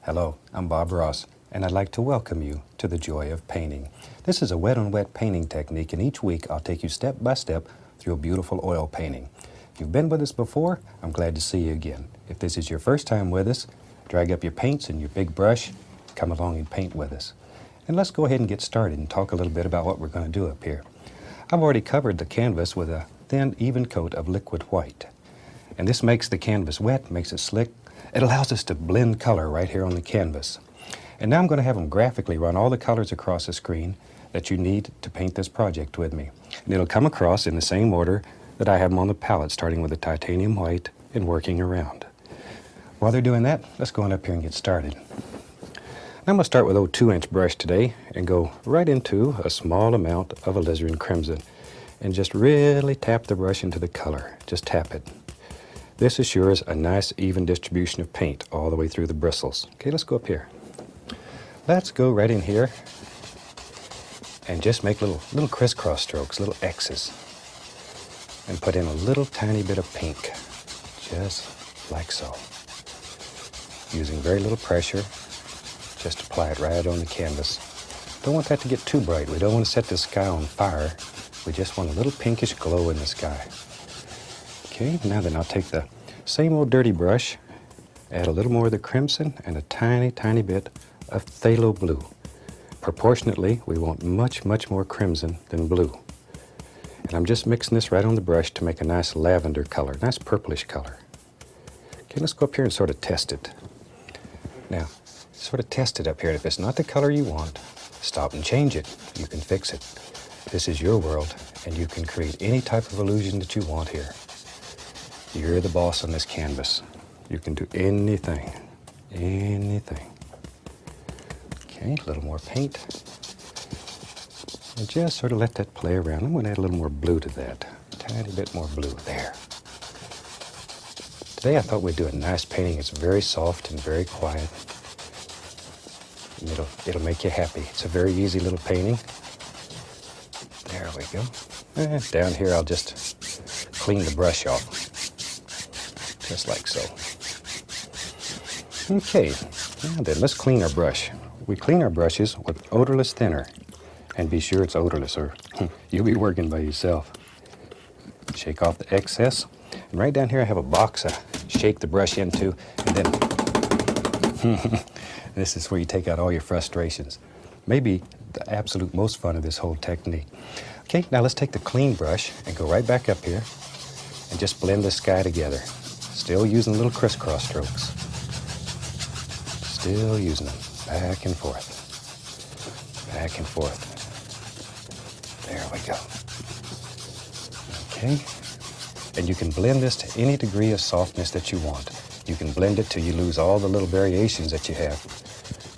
Hello, I'm Bob Ross, and I'd like to welcome you to the joy of painting. This is a wet-on-wet painting technique, and each week I'll take you step by step through a beautiful oil painting. If you've been with us before, I'm glad to see you again. If this is your first time with us, drag up your paints and your big brush, come along and paint with us. And let's go ahead and get started and talk a little bit about what we're going to do up here. I've already covered the canvas with a thin, even coat of liquid white. And this makes the canvas wet, makes it slick. It allows us to blend color right here on the canvas. And now I'm going to have them graphically run all the colors across the screen that you need to paint this project with me. And it'll come across in the same order that I have them on the palette, starting with the titanium white and working around. While they're doing that, let's go on up here and get started. I'm going to start with a 2-inch brush today and go right into a small amount of alizarin crimson and just really tap the brush into the color. Just tap it. This assures a nice even distribution of paint all the way through the bristles. Okay, let's go up here. Let's go right in here and just make little crisscross strokes, little X's, and put in a little tiny bit of pink, just like so. Using very little pressure, just apply it right on the canvas. Don't want that to get too bright. We don't want to set the sky on fire. We just want a little pinkish glow in the sky. Okay, now then I'll take the same old dirty brush, add a little more of the crimson and a tiny, tiny bit of phthalo blue. Proportionately, we want much, much more crimson than blue. And I'm just mixing this right on the brush to make a nice lavender color, nice purplish color. Okay, let's go up here and sort of test it. Now, sort of test it up here. If it's not the color you want, stop and change it. You can fix it. This is your world, and you can create any type of illusion that you want here. You're the boss on this canvas. You can do anything, anything. Okay, a little more paint. And just sort of let that play around. I'm going to add a little more blue to that. A tiny bit more blue there. Today I thought we'd do a nice painting. It's very soft and very quiet. And it'll make you happy. It's a very easy little painting. There we go. And down here I'll just clean the brush off. Just like so. Okay, now then, let's clean our brush. We clean our brushes with odorless thinner. And be sure it's odorless or you'll be working by yourself. Shake off the excess. And right down here I have a box I shake the brush into, and then this is where you take out all your frustrations. Maybe the absolute most fun of this whole technique. Okay, now let's take the clean brush and go right back up here and just blend the sky together. Still using little crisscross strokes. Still using them back and forth. Back and forth. There we go. Okay. And you can blend this to any degree of softness that you want. You can blend it till you lose all the little variations that you have.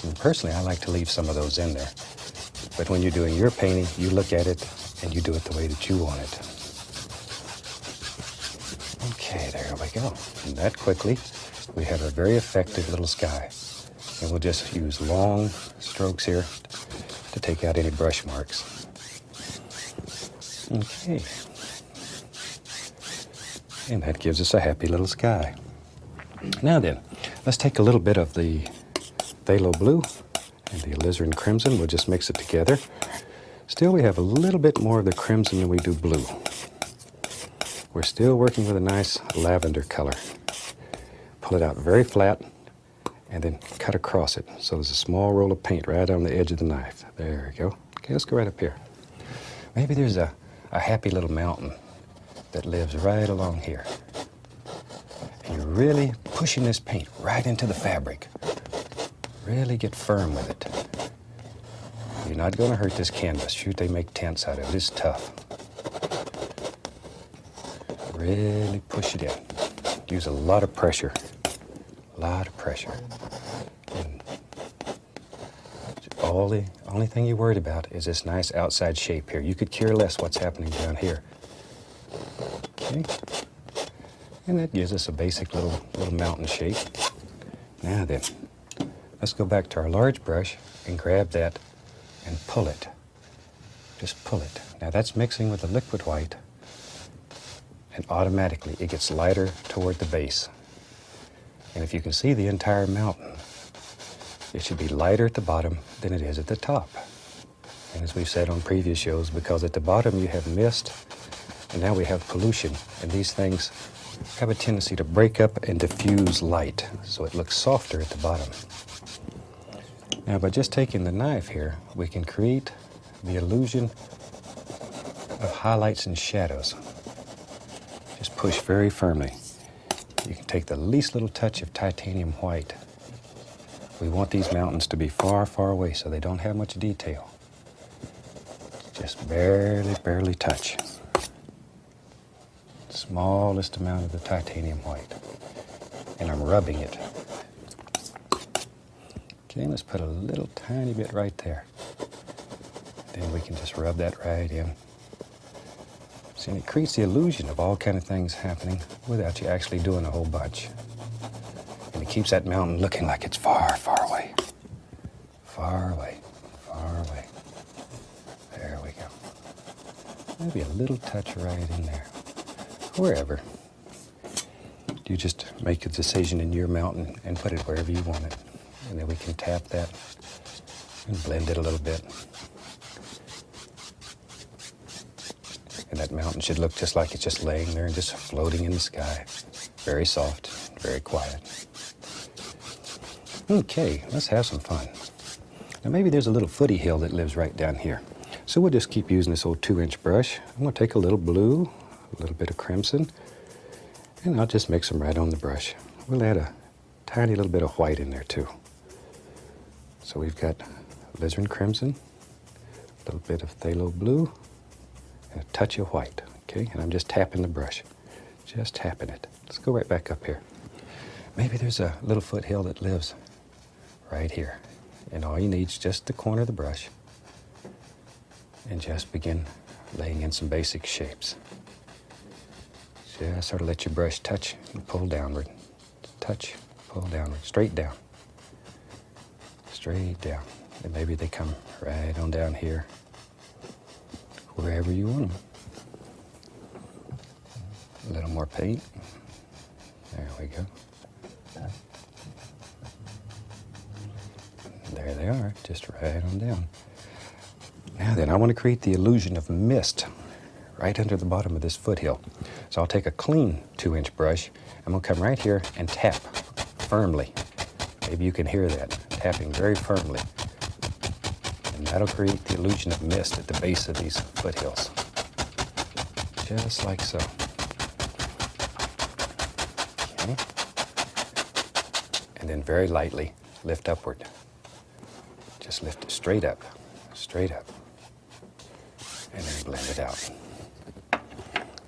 And personally, I like to leave some of those in there. But when you're doing your painting, you look at it and you do it the way that you want it. Okay, there we go. And that quickly, we have a very effective little sky. And we'll just use long strokes here to take out any brush marks. Okay. And that gives us a happy little sky. Now then, let's take a little bit of the phthalo blue and the alizarin crimson. We'll just mix it together. Still, we have a little bit more of the crimson than we do blue. We're still working with a nice lavender color. Pull it out very flat and then cut across it. So there's a small roll of paint right on the edge of the knife. There we go. Okay, let's go right up here. Maybe there's a happy little mountain that lives right along here. And you're really pushing this paint right into the fabric. Really get firm with it. You're not going to hurt this canvas. Shoot, they make tents out of it. It's tough. Really push it in. Use a lot of pressure. A lot of pressure. And the only thing you're worried about is this nice outside shape here. You could care less what's happening down here. Okay. And that gives us a basic little mountain shape. Now then, let's go back to our large brush and grab that and pull it. Just pull it. Now that's mixing with the liquid white. And automatically it gets lighter toward the base. And if you can see the entire mountain, it should be lighter at the bottom than it is at the top. And as we've said on previous shows, because at the bottom you have mist, and now we have pollution, and these things have a tendency to break up and diffuse light, so it looks softer at the bottom. Now, by just taking the knife here, we can create the illusion of highlights and shadows. Just push very firmly. You can take the least little touch of titanium white. We want these mountains to be far, far away so they don't have much detail. Just barely touch. Smallest amount of the titanium white. And I'm rubbing it. Okay, let's put a little tiny bit right there. Then we can just rub that right in. See, and it creates the illusion of all kind of things happening without you actually doing a whole bunch. And it keeps that mountain looking like it's far, far away. Far away, far away. There we go. Maybe a little touch right in there. Wherever. You just make a decision in your mountain and put it wherever you want it. And then we can tap that and blend it a little bit. And that mountain should look just like it's just laying there and just floating in the sky. Very soft, very quiet. Okay, let's have some fun. Now maybe there's a little footy hill that lives right down here. So we'll just keep using this old 2-inch brush. I'm going to take a little blue, a little bit of crimson, and I'll just mix them right on the brush. We'll add a tiny little bit of white in there too. So we've got alizarin crimson, a little bit of phthalo blue, and a touch of white, okay? And I'm just tapping the brush, just tapping it. Let's go right back up here. Maybe there's a little foothill that lives right here. And all you need is just the corner of the brush and just begin laying in some basic shapes. Just sort of let your brush touch and pull downward. Touch, pull downward, straight down. Straight down. And maybe they come right on down here, wherever you want them. A little more paint. There we go. There they are, just right on down. Now then, I want to create the illusion of mist right under the bottom of this foothill. So I'll take a clean 2-inch brush. I'm going to come right here and tap firmly. Maybe you can hear that, tapping very firmly. And that'll create the illusion of mist at the base of these foothills. Just like so. Okay. And then very lightly lift upward. Just lift it straight up, straight up. And then blend it out.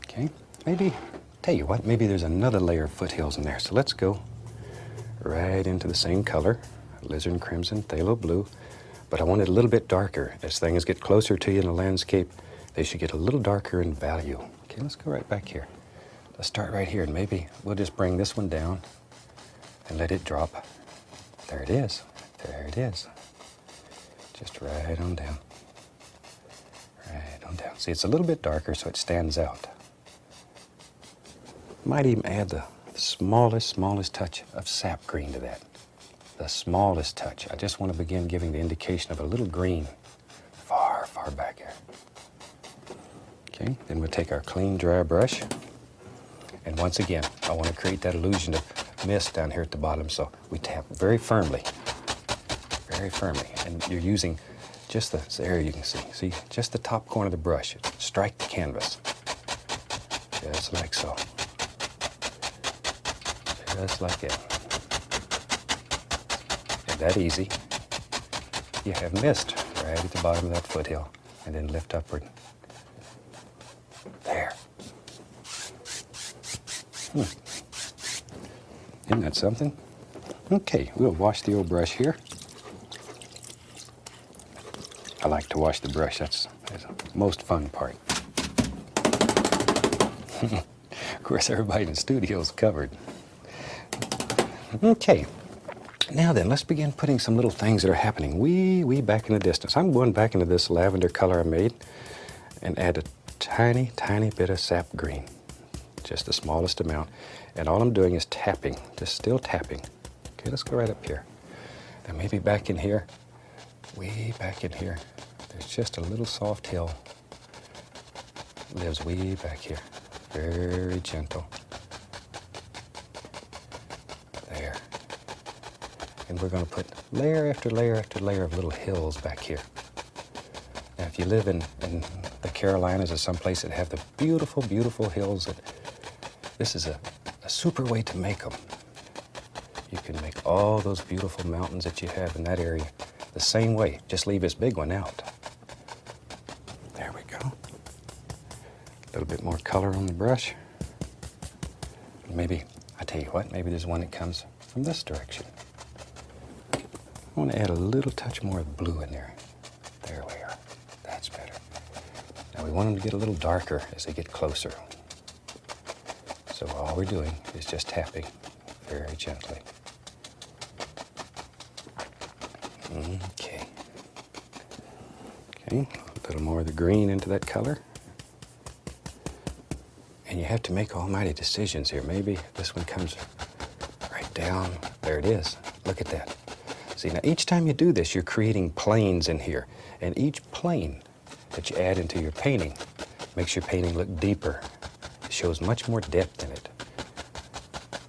Okay, maybe, tell you what, maybe there's another layer of foothills in there. So let's go right into the same color, alizarin crimson, phthalo blue, but I want it a little bit darker. As things get closer to you in the landscape, they should get a little darker in value. Okay, let's go right back here. Let's start right here, and maybe we'll just bring this one down and let it drop. There it is, there it is. Just right on down. Right on down. See, it's a little bit darker, so it stands out. Might even add the smallest touch of sap green to that. The smallest touch. I just want to begin giving the indication of a little green far, far back here. Okay, then we'll take our clean, dry brush. And once again, I want to create that illusion of mist down here at the bottom, so we tap very firmly. Very firmly. And you're using just the, there you can see, just the top corner of the brush. Strike the canvas. Just like so. Just like that. And that easy. You have mist right at the bottom of that foothill. And then lift upward. There. Isn't that something? Okay, we'll wash the old brush here. I like to wash the brush. That's the most fun part. Of course, everybody in the studio is covered. Okay, now then, let's begin putting some little things that are happening way back in the distance. I'm going back into this lavender color I made and add a tiny bit of sap green, just the smallest amount. And all I'm doing is tapping, just still tapping. Okay, let's go right up here. And maybe back in here, way back in here, there's just a little soft hill. Lives way back here. Very gentle. There. And we're going to put layer after layer after layer of little hills back here. Now, if you live in the Carolinas or someplace that have the beautiful, beautiful hills, this is a super way to make them. You can make all those beautiful mountains that you have in that area the same way. Just leave this big one out. There we go. A little bit more color on the brush. Maybe, I tell you what, maybe there's one that comes from this direction. I want to add a little touch more of blue in there. There we are. That's better. Now we want them to get a little darker as they get closer. So all we're doing is just tapping very gently. Okay. Okay, a little more of the green into that color. And you have to make almighty decisions here. Maybe this one comes right down. There it is. Look at that. See, now each time you do this, you're creating planes in here. And each plane that you add into your painting makes your painting look deeper. It shows much more depth in it.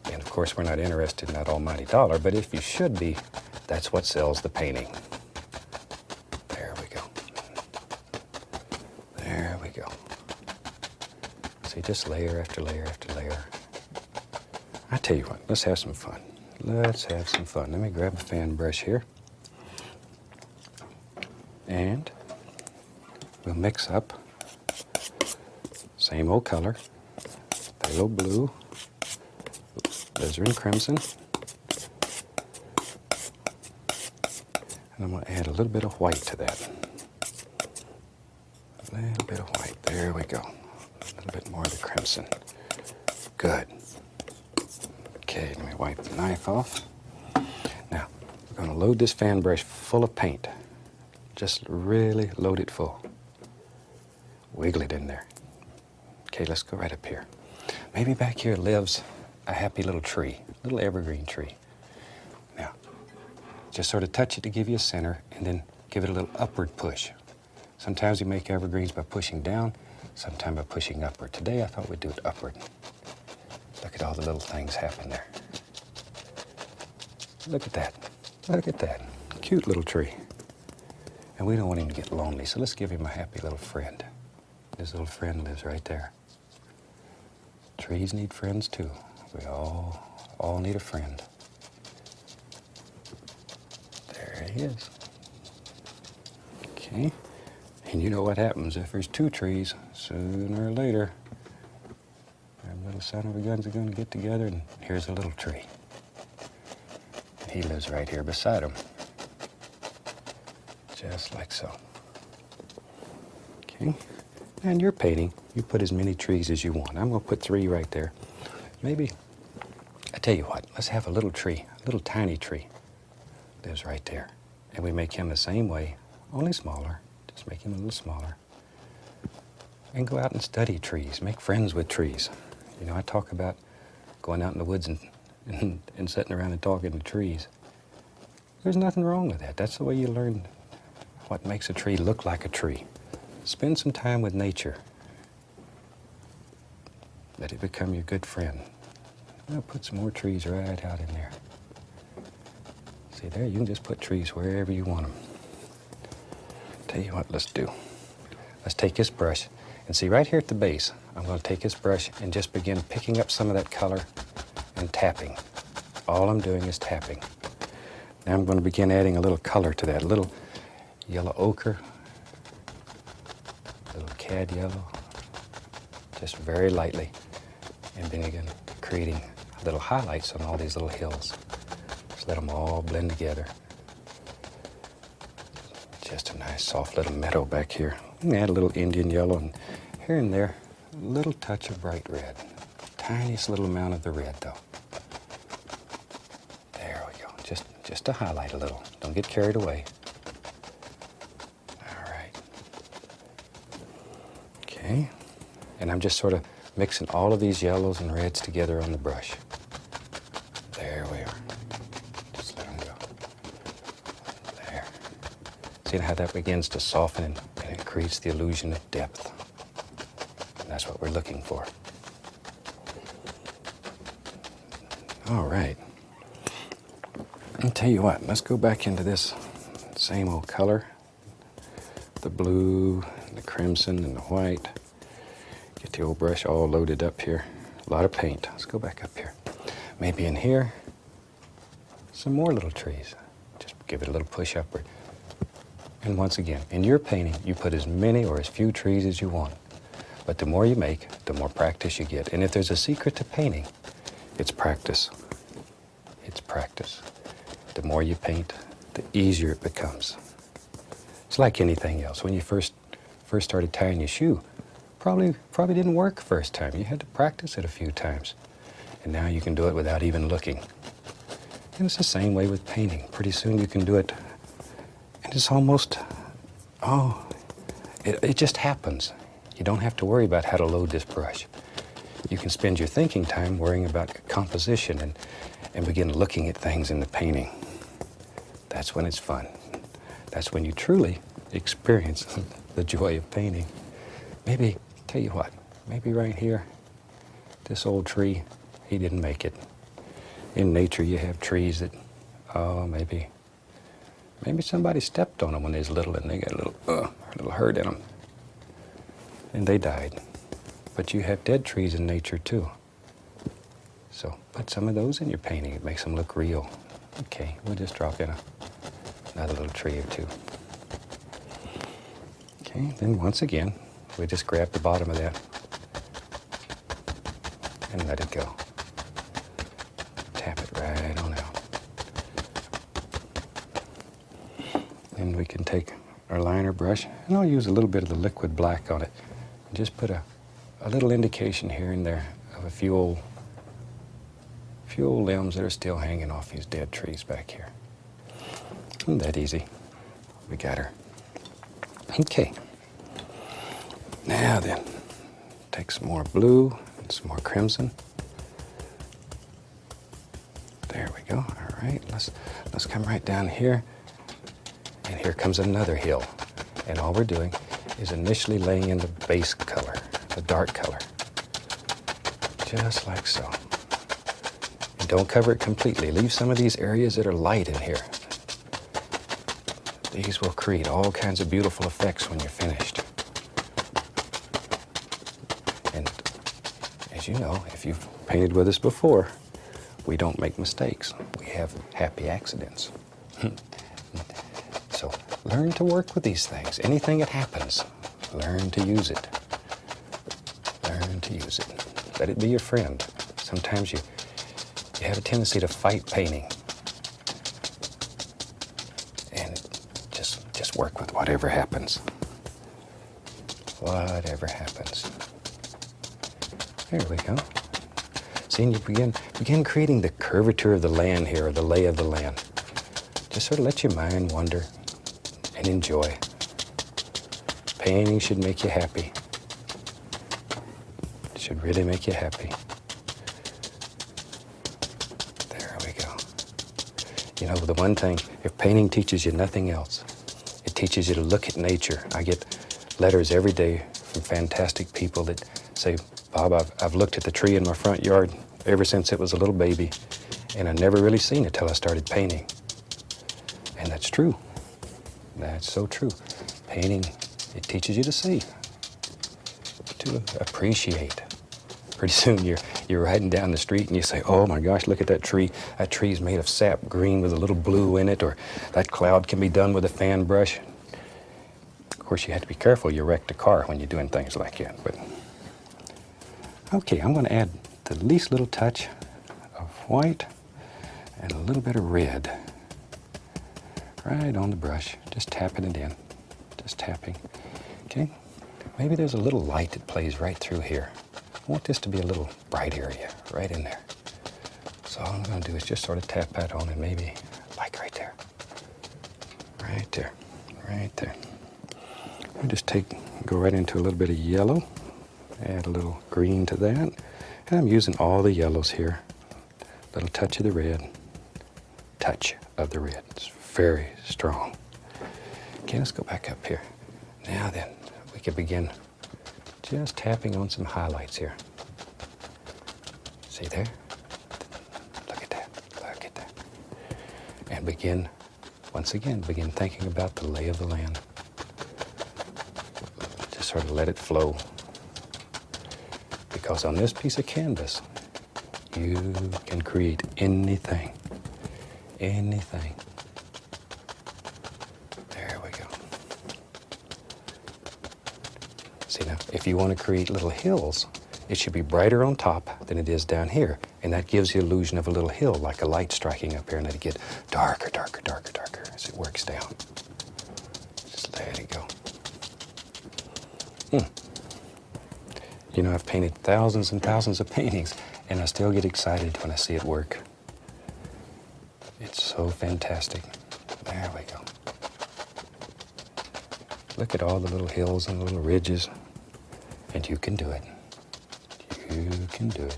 And of course, we're not interested in that almighty dollar, but if you should be, that's what sells the painting. There we go. There we go. See, just layer after layer after layer. I tell you what, let's have some fun. Let's have some fun. Let me grab a fan brush here. And we'll mix up same old color, phthalo blue, alizarin crimson, and I'm going to add a little bit of white to that. A little bit of white. There we go. A little bit more of the crimson. Good. Okay, let me wipe the knife off. Now, we're going to load this fan brush full of paint. Just really load it full. Wiggle it in there. Okay, let's go right up here. Maybe back here lives a happy little tree, a little evergreen tree. Now, just sort of touch it to give you a center, and then give it a little upward push. Sometimes you make evergreens by pushing down, sometimes by pushing upward. Today I thought we'd do it upward. Look at all the little things happen there. Look at that. Look at that. Cute little tree. And we don't want him to get lonely, so let's give him a happy little friend. His little friend lives right there. Trees need friends too. We all need a friend. There he is. Okay. And you know what happens if there's two trees, sooner or later, them little son of a guns are going to get together, and here's a little tree. And he lives right here beside him. Just like so. Okay. And your painting, you put as many trees as you want. I'm going to put 3 right there. Maybe, I tell you what, let's have a little tree, a little tiny tree. Lives right there. And we make him the same way, only smaller. Just make him a little smaller. And go out and study trees. Make friends with trees. You know, I talk about going out in the woods and sitting around and talking to trees. There's nothing wrong with that. That's the way you learn what makes a tree look like a tree. Spend some time with nature. Let it become your good friend. I'll put some more trees right out in there. See there, you can just put trees wherever you want them. Tell you what, let's do. Let's take this brush, and see right here at the base, I'm going to take this brush and just begin picking up some of that color and tapping. All I'm doing is tapping. Now I'm going to begin adding a little color to that, a little yellow ochre, a little cad yellow, just very lightly, and then again creating little highlights on all these little hills. Just let them all blend together. Just a nice soft little meadow back here. I'm gonna add a little Indian yellow, and here and there, a little touch of bright red. Tiniest little amount of the red though. There we go, just to highlight a little. Don't get carried away. All right. Okay, and I'm just sort of mixing all of these yellows and reds together on the brush. There we are. Just let them go. See how that begins to soften and it creates the illusion of depth. And that's what we're looking for. All right. I'll tell you what, let's go back into this same old color. The blue, and the crimson, and the white. Get the old brush all loaded up here. A lot of paint. Let's go back up here. Maybe in here, some more little trees. Just give it a little push upward. And once again, in your painting, you put as many or as few trees as you want. But the more you make, the more practice you get. And if there's a secret to painting, it's practice. It's practice. The more you paint, the easier it becomes. It's like anything else. When you first started tying your shoe, probably didn't work the first time. You had to practice it a few times. And now you can do it without even looking. And it's the same way with painting. Pretty soon you can do it, and it's almost, it just happens. You don't have to worry about how to load this brush. You can spend your thinking time worrying about composition and begin looking at things in the painting. That's when it's fun. That's when you truly experience the joy of painting. Maybe, tell you what, maybe right here, this old tree, he didn't make it. In nature, you have trees that, maybe somebody stepped on them when they was little and they got a little hurt in them. And they died. But you have dead trees in nature too. So put some of those in your painting. It makes them look real. Okay, we'll just drop in another little tree or two. Okay, then once again, we just grab the bottom of that and let it go. Tap it right on out. Then we can take our liner brush, and I'll use a little bit of the liquid black on it, and just put a little indication here and there of a few old limbs that are still hanging off these dead trees back here. Isn't that easy? We got her. Okay. Now then, take some more blue and some more crimson. There we go. All right, let's come right down here. And here comes another hill. And all we're doing is initially laying in the base color, the dark color. Just like so. And don't cover it completely. Leave some of these areas that are light in here. These will create all kinds of beautiful effects when you're finished. And as you know, if you've painted with us before, we don't make mistakes. We have happy accidents. So learn to work with these things. Anything that happens, learn to use it. Learn to use it. Let it be your friend. Sometimes you have a tendency to fight painting. And just work with whatever happens. Whatever happens. There we go. See, and you begin creating the curvature of the land here, or the lay of the land. Just sort of let your mind wander and enjoy. Painting should make you happy. It should really make you happy. There we go. You know, the one thing, if painting teaches you nothing else, it teaches you to look at nature. I get letters every day from fantastic people that say, Bob, I've looked at the tree in my front yard ever since it was a little baby, and I never really seen it till I started painting. And that's true. That's so true. Painting, it teaches you to see, to appreciate. Pretty soon you're riding down the street and you say, oh my gosh, look at that tree. That tree's made of sap green with a little blue in it, or that cloud can be done with a fan brush. Of course, you have to be careful. You wreck the car when you're doing things like that. But okay, I'm going to add the least little touch of white and a little bit of red right on the brush, just tapping it in, just tapping. Okay, maybe there's a little light that plays right through here. I want this to be a little bright area right in there. So all I'm going to do is just sort of tap that on, and maybe like right there, right there, right there. I just go right into a little bit of yellow, add a little green to that, and I'm using all the yellows here. A little touch of the red, touch of the red. It's very strong. Okay, let's go back up here. Now then, we can begin just tapping on some highlights here. See there? Look at that, look at that. And once again, begin thinking about the lay of the land. Just sort of let it flow. Because on this piece of canvas, you can create anything. Anything. There we go. See now, if you want to create little hills, it should be brighter on top than it is down here. And that gives the illusion of a little hill, like a light striking up here, and let it get darker, darker, darker, darker as it works down. Just let it go. You know, I've painted thousands and thousands of paintings, and I still get excited when I see it work. It's so fantastic. There we go. Look at all the little hills and little ridges, and you can do it. You can do it.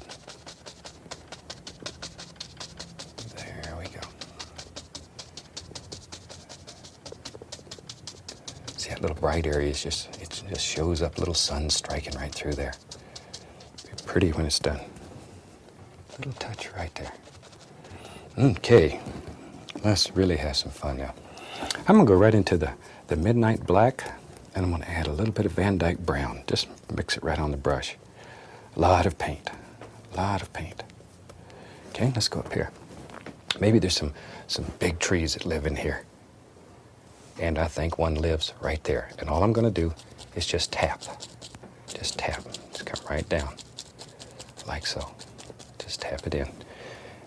There we go. See that little bright area is it just shows up, little sun striking right through there. Be pretty when it's done. Little touch right there. Okay, let's really have some fun now. I'm gonna go right into the midnight black, and I'm gonna add a little bit of Van Dyke brown. Just mix it right on the brush. A lot of paint, a lot of paint. Okay, let's go up here. Maybe there's some big trees that live in here. And I think one lives right there. And all I'm gonna do is just tap. Just tap, just come right down, like so. Just tap it in.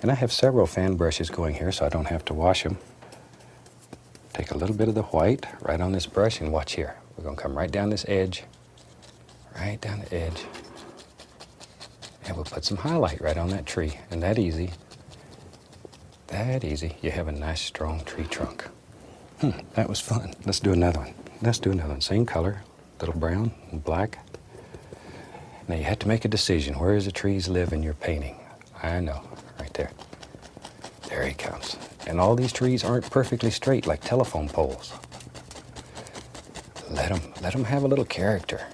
And I have several fan brushes going here, so I don't have to wash them. Take a little bit of the white right on this brush, and watch here. We're gonna come right down this edge, right down the edge. And we'll put some highlight right on that tree. And that easy, you have a nice strong tree trunk. That was fun. Let's do another one. Let's do another one. Same color, little brown and black. Now you have to make a decision. Where does the trees live in your painting? I know, right there. There he comes. And all these trees aren't perfectly straight like telephone poles. Let them have a little character.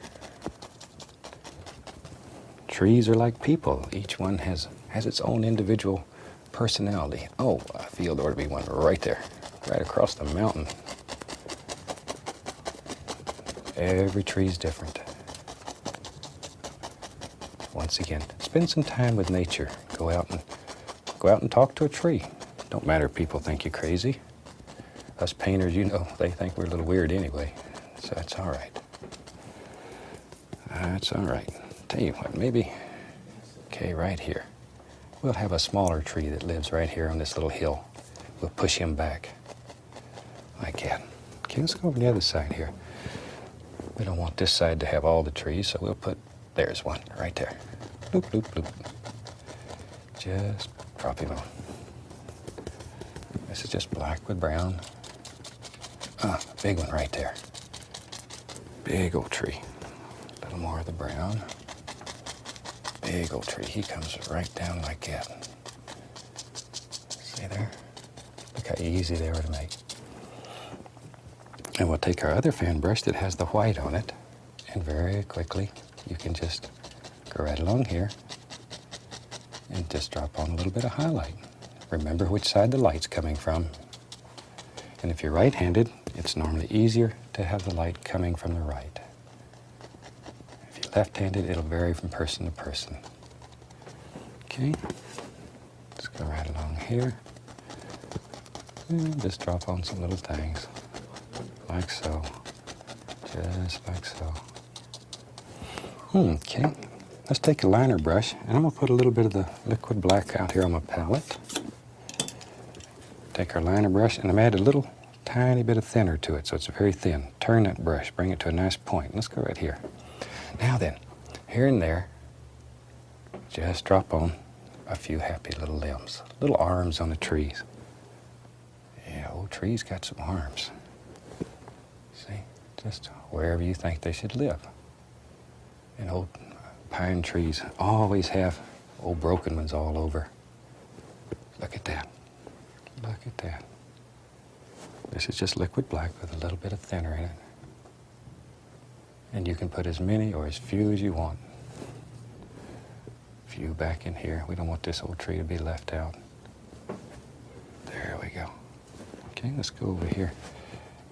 Trees are like people. Each one has its own individual personality. Oh, I feel there ought to be one right there, right across the mountain. Every tree's different. Once again, spend some time with nature. Go out and talk to a tree. Don't matter if people think you're crazy. Us painters, you know, they think we're a little weird anyway. So that's all right. That's all right. Tell you what, maybe, okay, right here. We'll have a smaller tree that lives right here on this little hill. We'll push him back, like that. Okay, let's go over the other side here. We don't want this side to have all the trees, so we'll put, there's one right there. Bloop, bloop, bloop. Just drop him on. This is just black with brown. Big one right there. Big old tree. A little more of the brown. Big old tree. He comes right down like that. See there? Look how easy they were to make. And we'll take our other fan brush that has the white on it, and very quickly you can just go right along here and just drop on a little bit of highlight. Remember which side the light's coming from. And if you're right-handed, it's normally easier to have the light coming from the right. If you're left-handed, it'll vary from person to person. Okay, let's go right along here. And just drop on some little things, like so, just like so. Okay, let's take a liner brush, and I'm gonna put a little bit of the liquid black out here on my palette. Take our liner brush, and I'm add a little tiny bit of thinner to it, so it's very thin. Turn that brush, bring it to a nice point. Let's go right here. Now then, here and there, just drop on a few happy little limbs, little arms on the trees. Yeah, old trees got some arms. See, just wherever you think they should live. And old pine trees always have old broken ones all over. Look at that. Look at that. This is just liquid black with a little bit of thinner in it. And you can put as many or as few as you want. Few back in here. We don't want this old tree to be left out. There we go. Okay, let's go over here.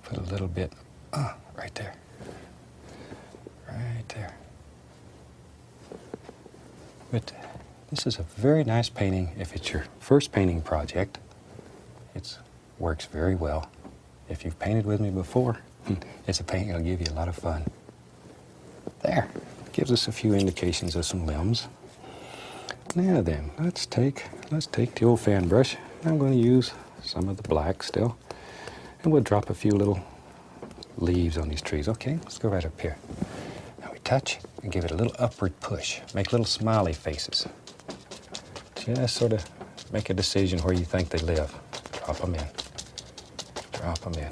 Put a little bit right there. Right there. But this is a very nice painting if it's your first painting project. It works very well. If you've painted with me before, it's a painting that'll give you a lot of fun. There. Gives us a few indications of some limbs. Now then, let's take the old fan brush. I'm going to use some of the black still. And we'll drop a few little leaves on these trees. Okay, let's go right up here. Now we touch and give it a little upward push. Make little smiley faces. Just sort of make a decision where you think they live. Drop them in. Drop them in.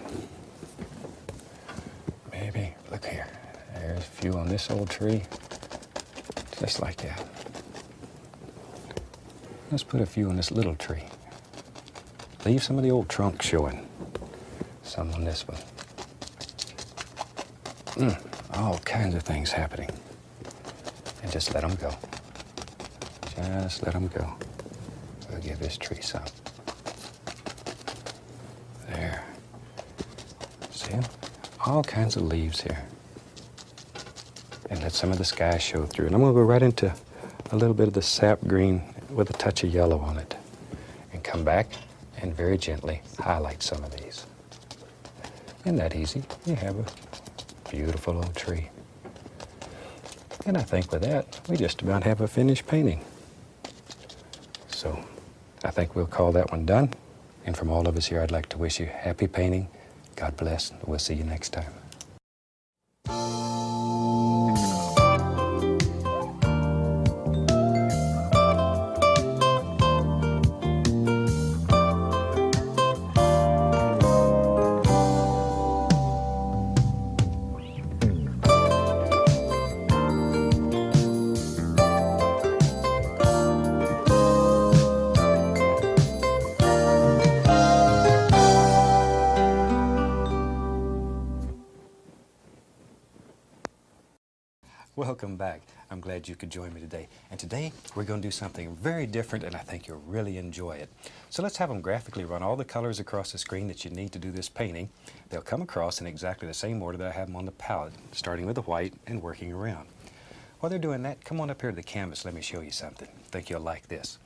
Maybe, look here. There's a few on this old tree. Just like that. Let's put a few on this little tree. Leave some of the old trunk showing. Some on this one. All kinds of things happening. And just let them go. Just let them go. We'll give this tree some. There. See? All kinds of leaves here. And let some of the sky show through. And I'm going to go right into a little bit of the sap green with a touch of yellow on it. And come back and very gently highlight some of these. Isn't that easy? You have a beautiful old tree. And I think with that, we just about have a finished painting. So I think we'll call that one done. And from all of us here, I'd like to wish you happy painting. God bless. We'll see you next time. Welcome back. I'm glad you could join me today. And today we're going to do something very different, and I think you'll really enjoy it. So let's have them graphically run all the colors across the screen that you need to do this painting. They'll come across in exactly the same order that I have them on the palette, starting with the white and working around. While they're doing that, come on up here to the canvas. Let me show you something. I think you'll like this.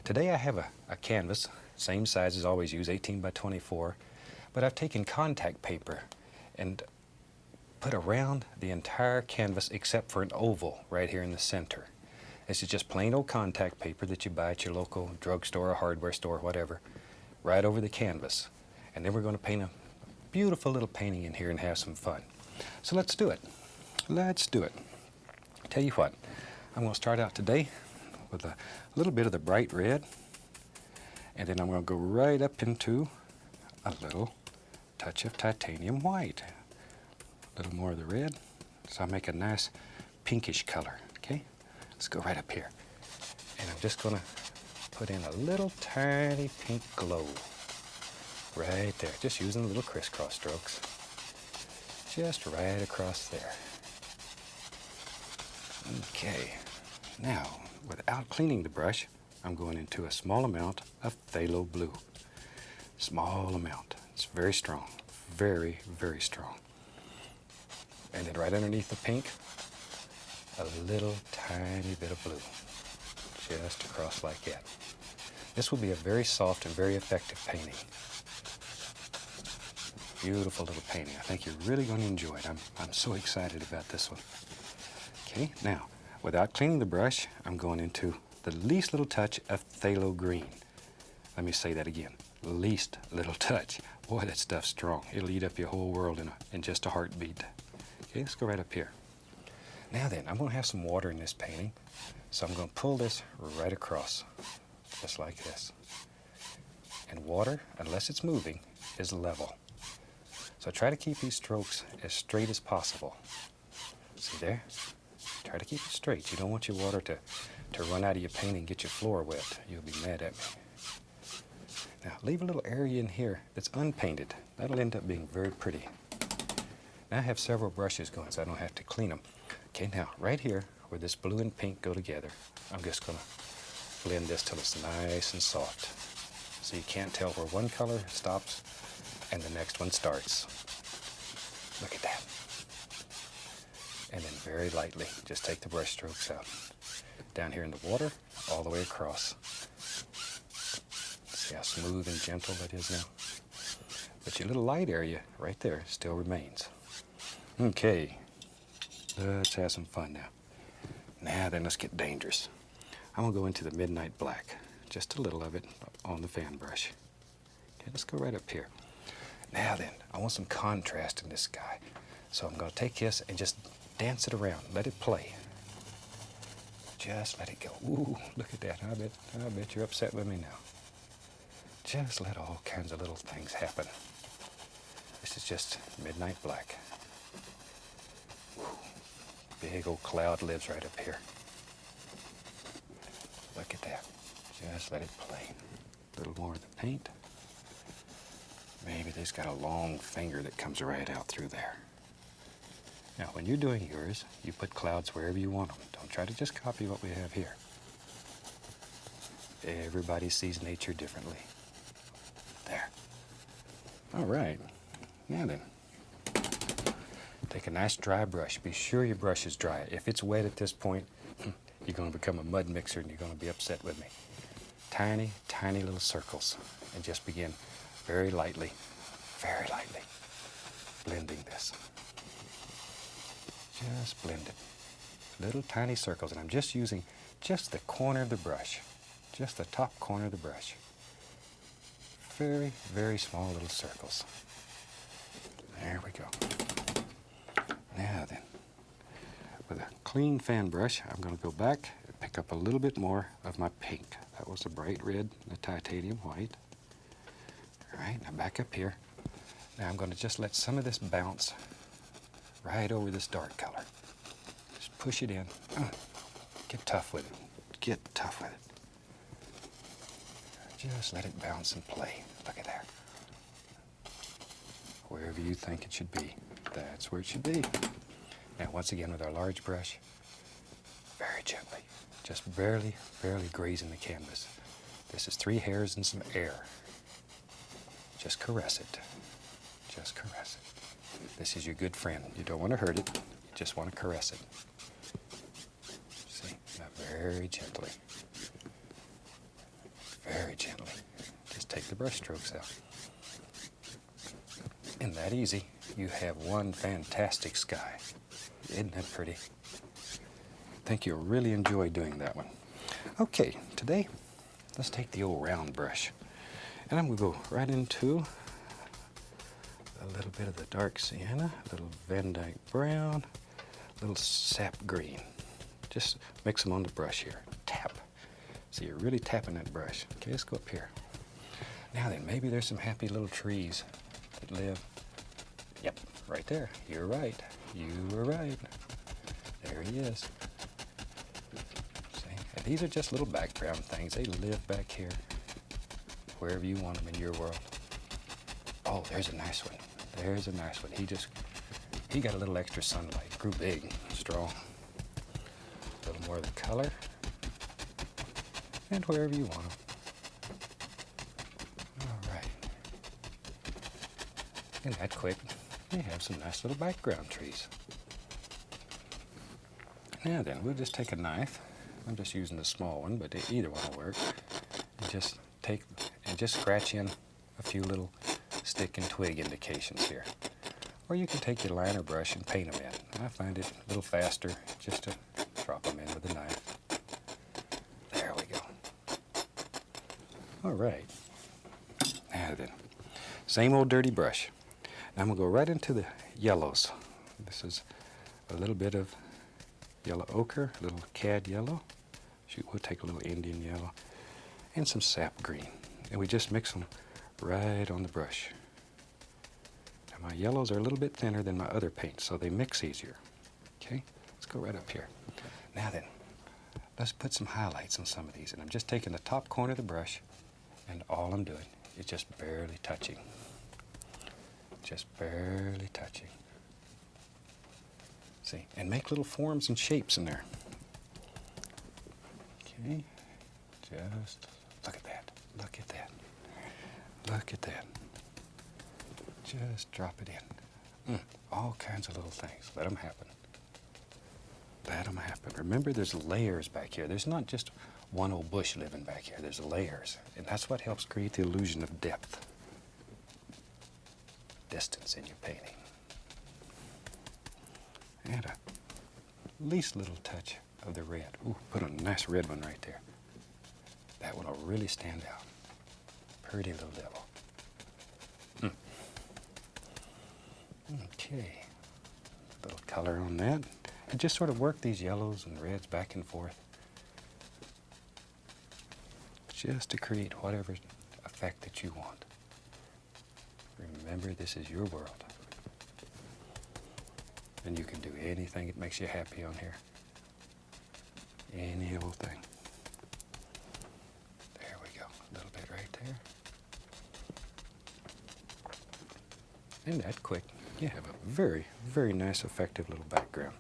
Today I have a canvas, same size as I always use, 18 by 24, but I've taken contact paper and put around the entire canvas except for an oval right here in the center. This is just plain old contact paper that you buy at your local drugstore or hardware store, whatever, right over the canvas. And then we're going to paint a beautiful little painting in here and have some fun. So let's do it. Let's do it. Tell you what, I'm going to start out today with a little bit of the bright red, and then I'm going to go right up into a little touch of titanium white. A little more of the red, so I'll make a nice pinkish color, okay? Let's go right up here. And I'm just gonna put in a little tiny pink glow right there, just using little crisscross strokes. Just right across there. Okay, now, without cleaning the brush, I'm going into a small amount of phthalo blue. Small amount. It's very strong, very, very strong. And then right underneath the pink, a little tiny bit of blue, just across like that. This will be a very soft and very effective painting. Beautiful little painting. I think you're really going to enjoy it. I'm so excited about this one. Okay, now, without cleaning the brush, I'm going into the least little touch of phthalo green. Let me say that again, least little touch. Boy, that stuff's strong. It'll eat up your whole world in just a heartbeat. Okay, let's go right up here. Now then, I'm going to have some water in this painting, so I'm going to pull this right across, just like this. And water, unless it's moving, is level. So try to keep these strokes as straight as possible. See there? Try to keep it straight. You don't want your water to run out of your painting and get your floor wet. You'll be mad at me. Now leave a little area in here that's unpainted. That'll end up being very pretty. Now I have several brushes going so I don't have to clean them. Okay, now right here where this blue and pink go together, I'm just going to blend this till it's nice and soft. So you can't tell where one color stops and the next one starts. Look at that. And then very lightly, just take the brush strokes out. Down here in the water, all the way across. See how smooth and gentle that is now? But your little light area right there still remains. Okay, let's have some fun now. Now then, let's get dangerous. I'm gonna go into the midnight black, just a little of it on the fan brush. Okay, let's go right up here. Now then, I want some contrast in this sky. So I'm gonna take this and just dance it around, let it play. Just let it go. Ooh, look at that. I bet you're upset with me now. Just let all kinds of little things happen. This is just midnight black. Big old cloud lives right up here. Look at that. Just let it play. A little more of the paint. Maybe there's got a long finger that comes right out through there. Now, when you're doing yours, you put clouds wherever you want them. Don't try to just copy what we have here. Everybody sees nature differently. There. All right. Now then. Take a nice dry brush. Be sure your brush is dry. If it's wet at this point, you're going to become a mud mixer and you're going to be upset with me. Tiny, tiny little circles. And just begin very lightly, blending this. Just blend it. Little tiny circles. And I'm just using just the corner of the brush. Just the top corner of the brush. Very, very small little circles. There we go. Now then, with a clean fan brush, I'm going to go back and pick up a little bit more of my pink. That was the bright red, the titanium white. All right, now back up here. Now I'm going to just let some of this bounce right over this dark color. Just push it in. Get tough with it. Get tough with it. Just let it bounce and play. Look at that. Wherever you think it should be, that's where it should be. Now once again with our large brush, very gently, just barely grazing the canvas. This is 3 hairs and some air. Just caress it. Just caress it. This is your good friend. You don't want to hurt it, you just want to caress it. See, now very gently. Very gently. Just take the brush strokes out. And that easy, you have one fantastic sky. Isn't that pretty? I think you'll really enjoy doing that one. Okay, today, let's take the old round brush. And I'm going to go right into a little bit of the dark sienna, a little Van Dyke brown, a little sap green. Just mix them on the brush here. Tap. So you're really tapping that brush. Okay, let's go up here. Now then, maybe there's some happy little trees that live. Yep, right there. You're right. You were right. There he is. See? And these are just little background things. They live back here, wherever you want them in your world. Oh, there's a nice one. There's a nice one. He got a little extra sunlight. Grew big, strong. A little more of the color. And wherever you want them. All right. And that quick, we have some nice little background trees. Now then, we'll just take a knife. I'm just using the small one, but either one will work. And just scratch in a few little stick and twig indications here. Or you can take your liner brush and paint them in. I find it a little faster just to drop them in with a knife. There we go. All right. Now then, same old dirty brush. Now I'm going to go right into the yellows. This is a little bit of yellow ochre, a little cad yellow. We'll take a little Indian yellow and some sap green. And we just mix them right on the brush. Now my yellows are a little bit thinner than my other paints, so they mix easier. Okay, let's go right up here. Now then, let's put some highlights on some of these. And I'm just taking the top corner of the brush, and all I'm doing, It's just barely touching. Just barely touching. See, and make little forms and shapes in there. Okay, just look at that, look at that, look at that. Just drop it in. All kinds of little things. Let them happen. Let them happen. Remember, there's layers back here. There's not just one old bush living back here. There's layers. And that's what helps create the illusion of depth. Distance in your painting. And a least little touch of the red. Ooh, put a nice red one right there. That one will really stand out. Pretty little devil. Okay. A little color on that. And just sort of work these yellows and reds back and forth. Just to create whatever effect that you want. Remember, this is your world. And you can do anything that makes you happy on here. Any old thing. There we go. A little bit right there. And that quick, you have a very, very nice, effective little background.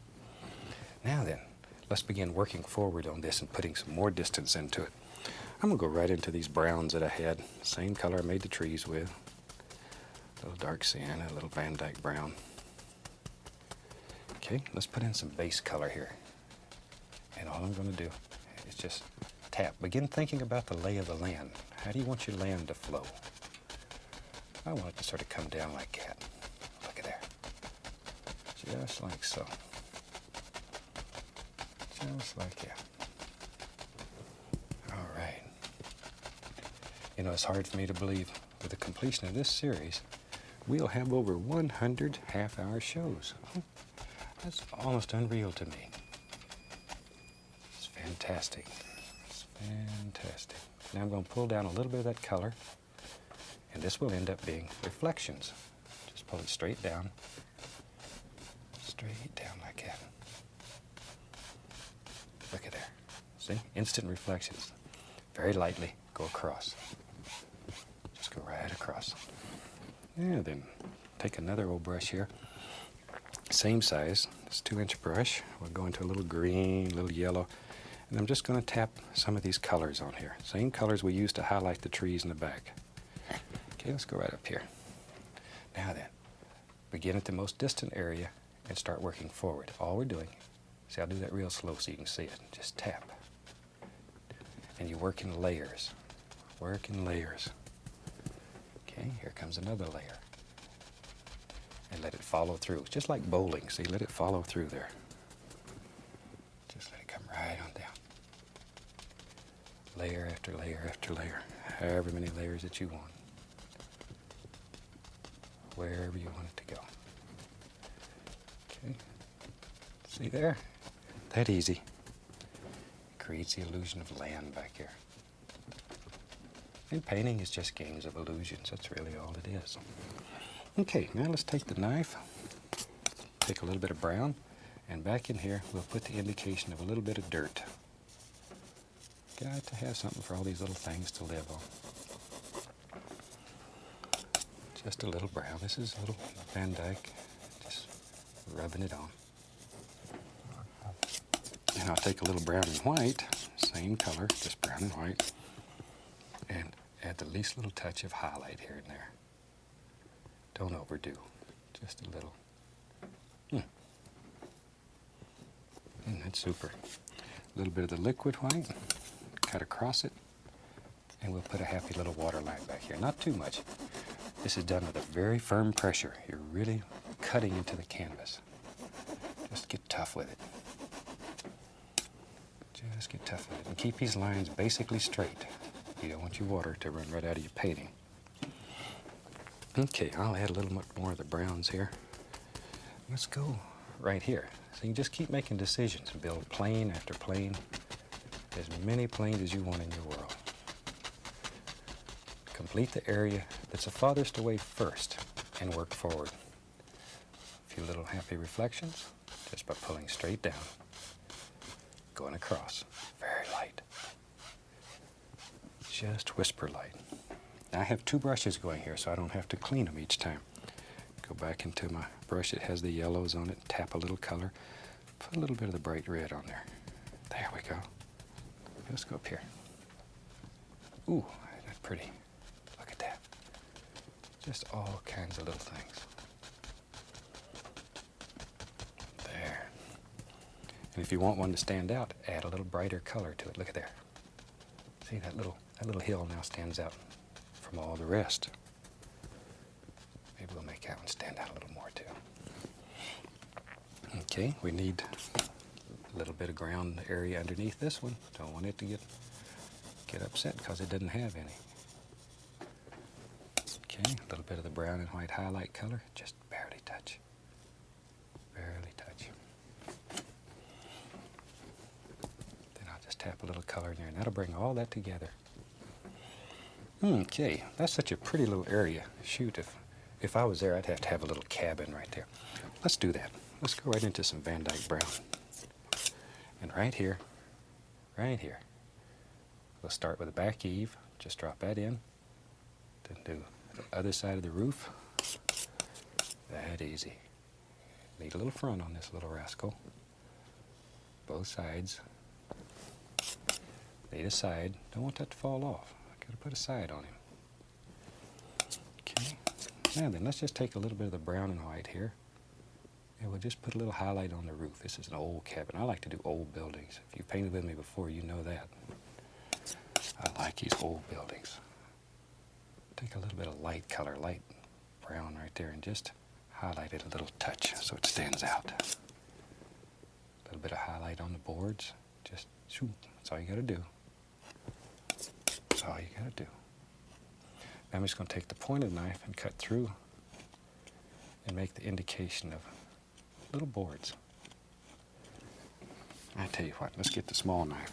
Now then, let's begin working forward on this and putting some more distance into it. I'm going to go right into these browns that I had. Same color I made the trees with. A little dark sienna, a little Van Dyke brown. Okay, let's put in some base color here. And all I'm going to do is just tap. Begin thinking about the lay of the land. How do you want your land to flow? I want it to sort of come down like that. Look at there. Just like so. Just like that. All right. You know, it's hard for me to believe with the completion of this series, we'll have over 100 half-hour shows. That's almost unreal to me. It's fantastic. It's fantastic. Now I'm going to pull down a little bit of that color, and this will end up being reflections. Just pull it straight down like that. Look at there. See? Instant reflections. Very lightly go across. Just go right across. Yeah, then take another old brush here. Same size. It's a 2-inch brush. We'll go into a little green, a little yellow. And I'm just going to tap some of these colors on here. Same colors we used to highlight the trees in the back. Okay, let's go right up here. Now then, begin at the most distant area and start working forward. All we're doing, see, I'll do that real slow so you can see it. Just tap. And you work in layers. Work in layers. Okay, here comes another layer. And let it follow through. It's just like bowling. See, let it follow through there. Just let it come right on down. Layer after layer after layer. However many layers that you want. Wherever you want it to go. Okay. See there? That easy. It creates the illusion of land back here. And painting is just games of illusions. That's really all it is. Okay, now let's take the knife, take a little bit of brown, and back in here we'll put the indication of a little bit of dirt. Got to have something for all these little things to live on. Just a little brown. This is a little Van Dyke, just rubbing it on. And I'll take a little brown and white, same color, just brown and white, and add the least little touch of highlight here and there. Don't overdo, just a little. That's super. A little bit of the liquid white, cut across it, and we'll put a happy little water line back here. Not too much. This is done with a very firm pressure. You're really cutting into the canvas. Just get tough with it. Just get tough with it. And keep these lines basically straight. You don't want your water to run right out of your painting. Okay, I'll add a little bit more of the browns here. Let's go right here. So you just keep making decisions and build plane after plane. As many planes as you want in your world. Complete the area that's the farthest away first and work forward. A few little happy reflections just by pulling straight down. Going across. Very light. Just whisper light. Now I have two brushes going here, so I don't have to clean them each time. Go back into my brush. It has the yellows on it. Tap a little color. Put a little bit of the bright red on there. There we go. Let's go up here. Ooh, that's pretty. Look at that. Just all kinds of little things. There. And if you want one to stand out, add a little brighter color to it. Look at there. See, that little hill now stands out from all the rest. Maybe we'll make that one stand out a little more too. Okay, we need a little bit of ground area underneath this one. Don't want it to get upset because it doesn't have any. Okay, a little bit of the brown and white highlight color, just barely touch. Barely touch. Then I'll just tap a little color in there, and that'll bring all that together. Okay, that's such a pretty little area. Shoot, if I was there, I'd have to have a little cabin right there. Let's do that. Let's go right into some Van Dyke Brown. And right here, we'll start with the back eave. Just drop that in. Then do the other side of the roof. That easy. Need a little front on this little rascal. Both sides. Need a side. Don't want that to fall off. Gotta put a side on him. Okay. Now then, let's just take a little bit of the brown and white here. And we'll just put a little highlight on the roof. This is an old cabin. I like to do old buildings. If you've painted with me before, you know that. I like these old buildings. Take a little bit of light color, light brown right there, and just highlight it a little touch so it stands out. A little bit of highlight on the boards. Just shoot. That's all you gotta do. That's all you gotta do. Now I'm just gonna take the point of the knife and cut through and make the indication of little boards. I tell you what, let's get the small knife.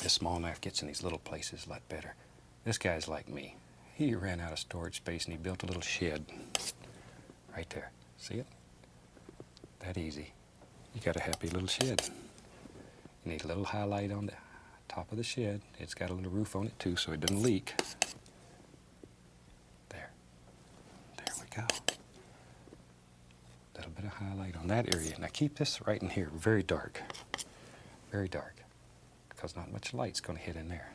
This small knife gets in these little places a lot better. This guy's like me. He ran out of storage space and he built a little shed right there. See it? That easy. You got a happy little shed. You need a little highlight on the top of the shed. It's got a little roof on it too, so it doesn't leak. There. There we go. A little bit of highlight on that area. Now keep this right in here, very dark. Very dark. Because not much light's going to hit in there.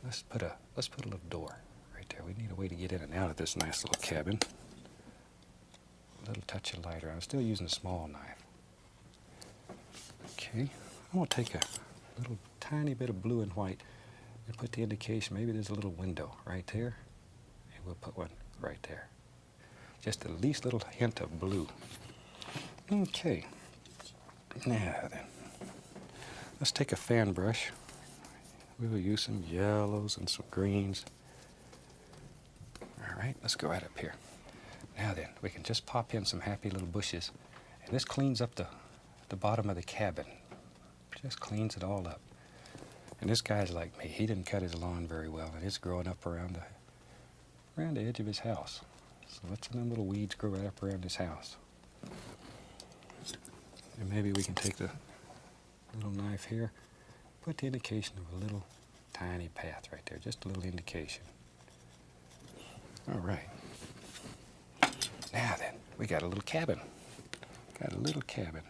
Let's put a little door right there. We need a way to get in and out of this nice little cabin. A little touch of lighter. I'm still using a small knife. Okay, I'm going to take a little tiny bit of blue and white and put the indication. Maybe there's a little window right there, and we'll put one right there. Just the least little hint of blue. Okay, now then, let's take a fan brush. We will use some yellows and some greens. All right, let's go right up here. Now then, we can just pop in some happy little bushes, and this cleans up the bottom of the cabin. Just cleans it all up. And this guy's like me. He didn't cut his lawn very well, and it's growing up around the edge of his house. So let's them little weeds grow right up around his house. And maybe we can take the little knife here, put the indication of a little tiny path right there, just a little indication. All right. Now then, we got a little cabin. Got a little cabin.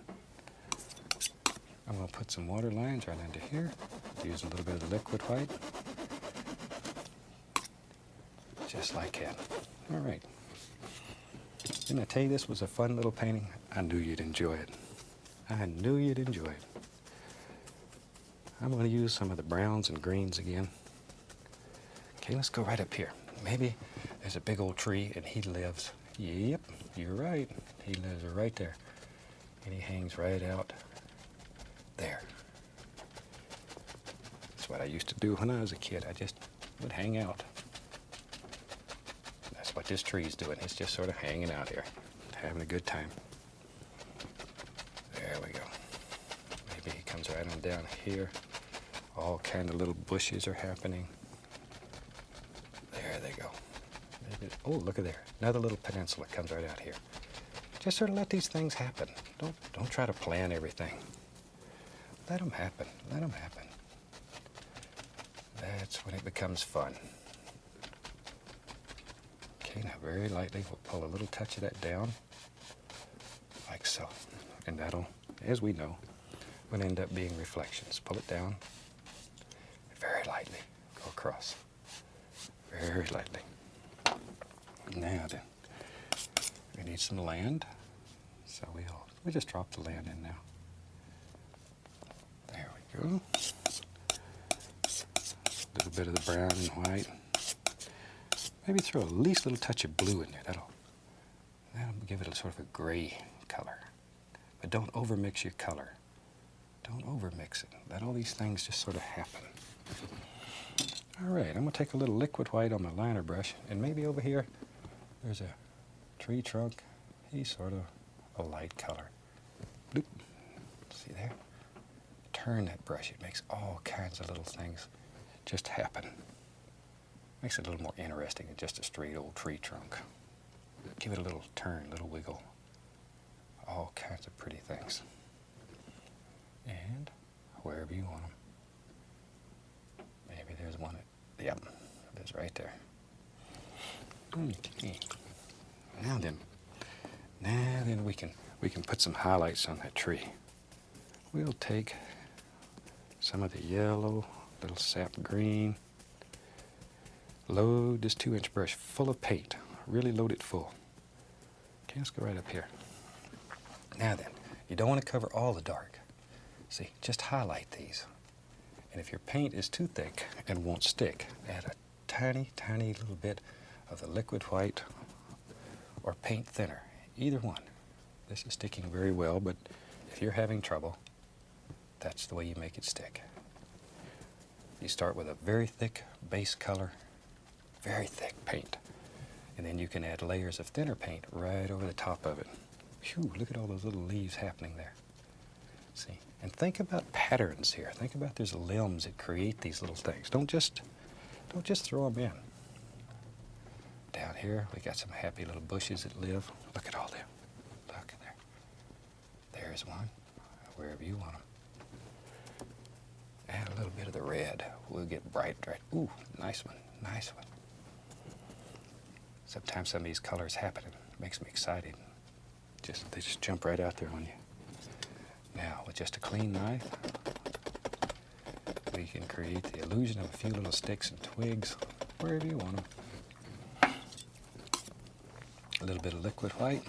I'm going to put some water lines right under here. Use a little bit of the liquid white. Just like that. All right. Didn't I tell you this was a fun little painting? I knew you'd enjoy it. I knew you'd enjoy it. I'm going to use some of the browns and greens again. Okay, let's go right up here. Maybe there's a big old tree and he lives. Yep, you're right. He lives right there. And he hangs right out there. That's what I used to do when I was a kid. I just would hang out. That's what this tree's doing. It's just sort of hanging out here, having a good time. There we go. Maybe he comes right on down here. All kind of little bushes are happening. There they go. Maybe, oh, look at there. Another little peninsula comes right out here. Just sort of let these things happen. Don't try to plan everything. Let them happen. Let them happen. That's when it becomes fun. Okay, now very lightly, we'll pull a little touch of that down, like so. And that'll, as we know, will end up being reflections. Pull it down, very lightly, go across, very lightly. Now then, we need some land, so we just drop the land in now. There we go. A little bit of the brown and white. Maybe throw at least a little touch of blue in there. That'll give it a sort of a gray color. But don't overmix your color. Don't overmix it. Let all these things just sort of happen. All right, I'm going to take a little liquid white on my liner brush, and maybe over here there's a tree trunk. He's sort of a light color. Bloop. See there? Turn that brush. It makes all kinds of little things just happen. Makes it a little more interesting than just a straight old tree trunk. Give it a little turn, a little wiggle. All kinds of pretty things. And wherever you want them. Maybe there's one. Yep, there's right there. Okay. Now then we can put some highlights on that tree. We'll take some of the yellow, little sap green. Load this 2-inch brush full of paint. Really load it full. Okay, let's go right up here. Now then, you don't want to cover all the dark. See, just highlight these. And if your paint is too thick and won't stick, add a tiny, tiny little bit of the liquid white or paint thinner. Either one. This is sticking very well, but if you're having trouble, that's the way you make it stick. You start with a very thick base color, very thick paint, and then you can add layers of thinner paint right over the top of it. Phew, look at all those little leaves happening there. See, and think about patterns here. Think about these limbs that create these little things. Don't just throw them in. Down here, we got some happy little bushes that live. Look at all them. Look at there. There's one, wherever you want them. Add a little bit of the red. We'll get bright. Ooh, nice one, nice one. Sometimes some of these colors happen. It makes me excited. They just jump right out there on you. Now, with just a clean knife, we can create the illusion of a few little sticks and twigs wherever you want them. A little bit of liquid white.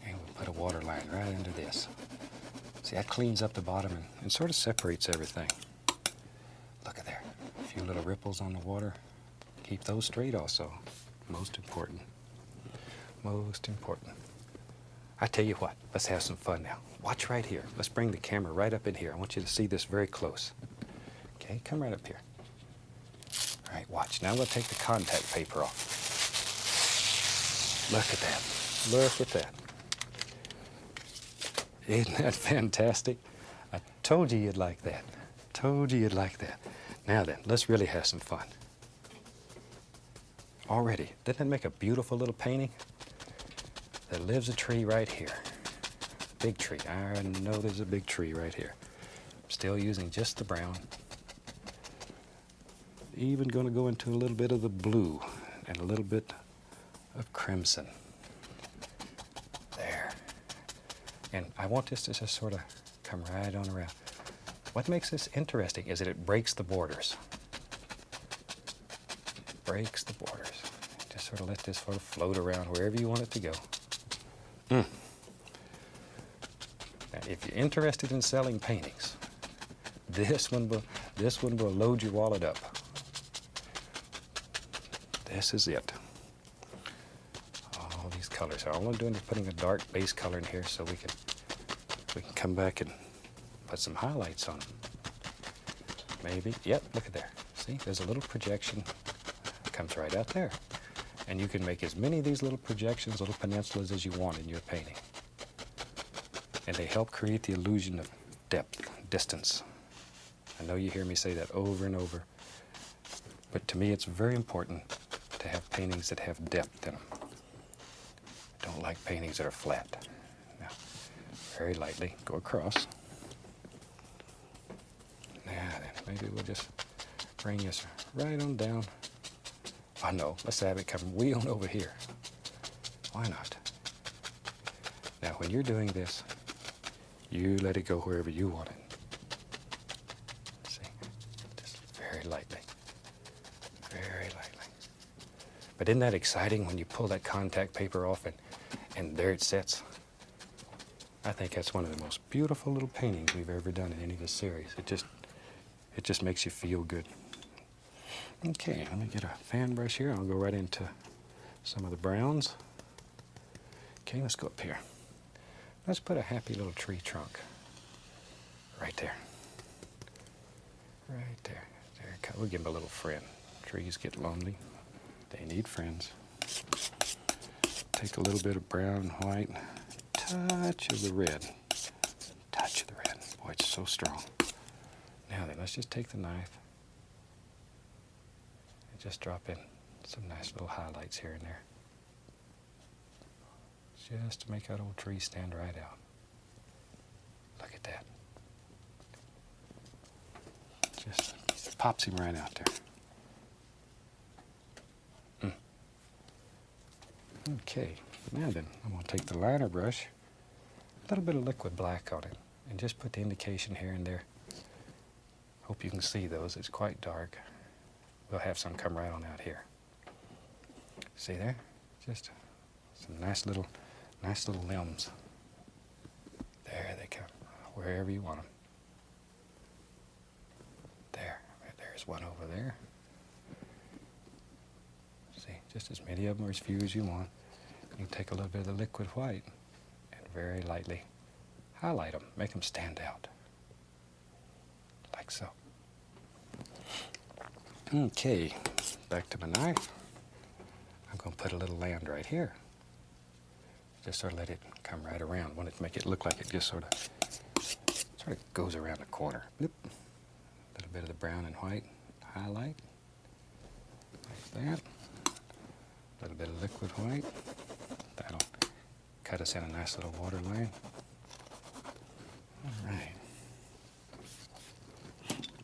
And we'll put a water line right under this. See, that cleans up the bottom and sort of separates everything. Look at there. A few little ripples on the water. Keep those straight also. Most important. Most important. I tell you what, let's have some fun now. Watch right here. Let's bring the camera right up in here. I want you to see this very close. Okay, come right up here. All right, watch. Now we'll take the contact paper off. Look at that. Look at that. Isn't that fantastic? I told you you'd like that. Told you you'd like that. Now then, let's really have some fun. Already, doesn't that make a beautiful little painting? There lives a tree right here. Big tree. I know there's a big tree right here. I'm still using just the brown. Even going to go into a little bit of the blue and a little bit of crimson. There. And I want this to just sort of come right on around. What makes this interesting is that it breaks the borders. It breaks the borders. Just sort of let this sort of float around wherever you want it to go. Now, if you're interested in selling paintings, this one will load your wallet up. This is it. All these colors. All I'm doing is putting a dark base color in here so we can come back and put some highlights on them. Maybe. Yep, look at there. See, there's a little projection. It comes right out there. And you can make as many of these little projections, little peninsulas as you want in your painting. And they help create the illusion of depth, distance. I know you hear me say that over and over, but to me it's very important to have paintings that have depth in them. I don't like paintings that are flat. Now, very lightly go across. maybe we'll just bring this right on down. Oh no, let's have it come way on over here. Why not? Now when you're doing this, you let it go wherever you want it. See, just very lightly, very lightly. But isn't that exciting when you pull that contact paper off and there it sits? I think that's one of the most beautiful little paintings we've ever done in any of this series. It just makes you feel good. Okay, let me get a fan brush here. I'll go right into some of the browns. Okay, let's go up here. Let's put a happy little tree trunk right there. Right there. There, we'll give them a little friend. Trees get lonely. They need friends. Take a little bit of brown and white. Touch of the red. Touch of the red. Boy, it's so strong. Now then, let's just take the knife and just drop in some nice little highlights here and there. Just to make that old tree stand right out. Look at that. Just pops him right out there. Okay, now then, I'm going to take the liner brush, a little bit of liquid black on it, and just put the indication here and there. Hope you can see those. It's quite dark. We'll have some come right on out here. See there? Just some nice little limbs. There they come, wherever you want them. There's one over there. See, just as many of them or as few as you want. You can take a little bit of the liquid white and very lightly highlight them, make them stand out. Like so. Okay, back to my knife. I'm going to put a little land right here. Just sort of let it come right around. Want it to make it look like it just sort of goes around the corner. Bloop. A little bit of the brown and white highlight. Like that. A little bit of liquid white. That'll cut us in a nice little water line. All right.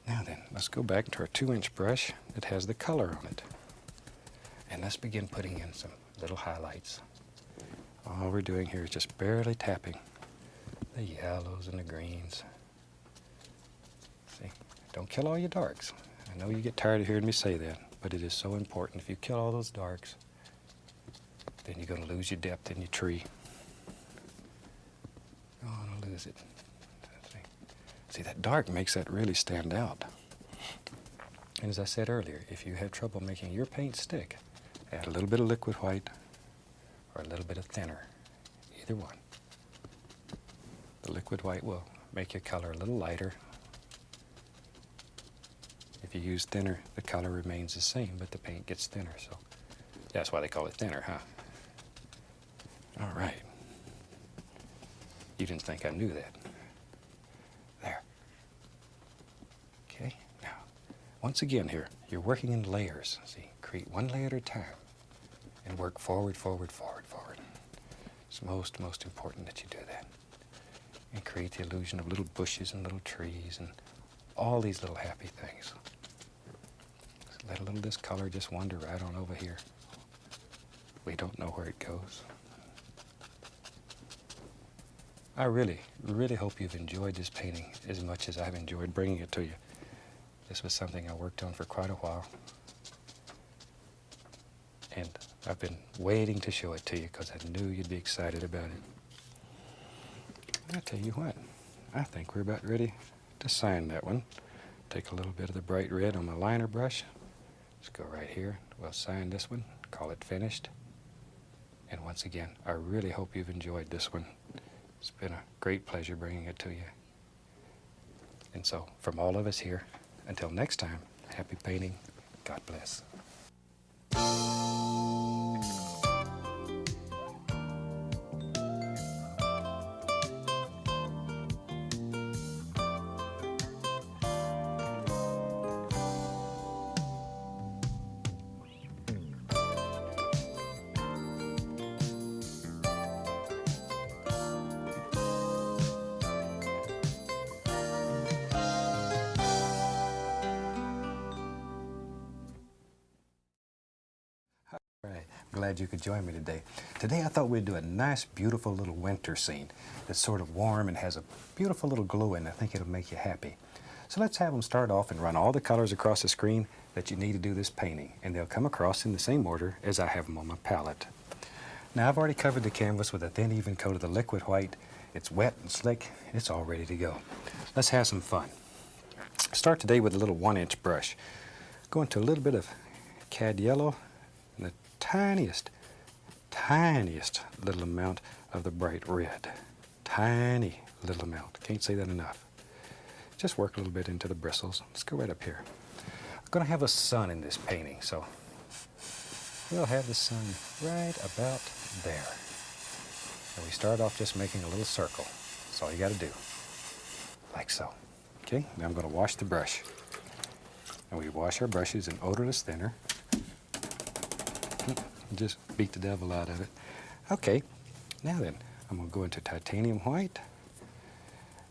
Now then, let's go back to our 2-inch brush that has the color on it. And let's begin putting in some little highlights. All we're doing here is just barely tapping the yellows and the greens. See, don't kill all your darks. I know you get tired of hearing me say that, but it is so important. If you kill all those darks, then you're going to lose your depth in your tree. You're going to lose it. See, that dark makes that really stand out. And as I said earlier, if you have trouble making your paint stick, add a little bit of liquid white or a little bit of thinner, either one. The liquid white will make your color a little lighter. If you use thinner, the color remains the same, but the paint gets thinner, so that's why they call it thinner, huh? All right. You didn't think I knew that. There. Okay, now, once again here, you're working in layers. See, create one layer at a time and work forward, forward, forward, forward. It's most important that you do that. And create the illusion of little bushes and little trees and all these little happy things. So let a little of this color just wander right on over here. We don't know where it goes. I really hope you've enjoyed this painting as much as I've enjoyed bringing it to you. This was something I worked on for quite a while. And I've been waiting to show it to you because I knew you'd be excited about it. I'll tell you what, I think we're about ready to sign that one. Take a little bit of the bright red on my liner brush. Let's go right here. We'll sign this one, call it finished. And once again, I really hope you've enjoyed this one. It's been a great pleasure bringing it to you. And so, from all of us here, until next time, happy painting. God bless. Glad you could join me today. Today I thought we'd do a nice, beautiful little winter scene that's sort of warm and has a beautiful little glow in it. I think it'll make you happy. So let's have them start off and run all the colors across the screen that you need to do this painting, and they'll come across in the same order as I have them on my palette. Now I've already covered the canvas with a thin, even coat of the liquid white. It's wet and slick, and it's all ready to go. Let's have some fun. Start today with a little 1-inch brush. Go into a little bit of cad yellow and the tiniest little amount of the bright red. Tiny little amount. Can't say that enough. Just work a little bit into the bristles. Let's go right up here. I'm going to have a sun in this painting, so we'll have the sun right about there. And we start off just making a little circle. That's all you got to do. Like so. Okay, now I'm going to wash the brush. And we wash our brushes in odorless thinner. Just beat the devil out of it. Okay, now then, I'm going to go into titanium white.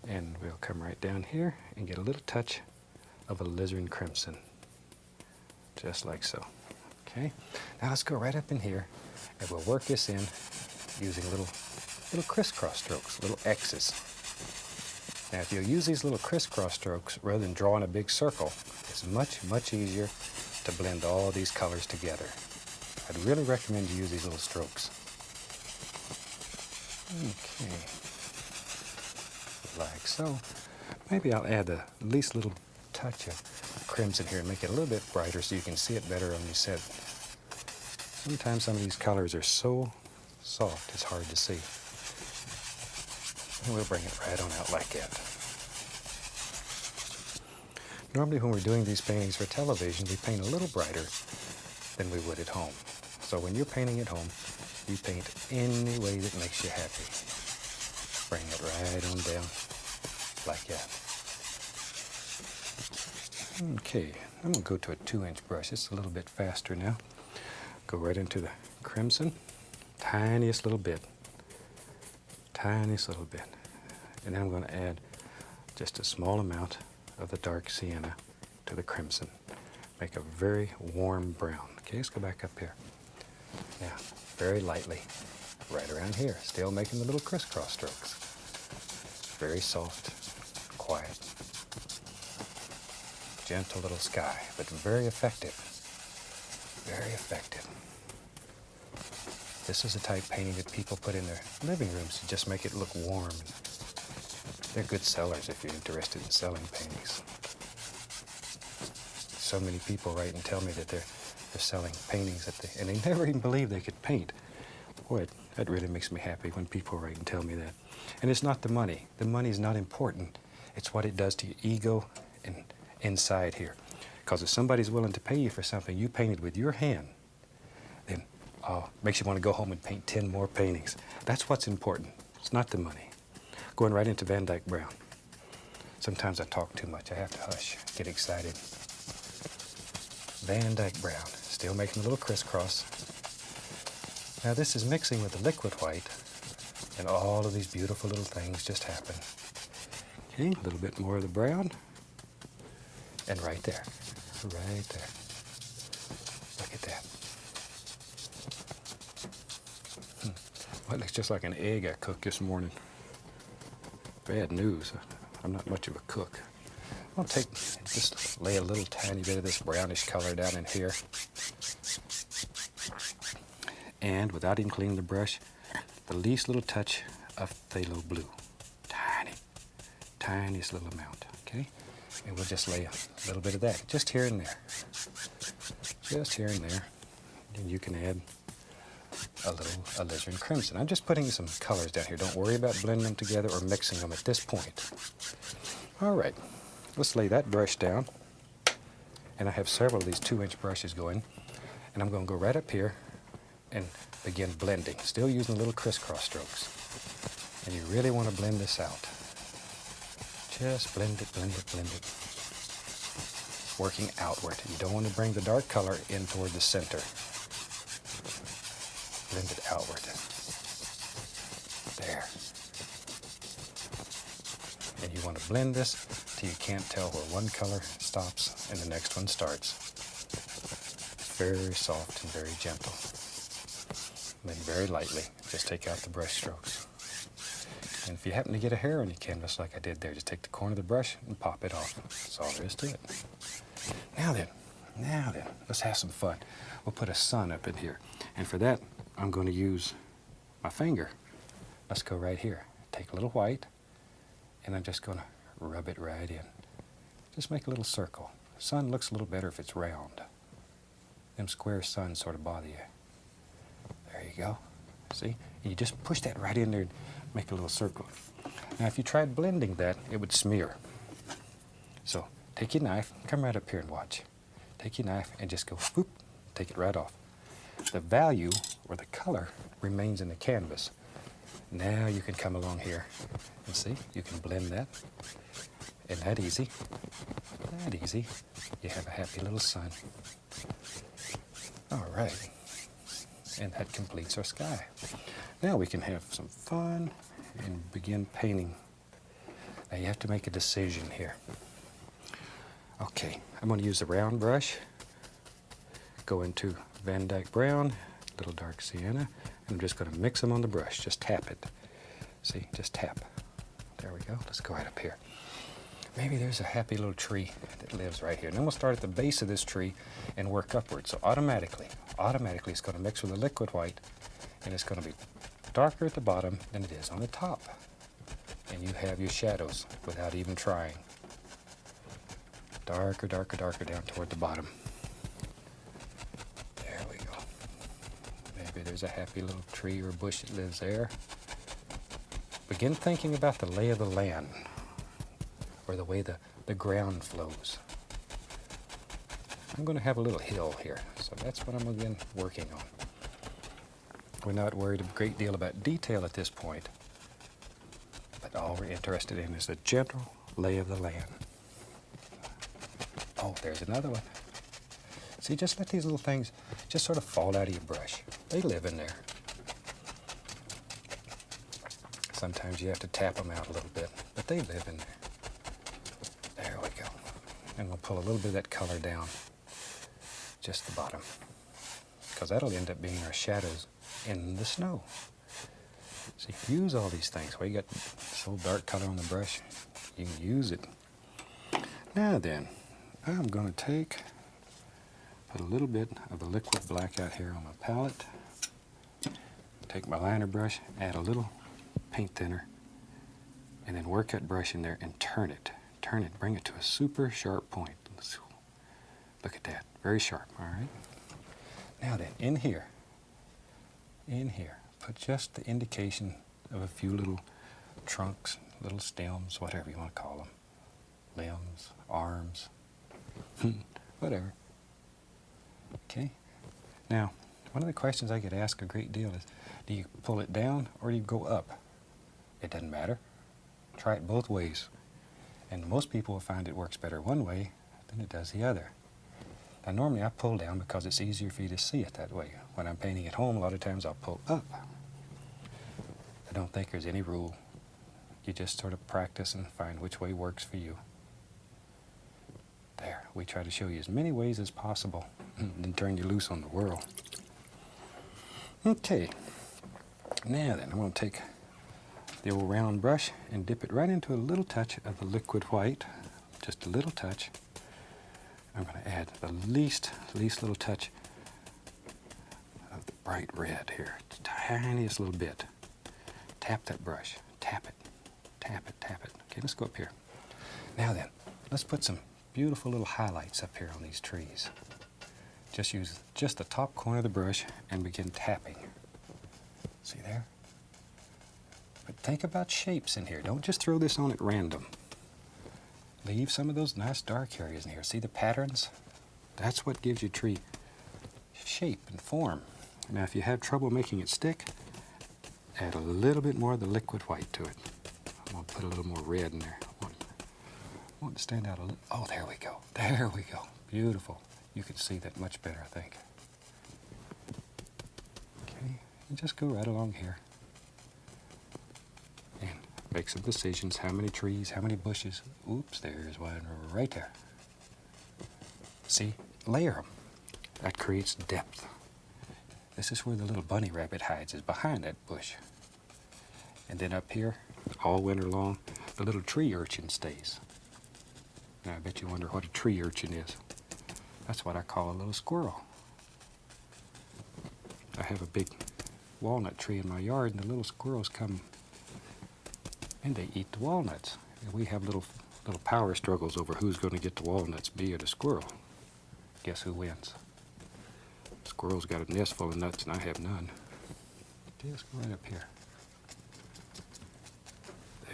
And we'll come right down here and get a little touch of alizarin crimson. Just like so. Okay, now let's go right up in here and we'll work this in using little crisscross strokes, little X's. Now if you'll use these little crisscross strokes rather than drawing a big circle, it's much easier to blend all these colors together. I'd really recommend you use these little strokes. Okay, like so. Maybe I'll add the least little touch of crimson here and make it a little bit brighter so you can see it better on your set. Sometimes some of these colors are so soft it's hard to see. And we'll bring it right on out like that. Normally when we're doing these paintings for television, we paint a little brighter than we would at home. So when you're painting at home, you paint any way that makes you happy. Bring it right on down like that. Okay, I'm going to go to a 2-inch brush. It's a little bit faster now. Go right into the crimson, tiniest little bit. Tiniest little bit. And then I'm going to add just a small amount of the dark sienna to the crimson. Make a very warm brown. Okay, let's go back up here. Now, very lightly, right around here. Still making the little crisscross strokes. Very soft, quiet. Gentle little sky, but very effective. Very effective. This is the type of painting that people put in their living rooms to just make it look warm. They're good sellers if you're interested in selling paintings. So many people write and tell me that they're selling paintings and they never even believe they could paint. Boy, that really makes me happy when people write and tell me that. And it's not the money. The money's not important. It's what it does to your ego and inside here. Because if somebody's willing to pay you for something you painted with your hand, then makes you want to go home and paint 10 more paintings. That's what's important. It's not the money. Going right into Van Dyke Brown. Sometimes I talk too much. I have to hush, get excited. Van Dyke Brown, still making a little crisscross. Now this is mixing with the liquid white, and all of these beautiful little things just happen. Okay, a little bit more of the brown, and right there. Right there. Look at that. Well, it looks just like an egg I cooked this morning. Bad news. I'm not much of a cook. I'll just lay a little tiny bit of this brownish color down in here. And without even cleaning the brush, the least little touch of phthalo blue. Tiniest little amount, okay? And we'll just lay a little bit of that, just here and there. Just here and there. And you can add a little alizarin crimson. I'm just putting some colors down here. Don't worry about blending them together or mixing them at this point. All right, let's lay that brush down. And I have several of these 2-inch brushes going. And I'm going to go right up here and begin blending, still using little crisscross strokes. And you really want to blend this out. Just blend it, blend it, blend it. Working outward. You don't want to bring the dark color in toward the center. Blend it outward. There. And you want to blend this till you can't tell where one color stops and the next one starts. Very soft and very gentle. And then very lightly, just take out the brush strokes. And if you happen to get a hair on your canvas like I did there, just take the corner of the brush and pop it off. That's all there is to it. Now then, let's have some fun. We'll put a sun up in here. And for that, I'm going to use my finger. Let's go right here. Take a little white, and I'm just going to rub it right in. Just make a little circle. Sun looks a little better if it's round. Them square suns sort of bother you. There you go. See? And you just push that right in there and make a little circle. Now, if you tried blending that, it would smear. So, take your knife, come right up here and watch. Take your knife and just go, whoop, take it right off. The value, or the color, remains in the canvas. Now you can come along here and see, you can blend that. And that easy, you have a happy little sun. All right, and that completes our sky. Now we can have some fun and begin painting. Now you have to make a decision here. Okay, I'm going to use a round brush, go into Van Dyke Brown, little dark sienna, and I'm just going to mix them on the brush. Just tap it. See, just tap. There we go. Let's go right up here. Maybe there's a happy little tree that lives right here. And then we'll start at the base of this tree and work upward. So automatically it's going to mix with the liquid white, and it's going to be darker at the bottom than it is on the top. And you have your shadows without even trying. Darker, darker, darker down toward the bottom. There we go. Maybe there's a happy little tree or bush that lives there. Begin thinking about the lay of the land, or the way the ground flows. I'm going to have a little hill here, so that's what I'm again working on. We're not worried a great deal about detail at this point, but all we're interested in is the general lay of the land. Oh, there's another one. See, just let these little things just sort of fall out of your brush. They live in there. Sometimes you have to tap them out a little bit, but they live in there. There we go. And we'll pull a little bit of that color down, just the bottom, because that'll end up being our shadows in the snow. See, use all these things. Well, you got this whole dark color on the brush, you can use it. Now then, I'm going to put a little bit of the liquid black out here on my palette. Take my liner brush, add a little paint thinner, and then work that brush in there and turn it, bring it to a super sharp point. Look at that, very sharp, all right? Now then, in here, put just the indication of a few little trunks, little stems, whatever you want to call them, limbs, arms, whatever. Okay, now, one of the questions I get asked a great deal is, do you pull it down or do you go up? It doesn't matter. Try it both ways. And most people will find it works better one way than it does the other. Now normally I pull down because it's easier for you to see it that way. When I'm painting at home, a lot of times I'll pull up. I don't think there's any rule. You just sort of practice and find which way works for you. There, we try to show you as many ways as possible and then turn you loose on the world. Okay, now then I'm going to take the old round brush and dip it right into a little touch of the liquid white, just a little touch. I'm going to add the least little touch of the bright red here, the tiniest little bit. Tap that brush, tap it, tap it, tap it. Okay, let's go up here. Now then, let's put some beautiful little highlights up here on these trees. Just use just the top corner of the brush and begin tapping. See there? But think about shapes in here. Don't just throw this on at random. Leave some of those nice dark areas in here. See the patterns? That's what gives your tree shape and form. Now if you have trouble making it stick, add a little bit more of the liquid white to it. I'm going to put a little more red in there. I want it to stand out a little. Oh, there we go. There we go. Beautiful. You can see that much better, I think. Okay, and just go right along here. And make some decisions. How many trees, how many bushes? Oops, there's one right there. See, layer them. That creates depth. This is where the little bunny rabbit hides, is behind that bush. And then up here, all winter long, the little tree urchin stays. Now I bet you wonder what a tree urchin is. That's what I call a little squirrel. I have a big walnut tree in my yard, and the little squirrels come and they eat the walnuts. And we have little power struggles over who's going to get the walnuts, me or the squirrel. Guess who wins? The squirrel's got a nest full of nuts, and I have none. Just go right up here.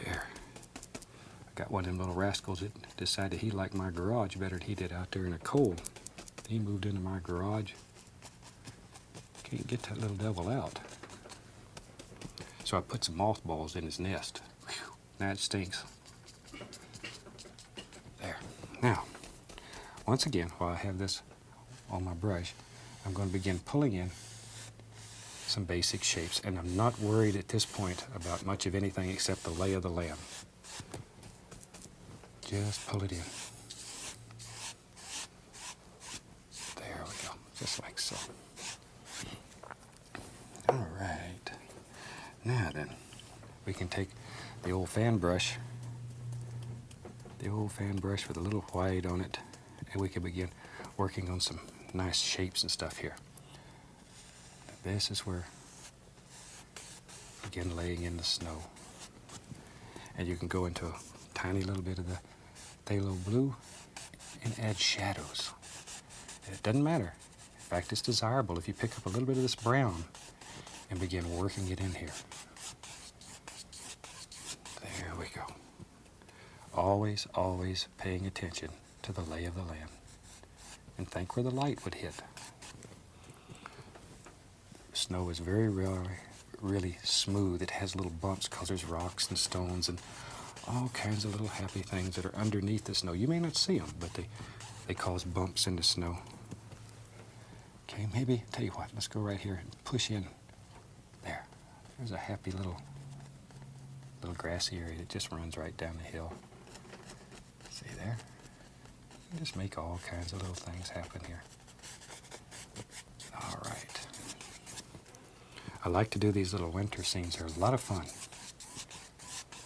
There. I got one of them little rascals that decided he liked my garage better than he did out there in the cold. He moved into my garage. Can't get that little devil out. So I put some mothballs in his nest. Whew, now it stinks. There. Now, once again, while I have this on my brush, I'm going to begin pulling in some basic shapes, and I'm not worried at this point about much of anything except the lay of the land. Just pull it in. There we go, just like so. All right. Now then, we can take the old fan brush with a little white on it, and we can begin working on some nice shapes and stuff here. This is where, again, laying in the snow. And you can go into a tiny little bit of the phthalo blue and add shadows. It doesn't matter. In fact, it's desirable if you pick up a little bit of this brown and begin working it in here. There we go. Always, always paying attention to the lay of the land. And think where the light would hit. Snow is very really smooth. It has little bumps because there's rocks and stones and all kinds of little happy things that are underneath the snow. You may not see them, but they cause bumps in the snow. Okay, maybe, tell you what, let's go right here and push in. There. There's a happy little grassy area that just runs right down the hill. See there? You just make all kinds of little things happen here. All right. I like to do these little winter scenes. They're a lot of fun.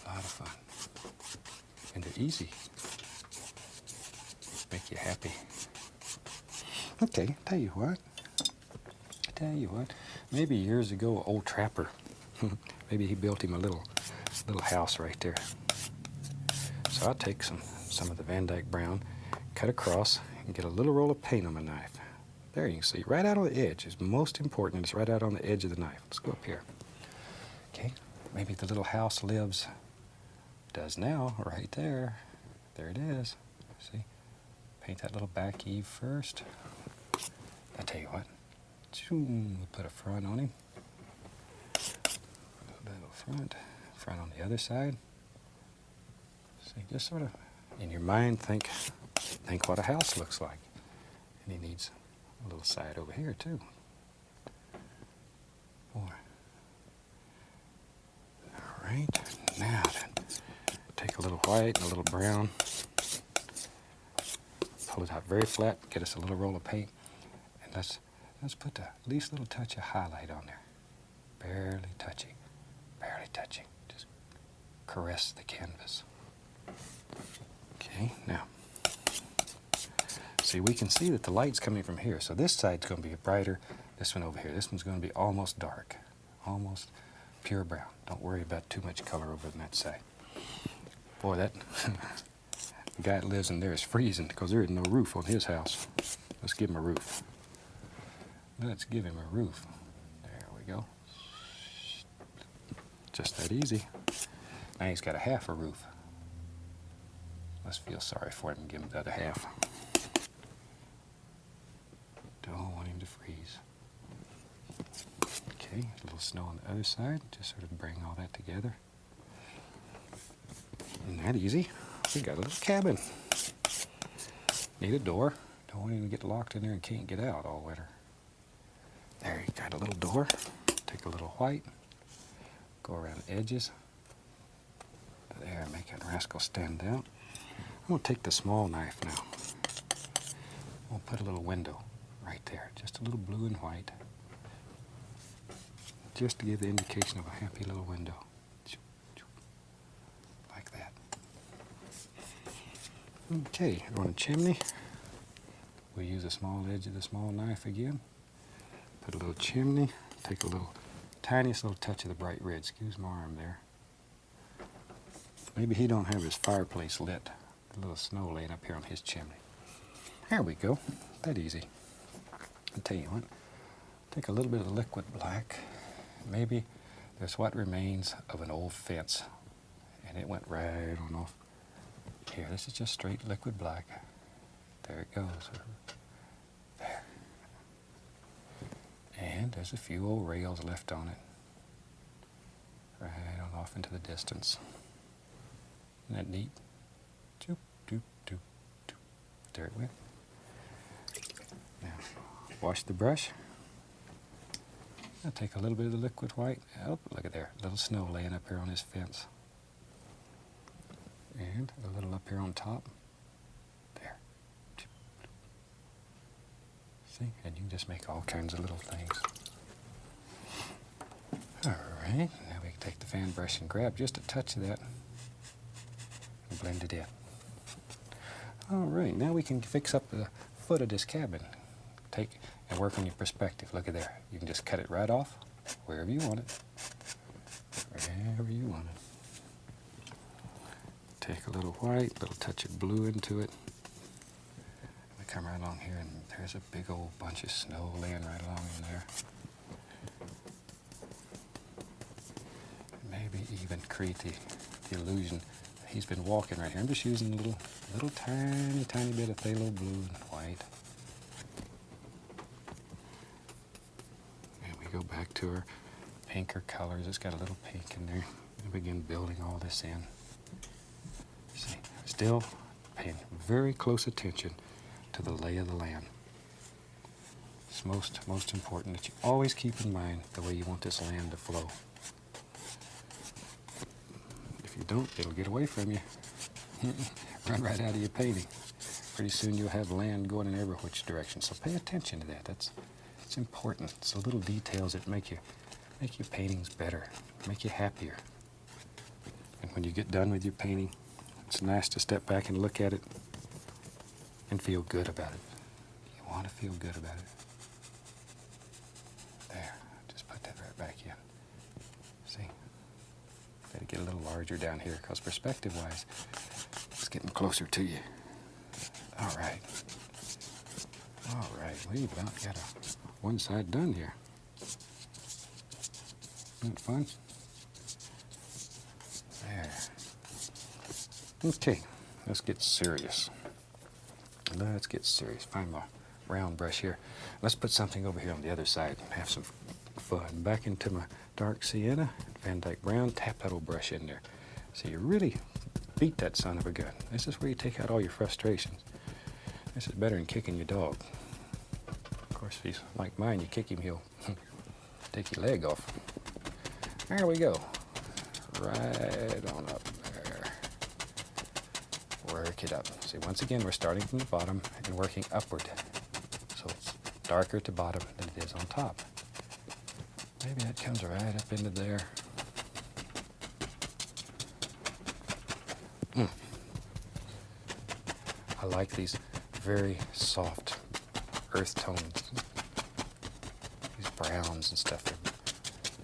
A lot of fun. And they're easy. Make you happy. Okay, tell you what. Maybe years ago, an old trapper, maybe he built him a little house right there. So I'll take some of the Van Dyke brown, cut across, and get a little roll of paint on my knife. There you can see, right out on the edge is most important. It's right out on the edge of the knife. Let's go up here. Okay, maybe the little house does now, right there. There it is. See, paint that little back eave first. I tell you what, we'll put a front on him. A little front on the other side. See, just sort of, in your mind, think what a house looks like. And he needs a little side over here too. Boy. All right, now then, take a little white and a little brown, pull it out very flat, get us a little roll of paint, and let's put at least a little touch of highlight on there. Barely touching. Just caress the canvas. Okay, now, see, we can see that the light's coming from here. So this side's going to be brighter. This one over here, this one's going to be almost dark. Almost pure brown. Don't worry about too much color over on that side. Boy, that the guy that lives in there is freezing because there is no roof on his house. Let's give him a roof. There we go. Just that easy. Now he's got a half a roof. Let's feel sorry for him and give him the other half. Don't want him to freeze. Okay, a little snow on the other side. Just sort of bring all that together. Isn't that easy? We got a little cabin. Need a door. Don't want him to get locked in there and can't get out all winter. There, you got a little door. Take a little white. Go around the edges. There, make that rascal stand out. I'm going to take the small knife now. We'll put a little window right there. Just a little blue and white. just to give the indication of a happy little window. Like that. Okay, on a chimney, we'll use a small edge of the small knife again. Put a little chimney, take a little, tiniest little touch of the bright red. Excuse my arm there. Maybe he don't have his fireplace lit. A little snow laying up here on his chimney. There we go. That easy. I'll tell you what. Take a little bit of liquid black. Maybe there's what remains of an old fence, and it went right on off. Here, this is just straight liquid black. There it goes. There. And there's a few old rails left on it. Right on off into the distance. Isn't that neat? Doop, doop, doop, doop. There it went. Now, wash the brush. I'll take a little bit of the liquid white. Oh, look at there. A little snow laying up here on his fence. And a little up here on top. There. See? And you can just make all kinds of little things. All right. Now we can take the fan brush and grab just a touch of that and blend it in. All right. Now we can fix up the foot of this cabin. Take and work on your perspective. Look at there. You can just cut it right off wherever you want it. Wherever you want it. Take a little white, a little touch of blue into it. We come right along here, and there's a big old bunch of snow laying right along in there. Maybe even create the illusion that he's been walking right here. I'm just using a little tiny bit of phthalo blue and white. And we go back to our pinker colors. It's got a little pink in there. And begin building all this in. See, still paying very close attention to the lay of the land. It's most important that you always keep in mind the way you want this land to flow. If you don't, it'll get away from you. Run right out of your painting. Pretty soon you'll have land going in every which direction. So pay attention to that. It's important. It's the little details that make your paintings better, make you happier. And when you get done with your painting, it's nice to step back and look at it and feel good about it. You want to feel good about it. There, just put that right back in. See? Got to get a little larger down here because perspective-wise, it's getting closer to you. All right. All right, we've about got one side done here. Isn't it fun? There. Okay, let's get serious. Let's get serious. Find my round brush here. Let's put something over here on the other side and have some fun. Back into my dark sienna, Van Dyke brown, tap that old brush in there. So you really beat that son of a gun. This is where you take out all your frustrations. This is better than kicking your dog. Of course, if he's like mine, you kick him, he'll take your leg off. There we go. Right on up there. Work it up. See, once again, we're starting from the bottom and working upward. So it's darker at the bottom than it is on top. Maybe that comes right up into there. I like these very soft earth tones. These browns and stuff.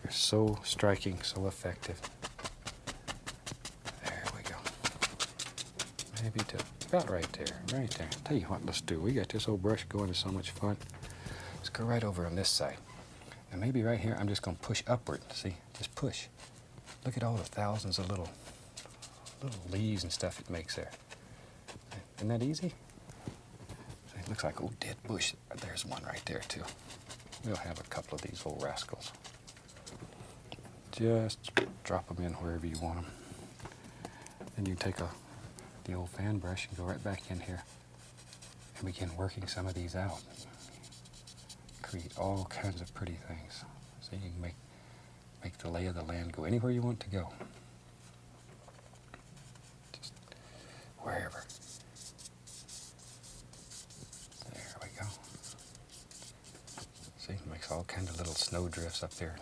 They're so striking, so effective. There we go. Maybe to about right there, right there. Tell you what, let's do. We got this old brush going. It's so much fun. Let's go right over on this side. And maybe right here, I'm just going to push upward. See, just push. Look at all the thousands of little leaves and stuff it makes there. Isn't that easy? See, it looks like old dead bush. There's one right there too. We'll have a couple of these old rascals. Just drop them in wherever you want them. Then you take the old fan brush and go right back in here and begin working some of these out. Create all kinds of pretty things. So you can make the lay of the land go anywhere you want to go. Just wherever. There we go. See, it makes all kinds of little snow drifts up there.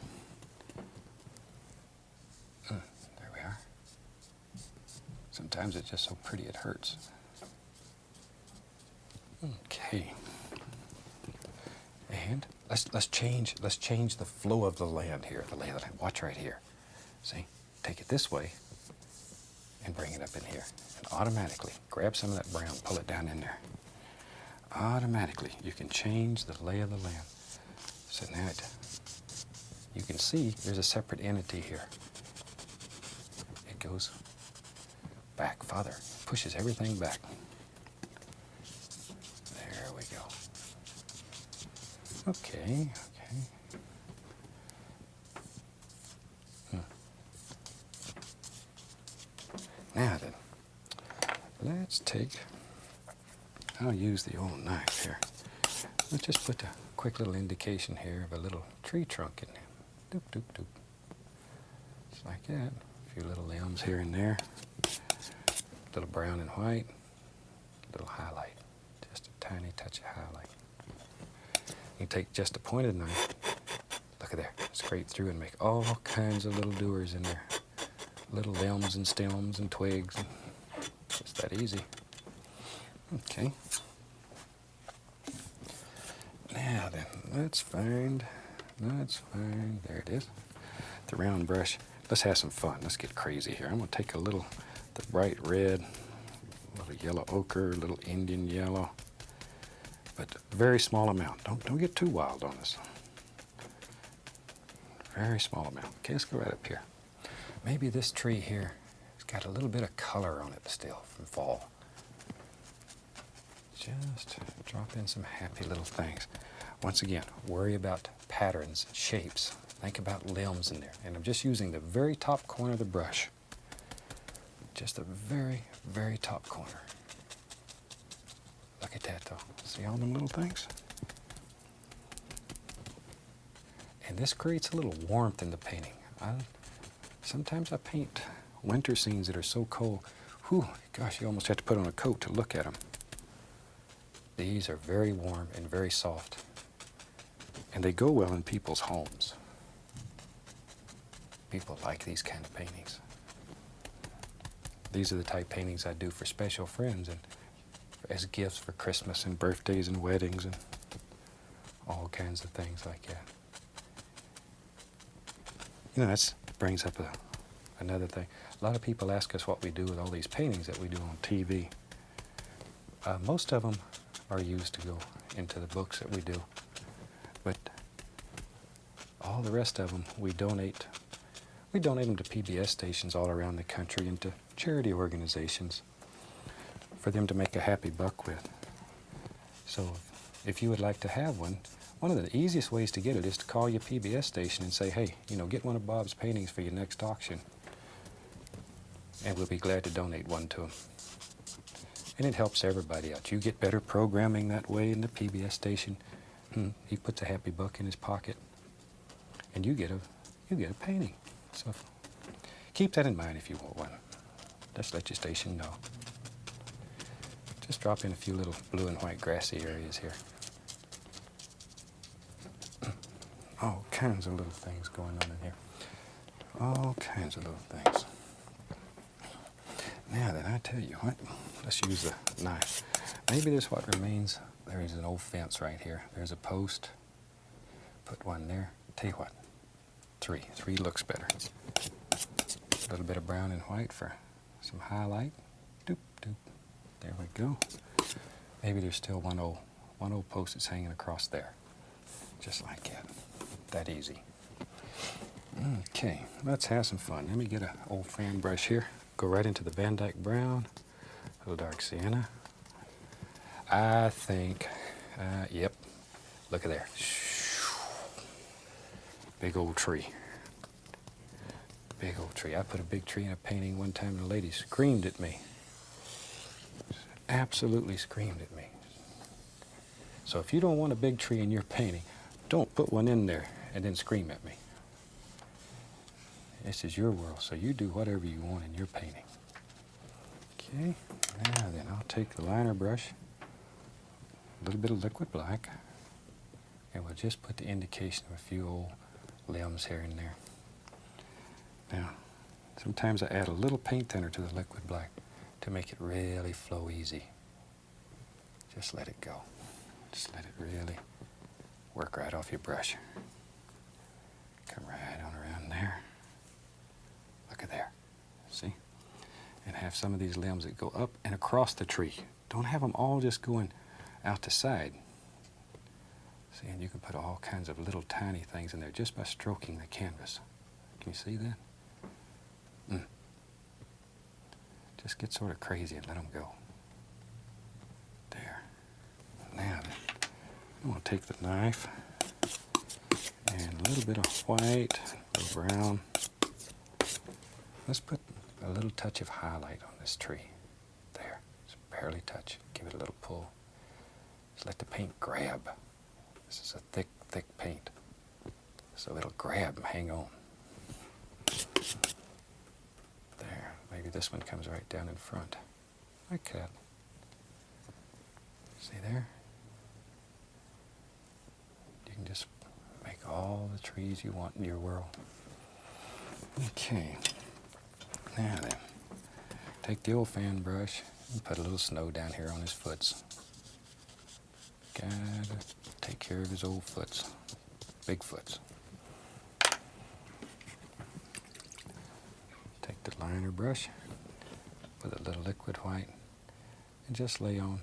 Sometimes it's just so pretty it hurts. Okay. And let's change the flow of the land here. The lay of the land. Watch right here. See? Take it this way and bring it up in here. And automatically grab some of that brown, pull it down in there. Automatically you can change the lay of the land. So now you can see there's a separate entity here. It goes back farther, pushes everything back. There we go. Okay. Now then, let's take, I'll use the old knife here. Let's just put a quick little indication here of a little tree trunk in there. Doop, doop, doop. Just like that. A few little limbs here and there. A little brown and white. A little highlight. Just a tiny touch of highlight. You can take just a pointed knife. Look at there. Scrape through and make all kinds of little doers in there. Little limbs and stems and twigs. And just that easy. Okay. Now then, let's find, there it is, the round brush. Let's have some fun. Let's get crazy here. I'm going to take the bright red, a little yellow ochre, a little Indian yellow, but a very small amount. Don't get too wild on this. Very small amount. Okay, let's go right up here. Maybe this tree here has got a little bit of color on it still from fall. Just drop in some happy little things. Once again, worry about patterns, shapes. Think about limbs in there. And I'm just using the very top corner of the brush. Just the very, very top corner. Look at that though. See all them little things? And this creates a little warmth in the painting. Sometimes I paint winter scenes that are so cold. Whew, gosh, you almost have to put on a coat to look at them. These are very warm and very soft. And they go well in people's homes. People like these kind of paintings. These are the type paintings I do for special friends and as gifts for Christmas and birthdays and weddings and all kinds of things like that. You know, that brings up another thing. A lot of people ask us what we do with all these paintings that we do on TV. Most of them are used to go into the books that we do. But all the rest of them, we donate them to PBS stations all around the country and to charity organizations for them to make a happy buck with. So if you would like to have one of the easiest ways to get it is to call your PBS station and say, hey, get one of Bob's paintings for your next auction. And we'll be glad to donate one to him. And it helps everybody out. You get better programming that way in the PBS station. He puts a happy buck in his pocket, and you get a painting. So keep that in mind if you want one. Just let your station know. Just drop in a few little blue and white grassy areas here. All kinds of little things going on in here. All kinds of little things. Now then, I tell you what, let's use the knife. Maybe there's what remains. There is an old fence right here. There's a post. Put one there. Tell you what, three looks better. A little bit of brown and white for some highlight. Doop, doop. There we go. Maybe there's still one old post that's hanging across there. Just like that. That easy. Okay, let's have some fun. Let me get an old fan brush here. Go right into the Van Dyke brown, a little dark sienna. I think, yep, look at there. Big old tree. Big old tree. I put a big tree in a painting one time and a lady screamed at me. Absolutely screamed at me. So if you don't want a big tree in your painting, don't put one in there and then scream at me. This is your world, so you do whatever you want in your painting. Okay, now then I'll take the liner brush, a little bit of liquid black, and we'll just put the indication of a few old limbs here and there. Now, sometimes I add a little paint thinner to the liquid black. to make it really flow easy. Just let it go. Just let it really work right off your brush. Come right on around there. Look at there. See? And have some of these limbs that go up and across the tree. Don't have them all just going out the side. See, and you can put all kinds of little tiny things in there just by stroking the canvas. Can you see that? Just get sort of crazy and let them go. There. Now then, I'm going to take the knife and a little bit of white, a little brown. Let's put a little touch of highlight on this tree. There. Just barely touch. Give it a little pull. Just let the paint grab. This is a thick, thick paint. So it'll grab and hang on. There. Maybe this one comes right down in front. Like that. See there? You can just make all the trees you want in your world. Okay. Now then, take the old fan brush and put a little snow down here on his foots. Gotta take care of his old foots, big foots. Take the liner brush with a little liquid white and just lay on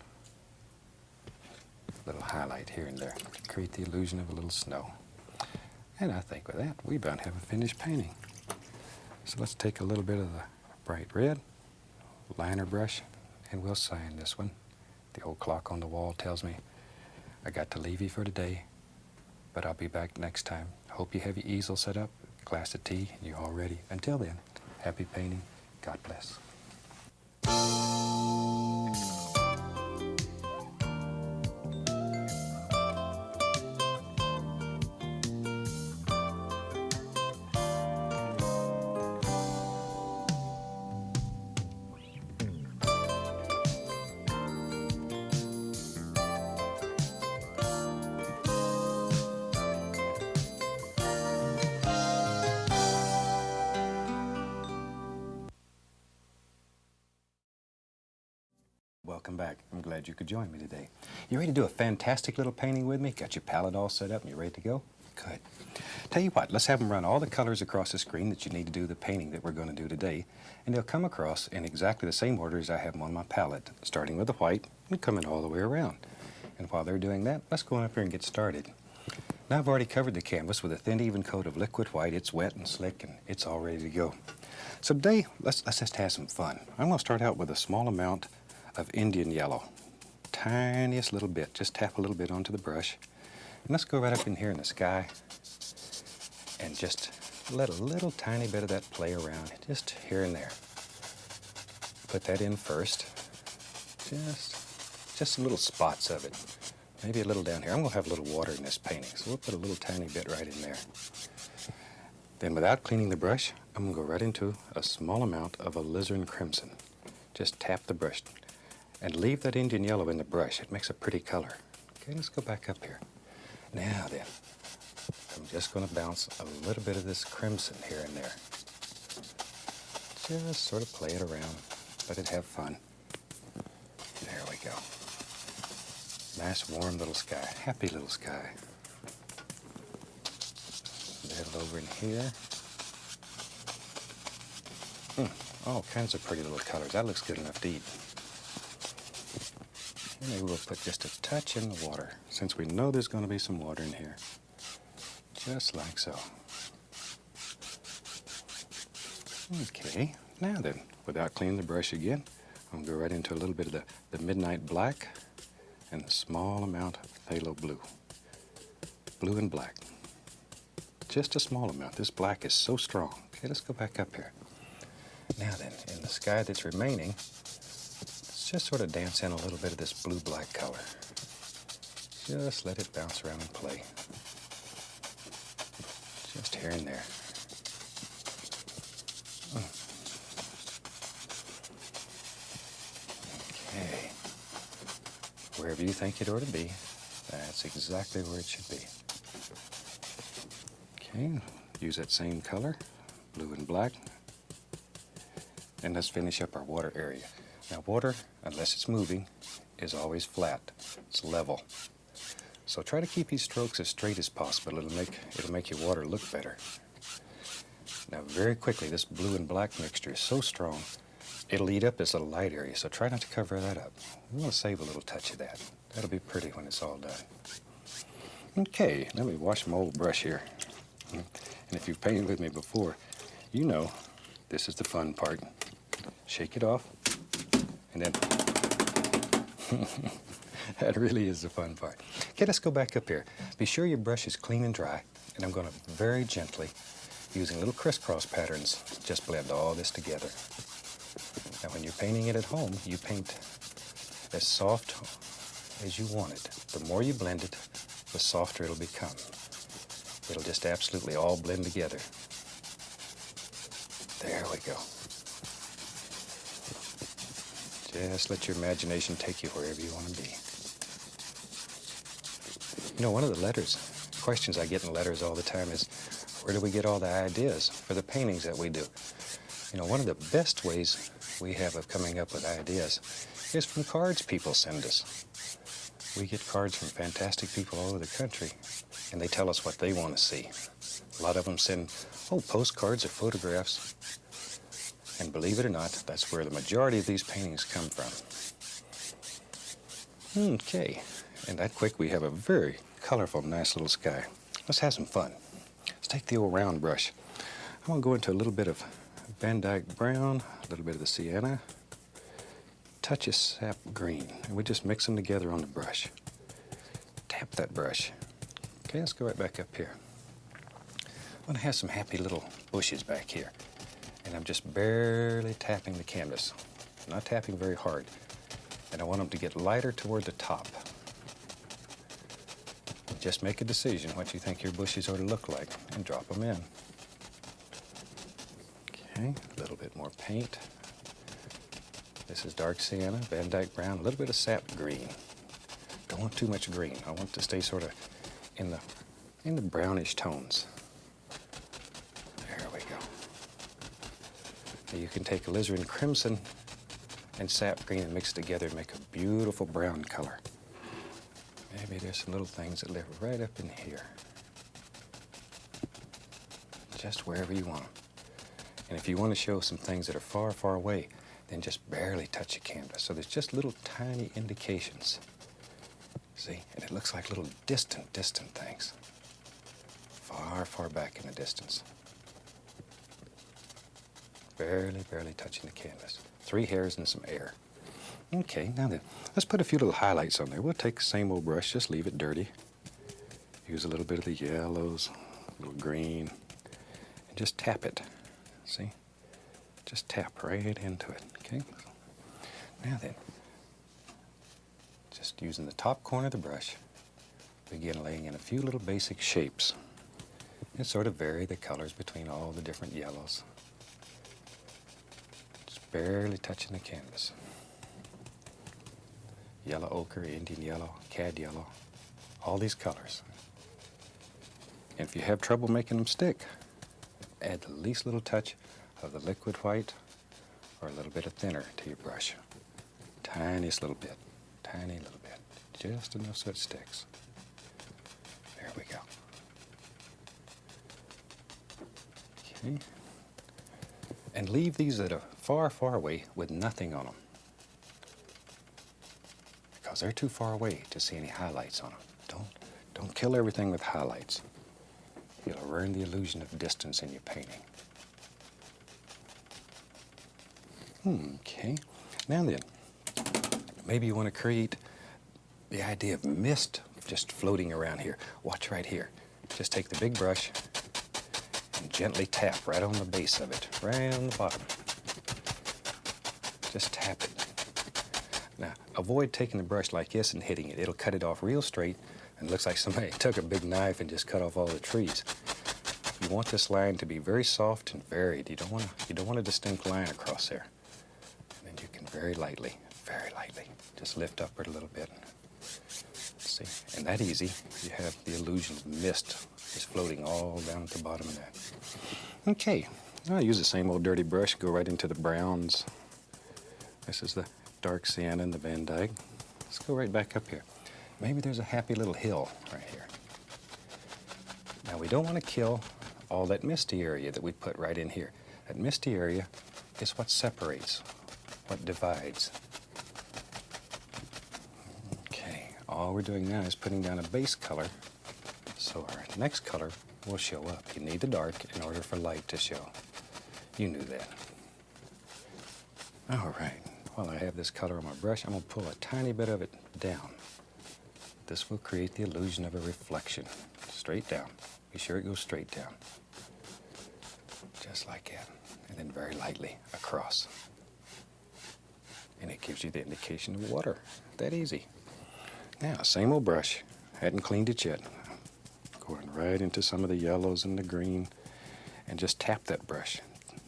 a little highlight here and there to create the illusion of a little snow. And I think with that, we about have a finished painting. So let's take a little bit of the bright red liner brush and we'll sign this one. The old clock on the wall tells me I got to leave you for today, but I'll be back next time. Hope you have your easel set up, glass of tea, and you're all ready. Until then, happy painting. God bless. Welcome back. I'm glad you could join me today. You ready to do a fantastic little painting with me? Got your palette all set up and you ready to go? Good. Tell you what, let's have them run all the colors across the screen that you need to do the painting that we're going to do today, and they'll come across in exactly the same order as I have them on my palette, starting with the white and coming all the way around. And while they're doing that, let's go on up here and get started. Now I've already covered the canvas with a thin, even coat of liquid white. It's wet and slick and it's all ready to go. So today, let's just have some fun. I'm going to start out with a small amount of Indian yellow. Tiniest little bit. Just tap a little bit onto the brush. And let's go right up in here in the sky and just let a little tiny bit of that play around, just here and there. Put that in first. Just little spots of it. Maybe a little down here. I'm going to have a little water in this painting, so we'll put a little tiny bit right in there. Then without cleaning the brush, I'm going to go right into a small amount of alizarin crimson. Just tap the brush and leave that Indian yellow in the brush. It makes a pretty color. Okay, let's go back up here. Now then, I'm just going to bounce a little bit of this crimson here and there. Just sort of play it around, let it have fun. There we go. Nice warm little sky, happy little sky. A little over in here. All kinds of pretty little colors. That looks good enough to eat. And maybe we'll put just a touch in the water, since we know there's going to be some water in here. Just like so. Okay, now then, without cleaning the brush again, I'm going to go right into a little bit of the midnight black and a small amount of phthalo blue. Blue and black. Just a small amount. This black is so strong. Okay, let's go back up here. Now then, in the sky that's remaining, let's just sort of dance in a little bit of this blue-black color. Just let it bounce around and play. Just here and there. Okay. Wherever you think it ought to be, that's exactly where it should be. Okay, use that same color, blue and black. And let's finish up our water area. Now water, unless it's moving, is always flat. It's level. So try to keep these strokes as straight as possible. It'll make your water look better. Now very quickly, this blue and black mixture is so strong, it'll eat up this little light area, so try not to cover that up. We want to save a little touch of that. That'll be pretty when it's all done. Okay, let me wash my old brush here. And if you've painted with me before, you know this is the fun part. Shake it off, and then that really is the fun part. Okay, let's go back up here. Be sure your brush is clean and dry, and I'm going to very gently, using little crisscross patterns, just blend all this together. Now when you're painting it at home, you paint as soft as you want it. The more you blend it, the softer it'll become. It'll just absolutely all blend together. There we go. Just let your imagination take you wherever you want to be. You know, one of the questions I get in letters all the time is, where do we get all the ideas for the paintings that we do? You know, one of the best ways we have of coming up with ideas is from cards people send us. We get cards from fantastic people all over the country, and they tell us what they want to see. A lot of them send, postcards or photographs. And believe it or not, that's where the majority of these paintings come from. Okay, and that quick we have a very colorful, nice little sky. Let's have some fun. Let's take the old round brush. I'm going to go into a little bit of Van Dyke brown, a little bit of the sienna, touch of sap green, and we just mix them together on the brush. Tap that brush. Okay, let's go right back up here. I'm going to have some happy little bushes back here, and I'm just barely tapping the canvas. I'm not tapping very hard, and I want them to get lighter toward the top. Just make a decision what you think your bushes ought to look like and drop them in. Okay, a little bit more paint. This is dark sienna, Van Dyke brown, a little bit of sap green. Don't want too much green. I want it to stay sort of in the brownish tones. There we go. Now you can take alizarin crimson and sap green and mix it together and make a beautiful brown color. Maybe there's some little things that live right up in here. Just wherever you want them. And if you want to show some things that are far, far away, then just barely touch the canvas. So there's just little tiny indications. See? And it looks like little distant things. Far, far back in the distance. Barely touching the canvas. 3 hairs and some air. Okay, now then, let's put a few little highlights on there. We'll take the same old brush, just leave it dirty. Use a little bit of the yellows, a little green, and just tap it. See? Just tap right into it, okay? Now then, just using the top corner of the brush, begin laying in a few little basic shapes. And sort of vary the colors between all the different yellows. Just barely touching the canvas. Yellow ochre, Indian yellow, cad yellow, all these colors. And if you have trouble making them stick, add the least little touch of the liquid white or a little bit of thinner to your brush. Tiniest little bit, tiny little bit, just enough so it sticks. There we go. Okay. And leave these that are far, far away with nothing on them. Because they're too far away to see any highlights on them. Don't kill everything with highlights. You'll ruin the illusion of distance in your painting. Okay, now then, maybe you want to create the idea of mist just floating around here. Watch right here. Just take the big brush and gently tap right on the base of it, right on the bottom. Just tap it. Now, avoid taking the brush like this and hitting it. It'll cut it off real straight, and it looks like somebody took a big knife and just cut off all the trees. You want this line to be very soft and varied. You don't want a distinct line across there. And then you can very lightly, just lift upward a little bit. See, and that easy, you have the illusion of mist just floating all down at the bottom of that. Okay, I'll use the same old dirty brush, go right into the browns. This is the dark sienna and the Van Dyke. Let's go right back up here. Maybe there's a happy little hill right here. Now we don't want to kill all that misty area that we put right in here. That misty area is what separates, what divides. Okay, all we're doing now is putting down a base color so our next color will show up. You need the dark in order for light to show. You knew that. All right, while I have this color on my brush, I'm going to pull a tiny bit of it down. This will create the illusion of a reflection. Straight down. Be sure it goes straight down. Just like that. And then very lightly across. And it gives you the indication of water. That easy. Now, same old brush. Hadn't cleaned it yet. Going right into some of the yellows and the green. And just tap that brush.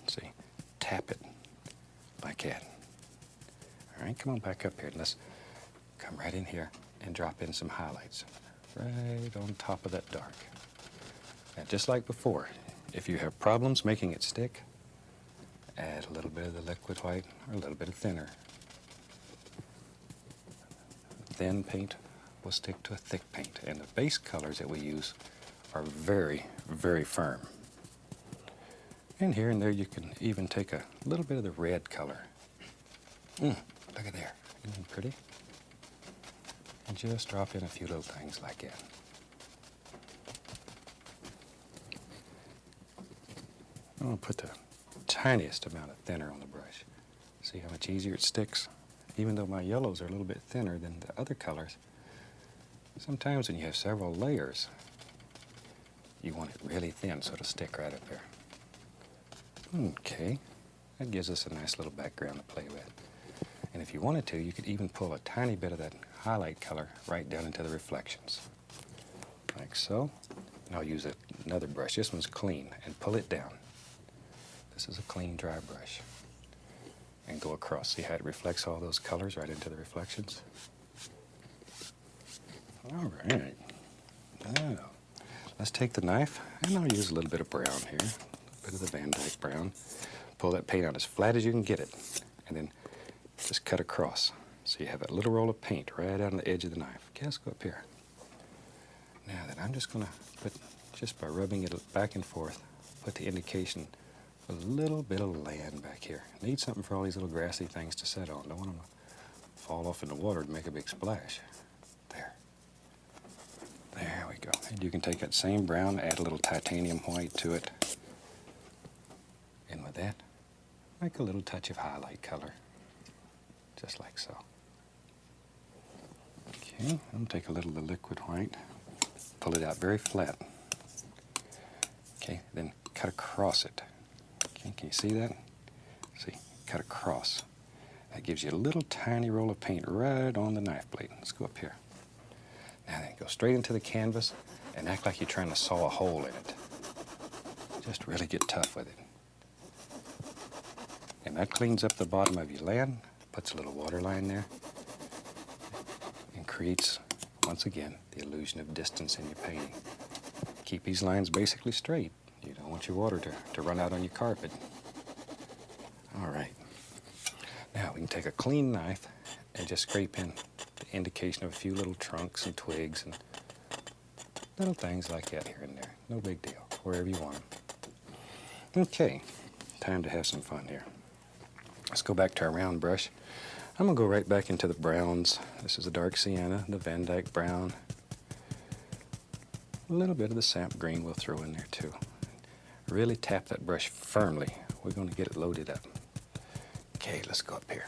See? Tap it. Like that. All right, come on back up here. Let's come right in here and drop in some highlights. Right on top of that dark. Now, just like before, if you have problems making it stick, add a little bit of the liquid white or a little bit of thinner. Thin paint will stick to a thick paint, and the base colors that we use are very, very firm. And here and there you can even take a little bit of the red color. Look at there. Isn't that pretty? And just drop in a few little things like that. I'm going to put the tiniest amount of thinner on the brush. See how much easier it sticks? Even though my yellows are a little bit thinner than the other colors, sometimes when you have several layers, you want it really thin so it'll stick right up there. Okay, that gives us a nice little background to play with. And if you wanted to, you could even pull a tiny bit of that highlight color right down into the reflections. Like so. And I'll use another brush. This one's clean, and pull it down. This is a clean, dry brush. And go across. See how it reflects all those colors right into the reflections? All right. Now, let's take the knife, and I'll use a little bit of brown here. A bit of the Van Dyke brown. Pull that paint out as flat as you can get it. And then just cut across. So you have that little roll of paint right out on the edge of the knife. Okay, let's go up here. Now then, I'm just going to put, just by rubbing it back and forth, put the indication of a little bit of land back here. Need something for all these little grassy things to set on. Don't want them to fall off in the water and make a big splash. There. There we go. And you can take that same brown, add a little titanium white to it. And with that, make a little touch of highlight color. Just like so. Okay, I'm going to take a little of the liquid white, pull it out very flat. Okay, then cut across it. Okay, can you see that? See, cut across. That gives you a little tiny roll of paint right on the knife blade. Let's go up here. Now then, go straight into the canvas and act like you're trying to saw a hole in it. Just really get tough with it. And that cleans up the bottom of your land, puts a little water line there, and creates, once again, the illusion of distance in your painting. Keep these lines basically straight. You don't want your water to run out on your carpet. All right. Now we can take a clean knife and just scrape in the indication of a few little trunks and twigs and little things like that here and there. No big deal, wherever you want them. Okay, time to have some fun here. Let's go back to our round brush. I'm going to go right back into the browns. This is a dark sienna, the Van Dyke brown. A little bit of the sap green we'll throw in there too. Really tap that brush firmly. We're going to get it loaded up. Okay, let's go up here.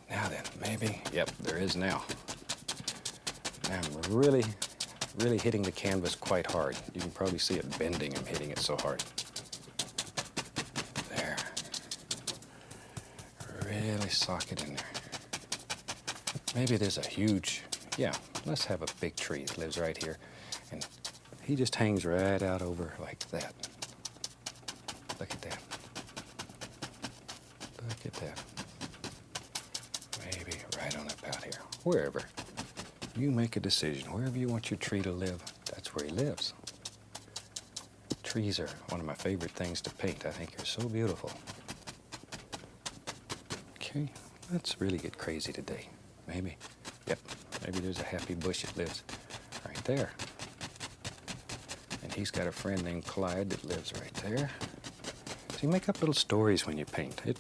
Now then, maybe, yep, there is now. Now I'm really hitting the canvas quite hard. You can probably see it bending. I'm hitting it so hard. There. Really sock it in there. Maybe there's a huge, yeah, let's have a big tree that lives right here. And he just hangs right out over like that. Look at that. Look at that. Maybe right on up out here. Wherever. You make a decision. Wherever you want your tree to live, that's where he lives. Trees are one of my favorite things to paint. I think they're so beautiful. Okay, Let's really get crazy today. Maybe, yep, maybe there's a happy bush that lives right there. And he's got a friend named Clyde that lives right there. So you make up little stories when you paint. It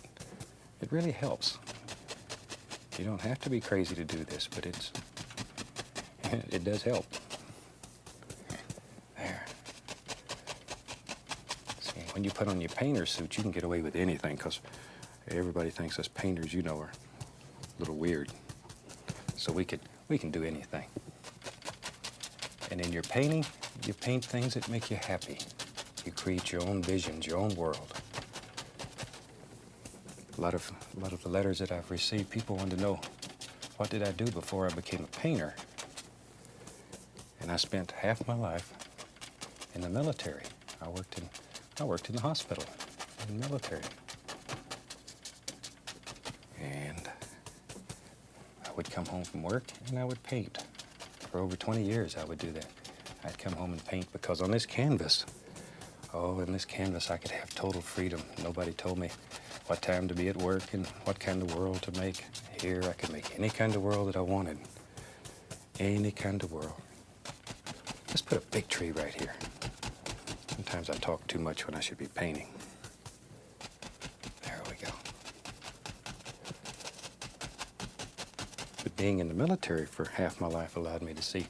really helps. You don't have to be crazy to do this, but it does help. There. See, when you put on your painter suit, you can get away with anything because everybody thinks us painters, you know, are a little weird. So we can do anything. And in your painting, you paint things that make you happy. You create your own visions, your own world. A lot of the letters that I've received, people want to know, what did I do before I became a painter? And I spent half my life in the military. I worked in the hospital, in the military. And I would come home from work and I would paint. For over 20 years I would do that. I'd come home and paint because on this canvas, in this canvas I could have total freedom. Nobody told me what time to be at work and what kind of world to make. Here I could make any kind of world that I wanted. Any kind of world. Let's put a big tree right here. Sometimes I talk too much when I should be painting. There we go. But being in the military for half my life allowed me to see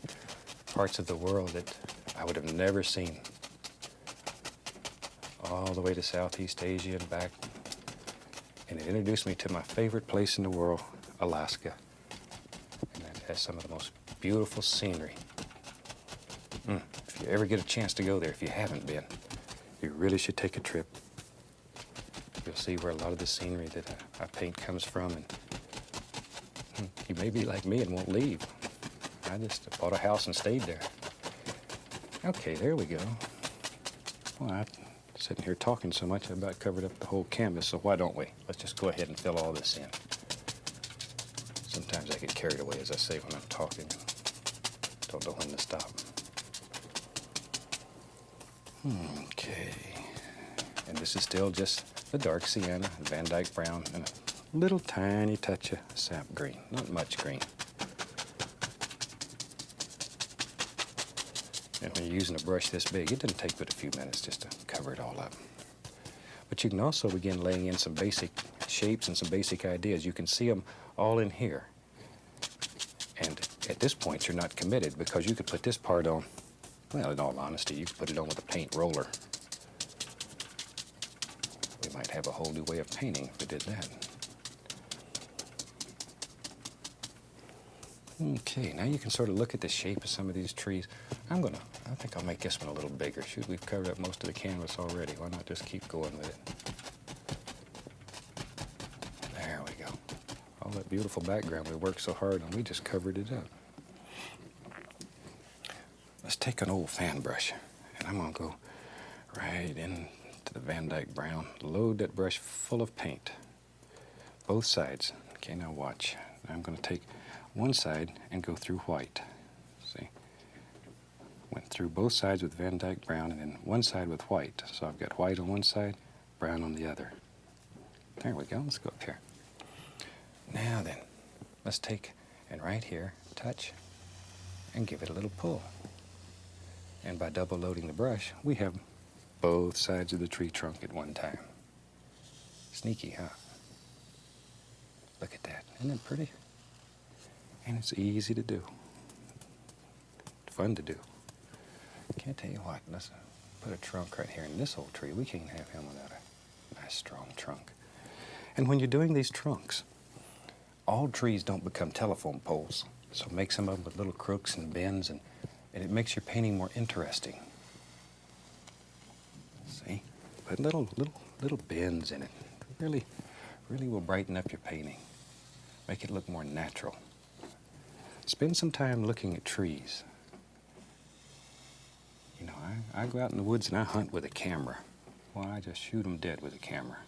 parts of the world that I would have never seen. All the way to Southeast Asia and back. And it introduced me to my favorite place in the world, Alaska. And that has some of the most beautiful scenery. If you ever get a chance to go there, if you haven't been, you really should take a trip. You'll see where a lot of the scenery that I paint comes from. And you may be like me and won't leave. I just bought a house and stayed there. Okay, there we go. Well, I'm sitting here talking so much, I about covered up the whole canvas, so why don't we? Let's just go ahead and fill all this in. Sometimes I get carried away, as I say, when I'm talking. Don't know when to stop. Okay. And this is still just the dark sienna, Van Dyke brown, and a little tiny touch of sap green. Not much green. And when you're using a brush this big, it doesn't take but a few minutes just to cover it all up. But you can also begin laying in some basic shapes and some basic ideas. You can see them all in here. And at this point, you're not committed because you could put this part on, well, in all honesty, you could put it on with a paint roller. We might have a whole new way of painting if we did that. Okay, now you can sort of look at the shape of some of these trees. I think I'll make this one a little bigger. Shoot, we've covered up most of the canvas already. Why not just keep going with it? There we go. All that beautiful background we worked so hard on, we just covered it up. Let's take an old fan brush, and I'm gonna go right into the Van Dyke brown. Load that brush full of paint. Both sides. Okay, now watch. Now I'm gonna take one side and go through white. See? Went through both sides with Van Dyke brown and then one side with white. So I've got white on one side, brown on the other. There we go. Let's go up here. Now then, let's take and right here, touch, and give it a little pull. And by double loading the brush, we have both sides of the tree trunk at one time. Sneaky, huh? Look at that. Isn't that pretty? And it's easy to do. Fun to do. Can't tell you what, let's put a trunk right here in this old tree. We can't have him without a nice strong trunk. And when you're doing these trunks, all trees don't become telephone poles. So make some of them with little crooks and bends, and it makes your painting more interesting. See? Put little bends in it. Really will brighten up your painting. Make it look more natural. Spend some time looking at trees. You know, I go out in the woods and I hunt with a camera. Well, I just shoot them dead with a camera.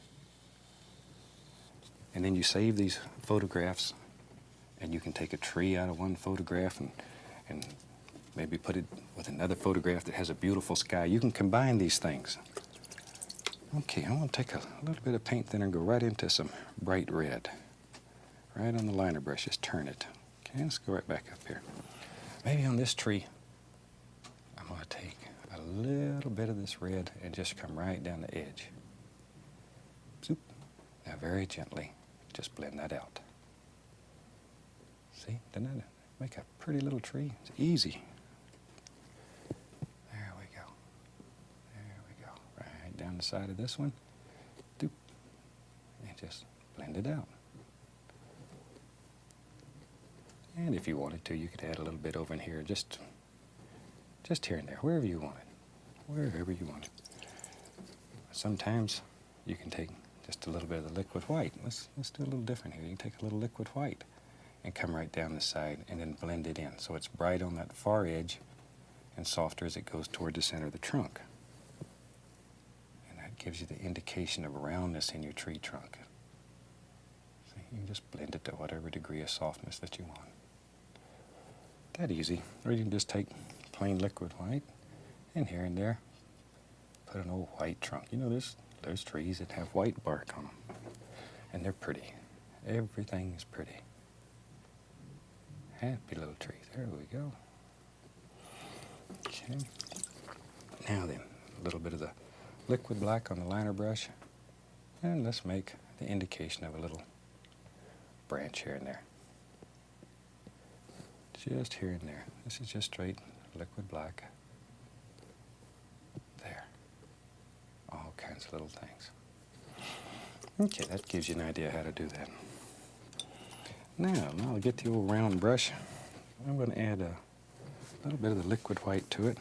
And then you save these photographs, and you can take a tree out of one photograph and maybe put it with another photograph that has a beautiful sky. You can combine these things. Okay, I want to take a little bit of paint thinner and go right into some bright red. right on the liner brush, just turn it. Okay, let's go right back up here. Maybe on this tree, I'm going to take a little bit of this red and just come right down the edge. Zoop. Now very gently, just blend that out. See, doesn't that make a pretty little tree? It's easy. There we go. There we go. Right down the side of this one. Doop. And just blend it out. And if you wanted to, you could add a little bit over in here, just here and there, wherever you want it. Wherever you want it. Sometimes you can take just a little bit of the liquid white. Let's do a little different here. You can take a little liquid white and come right down the side and then blend it in. So it's bright on that far edge and softer as it goes toward the center of the trunk. And that gives you the indication of roundness in your tree trunk. So you can just blend it to whatever degree of softness that you want. That easy. Or you can just take plain liquid white and here and there put an old white trunk. You know, there's trees that have white bark on them. And they're pretty. Everything is pretty. Happy little trees. There we go. Okay. Now then, a little bit of the liquid black on the liner brush. And let's make the indication of a little branch here and there. Just here and there. This is just straight liquid black. There. All kinds of little things. Okay, that gives you an idea how to do that. Now I'll get the old round brush. I'm going to add a little bit of the liquid white to it.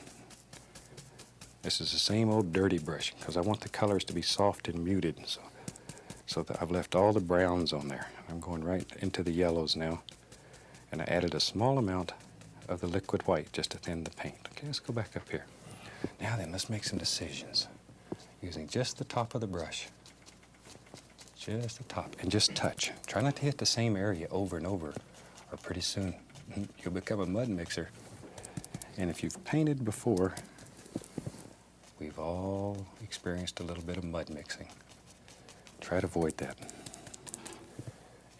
This is the same old dirty brush because I want the colors to be soft and muted. So that I've left all the browns on there. I'm going right into the yellows now. And I added a small amount of the liquid white just to thin the paint. Okay, let's go back up here. Now then, let's make some decisions. Using just the top of the brush. Just the top. And just touch. Try not to hit the same area over and over, or pretty soon you'll become a mud mixer. And if you've painted before, we've all experienced a little bit of mud mixing. Try to avoid that.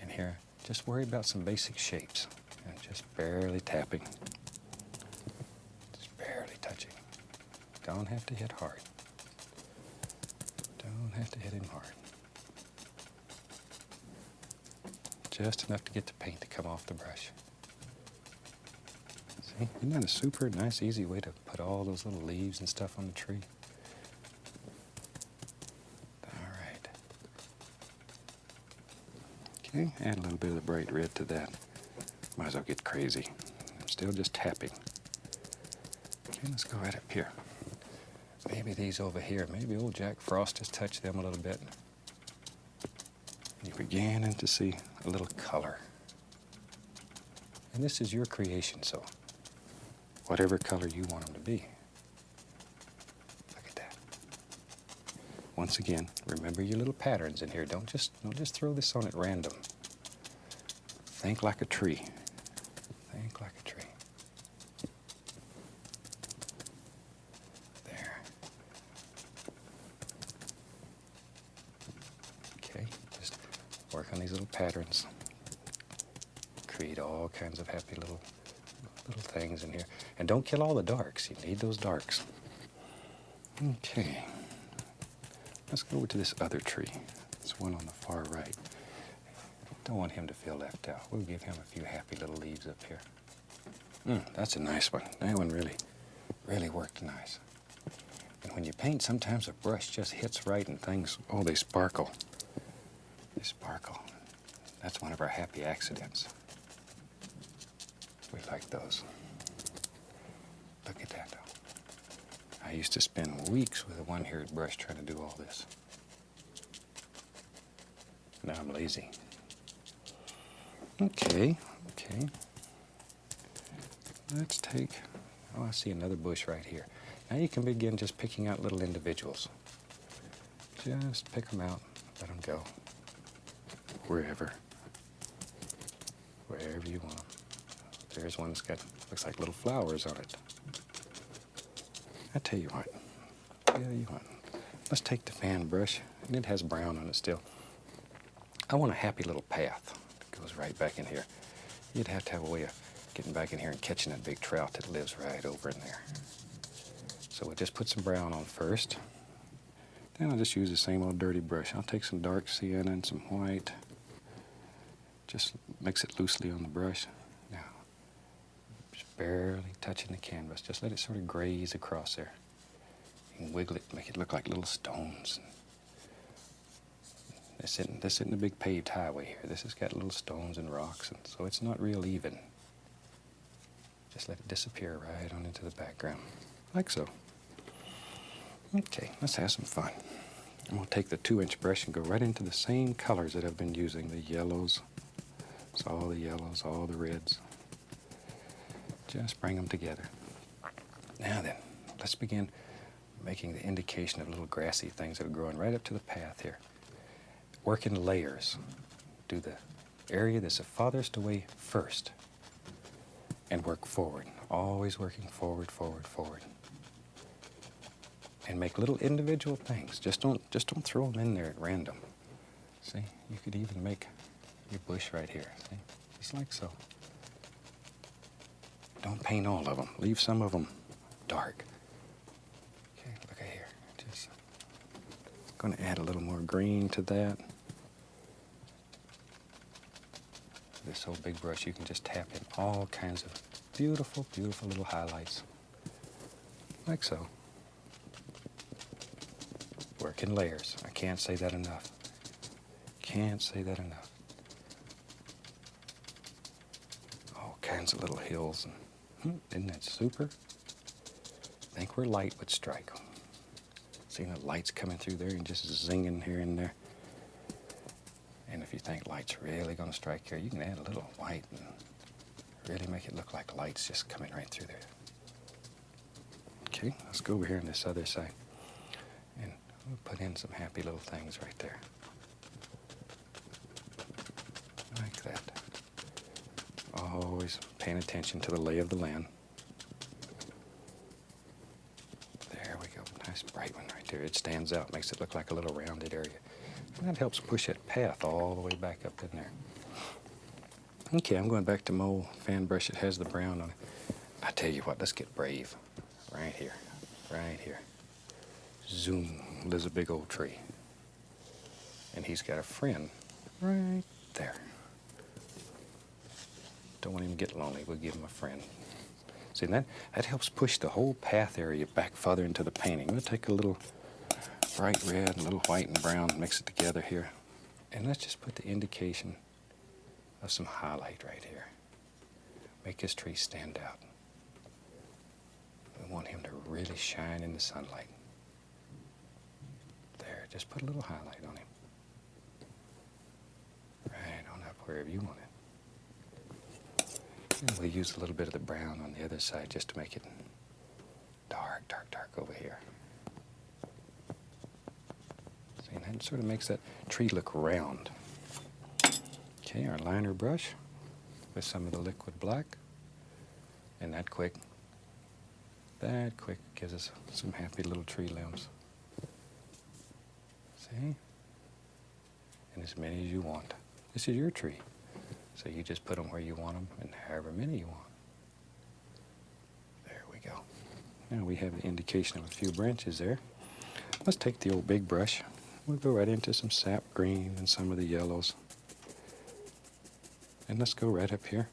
And here, just worry about some basic shapes and just barely tapping. Just barely touching. Don't have to hit hard. Don't have to hit him hard. Just enough to get the paint to come off the brush. See, isn't that a super nice, easy way to put all those little leaves and stuff on the tree? Okay, add a little bit of the bright red to that. Might as well get crazy. I'm still just tapping. Okay, let's go right up here. Maybe these over here, maybe old Jack Frost has touched them a little bit. You're beginning to see a little color. And this is your creation, so whatever color you want them to be. Look at that. Once again, remember your little patterns in here. Don't just throw this on at random. Think like a tree. Think like a tree. There. Okay, just work on these little patterns. Create all kinds of happy little things in here. And don't kill all the darks. You need those darks. Okay. Let's go over to this other tree. This one on the far right. Don't want him to feel left out. We'll give him a few happy little leaves up here. That's a nice one. That one really worked nice. And when you paint, sometimes a brush just hits right and things, oh, they sparkle. They sparkle. That's one of our happy accidents. We like those. Look at that, though. I used to spend weeks with a one-haired brush trying to do all this. Now I'm lazy. Okay. Let's take, I see another bush right here. Now you can begin just picking out little individuals. Just pick them out, let them go. Wherever you want them. There's one that's got, looks like little flowers on it. I tell you what, let's take the fan brush, and it has brown on it still. I want a happy little path to Goes right back in here. You'd have to have a way of getting back in here and catching that big trout that lives right over in there. So we'll just put some brown on first. Then I'll just use the same old dirty brush. I'll take some dark sienna and some white. Just mix it loosely on the brush. Now, just barely touching the canvas. Just let it sort of graze across there. You can wiggle it, make it look like little stones. This isn't a big paved highway here. This has got little stones and rocks, and so it's not real even. Just let it disappear right on into the background, like so. Okay, let's have some fun. I'm going to take the 2-inch brush and go right into the same colors that I've been using, the yellows. It's all the yellows, all the reds. Just bring them together. Now then, let's begin making the indication of little grassy things that are growing right up to the path here. Work in layers. Do the area that's the farthest away first. And work forward. Always working forward, forward, forward. And make little individual things. Just don't throw them in there at random. See, you could even make your bush right here. See, just like so. Don't paint all of them. Leave some of them dark. Okay, look at here. Just going to add a little more green to that. This whole big brush, you can just tap in all kinds of beautiful, beautiful little highlights. Like so. Work in layers. I can't say that enough. Can't say that enough. All kinds of little hills. And, isn't that super? Think where light would strike. Seeing the lights coming through there and just zinging here and there. And if you think light's really going to strike here, you can add a little white and really make it look like light's just coming right through there. Okay, let's go over here on this other side. And we'll put in some happy little things right there. Like that. Always paying attention to the lay of the land. There we go. Nice bright one right there. It stands out, makes it look like a little rounded area. And that helps push that path all the way back up in there. Okay, I'm going back to my old fan brush that has the brown on it. I tell you what, let's get brave. Right here. Right here. Zoom, there's a big old tree. And he's got a friend right there. Don't want him to get lonely, we'll give him a friend. See, that helps push the whole path area back further into the painting. We'll take a little bright red, a little white and brown, mix it together here. And let's just put the indication of some highlight right here. Make his tree stand out. We want him to really shine in the sunlight. There, just put a little highlight on him. Right on up wherever you want it. And we'll use a little bit of the brown on the other side just to make it dark, dark, dark over here. See, and that sort of makes that tree look round. Okay, our liner brush with some of the liquid black. And that quick gives us some happy little tree limbs. See? And as many as you want. This is your tree. So you just put them where you want them and however many you want. There we go. Now we have the indication of a few branches there. Let's take the old big brush. We'll go right into some sap green and some of the yellows. And let's go right up here.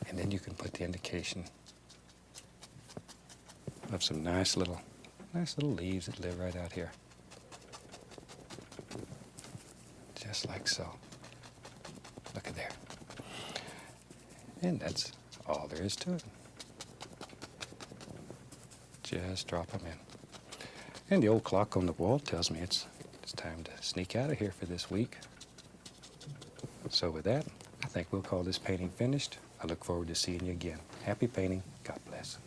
And then you can put the indication of some nice little leaves that live right out here. Just like so. Look at there. And that's all there is to it. Just drop them in. And the old clock on the wall tells me it's time to sneak out of here for this week. So with that, I think we'll call this painting finished. I look forward to seeing you again. Happy painting. God bless.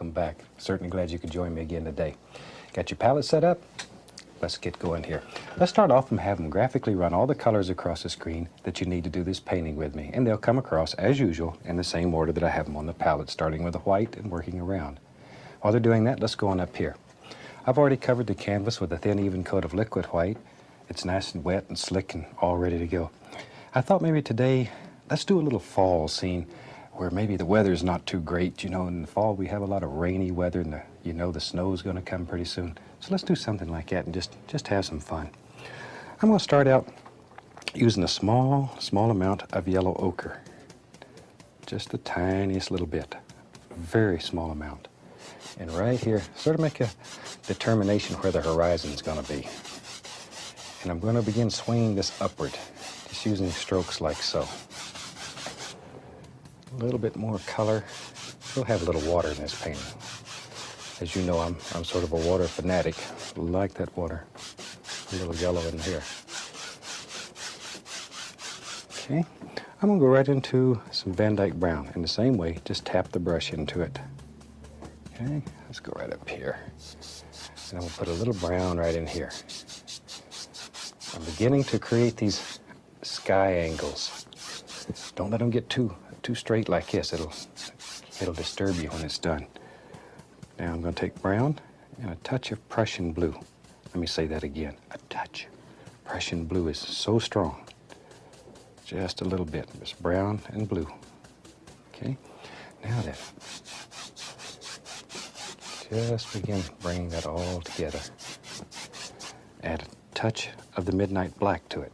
welcome back. Certainly glad you could join me again today. Got your palette set up? Let's get going here. Let's start off and have them graphically run all the colors across the screen that you need to do this painting with me. And they'll come across, as usual, in the same order that I have them on the palette, starting with the white and working around. While they're doing that, let's go on up here. I've already covered the canvas with a thin, even coat of liquid white. It's nice and wet and slick and all ready to go. I thought maybe today, let's do a little fall scene where maybe the weather's not too great. You know, in the fall we have a lot of rainy weather and the snow's going to come pretty soon. So let's do something like that and just have some fun. I'm going to start out using a small amount of yellow ochre. Just the tiniest little bit, a very small amount. And right here, sort of make a determination where the horizon's going to be. And I'm going to begin swinging this upward, just using strokes like so. A little bit more color. We'll have a little water in this painting. As you know, I'm sort of a water fanatic. I like that water. A little yellow in here. Okay, I'm going to go right into some Van Dyke brown. In the same way, just tap the brush into it. Okay, let's go right up here. And I'm going to put a little brown right in here. I'm beginning to create these sky angles. Don't let them get too straight like this. It'll disturb you when it's done. Now I'm going to take brown and a touch of Prussian blue. Let me say that again. A touch. Prussian blue is so strong. Just a little bit. Just brown and blue. Okay. Now then, just begin bringing that all together. Add a touch of the midnight black to it.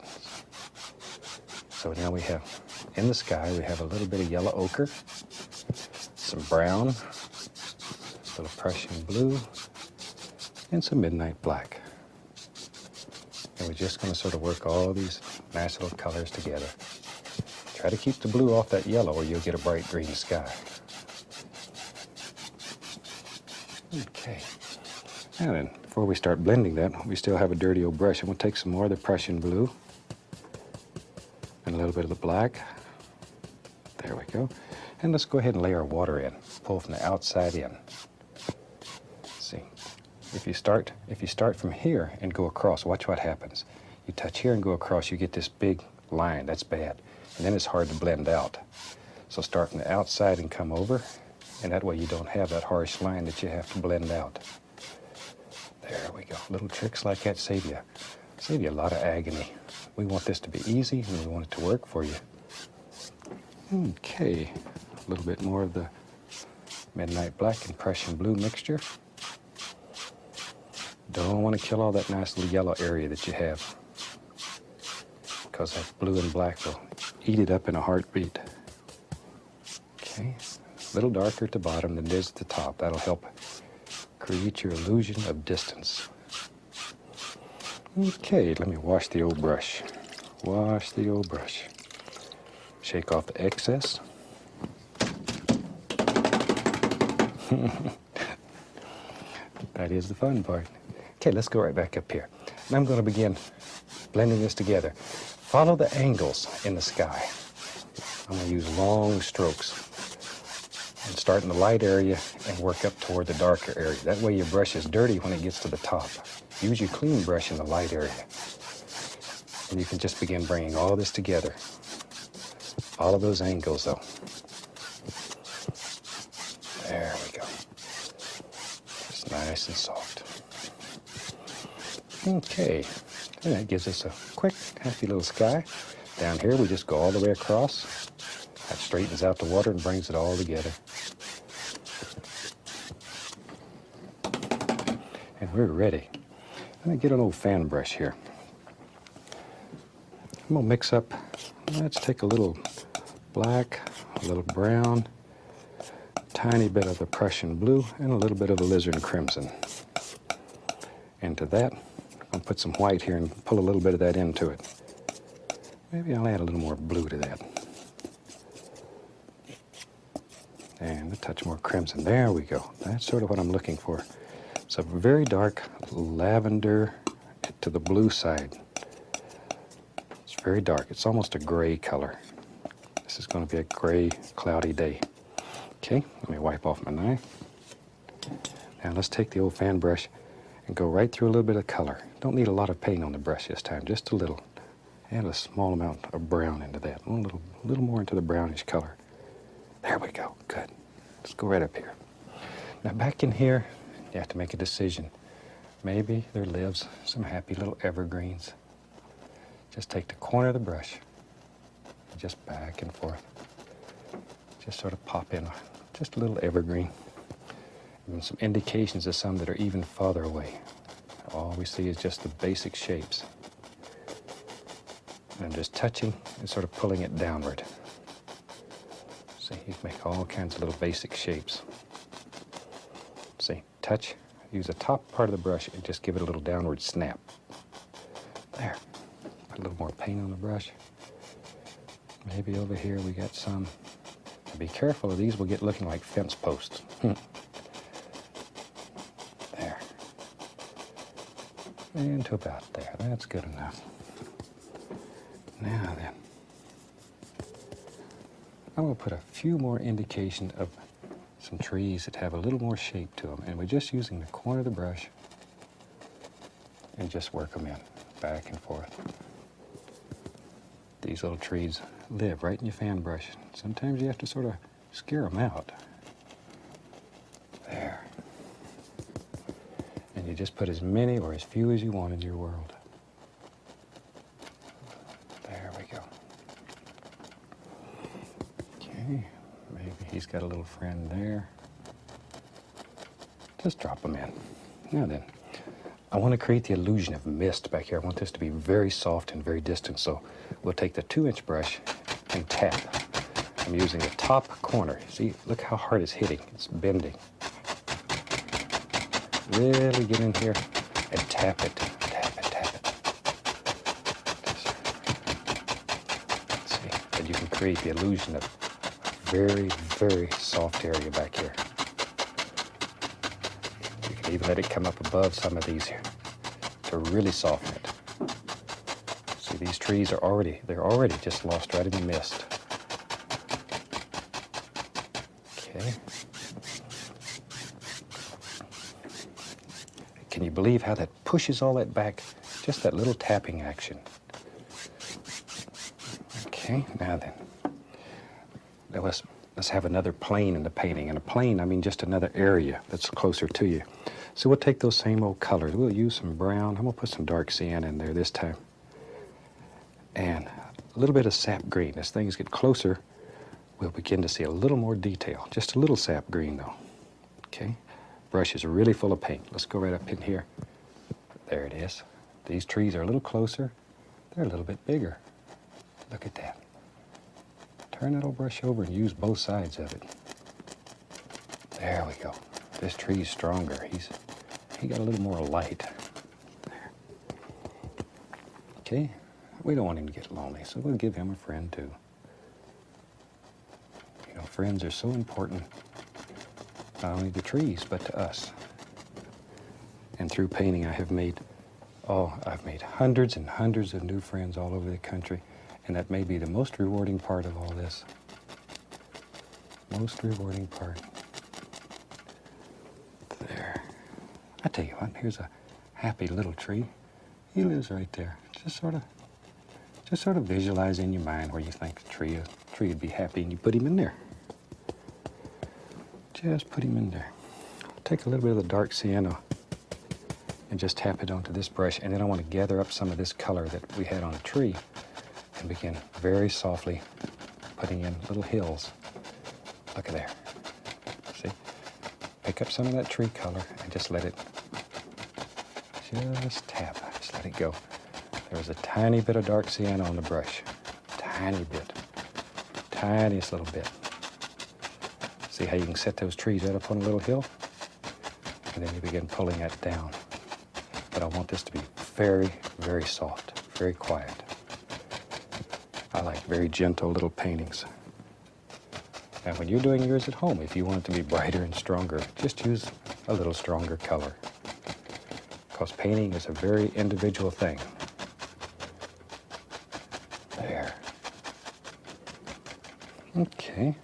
So now we have, in the sky, we have a little bit of yellow ochre, some brown, a little Prussian blue, and some midnight black. And we're just going to sort of work all these nice little colors together. Try to keep the blue off that yellow or you'll get a bright green sky. Okay. Now then, before we start blending that, we still have a dirty old brush. I'm going to take some more of the Prussian blue and a little bit of the black. There we go. And let's go ahead and lay our water in. Pull from the outside in. See, if you start from here and go across, watch what happens. You touch here and go across, you get this big line. That's bad. And then it's hard to blend out. So start from the outside and come over, and that way you don't have that harsh line that you have to blend out. There we go. Little tricks like that save you a lot of agony. We want this to be easy, and we want it to work for you. Okay, a little bit more of the midnight black and Prussian blue mixture. Don't want to kill all that nice little yellow area that you have, because that blue and black will eat it up in a heartbeat. Okay, a little darker at the bottom than it is at the top. That'll help create your illusion of distance. Okay, let me wash the old brush. Wash the old brush. Shake off the excess. That is the fun part. Okay, let's go right back up here. And I'm going to begin blending this together. Follow the angles in the sky. I'm going to use long strokes and start in the light area and work up toward the darker area. That way your brush is dirty when it gets to the top. Use your clean brush in the light area. And you can just begin bringing all this together. All of those angles, though. There we go. Just nice and soft. Okay. And that gives us a quick, happy little sky. Down here, we just go all the way across. That straightens out the water and brings it all together. And we're ready. Let me get an old fan brush here. I'm going to mix up, let's take a little black, a little brown, tiny bit of the Prussian blue, and a little bit of the alizarin crimson. Into that, I'm going to put some white here and pull a little bit of that into it. Maybe I'll add a little more blue to that. And a touch more crimson. There we go. That's sort of what I'm looking for. It's a very dark lavender to the blue side. It's very dark. It's almost a gray color. This is going to be a gray, cloudy day. Okay, let me wipe off my knife. Now let's take the old fan brush and go right through a little bit of color. Don't need a lot of paint on the brush this time, just a little. Add a small amount of brown into that, a little more into the brownish color. There we go, good. Let's go right up here. Now back in here, you have to make a decision. Maybe there lives some happy little evergreens. Just take the corner of the brush, just back and forth. Just sort of pop in just a little evergreen. And some indications of some that are even farther away. All we see is just the basic shapes. And I'm just touching and sort of pulling it downward. See, you can make all kinds of little basic shapes. See, touch, use the top part of the brush and just give it a little downward snap. There. Put a little more paint on the brush. Maybe over here we got some. Be careful, of these will get looking like fence posts. There. And to about there. That's good enough. Now then, I'm going to put a few more indication of some trees that have a little more shape to them. And we're just using the corner of the brush and just work them in, back and forth. These little trees live right in your fan brush. Sometimes you have to sort of scare them out. There. And you just put as many or as few as you want in your world. There we go. Okay, maybe he's got a little friend there. Just drop them in. Now then, I want to create the illusion of mist back here. I want this to be very soft and very distant, so we'll take the 2-inch brush and tap. I'm using the top corner. See, look how hard it's hitting. It's bending. Really get in here and tap it, tap it, tap it. See, and you can create the illusion of a very, very soft area back here. You can even let it come up above some of these here to really soften it. See, these trees are already just lost right in the mist. Okay. Can you believe how that pushes all that back? Just that little tapping action. Okay, now then. Now let's have another plane in the painting. And a plane, I mean just another area that's closer to you. So we'll take those same old colors. We'll use some brown. I'm going to put some dark sienna in there this time. And a little bit of sap green. As things get closer, we'll begin to see a little more detail. Just a little sap green, though. Okay? Brush is really full of paint. Let's go right up in here. There it is. These trees are a little closer. They're a little bit bigger. Look at that. Turn that old brush over and use both sides of it. There we go. This tree's stronger. He got a little more light. There. Okay. We don't want him to get lonely, so we'll give him a friend too. You know, friends are so important, not only to trees, but to us. And through painting, I've made hundreds and hundreds of new friends all over the country, and that may be the most rewarding part of all this. Most rewarding part. There. I tell you what, here's a happy little tree. He lives right there. Just sort of visualize in your mind where you think the tree would be happy, and you put him in there. Just put him in there. Take a little bit of the dark sienna and just tap it onto this brush, and then I want to gather up some of this color that we had on the tree and begin very softly putting in little hills. Look at there. See? Pick up some of that tree color and just let it, just tap, just let it go. There was a tiny bit of dark sienna on the brush. Tiny bit. Tiniest little bit. See how you can set those trees right up on a little hill? And then you begin pulling that down. But I want this to be very, very soft, very quiet. I like very gentle little paintings. And when you're doing yours at home, if you want it to be brighter and stronger, just use a little stronger color. Because painting is a very individual thing. There. Okay.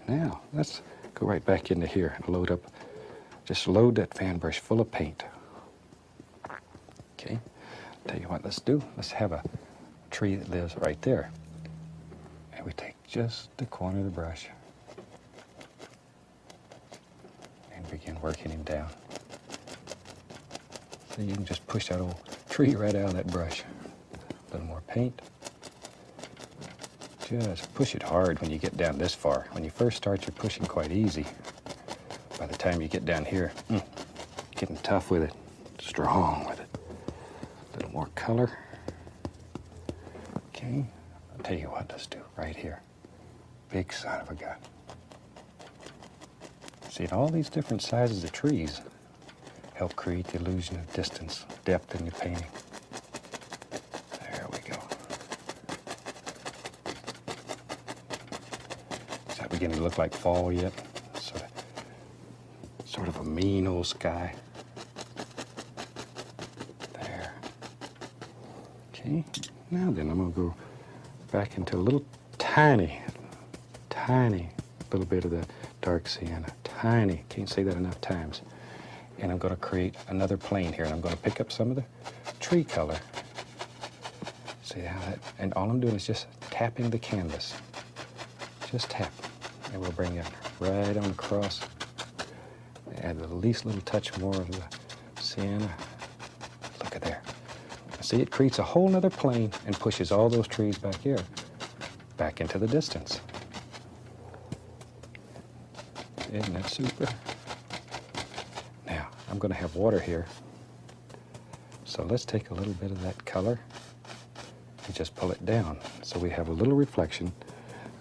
Now, let's go right back into here and load up just load that fan brush full of paint. Okay, tell you what, let's do. Let's have a tree that lives right there. And we take just the corner of the brush and begin working him down. So you can just push that old tree right out of that brush. A little more paint. Just push it hard when you get down this far. When you first start, you're pushing quite easy. By the time you get down here, getting tough with it, strong with it. A little more color. Okay, I'll tell you what, let's do right here. Big son of a gun. See, all these different sizes of trees help create the illusion of distance, depth in your painting. There we go. Is that beginning to look like fall yet? Sort of a mean old sky. There. Okay, now then I'm going to go back into a little tiny little bit of the dark sienna. Tiny, can't say that enough times. And I'm going to create another plane here, and I'm going to pick up some of the tree color. See how that, and all I'm doing is just tapping the canvas. Just tap, and we'll bring it right on across. Add the least little touch more of the sienna. Look at there. See, it creates a whole nother plane and pushes all those trees back here, back into the distance. Isn't that super? Now, I'm going to have water here. So let's take a little bit of that color and just pull it down. So we have a little reflection.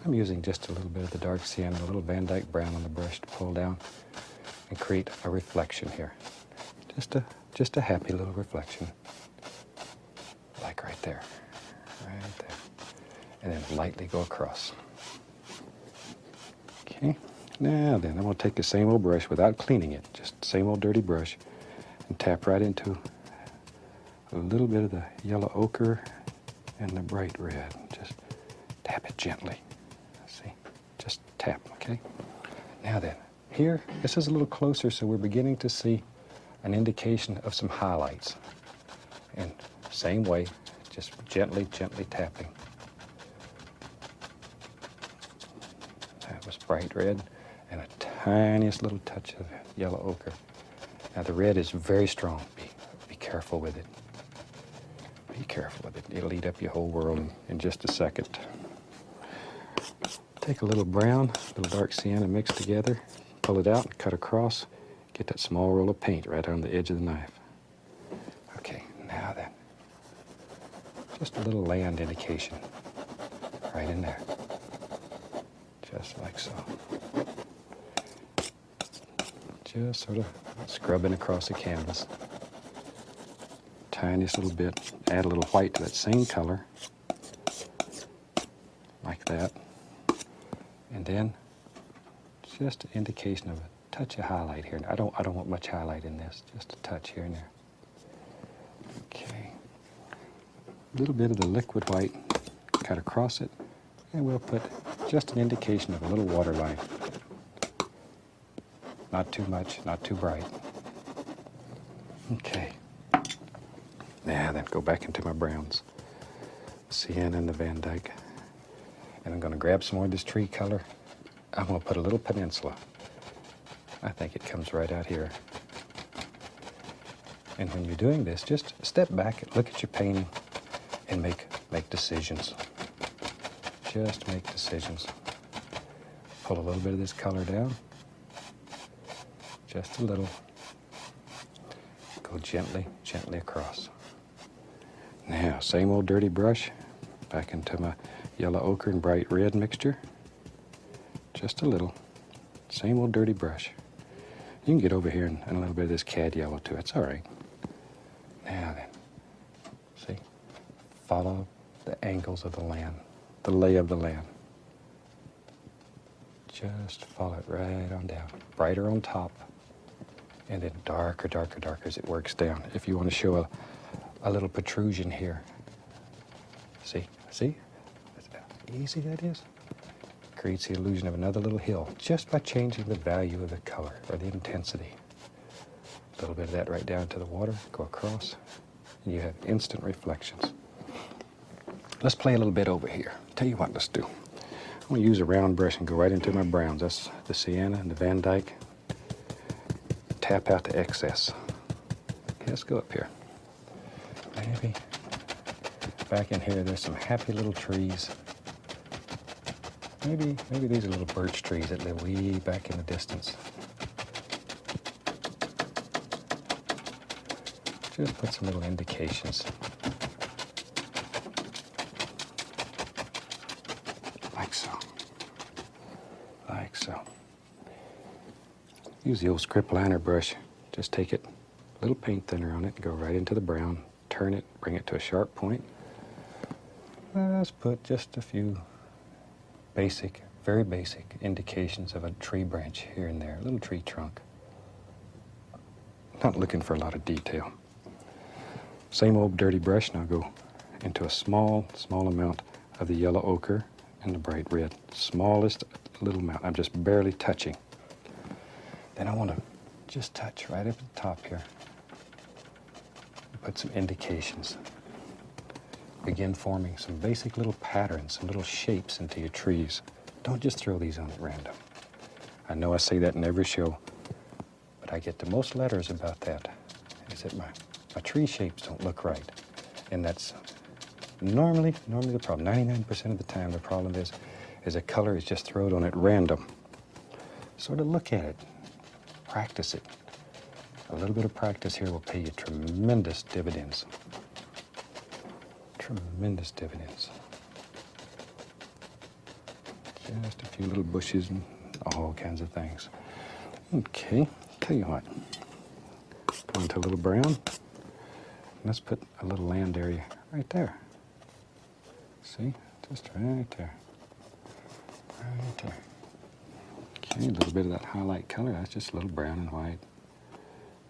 I'm using just a little bit of the dark sienna, a little Van Dyke brown on the brush to pull down and create a reflection here. Just a happy little reflection. Like right there. Right there. And then lightly go across. Okay. Now then, I'm going to take the same old brush without cleaning it, just the same old dirty brush, and tap right into a little bit of the yellow ochre and the bright red. Just tap it gently. See? Just tap, okay? Now then, here, this is a little closer, so we're beginning to see an indication of some highlights. And same way, just gently tapping. That was bright red. And a tiniest little touch of yellow ochre. Now the red is very strong. Be careful with it. Be careful with it. It'll eat up your whole world in just a second. Take a little brown, a little dark sienna mixed together, pull it out, cut across, get that small roll of paint right on the edge of the knife. Okay, now then, just a little land indication right in there. Just like so. Just sort of scrubbing across the canvas. Tiniest little bit. Add a little white to that same color. Like that. And then just an indication of a touch of highlight here. I don't want much highlight in this. Just a touch here and there. Okay. A little bit of the liquid white. Cut across it. And we'll put just an indication of a little water line. Not too much, not too bright. Okay. Now then, go back into my browns. Sienna and the Van Dyke. And I'm going to grab some more of this tree color. I'm going to put a little peninsula. I think it comes right out here. And when you're doing this, just step back, look at your painting, and make decisions. Just make decisions. Pull a little bit of this color down. Just a little. Go gently across. Now, same old dirty brush. Back into my yellow ochre and bright red mixture. Just a little. Same old dirty brush. You can get over here and a little bit of this cad yellow too. It's all right. Now then, see? Follow the angles of the land, the lay of the land. Just follow it right on down. Brighter on top. And then darker as it works down. If you want to show a little protrusion here. See? How easy that is? Creates the illusion of another little hill just by changing the value of the color or the intensity. little bit of that right down to the water, go across, and you have instant reflections. Let's play a little bit over here. Tell you what, let's do. I'm going to use a round brush and go right into my browns. That's the sienna and the Van Dyke. Tap out the excess. Okay, let's go up here. Maybe back in here there's some happy little trees. Maybe these are little birch trees that live way back in the distance. Just put some little indications. Like so. Like so. Use the old script liner brush. Just take it, a little paint thinner on it, go right into the brown, turn it, bring it to a sharp point. Let's put just a few basic, very basic indications of a tree branch here and there, a little tree trunk. Not looking for a lot of detail. Same old dirty brush, now go into a small amount of the yellow ochre and the bright red. Smallest little amount, I'm just barely touching. Then I want to just touch right up at the top here. Put some indications. Begin forming some basic little patterns, some little shapes into your trees. Don't just throw these on at random. I know I say that in every show, but I get the most letters about that, is that my tree shapes don't look right. And that's normally the problem. 99% of the time the problem is a color is just thrown on at random. Sort of look at it, practice it. A little bit of practice here will pay you tremendous dividends. Tremendous dividends. Just a few little bushes and all kinds of things. Okay, tell you what. Go into a little brown. Let's put a little land area right there. See? Just right there. Right there. Okay, a little bit of that highlight color. That's just a little brown and white.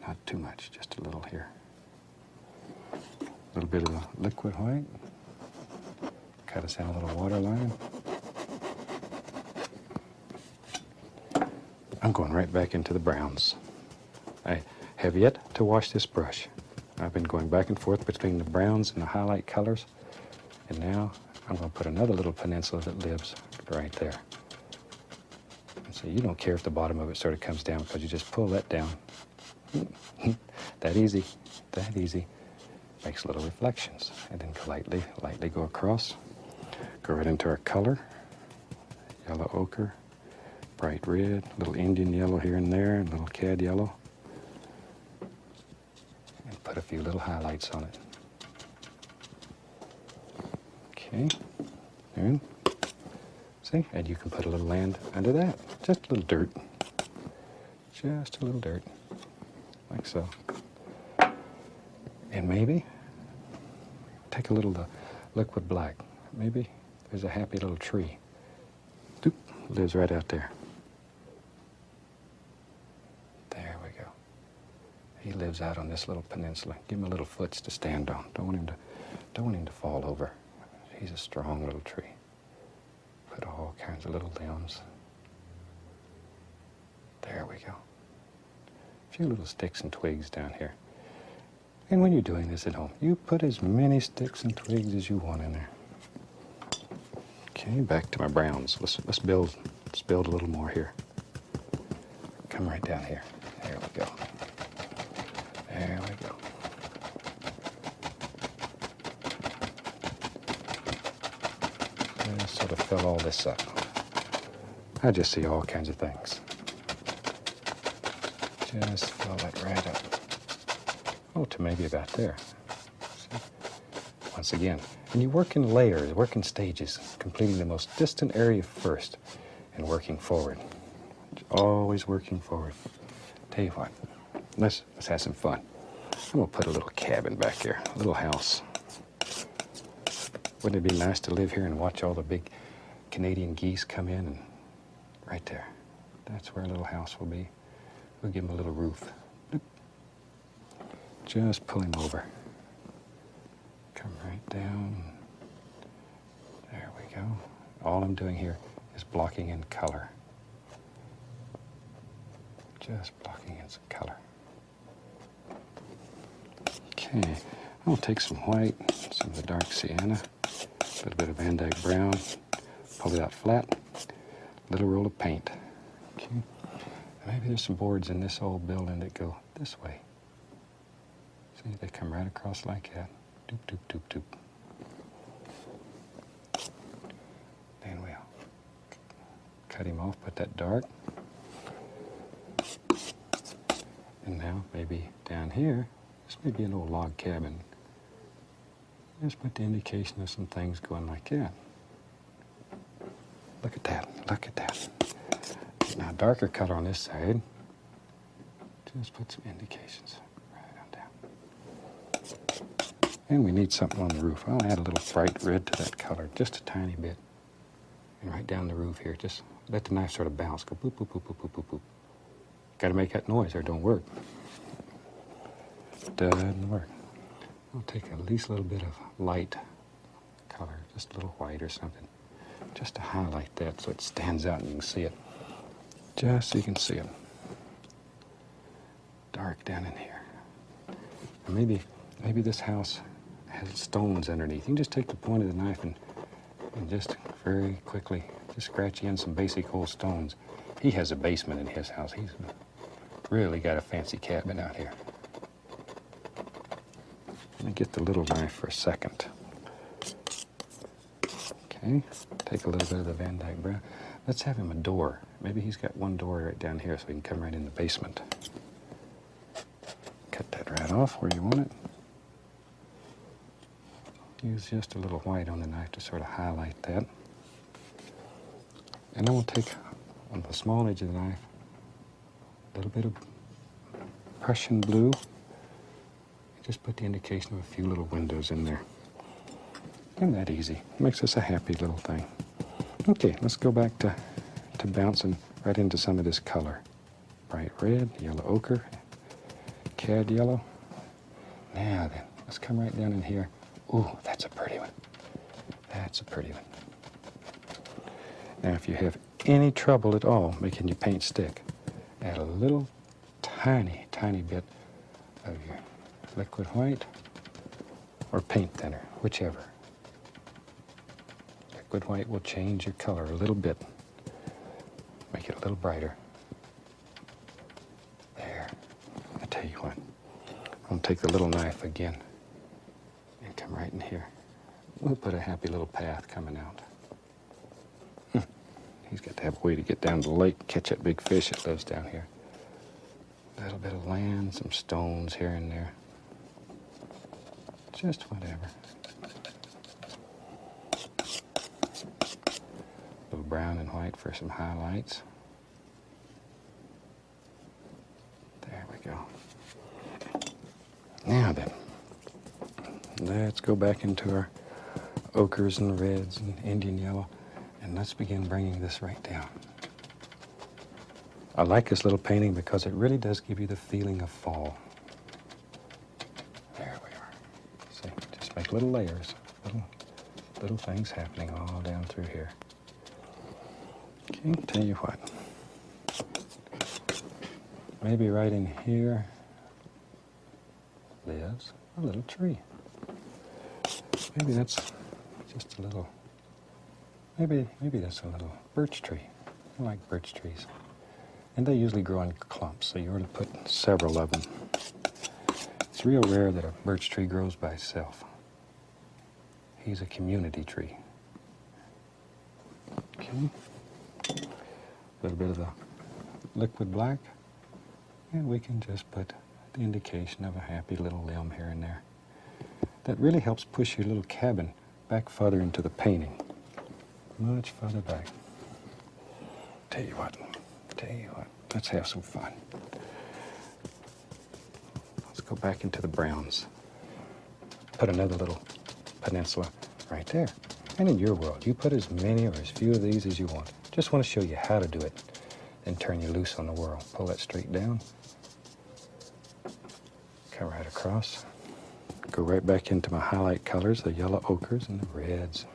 Not too much, just a little here. A little bit of the liquid white. Cut us in a little water line. I'm going right back into the browns. I have yet to wash this brush. I've been going back and forth between the browns and the highlight colors, and now I'm going to put another little peninsula that lives right there. And so you don't care if the bottom of it sort of comes down because you just pull that down. That easy, that easy. Makes little reflections, and then lightly go across. Go right into our color. Yellow ochre, bright red, little Indian yellow here and there, and little cad yellow. And put a few little highlights on it. Okay, and see, and you can put a little land under that. Just a little dirt. Just a little dirt, like so. And maybe take a little liquid black. Maybe there's a happy little tree. Doop, lives right out there. There we go. He lives out on this little peninsula. Give him a little foots to stand on. Don't want him to fall over. He's a strong little tree. Put all kinds of little limbs. There we go. A few little sticks and twigs down here. And when you're doing this at home, you put as many sticks and twigs as you want in there. Okay, back to my browns. Let's build a little more here. Come right down here. There we go. There we go. Just sort of fill all this up. I just see all kinds of things. Just fill that right up. Oh, to maybe about there. See? Once again, and you work in layers, work in stages, completing the most distant area first and working forward. Always working forward. Tell you what, let's have some fun. I'm gonna put a little cabin back here, a little house. Wouldn't it be nice to live here and watch all the big Canadian geese come in? And right there, that's where a little house will be. We'll give him a little roof. Just pull him over. Come right down. There we go. All I'm doing here is blocking in color. Just blocking in some color. Okay, I'll take some white, some of the dark sienna, a little bit of Van Dyke brown, pull it out flat, little roll of paint. Okay, maybe there's some boards in this old building that go this way. See, they come right across like that. Doop, doop, doop, doop. Then we'll cut him off, put that dark. And now maybe down here, this may be an old log cabin. Just put the indication of some things going like that. Look at that, look at that. Now darker color on this side. Just put some indications right on down. And we need something on the roof. I'll add a little bright red to that color, just a tiny bit. And right down the roof here, just let the knife sort of bounce. Go boop, boop, boop, boop, boop, boop, boop. Got to make that noise or it don't work. Doesn't work. I'll take at least a little bit of light color, just a little white or something, just to highlight that so it stands out and you can see it. Just so you can see it. Dark down in here. And maybe this house has stones underneath. You can just take the point of the knife and just very quickly just scratch in some basic old stones. He has a basement in his house. He's really got a fancy cabin out here. Let me get the little knife for a second. Okay, take a little bit of the Van Dyke brown. Let's have him a door. Maybe he's got one door right down here so he can come right in the basement. Cut that right off where you want it. Use just a little white on the knife to sort of highlight that. And then we'll take, on the small edge of the knife, a little bit of Prussian blue. Just put the indication of a few little windows in there. Isn't that easy? Makes us a happy little thing. Okay, let's go back to bouncing right into some of this color. Bright red, yellow ochre, cad yellow. Now then, let's come right down in here. Ooh, that's a pretty one. That's a pretty one. Now, if you have any trouble at all making your paint stick, add a little tiny, tiny bit of your liquid white or paint thinner, whichever. Liquid white will change your color a little bit, make it a little brighter. There. I tell you what, I'm going to take the little knife again and come right in here. We'll put a happy little path coming out. He's got to have a way to get down to the lake, catch that big fish that lives down here. A little bit of land, some stones here and there. Just whatever. A little brown and white for some highlights. There we go. Now then, let's go back into our ochres and reds and Indian yellow, and let's begin bringing this right down. I like this little painting because it really does give you the feeling of fall. There we are. See, just make little layers, little things happening all down through here. Okay, tell you what. Maybe right in here lives a little tree. Maybe that's just a little, maybe that's a little birch tree. I like birch trees. And they usually grow in clumps, so you ought to put several of them. It's real rare that a birch tree grows by itself. He's a community tree. Okay. A little bit of the liquid black. And we can just put the indication of a happy little limb here and there. That really helps push your little cabin back further into the painting. Much further back. Tell you what, let's have some fun. Let's go back into the browns. Put another little peninsula right there. And in your world, you put as many or as few of these as you want. Just want to show you how to do it. Then turn you loose on the world. Pull that straight down. Come right across. Go right back into my highlight colors, the yellow ochres and the reds.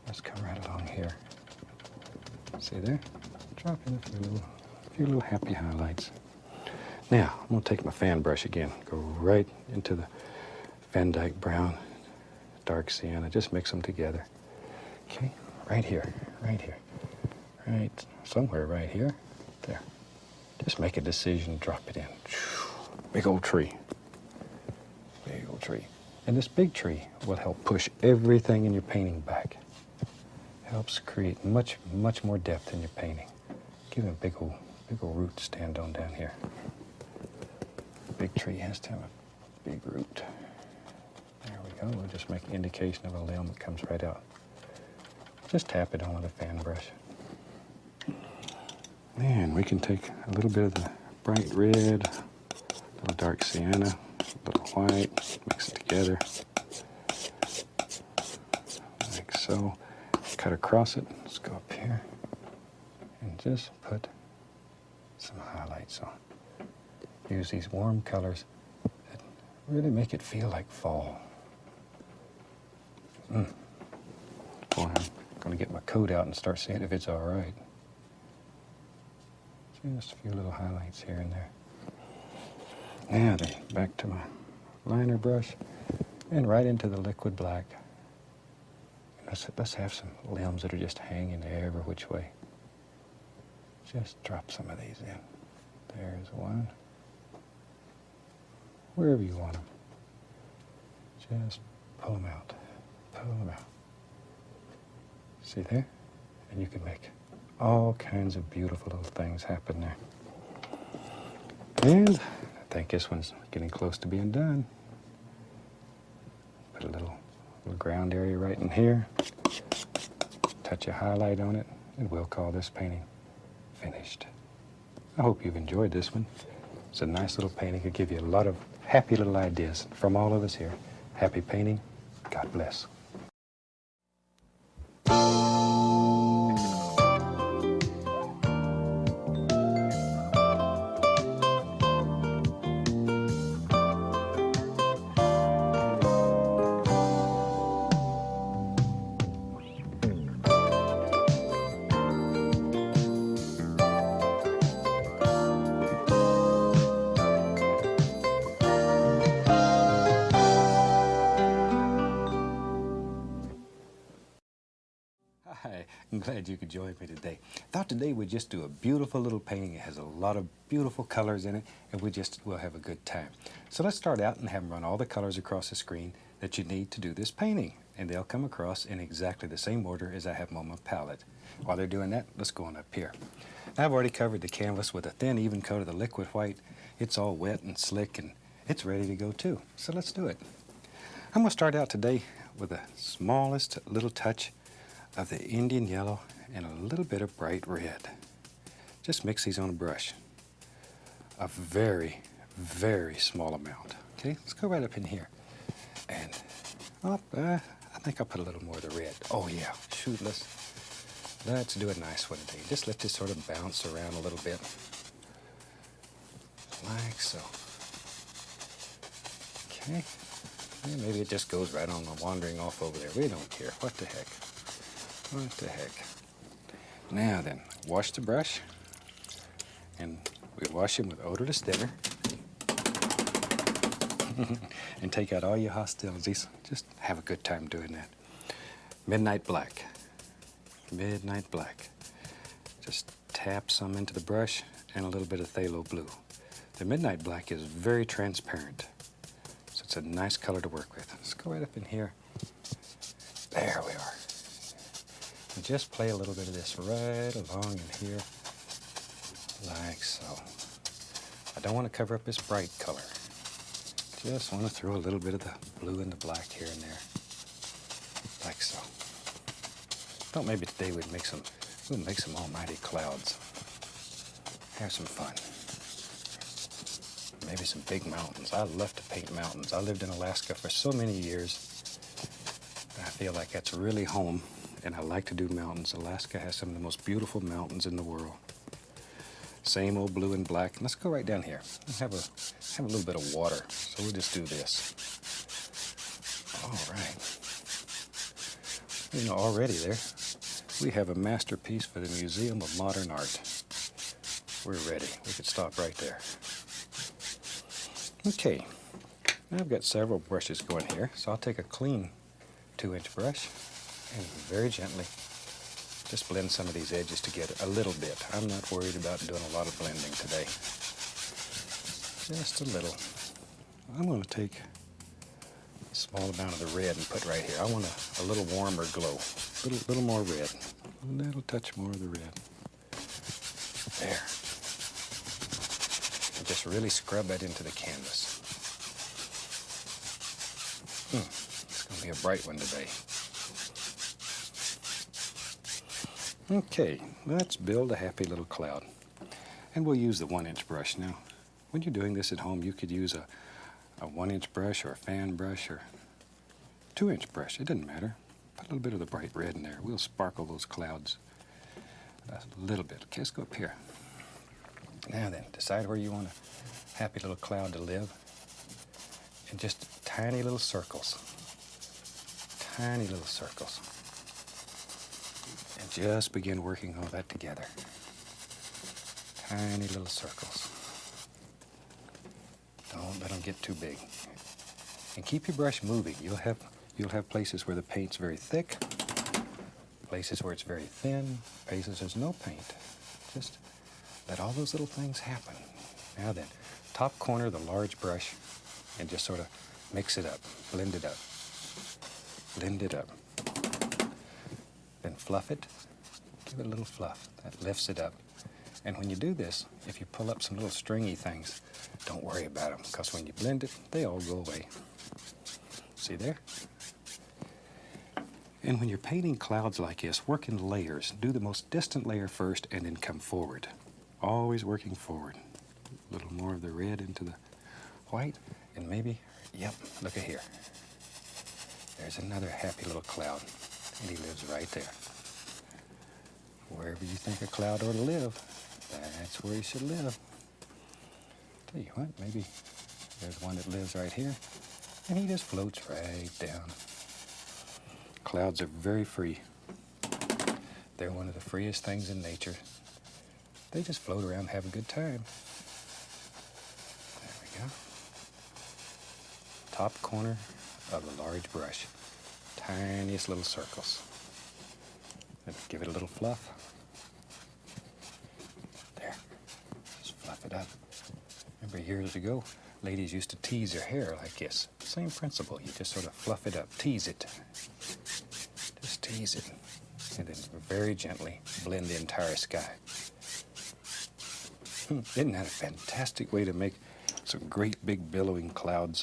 Let's come right along here. See there? Drop in a few little happy highlights. Now, I'm going to take my fan brush again, go right into the Van Dyke brown, dark sienna, just mix them together. Okay, right here, right somewhere right here, there. Just make a decision, drop it in. Big old tree. Big old tree. And this big tree will help push everything in your painting back. Helps create much, much more depth in your painting. Give it a big old root to stand on down here. Big tree has to have a big root. There we go. We'll just make an indication of a limb that comes right out. Just tap it on with a fan brush. And we can take a little bit of the bright red, a little dark sienna, a little white, mix it together. Like so. Cut across it. Let's go up here and just put some highlights on. Use these warm colors that really make it feel like fall. Boy, I'm going to get my coat out and start seeing if it's all right. Just a few little highlights here and there. Now then, back to my liner brush and right into the liquid black. Let's have some limbs that are just hanging every which way. Just drop some of these in. There's one. Wherever you want them. Just pull them out. Pull them out. See there? And you can make all kinds of beautiful little things happen there. And I think this one's getting close to being done. Put a little ground area right in here. Touch a highlight on it, and we'll call this painting finished. I hope you've enjoyed this one. It's a nice little painting. It'll give you a lot of happy little ideas. From all of us here, happy painting. God bless. Hi, I'm glad you could join me today. Thought today we'd just do a beautiful little painting. It has a lot of beautiful colors in it, and we'll have a good time. So let's start out and have them run all the colors across the screen that you need to do this painting, and they'll come across in exactly the same order as I have them on my palette. While they're doing that, let's go on up here. Now, I've already covered the canvas with a thin, even coat of the liquid white. It's all wet and slick, and it's ready to go too. So let's do it. I'm going to start out today with the smallest little touch of the Indian yellow and a little bit of bright red. Just mix these on a brush. A very, very small amount. Okay, let's go right up in here. And I think I'll put a little more of the red. Oh yeah, shoot, let's do a nice one today. Just let this sort of bounce around a little bit. Like so. Okay, and maybe it just goes right on wandering off over there. We don't care, what the heck. What the heck. Now then, wash the brush, and we wash him with odorless thinner. And take out all your hostilities. Just have a good time doing that. Midnight black. Midnight black. Just tap some into the brush and a little bit of phthalo blue. The midnight black is very transparent, so it's a nice color to work with. Let's go right up in here. There we are. And just play a little bit of this right along in here, like so. I don't want to cover up this bright color. Just want to throw a little bit of the blue and the black here and there, like so. Thought maybe today we'll make some almighty clouds. Have some fun. Maybe some big mountains. I love to paint mountains. I lived in Alaska for so many years. I feel like that's really home. And I like to do mountains. Alaska has some of the most beautiful mountains in the world. Same old blue and black. Let's go right down here. Have a little bit of water. So we'll just do this. All right. You know, already there, we have a masterpiece for the Museum of Modern Art. We're ready. We could stop right there. Okay, now I've got several brushes going here, so I'll take a clean 2-inch brush and very gently just blend some of these edges together a little bit. I'm not worried about doing a lot of blending today. Just a little. I'm going to take a small amount of the red and put right here. I want a little warmer glow, a little more red, a little touch more of the red. There. And just really scrub that into the canvas. It's going to be a bright one today. Okay, let's build a happy little cloud. And we'll use the 1-inch brush. Now, when you're doing this at home, you could use a 1-inch brush or a fan brush or 2-inch brush. It doesn't matter. Put a little bit of the bright red in there. We'll sparkle those clouds a little bit. Okay, let's go up here. Now then, decide where you want a happy little cloud to live. And just tiny little circles. Tiny little circles. And just begin working all that together. Tiny little circles. Don't let them get too big. And keep your brush moving. You'll have places where the paint's very thick, places where it's very thin, places there's no paint. Just let all those little things happen. Now then, top corner of the large brush and just sort of mix it up, blend it up, blend it up. Then fluff it, give it a little fluff. That lifts it up. And when you do this, if you pull up some little stringy things, don't worry about them, because when you blend it, they all go away. See there? And when you're painting clouds like this, work in layers. Do the most distant layer first and then come forward. Always working forward. A little more of the red into the white, and maybe, yep, look at here. There's another happy little cloud, and he lives right there. Wherever you think a cloud ought to live, that's where he should live. Tell you what, maybe there's one that lives right here, and he just floats right down. Clouds are very free. They're one of the freest things in nature. They just float around and have a good time. There we go. Top corner of the large brush. Tiniest little circles. And give it a little fluff. There. Just fluff it up. Remember years ago, ladies used to tease their hair like this. Same principle. You just sort of fluff it up. Tease it. Just tease it. And then very gently blend the entire sky. Isn't that a fantastic way to make some great big billowing clouds?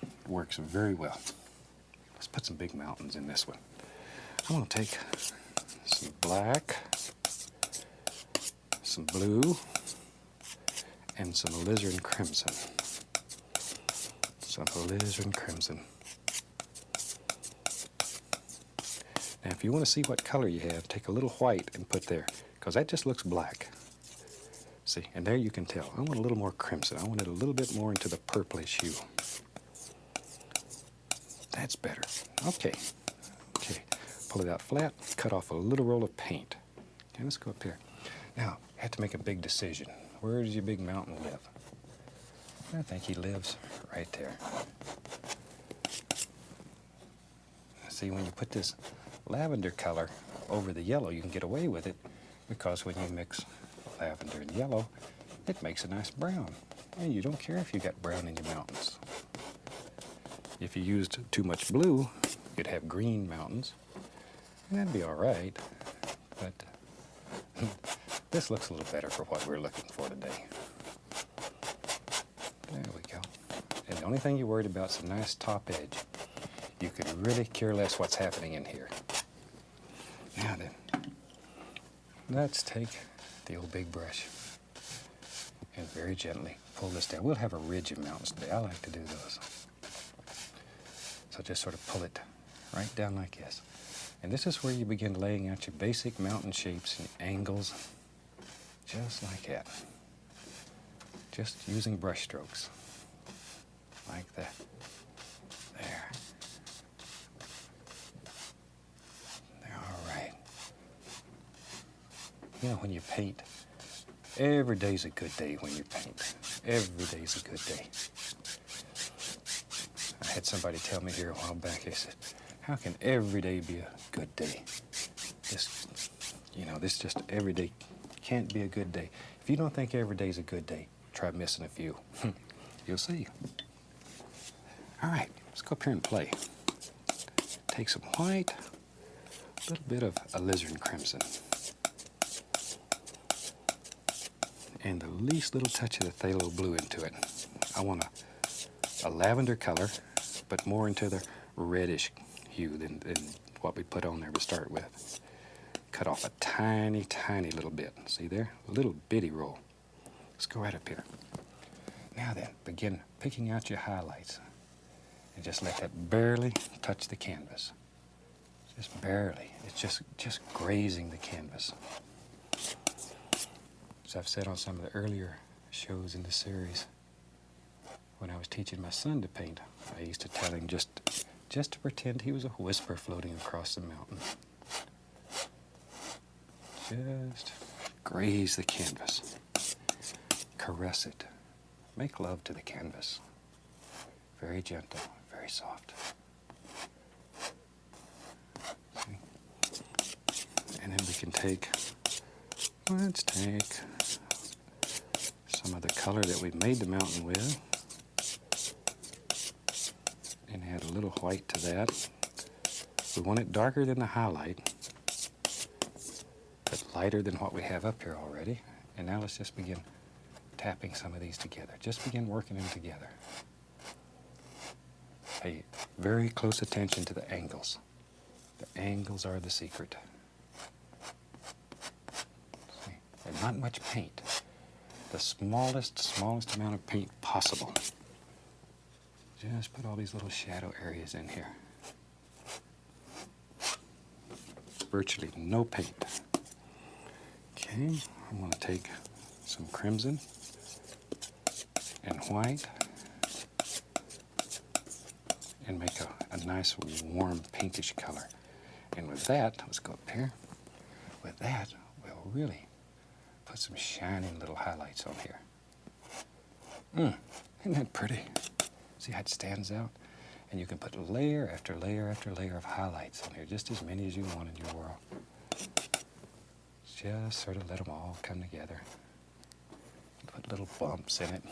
It works very well. Let's put some big mountains in this one. I'm going to take some black, some blue, and some alizarin crimson. Some alizarin crimson. Now, if you want to see what color you have, take a little white and put there, because that just looks black. See, and there you can tell. I want a little more crimson. I want it a little bit more into the purplish hue. That's better. Okay. Okay. Pull it out flat. Cut off a little roll of paint. Okay, let's go up here. Now, I have to make a big decision. Where does your big mountain live? I think he lives right there. See, when you put this lavender color over the yellow, you can get away with it, because when you mix lavender and yellow, it makes a nice brown. And you don't care if you got brown in your mountains. If you used too much blue, you'd have green mountains, and that'd be all right. But this looks a little better for what we're looking for today. There we go. And the only thing you're worried about is a nice top edge. You could really care less what's happening in here. Now then, let's take the old big brush and very gently pull this down. We'll have a ridge of mountains today. I like to do those. So just sort of pull it right down like this. And this is where you begin laying out your basic mountain shapes and angles, just like that. Just using brush strokes, like that. There. All right. You know, when you paint, every day's a good day when you paint. Every day's a good day. I had somebody tell me here a while back, they said, how can every day be a good day? This just every day can't be a good day. If you don't think every day's a good day, try missing a few. You'll see. All right, let's go up here and play. Take some white, a little bit of alizarin crimson, and the least little touch of the phthalo blue into it. I want a lavender color, but more into the reddish hue than what we put on there to start with. Cut off a tiny, tiny little bit. See there? A little bitty roll. Let's go right up here. Now then, begin picking out your highlights. And just let that barely touch the canvas. Just barely. It's just grazing the canvas. As I've said on some of the earlier shows in the series, when I was teaching my son to paint, I used to tell him just to pretend he was a whisper floating across the mountain. Just graze the canvas. Caress it. Make love to the canvas. Very gentle, very soft. See? And then we can let's take some of the color that we made the mountain with and add a little white to that. We want it darker than the highlight, but lighter than what we have up here already. And now let's just begin tapping some of these together. Just begin working them together. Pay very close attention to the angles. The angles are the secret. See? And not much paint. The smallest amount of paint possible. Just put all these little shadow areas in here. Virtually no paint. Okay, I'm going to take some crimson and white and make a nice warm pinkish color. And with that, let's go up here. With that, we'll really put some shining little highlights on here. Isn't that pretty? See how it stands out? And you can put layer after layer after layer of highlights on here, just as many as you want in your world. Just sort of let them all come together. Put little bumps in it.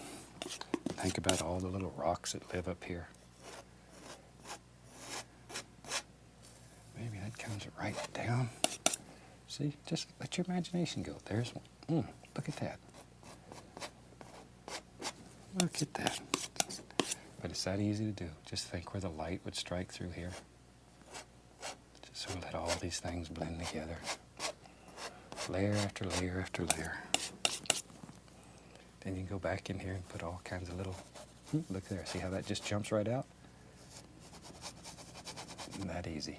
Think about all the little rocks that live up here. Maybe that comes right down. See, just let your imagination go. There's one. Look at that. Look at that. But it's that easy to do. Just think where the light would strike through here. Just sort of let all these things blend together. Layer after layer after layer. Then you can go back in here and put all kinds of little, look there, see how that just jumps right out? Isn't that easy?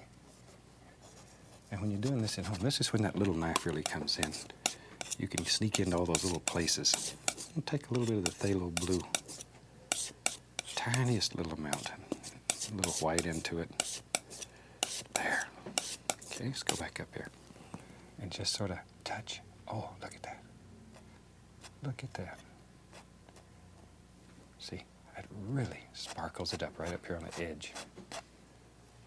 And when you're doing this at home, this is when that little knife really comes in. You can sneak into all those little places. And take a little bit of the phthalo blue. Tiniest little amount. A little white into it. There. Okay, let's go back up here. And just sort of touch. Oh, look at that. Look at that. See, it really sparkles it up right up here on the edge.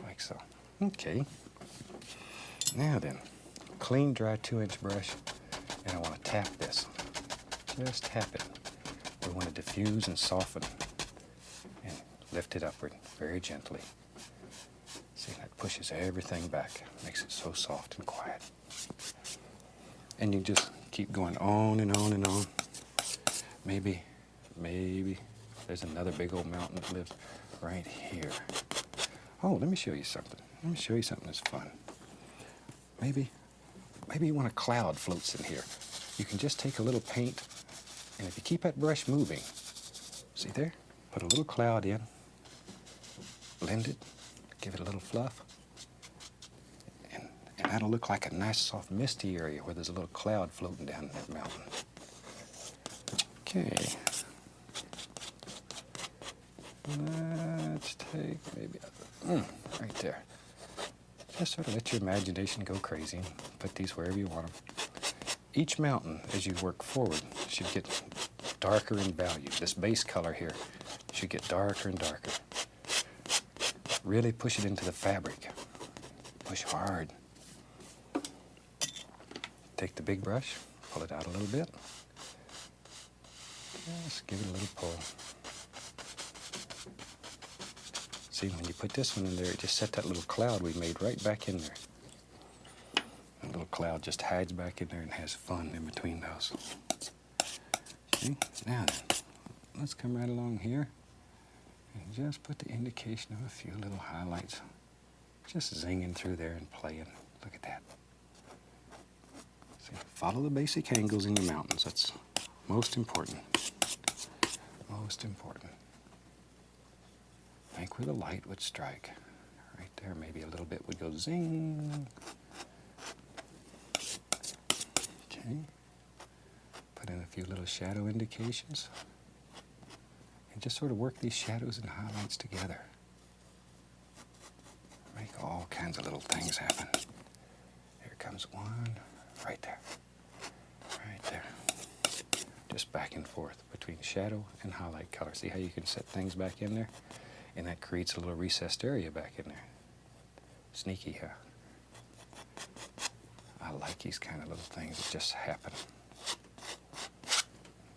Like so. Okay. Now then, clean, dry 2-inch brush, and I want to tap this. Just tap it. We want to diffuse and soften and lift it upward very gently. See, that pushes everything back. Makes it so soft and quiet. And you just keep going on and on and on. Maybe there's another big old mountain that lives right here. Oh, let me show you something. Let me show you something that's fun. Maybe you want a cloud floats in here. You can just take a little paint, and if you keep that brush moving, see there? Put a little cloud in, blend it, give it a little fluff, and that'll look like a nice soft misty area where there's a little cloud floating down that mountain. Okay. Let's take maybe right there. Just sort of let your imagination go crazy. Put these wherever you want them. Each mountain, as you work forward, should get darker in value. This base color here should get darker and darker. Really push it into the fabric. Push hard. Take the big brush, pull it out a little bit. Just give it a little pull. See, when you put this one in there, it just set that little cloud we made right back in there. That little cloud just hides back in there and has fun in between those. Okay, now then, let's come right along here and just put the indication of a few little highlights. Just zinging through there and playing. Look at that. See, follow the basic angles in your mountains. That's most important. Most important. Think where the light would strike. Right there, maybe a little bit would go zing. Okay. Put in a few little shadow indications. And just sort of work these shadows and highlights together. Make all kinds of little things happen. Here comes one. Right there. Right there. Just back and forth between shadow and highlight color. See how you can set things back in there? And that creates a little recessed area back in there. Sneaky, huh? I like these kind of little things that just happen.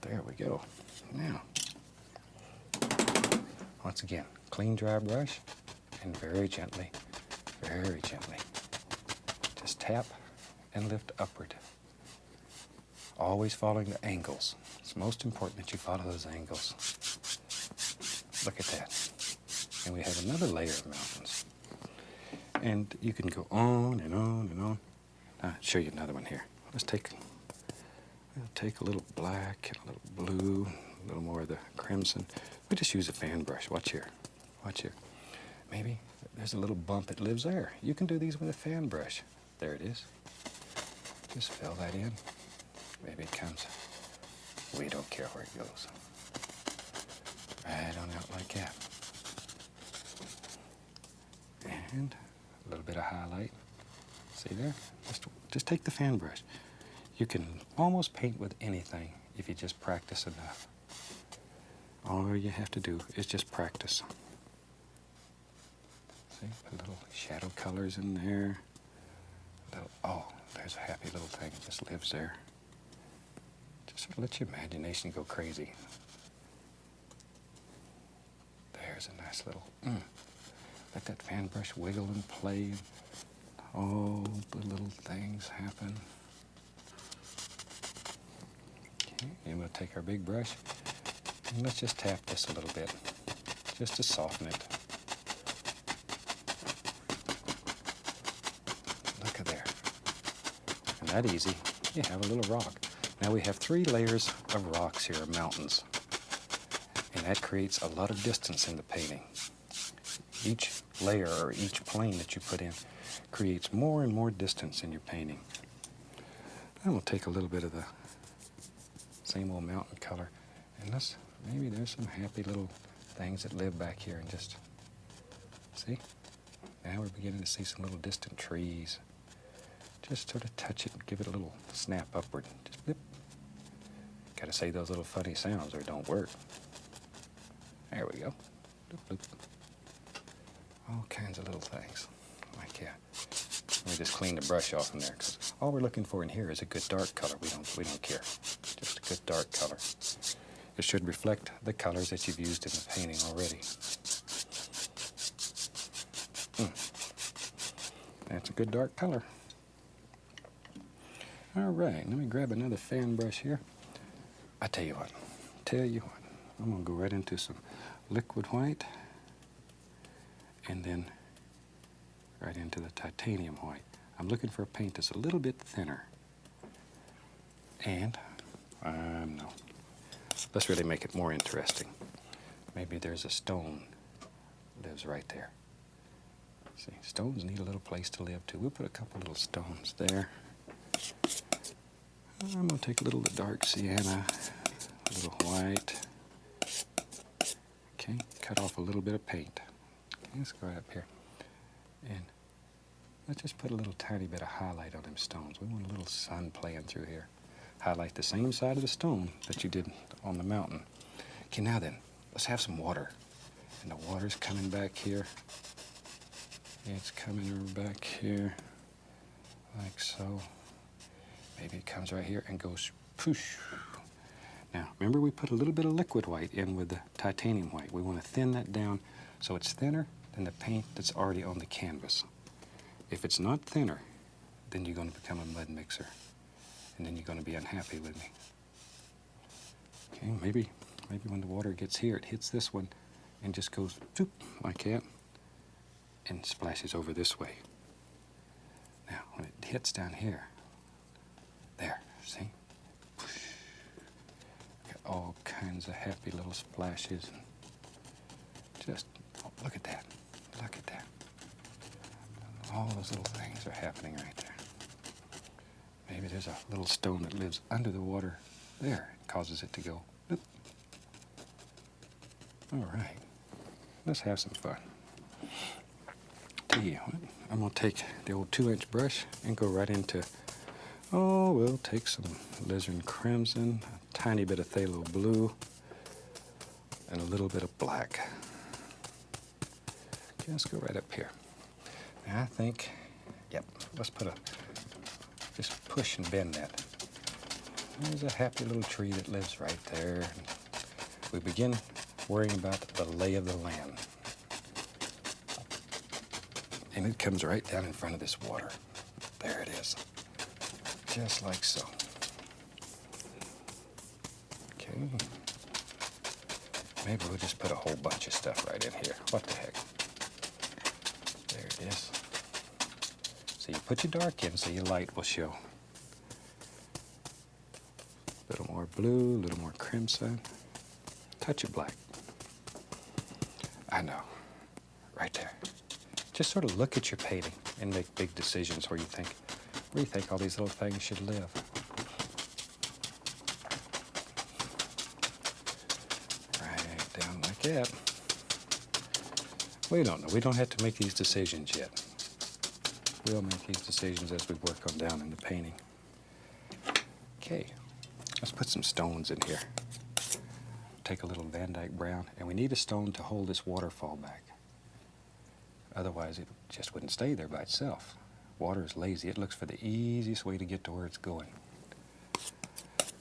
There we go. Now, once again, clean, dry brush, and very gently, just tap and lift upward. Always following the angles. It's most important that you follow those angles. Look at that. And we have another layer of mountains. And you can go on and on and on. I'll show you another one here. Let's take a little black and a little blue, a little more of the crimson. We just use a fan brush. Watch here. Watch here. Maybe there's a little bump that lives there. You can do these with a fan brush. There it is. Just fill that in. Maybe it comes. We don't care where it goes. Right on out like that. And a little bit of highlight. See there? Just take the fan brush. You can almost paint with anything if you just practice enough. All you have to do is just practice. See, put little shadow colors in there. Oh, there's a happy little thing that just lives there. Just sort of let your imagination go crazy. There's a nice little, let that fan brush wiggle and play. Oh, the little things happen. Okay, and we'll take our big brush and let's just tap this a little bit, just to soften it. Look at there. And that easy, you have a little rock. Now we have 3 layers of rocks here, mountains. And that creates a lot of distance in the painting. Each layer or each plane that you put in creates more and more distance in your painting. And we'll take a little bit of the same old mountain color and maybe there's some happy little things that live back here and just, see? Now we're beginning to see some little distant trees. Just sort of touch it and give it a little snap upward. Just blip. Got to say those little funny sounds or it don't work. There we go. Bloop, bloop. All kinds of little things like that. Let me just clean the brush off in there because all we're looking for in here is a good dark color. We don't care. Just a good dark color. It should reflect the colors that you've used in the painting already. That's a good dark color. All right, let me grab another fan brush here. I tell you what, I'm gonna go right into some liquid white and then right into the titanium white. I'm looking for a paint that's a little bit thinner. And, no, let's really make it more interesting. Maybe there's a stone lives right there. See, stones need a little place to live too. We'll put a couple little stones there. I'm going to take a little of the dark sienna, a little white. Okay, cut off a little bit of paint. Okay, let's go right up here. And let's just put a little tiny bit of highlight on them stones. We want a little sun playing through here. Highlight the same side of the stone that you did on the mountain. Okay, now then, let's have some water. And the water's coming back here. It's coming back here, like so. Maybe it comes right here and goes poosh. Now, remember we put a little bit of liquid white in with the titanium white. We want to thin that down so it's thinner than the paint that's already on the canvas. If it's not thinner, then you're going to become a mud mixer. And then you're going to be unhappy with me. Okay, maybe when the water gets here, it hits this one and just goes doop, like that, and splashes over this way. Now, when it hits down here, there, see? Got all kinds of happy little splashes. Just, oh, look at that. Look at that. All those little things are happening right there. Maybe there's a little stone that lives under the water there. It causes it to go, bloop. All right, let's have some fun. Tell you what, I'm going to take the old 2-inch brush and go right into, we'll take some alizarin crimson, a tiny bit of phthalo blue, and a little bit of black. Okay, let's go right up here. Now I think, yep, let's just push and bend that. There's a happy little tree that lives right there. We begin worrying about the lay of the land. And it comes right down in front of this water. There it is. Just like so. Okay. Maybe we'll just put a whole bunch of stuff right in here. What the heck? There it is. So you put your dark in so your light will show. A little more blue, a little more crimson. Touch of black. I know. Right there. Just sort of look at your painting and make big decisions where you think all these little things should live. Right down like that. We don't know. We don't have to make these decisions yet. We'll make these decisions as we work on down in the painting. Okay, let's put some stones in here. Take a little Van Dyke brown, and we need a stone to hold this waterfall back. Otherwise, it just wouldn't stay there by itself. Water is lazy. It looks for the easiest way to get to where it's going.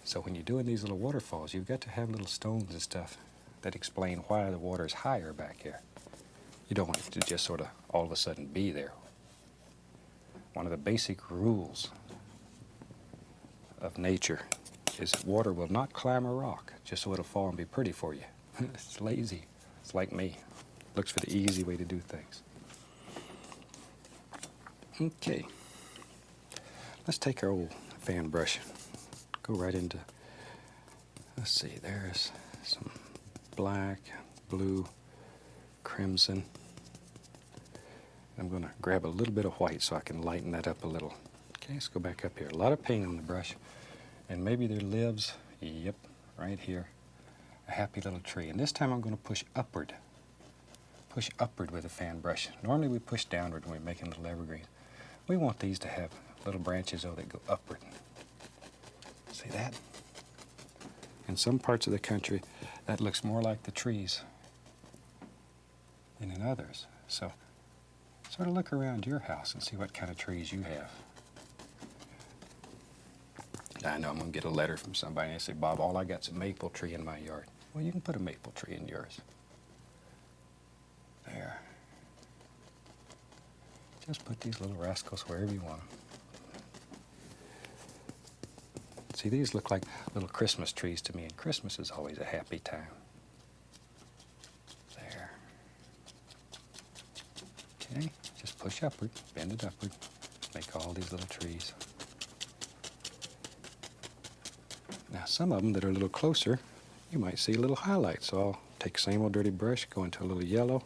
So when you're doing these little waterfalls, you've got to have little stones and stuff that explain why the water is higher back here. You don't want it to just sort of all of a sudden be there. One of the basic rules of nature is that water will not climb a rock just so it'll fall and be pretty for you. It's lazy. It's like me. Looks for the easy way to do things. Okay. Let's take our old fan brush. Go right into, let's see, there's some black, blue, crimson. I'm going to grab a little bit of white so I can lighten that up a little. Okay, let's go back up here. A lot of paint on the brush. And maybe there lives, yep, right here, a happy little tree. And this time I'm going to push upward. Push upward with a fan brush. Normally we push downward when we're making little evergreens. We want these to have little branches, though, that go upward. See that? In some parts of the country, that looks more like the trees than in others. So sort of look around your house and see what kind of trees you have. I know I'm going to get a letter from somebody and say, Bob, all I got's a maple tree in my yard. Well, you can put a maple tree in yours. There. Just put these little rascals wherever you want them. See, these look like little Christmas trees to me, and Christmas is always a happy time. There. Okay, just push upward, bend it upward, make all these little trees. Now, some of them that are a little closer, you might see a little highlight. So I'll take the same old dirty brush, go into a little yellow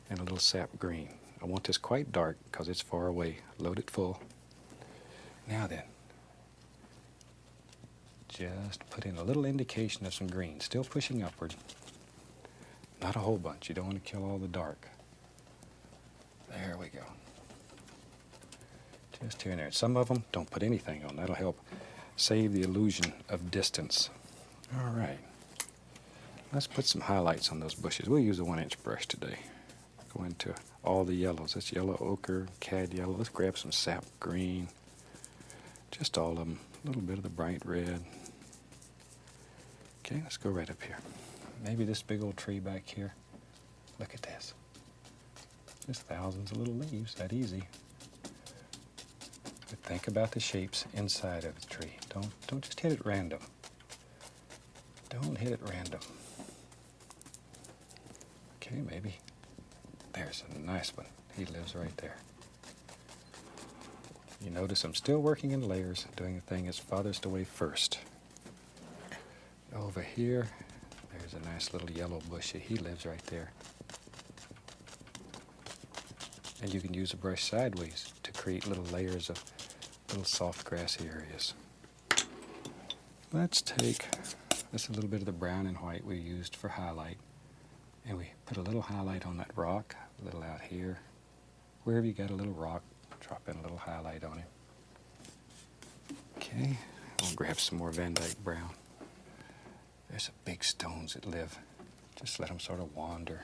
and a little sap green. I want this quite dark because it's far away. Load it full. Now then, just put in a little indication of some green. Still pushing upward. Not a whole bunch. You don't want to kill all the dark. There we go. Just here and there. Some of them, don't put anything on. That'll help save the illusion of distance. All right. Let's put some highlights on those bushes. We'll use a 1-inch brush today. Go into all the yellows. That's yellow ochre, cad yellow. Let's grab some sap green. Just all of them. A little bit of the bright red. Okay, let's go right up here. Maybe this big old tree back here. Look at this. There's thousands of little leaves. That easy. But think about the shapes inside of the tree. Don't just hit it random. Don't hit it random. Okay, maybe. There's a nice one. He lives right there. You notice I'm still working in layers, doing the thing as farthest away first. Over here, there's a nice little yellow bush. He lives right there. And you can use a brush sideways to create little layers of little soft grassy areas. Let's take this a little bit of the brown and white we used for highlight, and we put a little highlight on that rock, a little out here. Wherever you got a little rock, drop in a little highlight on it. Okay, we'll grab some more Van Dyke brown. There's some big stones that live. Just let them sort of wander.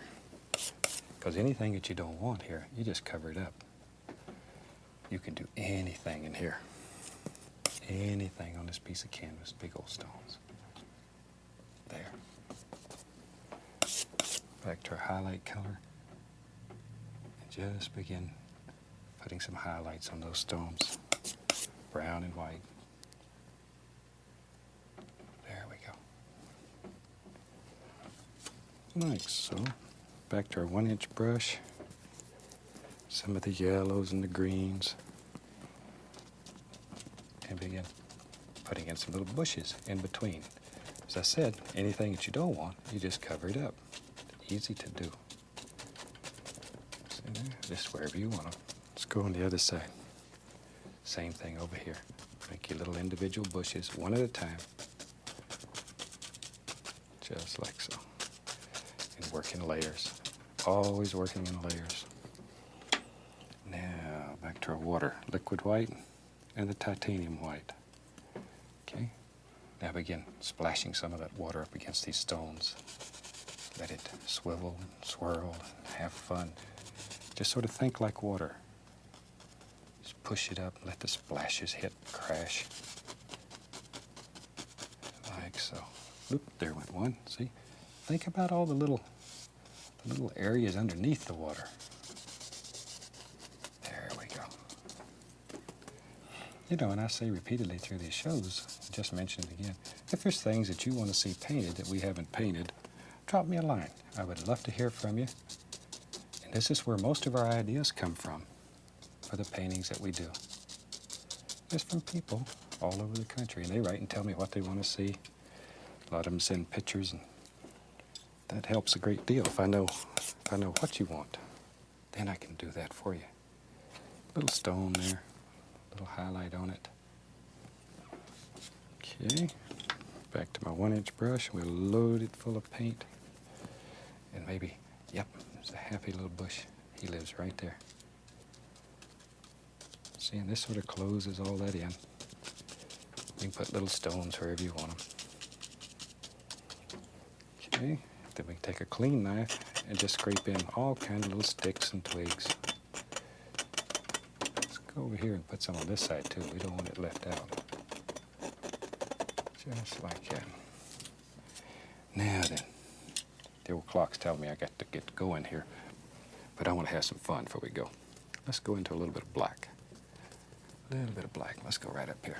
Because anything that you don't want here, you just cover it up. You can do anything in here. Anything on this piece of canvas, big old stones. There. Back to our highlight color. And just begin putting some highlights on those stones. Brown and white. There we go. Like so. Back to our 1-inch brush. Some of the yellows and the greens. And begin putting in some little bushes in between. As I said, anything that you don't want, you just cover it up. Easy to do. See there? Just wherever you want them. Let's go on the other side. Same thing over here. Make your little individual bushes one at a time. Just like so. And work in layers. Always working in layers. Now, back to our water. Liquid white and the titanium white. Okay? Now begin splashing some of that water up against these stones. Let it swivel, swirl, have fun. Just sort of think like water. Just push it up, let the splashes hit, crash. Like so. Oop, there went one, see? Think about all the little areas underneath the water. There we go. You know, and I say repeatedly through these shows, just mention it again, if there's things that you want to see painted that we haven't painted, drop me a line. I would love to hear from you. And this is where most of our ideas come from for the paintings that we do. It's from people all over the country, and they write and tell me what they want to see. A lot of them send pictures, and that helps a great deal. If I know what you want, then I can do that for you. Little stone there, little highlight on it. Okay, back to my 1-inch brush. We'll load it full of paint. And maybe, yep, there's a happy little bush. He lives right there. See, and this sort of closes all that in. You can put little stones wherever you want them. Okay, then we can take a clean knife and just scrape in all kinds of little sticks and twigs. Let's go over here and put some on this side too. We don't want it left out. Just like that. Now then, the old clock's telling me I got to get going here, but I want to have some fun before we go. Let's go into a little bit of black. A little bit of black. Let's go right up here.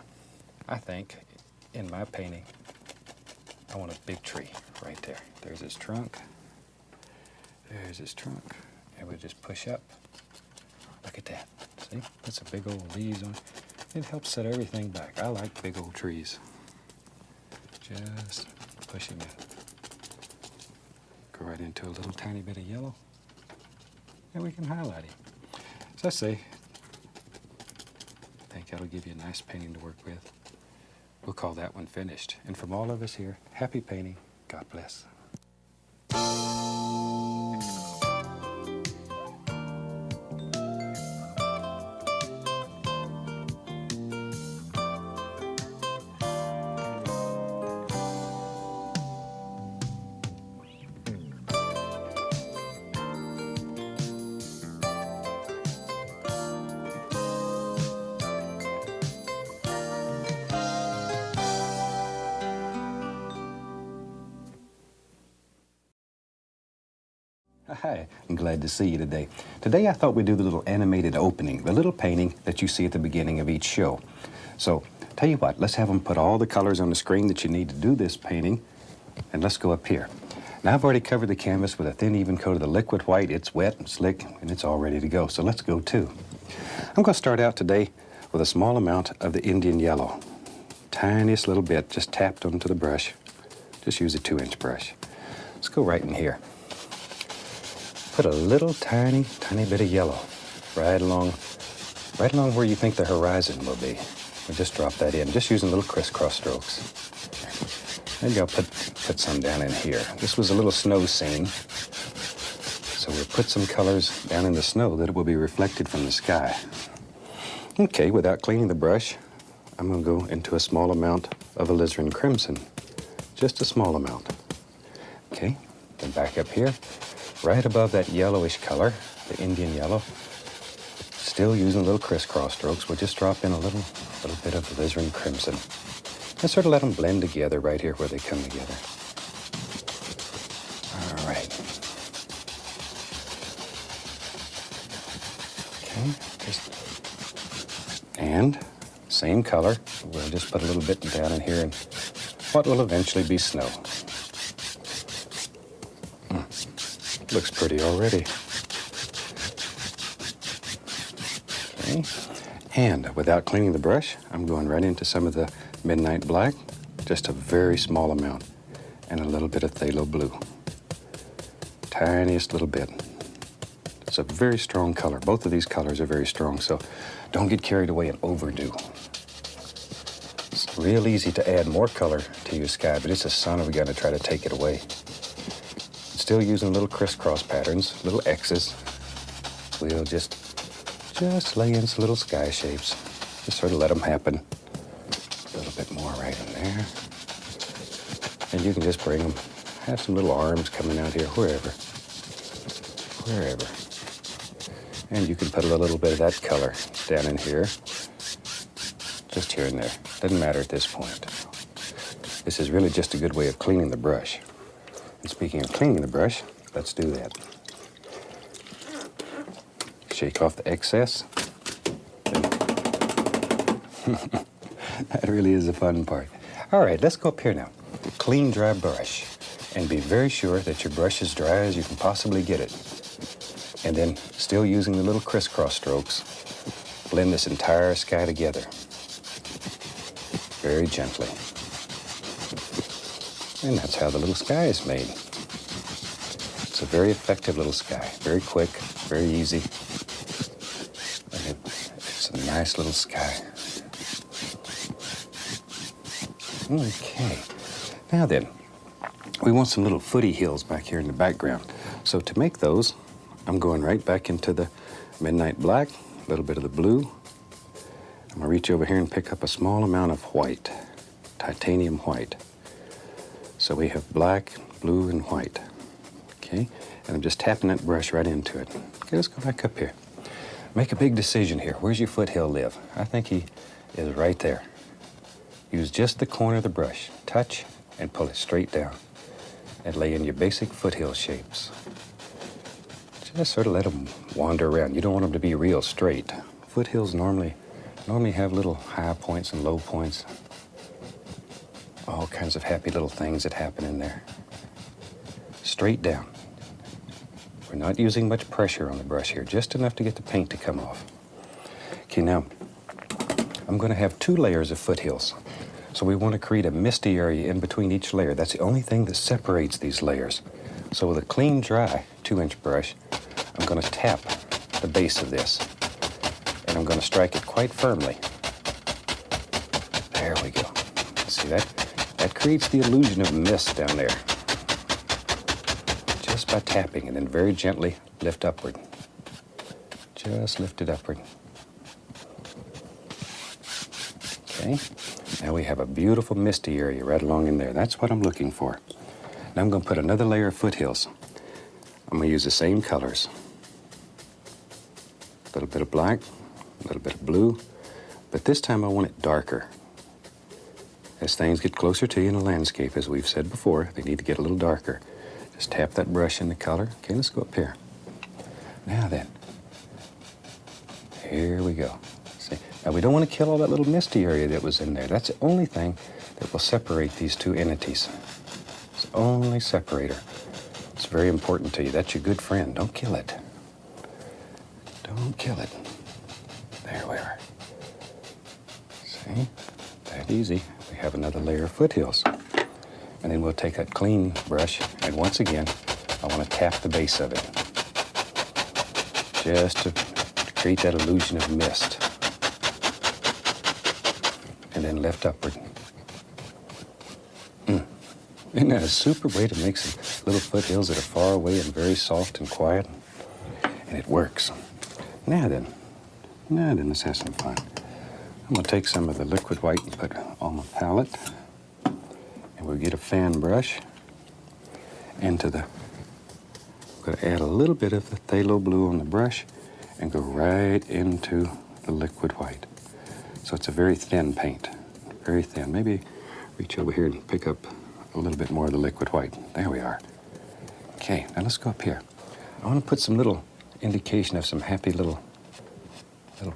I think in my painting, I want a big tree right there. There's his trunk. There's his trunk. And we just push up. Look at that. See? Put some big old leaves on it. It helps set everything back. I like big old trees. Just push him in. Go right into a little tiny bit of yellow. And we can highlight him. As I say, I think that'll give you a nice painting to work with. We'll call that one finished. And from all of us here, happy painting. God bless. Hi, I'm glad to see you today. Today I thought we'd do the little animated opening, the little painting that you see at the beginning of each show. So, tell you what, let's have them put all the colors on the screen that you need to do this painting, and let's go up here. Now I've already covered the canvas with a thin, even coat of the liquid white. It's wet and slick, and it's all ready to go, so let's go too. I'm going to start out today with a small amount of the Indian yellow. Tiniest little bit, just tapped onto the brush. Just use a 2-inch brush. Let's go right in here. Put a little tiny bit of yellow right along where you think the horizon will be. We'll just drop that in, just using little crisscross strokes. Maybe I'll put some down in here. This was a little snow scene, so we'll put some colors down in the snow that it will be reflected from the sky. Okay, without cleaning the brush, I'm going to go into a small amount of alizarin crimson, just a small amount. Okay, then back up here. Right above that yellowish color, the Indian yellow, still using little crisscross strokes, we'll just drop in a little bit of alizarin crimson. And sort of let them blend together right here where they come together. All right. Okay, and same color, we'll just put a little bit down in here and what will eventually be snow. Looks pretty already. Okay, and without cleaning the brush, I'm going right into some of the midnight black, just a very small amount, and a little bit of phthalo blue. Tiniest little bit. It's a very strong color. Both of these colors are very strong, so don't get carried away and overdo. It's real easy to add more color to your sky, but it's a son of a gun to try to take it away. Still using little crisscross patterns, little X's. We'll just lay in some little sky shapes. Just sort of let them happen. A little bit more right in there. And you can just bring them, have some little arms coming out here, wherever. And you can put a little bit of that color down in here. Just here and there. Doesn't matter at this point. This is really just a good way of cleaning the brush. And speaking of cleaning the brush, let's do that. Shake off the excess. That really is the fun part. All right, let's go up here now. Clean, dry brush. And be very sure that your brush is dry as you can possibly get it. And then, still using the little crisscross strokes, blend this entire sky together. Very gently. And that's how the little sky is made. It's a very effective little sky. Very quick, very easy. And it's a nice little sky. Okay. Now then, we want some little footy hills back here in the background. So to make those, I'm going right back into the midnight black, a little bit of the blue. I'm gonna reach over here and pick up a small amount of white, titanium white. So we have black, blue, and white. Okay, and I'm just tapping that brush right into it. Okay, let's go back up here. Make a big decision here. Where's your foothill live? I think he is right there. Use just the corner of the brush. Touch and pull it straight down. And lay in your basic foothill shapes. Just sort of let them wander around. You don't want them to be real straight. Foothills normally have little high points and low points. All kinds of happy little things that happen in there. Straight down. We're not using much pressure on the brush here, just enough to get the paint to come off. Okay, now, I'm going to have 2 layers of foothills. So we want to create a misty area in between each layer. That's the only thing that separates these layers. So with a clean, dry 2-inch brush, I'm going to tap the base of this. And I'm going to strike it quite firmly. There we go. See that? That creates the illusion of mist down there. Just by tapping and then very gently lift upward. Just lift it upward. Okay. Now we have a beautiful misty area right along in there. That's what I'm looking for. Now I'm going to put another layer of foothills. I'm going to use the same colors. A little bit of black, a little bit of blue, but this time I want it darker. As things get closer to you in a landscape, as we've said before, they need to get a little darker. Just tap that brush in the color. Okay, let's go up here. Now then, here we go. See, now we don't want to kill all that little misty area that was in there. That's the only thing that will separate these two entities. It's the only separator. It's very important to you. That's your good friend. Don't kill it. Don't kill it. There we are. See? That easy. We have another layer of foothills. And then we'll take that clean brush, and once again, I want to tap the base of it. Just to create that illusion of mist. And then lift upward. Isn't that a super way to make some little foothills that are far away and very soft and quiet? And it works. Now then, let's have some fun. I'm going to take some of the liquid white and put it on my palette. And we'll get a fan brush into the... I'm going to add a little bit of the phthalo blue on the brush and go right into the liquid white. So it's a very thin paint, very thin. Maybe reach over here and pick up a little bit more of the liquid white. There we are. Okay, now let's go up here. I want to put some little indication of some happy little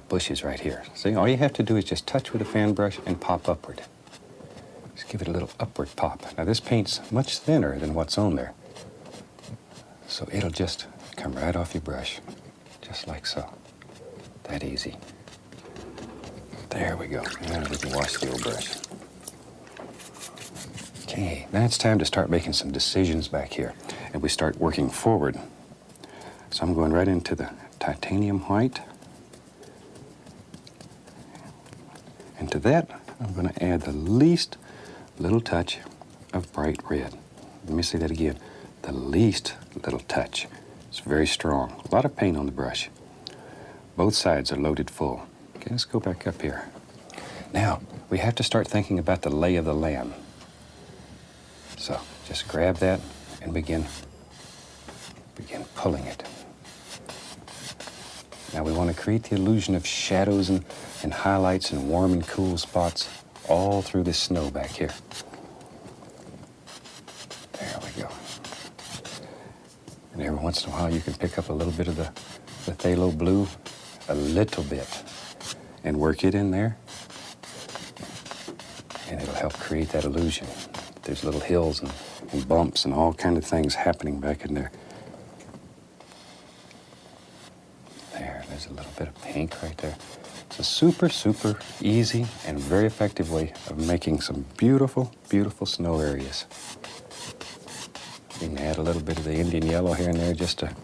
bushes right here. See, all you have to do is just touch with a fan brush and pop upward. Just give it a little upward pop. Now this paint's much thinner than what's on there. So it'll just come right off your brush, just like so. That easy. There we go. Now we can wash the old brush. Okay, now it's time to start making some decisions back here. And we start working forward. So I'm going right into the titanium white. And to that, I'm going to add the least little touch of bright red. Let me say that again. The least little touch. It's very strong. A lot of paint on the brush. Both sides are loaded full. Okay, let's go back up here. Now, we have to start thinking about the lay of the land. So, just grab that and begin pulling it. Now we want to create the illusion of shadows and highlights and warm and cool spots all through this snow back here. There we go. And every once in a while you can pick up a little bit of the phthalo blue, a little bit, and work it in there. And it'll help create that illusion. There's little hills and bumps and all kind of things happening back in there. There's a little bit of pink right there. It's a super, super easy and very effective way of making some beautiful, beautiful snow areas. You can add a little bit of the Indian yellow here and there just to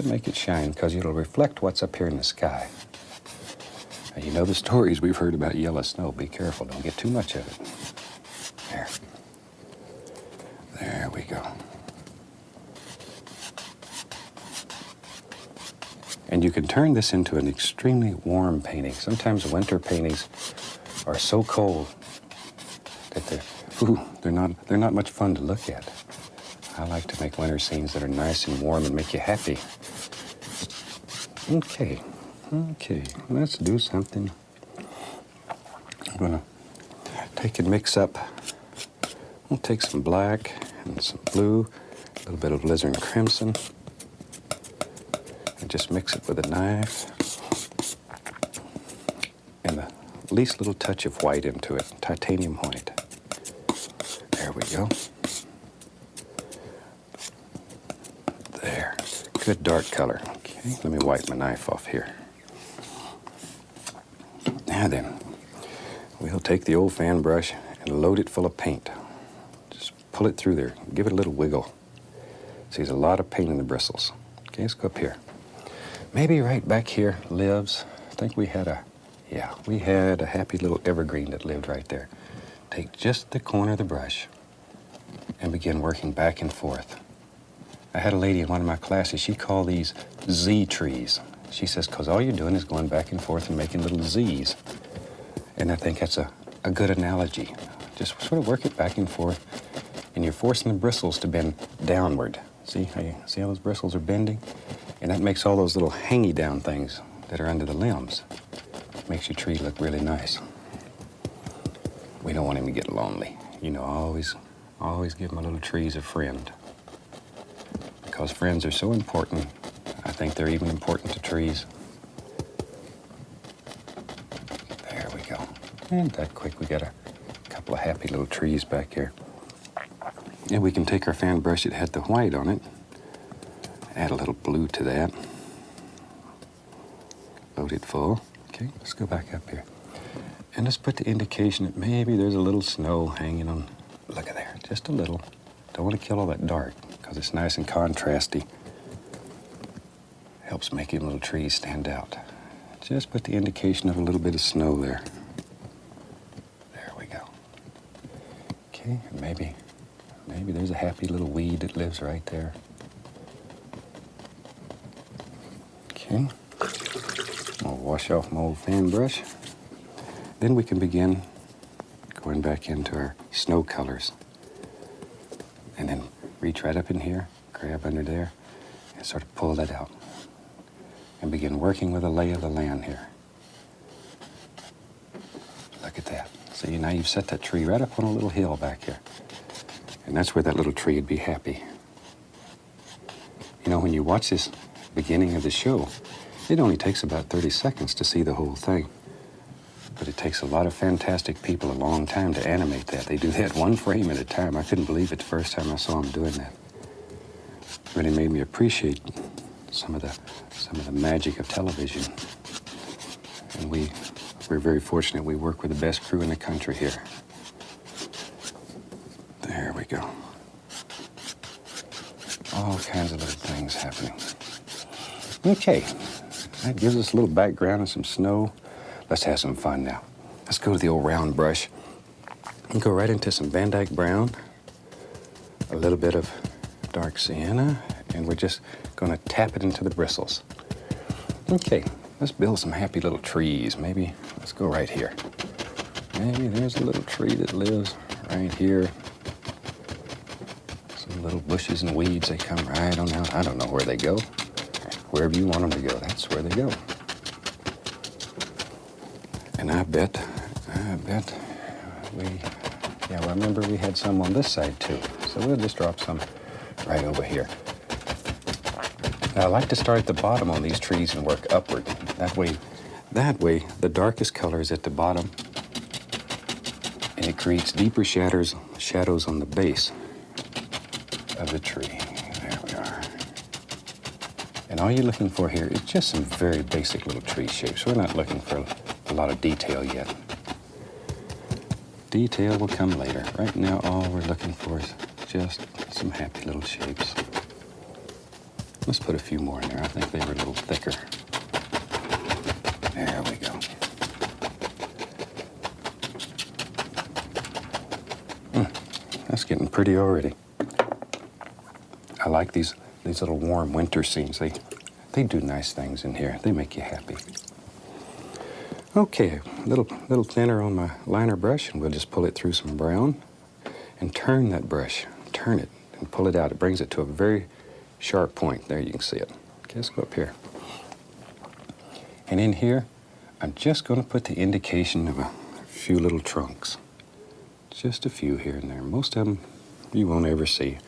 make it shine, because it'll reflect what's up here in the sky. Now, you know the stories we've heard about yellow snow. Be careful, don't get too much of it. There. There we go. And you can turn this into an extremely warm painting. Sometimes winter paintings are so cold that they're not much fun to look at. I like to make winter scenes that are nice and warm and make you happy. Okay, let's do something. I'm gonna take and mix up. We'll take some black and some blue, a little bit of alizarin crimson. And just mix it with a knife. And the least little touch of white into it, titanium white. There we go. There. Good dark color. Okay, let me wipe my knife off here. Now then, we'll take the old fan brush and load it full of paint. Just pull it through there. Give it a little wiggle. See, there's a lot of paint in the bristles. Okay, let's go up here. Maybe right back here lives, I think we had a happy little evergreen that lived right there. Take just the corner of the brush and begin working back and forth. I had a lady in one of my classes, she called these Z trees. She says, because all you're doing is going back and forth and making little Z's. And I think that's a good analogy. Just sort of work it back and forth, and you're forcing the bristles to bend downward. See how those bristles are bending? And that makes all those little hangy down things that are under the limbs. Makes your tree look really nice. We don't want him to get lonely. You know, always always give my little trees a friend. Because friends are so important. I think they're even important to trees. There we go. And that quick, we got a couple of happy little trees back here. And we can take our fan brush that had the white on it, add a little blue to that. Load it full. Okay, let's go back up here. And let's put the indication that maybe there's a little snow hanging on. Look at there, just a little. Don't want to kill all that dark because it's nice and contrasty. Helps making little trees stand out. Just put the indication of a little bit of snow there. There we go. Okay, and maybe there's a happy little weed that lives right there. Okay. I'll wash off my old fan brush. Then we can begin going back into our snow colors. And then reach right up in here, grab under there, and sort of pull that out. And begin working with a lay of the land here. Look at that. See, now you've set that tree right up on a little hill back here. And that's where that little tree would be happy. You know, when you watch this beginning of the show, it only takes about 30 seconds to see the whole thing. But it takes a lot of fantastic people a long time to animate that. They do that one frame at a time. I couldn't believe it the first time I saw them doing that. It really made me appreciate some of the magic of television. And we're very fortunate we work with the best crew in the country here. There we go. All kinds of little things happening. Okay, that gives us a little background and some snow. Let's have some fun now. Let's go to the old round brush and go right into some Van Dyke brown, a little bit of dark sienna, and we're just gonna tap it into the bristles. Okay, let's build some happy little trees. Maybe, let's go right here. Maybe there's a little tree that lives right here. Some little bushes and weeds, they come right on out. I don't know where they go. Wherever you want them to go, that's where they go. And I bet I remember we had some on this side too. So we'll just drop some right over here. Now I like to start at the bottom on these trees and work upward. That way, the darkest color is at the bottom, and it creates deeper shadows on the base of the tree. There we are. And all you're looking for here is just some very basic little tree shapes. We're not looking for a lot of detail yet. Detail will come later. Right now, all we're looking for is just some happy little shapes. Let's put a few more in there. I think they were a little thicker. There we go. That's getting pretty already. I like these little warm winter scenes. They do nice things in here. They make you happy. Okay, a little thinner on my liner brush, and we'll just pull it through some brown and turn that brush. Turn it and pull it out. It brings it to a very sharp point. There you can see it. Okay, let's go up here. And in here, I'm just going to put the indication of a few little trunks. Just a few here and there. Most of them you won't ever see.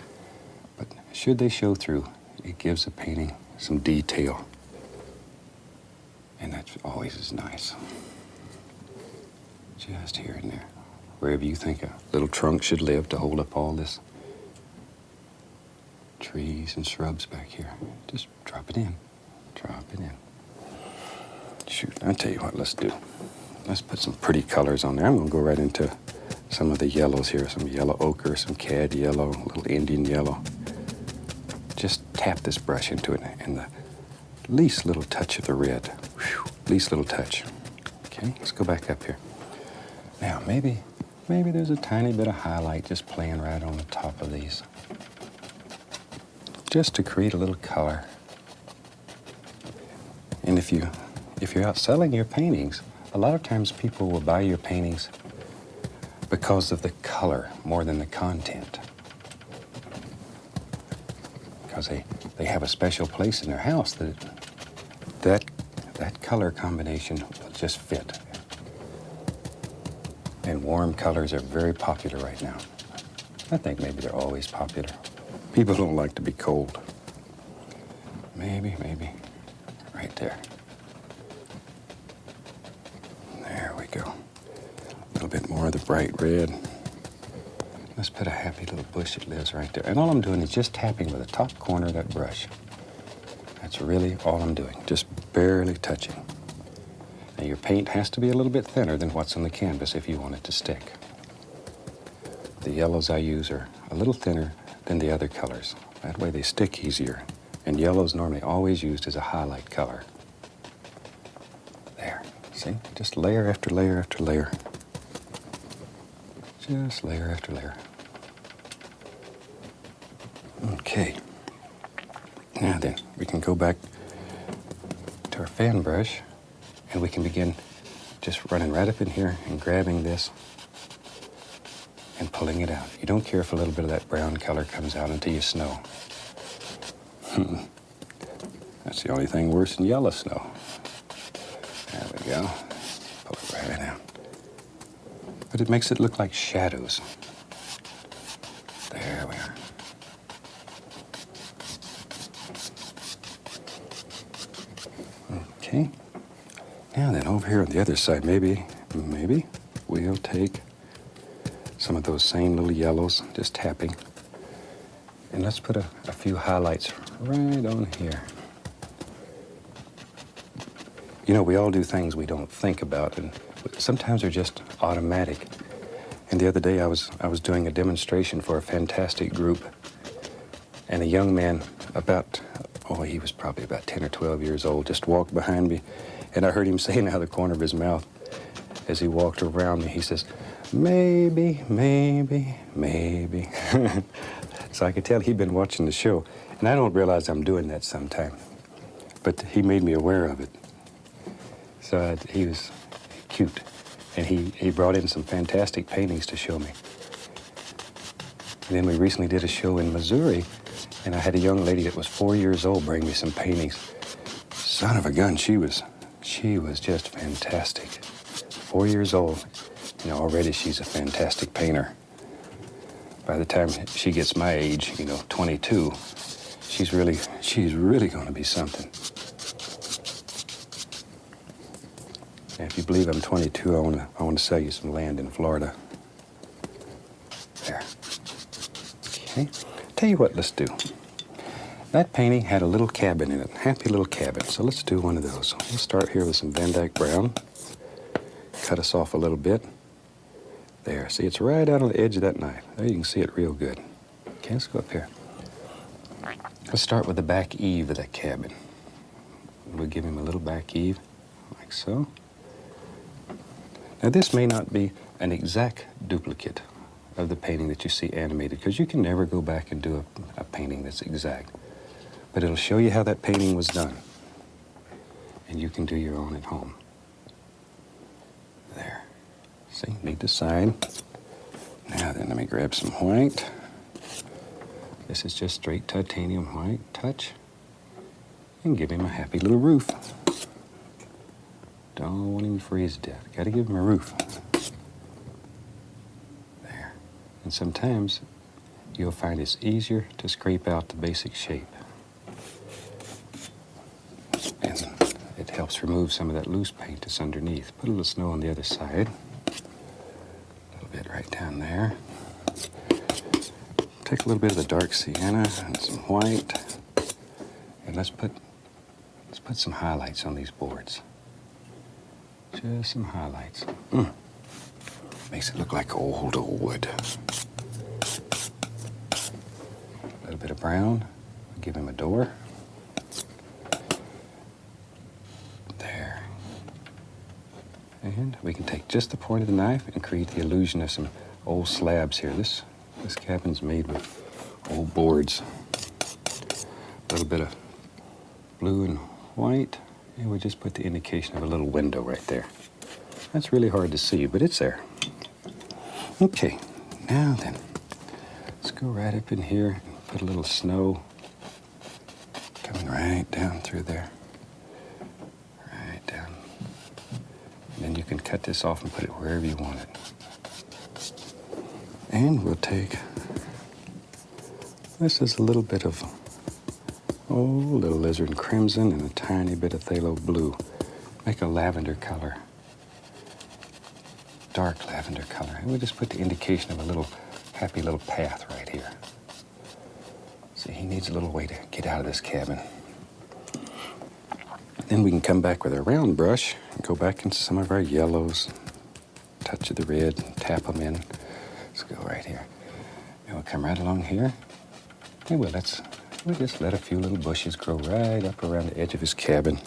But should they show through, it gives a painting some detail. And that always is nice. Just here and there. Wherever you think a little trunk should live to hold up all this trees and shrubs back here. Just drop it in. Drop it in. Shoot, I'll tell you what, let's do. Let's put some pretty colors on there. I'm going to go right into some of the yellows here. Some yellow ochre, some cad yellow, a little Indian yellow. Just tap this brush into it and the least little touch of the red. Whew, least little touch. Okay, let's go back up here. Now, maybe there's a tiny bit of highlight just playing right on the top of these. Just to create a little color. And if you're out selling your paintings, a lot of times people will buy your paintings because of the color more than the content. Because they have a special place in their house that color combination will just fit. And warm colors are very popular right now. I think maybe they're always popular. People don't like to be cold. Maybe, right there. There we go. A little bit more of the bright red. Let's put a happy little bush that lives right there. And all I'm doing is just tapping with the top corner of that brush. That's really all I'm doing, just barely touching. Now your paint has to be a little bit thinner than what's on the canvas if you want it to stick. The yellows I use are a little thinner than the other colors. That way they stick easier. And yellow is normally always used as a highlight color. There, see? Just layer after layer after layer. Just layer after layer. Okay. Now then, we can go back to our fan brush and we can begin just running right up in here and grabbing this and pulling it out. You don't care if a little bit of that brown color comes out until you snow. That's the only thing worse than yellow snow. There we go. Pull it right out. But it makes it look like shadows. There we are. Okay. Now then, over here on the other side, maybe we'll take some of those same little yellows, just tapping. And let's put a few highlights right on here. You know, we all do things we don't think about, and sometimes they're just automatic. And the other day I was doing a demonstration for a fantastic group, and a young man he was probably about 10 or 12 years old, just walked behind me, and I heard him saying out of the corner of his mouth as he walked around me, he says, maybe. So I could tell he'd been watching the show, and I don't realize I'm doing that sometimes, but he made me aware of it. So he was cute, and he brought in some fantastic paintings to show me. And then we recently did a show in Missouri, and I had a young lady that was 4 years old bring me some paintings. Son of a gun, she was just fantastic. 4 years old, and already she's a fantastic painter. By the time she gets my age, 22, she's really going to be something. And if you believe I'm 22, I want to sell you some land in Florida. There. Okay. Tell you what, let's do. That painting had a little cabin in it, happy little cabin. So let's do one of those. We'll start here with some Van Dyke Brown. Cut us off a little bit. There, see, it's right out on the edge of that knife. There you can see it real good. Okay, let's go up here. Let's start with the back eave of that cabin. We'll give him a little back eave, like so. Now this may not be an exact duplicate of the painting that you see animated, because you can never go back and do a painting that's exact. But it'll show you how that painting was done. And you can do your own at home. There. See, need the side. Now then, let me grab some white. This is just straight titanium white. Touch. And give him a happy little roof. Don't want him to freeze to death. Gotta give him a roof. There. And sometimes you'll find it's easier to scrape out the basic shape. And it helps remove some of that loose paint that's underneath. Put a little snow on the other side. A little bit right down there. Take a little bit of the dark sienna and some white. And let's put some highlights on these boards. Just some highlights. Makes it look like old wood. A little bit of brown. Give him a door. There. And we can take just the point of the knife and create the illusion of some old slabs here. This cabin's made with old boards. A little bit of blue and white. And we just put the indication of a little window right there. That's really hard to see, but it's there. Okay, now then, let's go right up in here and put a little snow coming right down through there. Right down. And then you can cut this off and put it wherever you want it. And we'll take, this is a little bit of, little alizarin crimson and a tiny bit of phthalo blue. Make a lavender color, dark lavender color. And we'll just put the indication of a little happy little path right here. See, he needs a little way to get out of this cabin. Then we can come back with our round brush and go back into some of our yellows, touch of the red, and tap them in. Let's go right here. And we'll come right along here. And we'll just let a few little bushes grow right up around the edge of his cabin.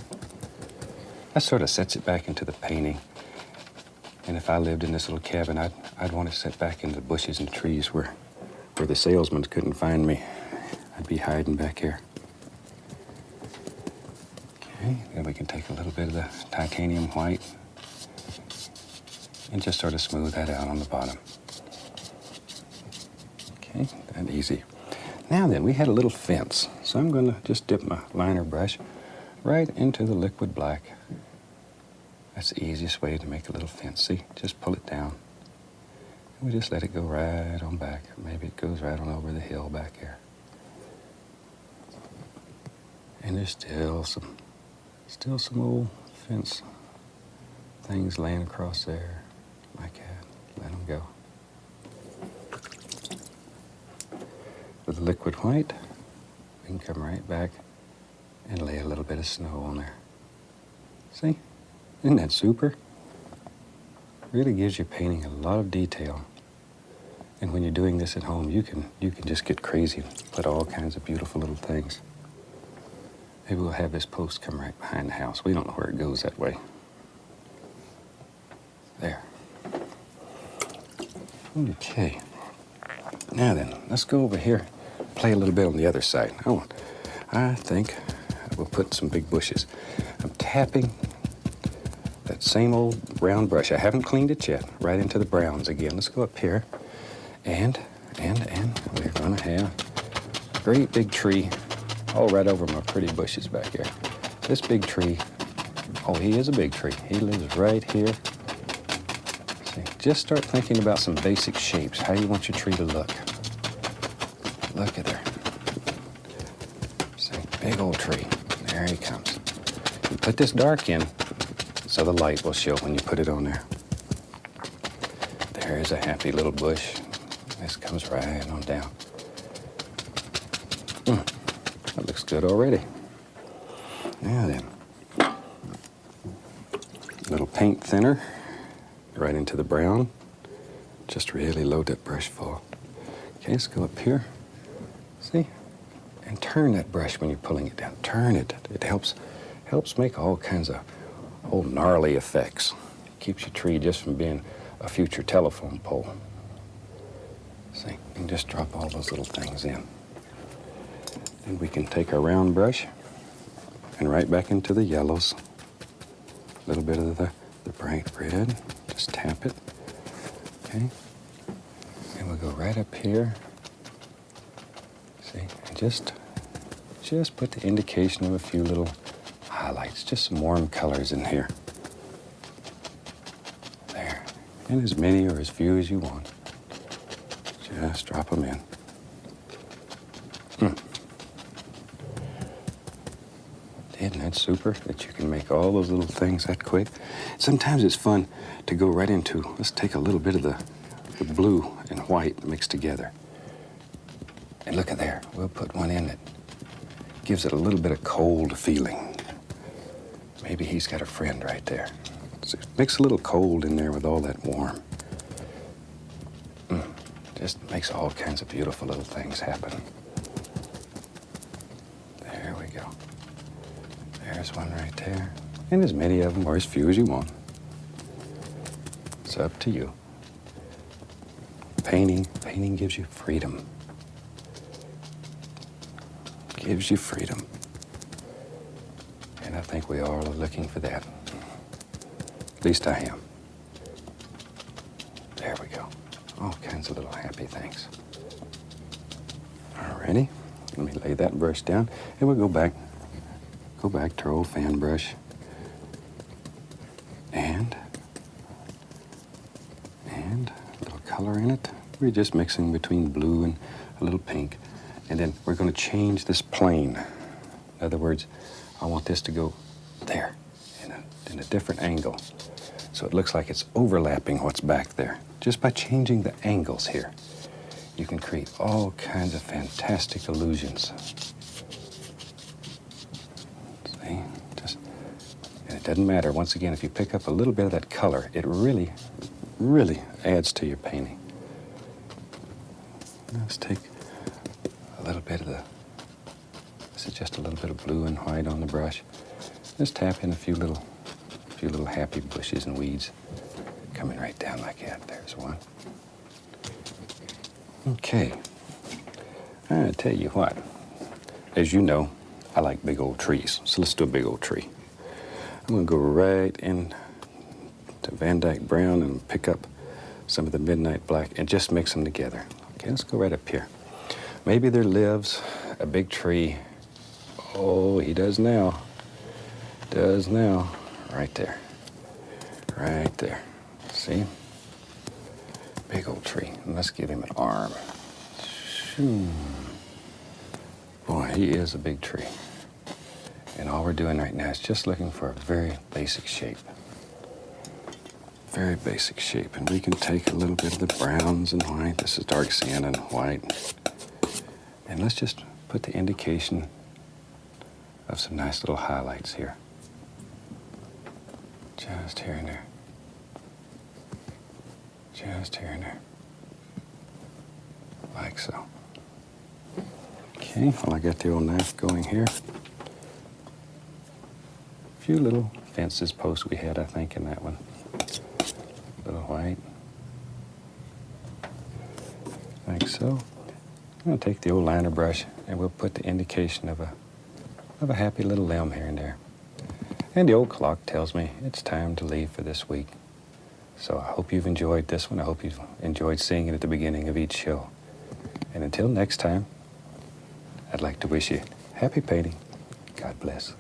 That sort of sets it back into the painting. And if I lived in this little cabin, I'd want to set back into the bushes and trees where the salesmen couldn't find me. I'd be hiding back here. Okay, then we can take a little bit of the titanium white and just sort of smooth that out on the bottom. Okay, that easy. Now then, we had a little fence. So I'm going to just dip my liner brush right into the liquid black. That's the easiest way to make a little fence. See, just pull it down. And we just let it go right on back. Maybe it goes right on over the hill back here. And there's still some old fence things laying across there like that. Let them go. With the liquid white, we can come right back and lay a little bit of snow on there. See? Isn't that super? Really gives your painting a lot of detail. And when you're doing this at home, you can just get crazy and put all kinds of beautiful little things. Maybe we'll have this post come right behind the house. We don't know where it goes that way. There. Okay. Now then, let's go over here, play a little bit on the other side. I think we'll put some big bushes. I'm tapping that same old brown brush. I haven't cleaned it yet. Right into the browns again. Let's go up here. And we're going to have a great big tree all right over my pretty bushes back here. This big tree, he is a big tree. He lives right here. See, just start thinking about some basic shapes, how you want your tree to look. Look at there. See, big old tree. There he comes. You put this dark in so the light will show when you put it on there. There's a happy little bush. This comes right on down. That looks good already. Now then, a little paint thinner right into the brown. Just really load that brush full. Okay, let's go up here. See? And turn that brush when you're pulling it down. Turn it. It helps make all kinds of old gnarly effects. Keeps your tree just from being a future telephone pole. See? And just drop all those little things in. Then we can take our round brush and right back into the yellows. A little bit of the bright red. Just tap it. Okay? And we'll go right up here. See? And just put the indication of a few little highlights. Just some warm colors in here. There. And as many or as few as you want. Just drop them in. Isn't that super that you can make all those little things that quick? Sometimes it's fun to go right into, let's take a little bit of the blue and white mixed together. And look at there, we'll put one in that gives it a little bit of cold feeling. Maybe he's got a friend right there. So mix a little cold in there with all that warm. Just makes all kinds of beautiful little things happen. There we go. There's one right there. And as many of them or as few as you want. It's up to you. Painting gives you freedom. Gives you freedom. And I think we all are looking for that. At least I am. There we go. All kinds of little happy things. Alrighty. Let me lay that brush down and we'll go back to our old fan brush. And a little color in it. We're just mixing between blue and a little pink. And then we're going to change this plane. In other words, I want this to go there in a different angle. So it looks like it's overlapping what's back there. Just by changing the angles here, you can create all kinds of fantastic illusions. See? And it doesn't matter. Once again, if you pick up a little bit of that color, it really, really adds to your painting. Let's take a little bit of this is just a little bit of blue and white on the brush. Just tap in a few little happy bushes and weeds coming right down like that. There's one. Okay. I tell you what, as you know, I like big old trees. So let's do a big old tree. I'm going to go right in to Van Dyke Brown and pick up some of the Midnight Black and just mix them together. Okay, let's go right up here. Maybe there lives a big tree. Oh, he does now. Does now. Right there. Right there. See? Big old tree. And let's give him an arm. Boy, he is a big tree. And all we're doing right now is just looking for a very basic shape. Very basic shape. And we can take a little bit of the browns and white. This is dark sienna and white. And let's just put the indication of some nice little highlights here. Just here and there. Just here and there. Like so. Okay, well, I got the old knife going here. A few little fences posts we had, I think, in that one. A little white. Like so. I'm going to take the old liner brush and we'll put the indication of a happy little limb here and there. And the old clock tells me it's time to leave for this week. So I hope you've enjoyed this one. I hope you've enjoyed seeing it at the beginning of each show. And until next time, I'd like to wish you happy painting. God bless.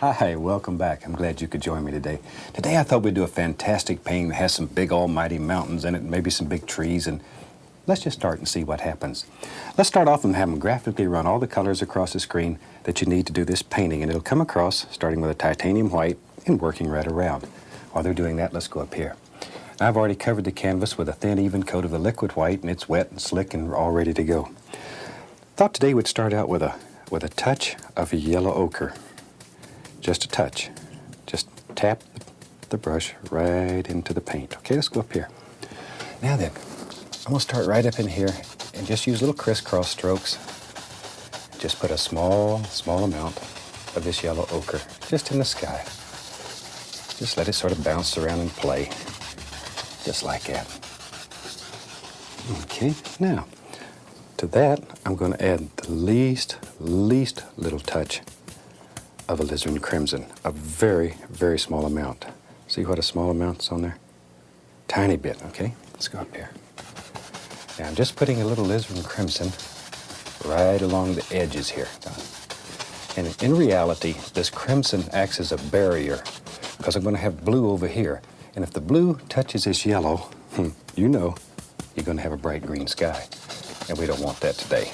Hi, welcome back. I'm glad you could join me today. Today I thought we'd do a fantastic painting that has some big almighty mountains in it, maybe some big trees, and let's just start and see what happens. Let's start off and have them graphically run all the colors across the screen that you need to do this painting, and it'll come across starting with a titanium white and working right around. While they're doing that, let's go up here. Now, I've already covered the canvas with a thin, even coat of the liquid white, and it's wet and slick and all ready to go. Thought today we'd start out with a touch of yellow ochre. Just a touch. Just tap the brush right into the paint. Okay, let's go up here. Now then, I'm going to start right up in here and just use little crisscross strokes. Just put a small amount of this yellow ochre just in the sky. Just let it sort of bounce around and play, just like that. Okay, now, to that, I'm going to add the least little touch of alizarin crimson, a very, very small amount. See what a small amount's on there? Tiny bit, okay? Let's go up here. Now I'm just putting a little alizarin crimson right along the edges here. And in reality, this crimson acts as a barrier because I'm going to have blue over here. And if the blue touches this yellow, you know you're going to have a bright green sky. And we don't want that today.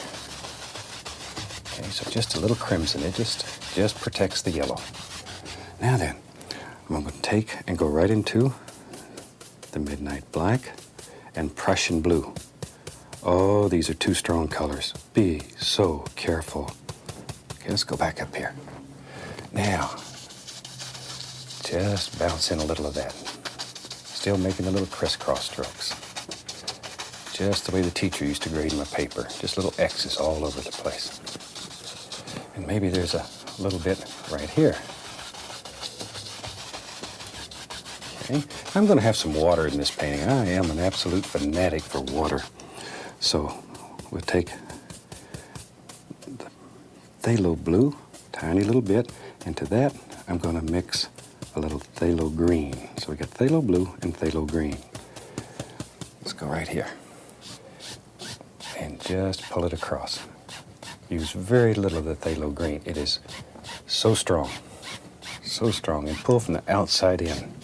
Okay, so just a little crimson, it just protects the yellow. Now then, I'm going to take and go right into the Midnight Black and Prussian Blue. Oh, these are two strong colors. Be so careful. Okay, let's go back up here. Now, just bounce in a little of that. Still making the little crisscross strokes. Just the way the teacher used to grade my paper. Just little X's all over the place. And maybe there's a little bit right here. Okay. I'm going to have some water in this painting. I am an absolute fanatic for water. So we'll take the phthalo blue, tiny little bit, and to that I'm going to mix a little phthalo green. So we got phthalo blue and phthalo green. Let's go right here and just pull it across. Use very little of the phthalo green. It is so strong, and pull from the outside in.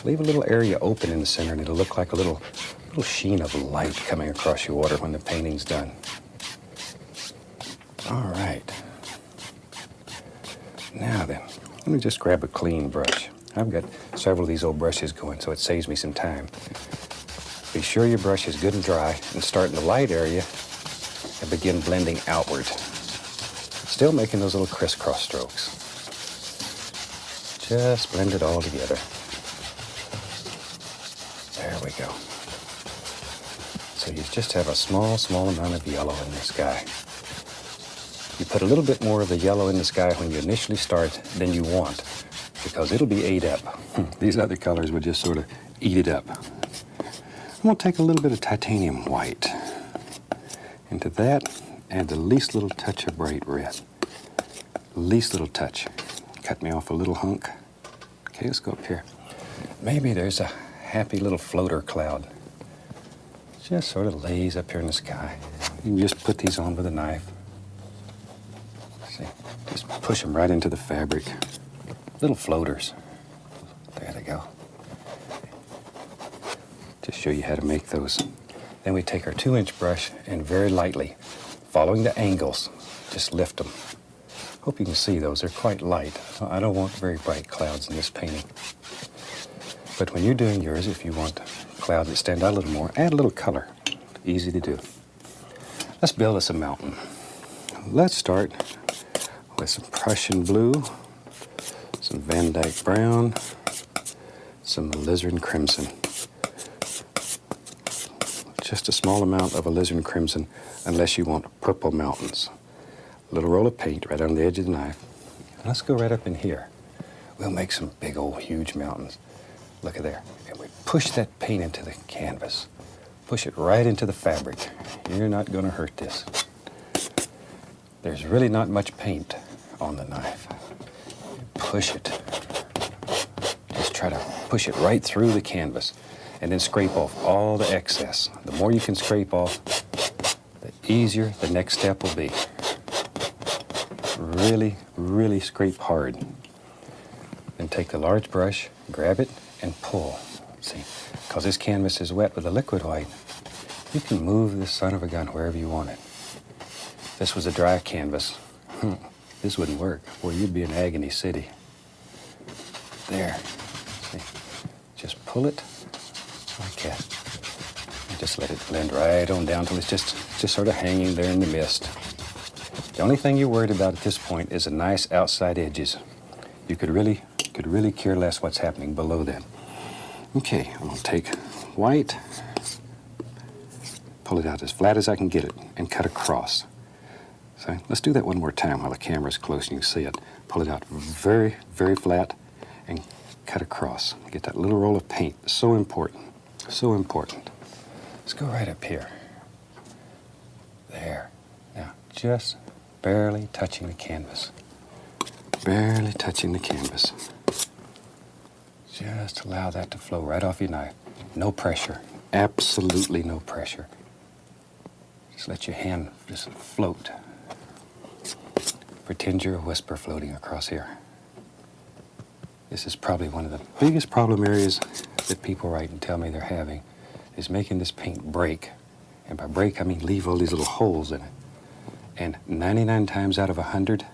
Leave a little area open in the center and it'll look like a little sheen of light coming across your water when the painting's done. All right. Now then, let me just grab a clean brush. I've got several of these old brushes going, so it saves me some time. Be sure your brush is good and dry, and start in the light area and begin blending outward. Still making those little crisscross strokes. Just blend it all together. There we go. So you just have a small amount of yellow in the sky. You put a little bit more of the yellow in the sky when you initially start than you want, because it'll be ate up. These other colors would just sort of eat it up. I'm going to take a little bit of titanium white. Into that, add the least little touch of bright red. Least little touch. Cut me off a little hunk. Okay, let's go up here. Maybe there's a happy little floater cloud. Just sort of lays up here in the sky. You can just put these on with a knife. See, just push them right into the fabric. Little floaters. There they go. Just show you how to make those. Then we take our 2-inch brush and very lightly, following the angles, just lift them. Hope you can see those. They're quite light. I don't want very bright clouds in this painting. But when you're doing yours, if you want clouds that stand out a little more, add a little color. Easy to do. Let's build us a mountain. Let's start with some Prussian blue, some Van Dyke brown, some alizarin crimson. Just a small amount of alizarin crimson, unless you want purple mountains. A little roll of paint right on the edge of the knife. And let's go right up in here. We'll make some big old huge mountains. Look at there. And we push that paint into the canvas. Push it right into the fabric. You're not going to hurt this. There's really not much paint on the knife. Push it. Just try to push it right through the canvas. And then scrape off all the excess. The more you can scrape off, the easier the next step will be. Really scrape hard. Then take the large brush, grab it, and pull. See, because this canvas is wet with the liquid white, you can move this son of a gun wherever you want it. If this was a dry canvas, this wouldn't work. Well, you'd be in Agony City. There. See, just pull it like that. And just let it blend right on down till it's just sort of hanging there in the mist. The only thing you're worried about at this point is the nice outside edges. You could really care less what's happening below that. Okay, I'm going to take white, pull it out as flat as I can get it, and cut across. So let's do that one more time while the camera's close and you can see it. Pull it out very flat and cut across. Get that little roll of paint. So important. So important. Let's go right up here. There. Now, just barely touching the canvas. Barely touching the canvas. Just allow that to flow right off your knife. No pressure. Absolutely no pressure. Just let your hand just float. Pretend you're a whisper floating across here. This is probably one of the biggest problem areas that people write and tell me they're having, is making this paint break. And by break, I mean leave all these little holes in it. And 99 times out of 100,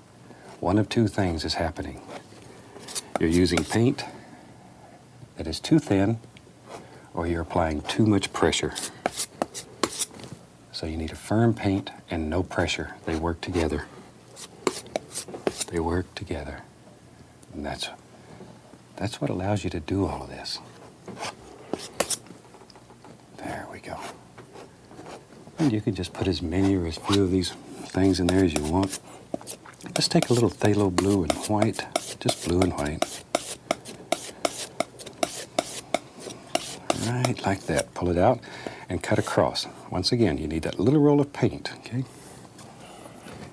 one of two things is happening. You're using paint that is too thin, or you're applying too much pressure. So you need a firm paint and no pressure. They work together. They work together. And that's what allows you to do all of this. There we go. And you can just put as many or as few of these things in there as you want. Let's take a little phthalo blue and white, just blue and white. right like that. Pull it out and cut across. Once again, you need that little roll of paint, okay?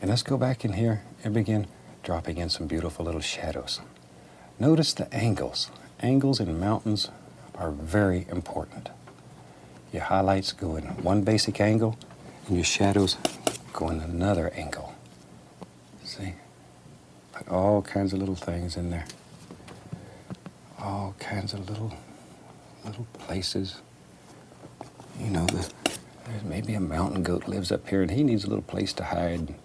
And let's go back in here and begin dropping in some beautiful little shadows. Notice the angles. Angles in mountains are very important. Your highlights go in one basic angle, and your shadows go in another angle. See? Put all kinds of little things in there. All kinds of little places. You know, there's maybe a mountain goat lives up here, and he needs a little place to hide and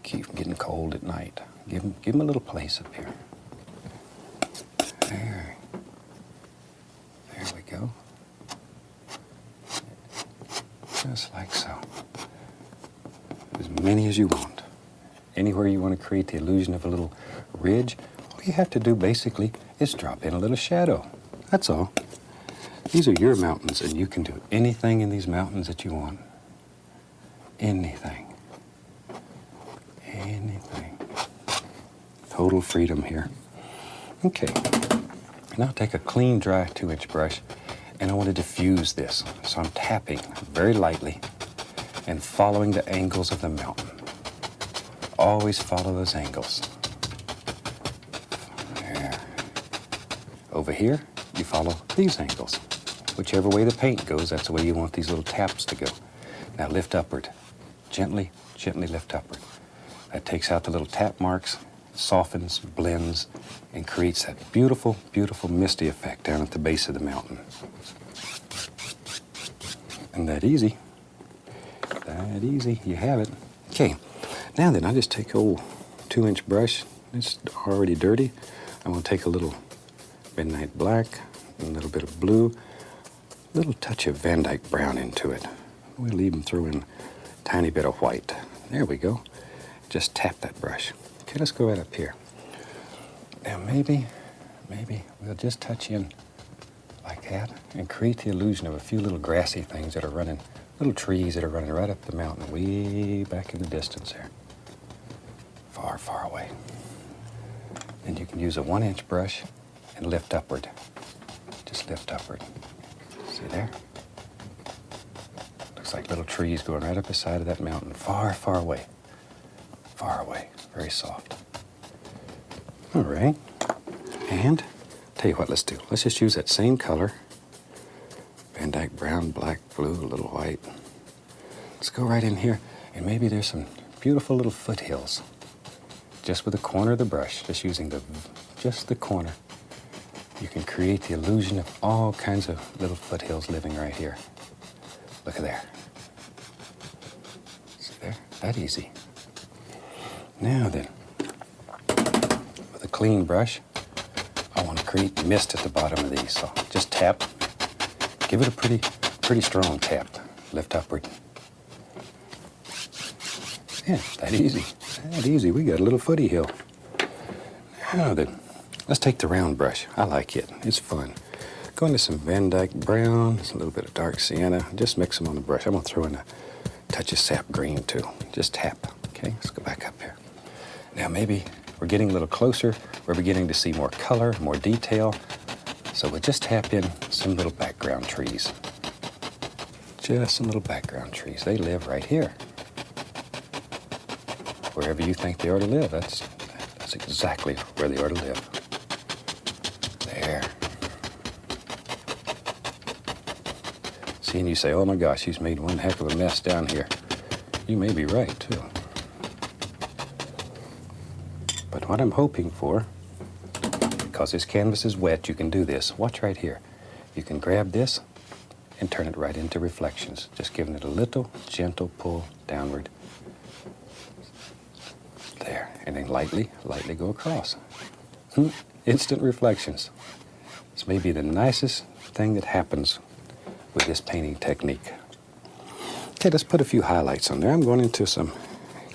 keep from getting cold at night. Give him a little place up here. There we go. Just like so. As many as you want. Anywhere you want to create the illusion of a little ridge, all you have to do basically is drop in a little shadow. That's all. These are your mountains, and you can do anything in these mountains that you want. Anything. Anything. Total freedom here. Okay. Now take a clean, dry 2-inch brush, and I want to diffuse this. So I'm tapping very lightly and following the angles of the mountain. Always follow those angles. There. Over here, you follow these angles. Whichever way the paint goes, that's the way you want these little taps to go. Now lift upward. Gently, gently lift upward. That takes out the little tap marks, softens, blends, and creates that beautiful, beautiful misty effect down at the base of the mountain. And that easy. That easy. You have it. Okay. Now then, I just take a old 2-inch brush. It's already dirty. I'm going to take a little midnight black, a little bit of blue, a little touch of Van Dyke brown into it. We'll even throw in a tiny bit of white. There we go. Just tap that brush. Okay, let's go right up here. Now maybe we'll just touch in like that and create the illusion of a few little grassy things that are running, little trees that are running right up the mountain, way back in the distance there. Far, far away. Then you can use a 1-inch brush and lift upward. Just lift upward. See there? Looks like little trees going right up the side of that mountain, far, far away. Far away. Very soft. All right. And tell you what, let's do. Let's just use that same color. Van Dyke brown, black, blue, a little white. Let's go right in here, and maybe there's some beautiful little foothills. Just with the corner of the brush, just using just the corner, you can create the illusion of all kinds of little foothills living right here. Look at there. See there? That easy. Now then, with a clean brush, I want to create mist at the bottom of these. So just tap. Give it a pretty strong tap. Lift upward. Yeah, that easy. That easy. We got a little footy hill. Now then, let's take the round brush. I like it. It's fun. Go into some Van Dyke brown, a little bit of dark sienna. Just mix them on the brush. I'm going to throw in a touch of sap green too. Just tap. Okay, let's go back up here. Now maybe we're getting a little closer. We're beginning to see more color, more detail. So we'll just tap in some little background trees. Just some little background trees. They live right here. Wherever you think they ought to live, that's exactly where they ought to live. There. See, and you say, oh my gosh, he's made one heck of a mess down here. You may be right, too. But what I'm hoping for, because this canvas is wet, you can do this. Watch right here. You can grab this and turn it right into reflections. Just giving it a little gentle pull downward. There. And then lightly go across. Instant reflections. This may be the nicest thing that happens with this painting technique. Okay, let's put a few highlights on there. I'm going into some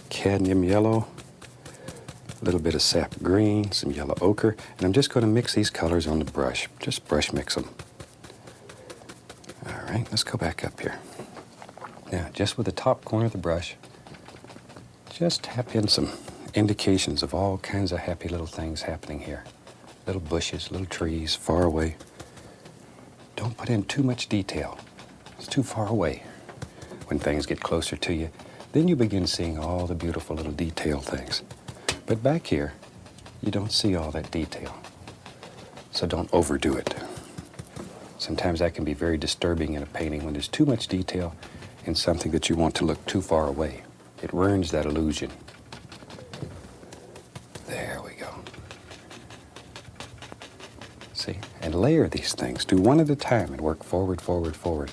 cadmium yellow, a little bit of sap green, some yellow ochre, and I'm just going to mix these colors on the brush. Just brush mix them. All right, let's go back up here. Now, just with the top corner of the brush, just tap in some indications of all kinds of happy little things happening here. Little bushes, little trees, far away. don't put in too much detail. It's too far away. When things get closer to you, then you begin seeing all the beautiful little detail things. But back here, you don't see all that detail. So don't overdo it. Sometimes that can be very disturbing in a painting when there's too much detail in something that you want to look too far away. It ruins that illusion. There we go. See? And layer these things. Do one at a time and work forward, forward, forward.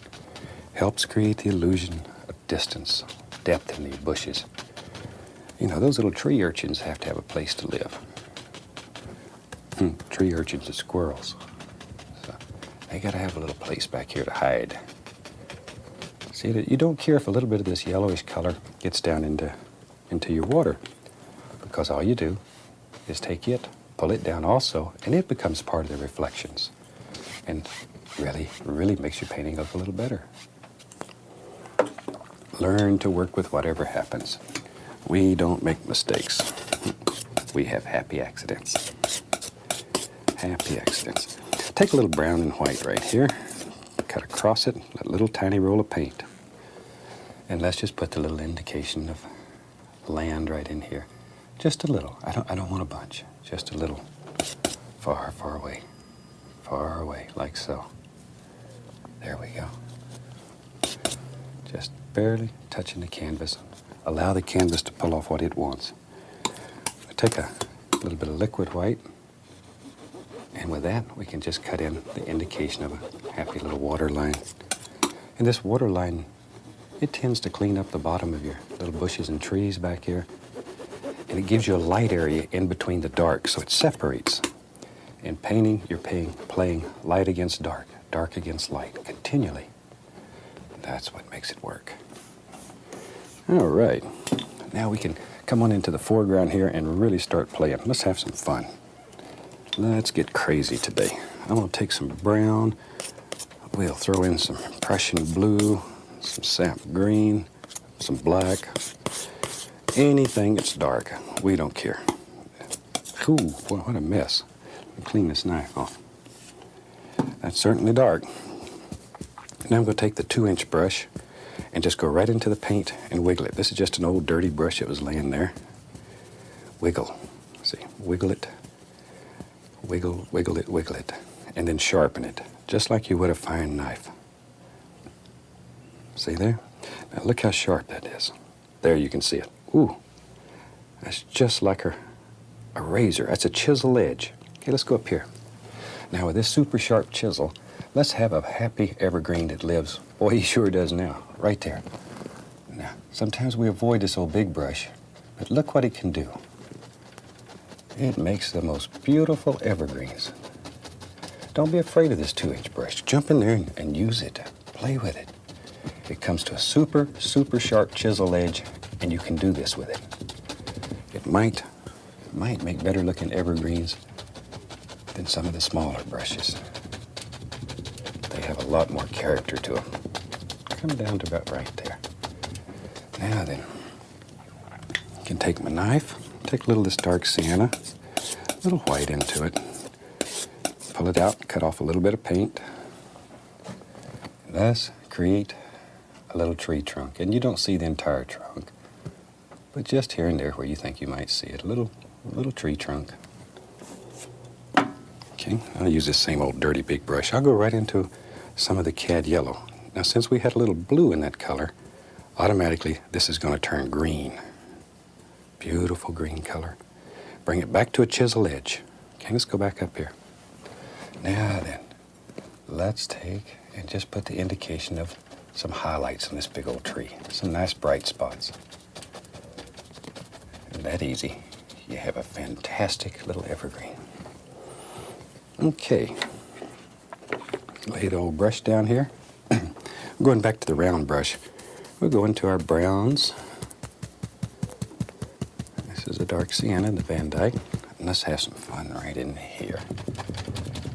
Helps create the illusion of distance, depth in the bushes. You know, those little tree urchins have to have a place to live. Tree urchins are squirrels. So they got to have a little place back here to hide. See, that you don't care if a little bit of this yellowish color gets down into your water, because all you do is take it, pull it down also, and it becomes part of the reflections. And really makes your painting look a little better. Learn to work with whatever happens. We don't make mistakes. We have happy accidents. Happy accidents. Take a little brown and white right here, cut across it, a little tiny roll of paint. And let's just put the little indication of land right in here. Just a little. I don't want a bunch. Just a little. Far, far away. Far away, like so. There we go. Just barely touching the canvas. Allow the canvas to pull off what it wants. Take a little bit of liquid white, and with that, we can just cut in the indication of a happy little water line. And this water line, it tends to clean up the bottom of your little bushes and trees back here. And it gives you a light area in between the dark, so it separates. In painting, you're playing light against dark, dark against light, continually. That's what makes it work. All right, now we can come on into the foreground here and really start playing. Let's have some fun. Let's get crazy today. I'm gonna take some brown. We'll throw in some Prussian blue, some sap green, some black. Anything that's dark, we don't care. Ooh, boy, what a mess. Let me clean this knife off. That's certainly dark. Now I'm gonna take the 2-inch brush and just go right into the paint and wiggle it. This is just an old dirty brush that was laying there. Wiggle. See, wiggle it. Wiggle, wiggle it, wiggle it. And then sharpen it, just like you would a fine knife. See there? Now look how sharp that is. There you can see it. Ooh, that's just like a razor. That's a chisel edge. Okay, let's go up here. Now with this super sharp chisel, let's have a happy evergreen that lives. Boy, he sure does now, right there. Now, sometimes we avoid this old big brush, but look what it can do. It makes the most beautiful evergreens. Don't be afraid of this 2-inch brush. Jump in there and use it. Play with it. It comes to a super, super sharp chisel edge, and you can do this with it. It might make better looking evergreens than some of the smaller brushes. They have a lot more character to them. Come down to about right there. Now then, I can take my knife, take a little of this dark sienna, a little white into it, pull it out, cut off a little bit of paint, and thus create a little tree trunk. And you don't see the entire trunk, but just here and there where you think you might see it, a little tree trunk. Okay, I'll use this same old dirty big brush. I'll go right into some of the cad yellow. Now, since we had a little blue in that color, automatically this is going to turn green. Beautiful green color. Bring it back to a chisel edge. Okay, let's go back up here. Now then, let's take and just put the indication of some highlights on this big old tree. Some nice bright spots. And that easy, you have a fantastic little evergreen. Okay, lay the old brush down here. Going back to the round brush, we'll go into our browns. This is a dark sienna, the Van Dyke. And let's have some fun right in here.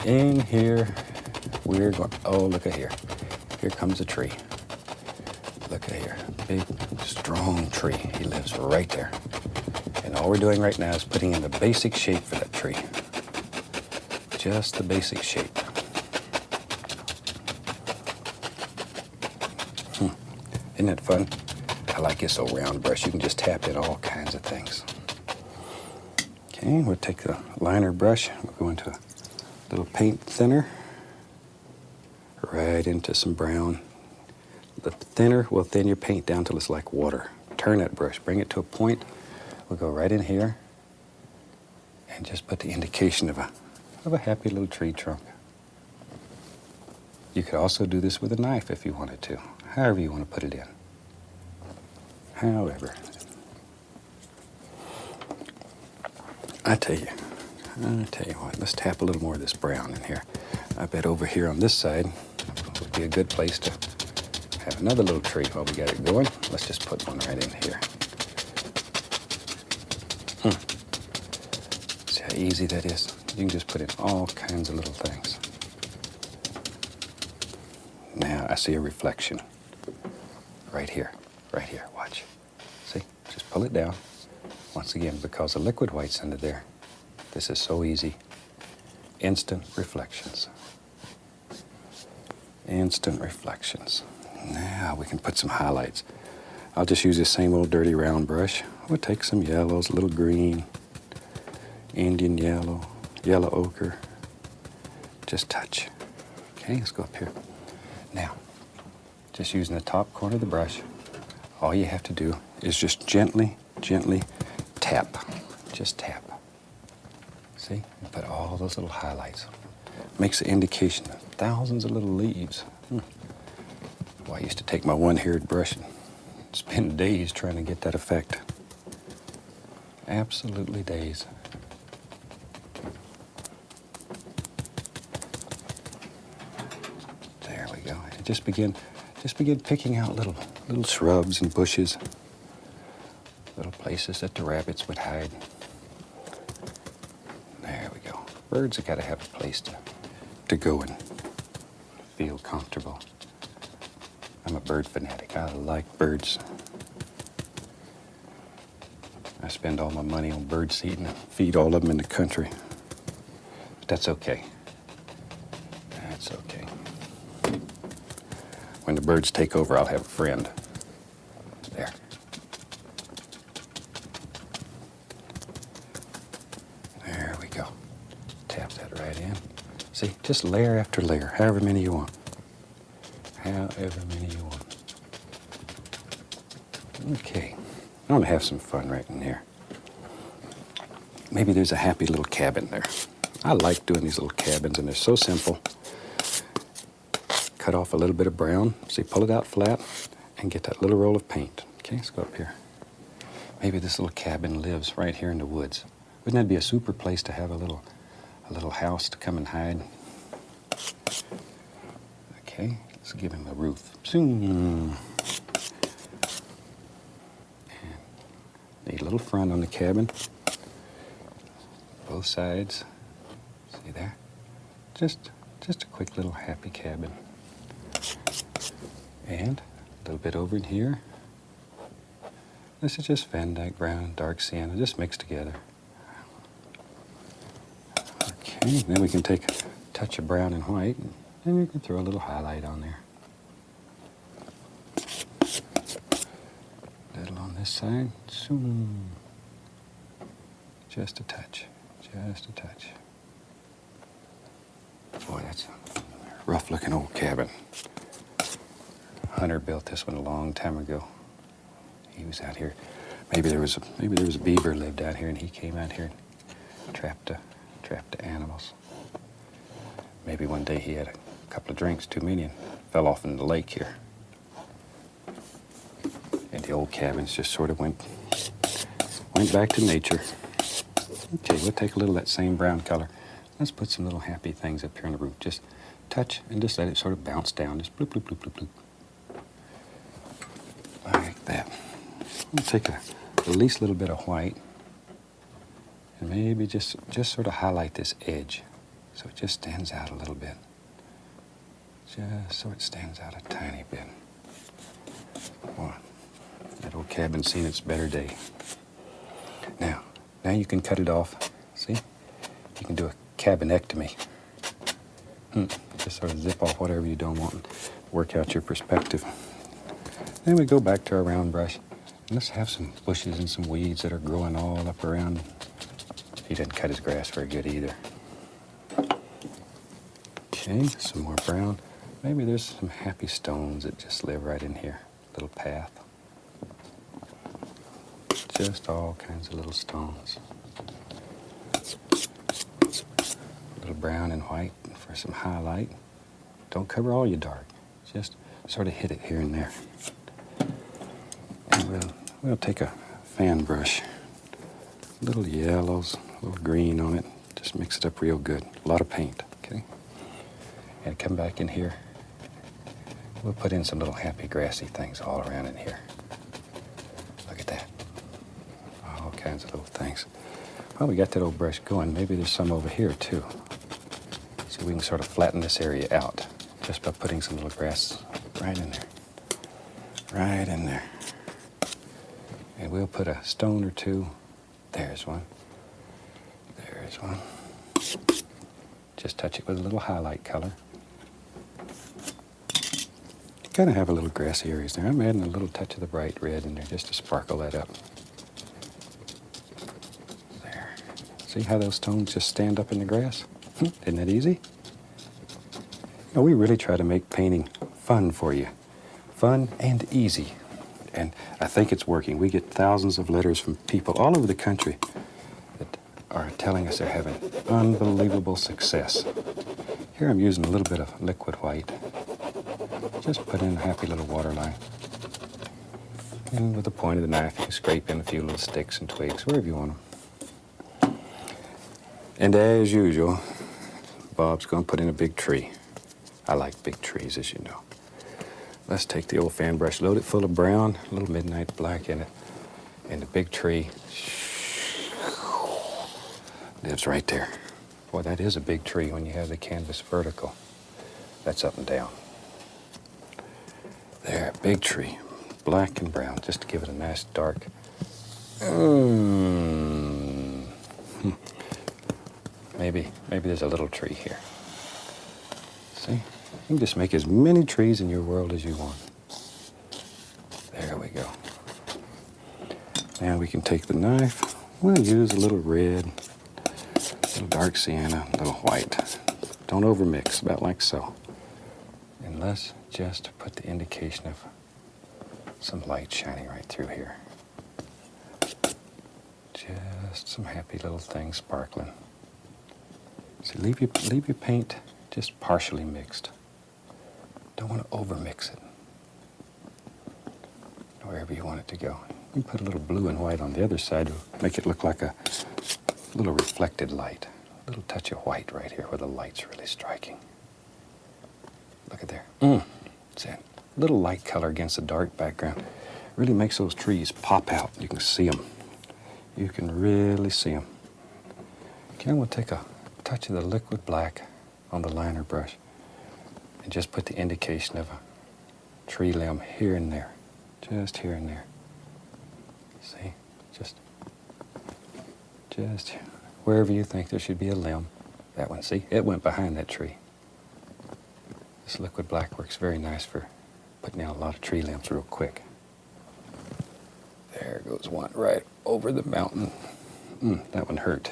In here, we're going, oh, look at here. Here comes a tree. Look at here, big, strong tree. He lives right there. And all we're doing right now is putting in the basic shape for that tree. Just the basic shape. Isn't that fun? I like this old round brush. You can just tap in all kinds of things. Okay, we'll take the liner brush. We'll go into a little paint thinner. Right into some brown. The thinner will thin your paint down till it's like water. Turn that brush, bring it to a point. We'll go right in here and just put the indication of a happy little tree trunk. You could also do this with a knife if you wanted to, however you want to put it in. However, I tell you what, let's tap a little more of this brown in here. I bet over here on this side would be a good place to have another little tree while we got it going. Let's just put one right in here. See how easy that is? You can just put in all kinds of little things. Now I see a reflection. Right here, watch. See, just pull it down. Once again, because the liquid white's under there, this is so easy. Instant reflections. Instant reflections. Now we can put some highlights. I'll just use this same old dirty round brush. We'll take some yellows, a little green, Indian yellow, yellow ochre. Just touch. Okay, let's go up here. Now, just using the top corner of the brush, all you have to do is just gently tap. Just tap. See? And put all those little highlights. Makes the indication of thousands of little leaves. Well, I used to take my one-haired brush and spend days trying to get that effect. Absolutely days. There we go. And just begin picking out little shrubs and bushes, little places that the rabbits would hide. There we go. Birds have got to have a place to go and feel comfortable. I'm a bird fanatic. I like birds. I spend all my money on bird seed and feed all of them in the country. But that's okay. That's okay. When the birds take over, I'll have a friend. There. There we go. Tap that right in. See, just layer after layer, however many you want. However many you want. Okay. I want to have some fun right in here. Maybe there's a happy little cabin there. I like doing these little cabins, and they're so simple. Cut off a little bit of brown. See, pull it out flat and get that little roll of paint. Okay, let's go up here. Maybe this little cabin lives right here in the woods. Wouldn't that be a super place to have a little house to come and hide? Okay, let's give him a roof. Zoom. Need a little front on the cabin. Both sides. See there? Just a quick little happy cabin. And a little bit over in here. This is just Van Dyke brown, dark sienna, just mixed together. Okay, then we can take a touch of brown and white, and we can throw a little highlight on there. Little on this side. Zoom. Just a touch. Just a touch. Boy, that's a rough-looking old cabin. Hunter built this one a long time ago. He was out here. Maybe there was a beaver lived out here, and he came out here and trapped the animals. Maybe one day he had a couple of drinks too many and fell off in the lake here. And the old cabins just sort of went back to nature. Okay, we'll take a little of that same brown color. Let's put some little happy things up here on the roof. Just touch and just let it sort of bounce down. Just bloop, bloop, bloop, bloop, bloop. Like that. We'll take the least little bit of white and maybe just sort of highlight this edge so it just stands out a little bit. Just so it stands out a tiny bit. Boy, that old cabin's seen its better day. Now you can cut it off. See? You can do a cabinectomy. Just sort of zip off whatever you don't want and work out your perspective. Then we go back to our round brush. And let's have some bushes and some weeds that are growing all up around. He didn't cut his grass very good either. Okay, some more brown. Maybe there's some happy stones that just live right in here. Little path. Just all kinds of little stones. A little brown and white for some highlight. Don't cover all your dark. Just sort of hit it here and there. And we'll take a fan brush. Little yellows, a little green on it. Just mix it up real good. A lot of paint, okay? And come back in here. We'll put in some little happy grassy things all around in here. Look at that. All kinds of little things. Well, we got that old brush going. Maybe there's some over here too. So we can sort of flatten this area out just by putting some little grass right in there. Right in there. And we'll put a stone or two. There's one. There's one. Just touch it with a little highlight color. Kind of have a little grassy areas there. I'm adding a little touch of the bright red in there just to sparkle that up. There. See how those stones just stand up in the grass? Isn't that easy? You know, we really try to make painting fun for you. Fun and easy. And I think it's working. We get thousands of letters from people all over the country that are telling us they're having unbelievable success. Here I'm using a little bit of liquid white. Just put in a happy little waterline. And with the point of the knife, you can scrape in a few little sticks and twigs, wherever you want them. And as usual, Bob's going to put in a big tree. I like big trees, as you know. Let's take the old fan brush, load it full of brown, a little midnight black in it, and the big tree lives right there. Boy, that is a big tree when you have the canvas vertical. That's up and down. There, big tree, black and brown, just to give it a nice dark. Maybe there's a little tree here. See? You can just make as many trees in your world as you want. There we go. Now we can take the knife. We'll use a little red, a little dark sienna, a little white. Don't overmix, about like so. And let's just put the indication of some light shining right through here. Just some happy little things sparkling. So leave your paint just partially mixed. Don't want to overmix it. Wherever you want it to go. You can put a little blue and white on the other side to make it look like a little reflected light. A little touch of white right here where the light's really striking. Look at there. It's that little light color against the dark background. Really makes those trees pop out. You can see them. You can really see them. Okay, we'll take a touch of the liquid black on the liner brush and just put the indication of a tree limb here and there. Just here and there. See? Just wherever you think there should be a limb. That one, see? It went behind that tree. This liquid black works very nice for putting out a lot of tree limbs real quick. There goes one right over the mountain. That one hurt.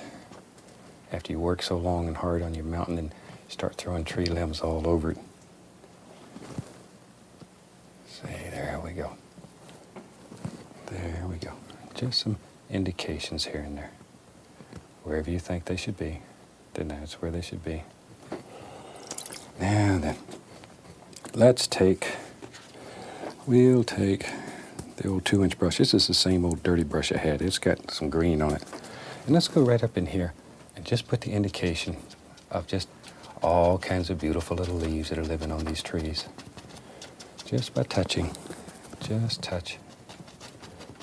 After you work so long and hard on your mountain and start throwing tree limbs all over it. See, there we go. There we go. Just some indications here and there. Wherever you think they should be, then that's where they should be. Now then, we'll take the old 2-inch brush. This is the same old dirty brush I had. It's got some green on it. And let's go right up in here and just put the indication of just all kinds of beautiful little leaves that are living on these trees. Just by touching. Just touch.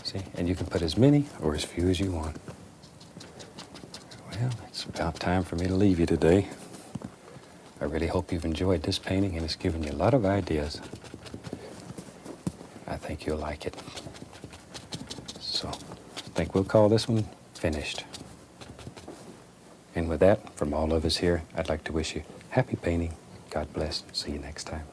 See? And you can put as many or as few as you want. Well, it's about time for me to leave you today. I really hope you've enjoyed this painting and it's given you a lot of ideas. I think you'll like it. So, I think we'll call this one finished. And with that, from all of us here, I'd like to wish you happy painting. God bless. See you next time.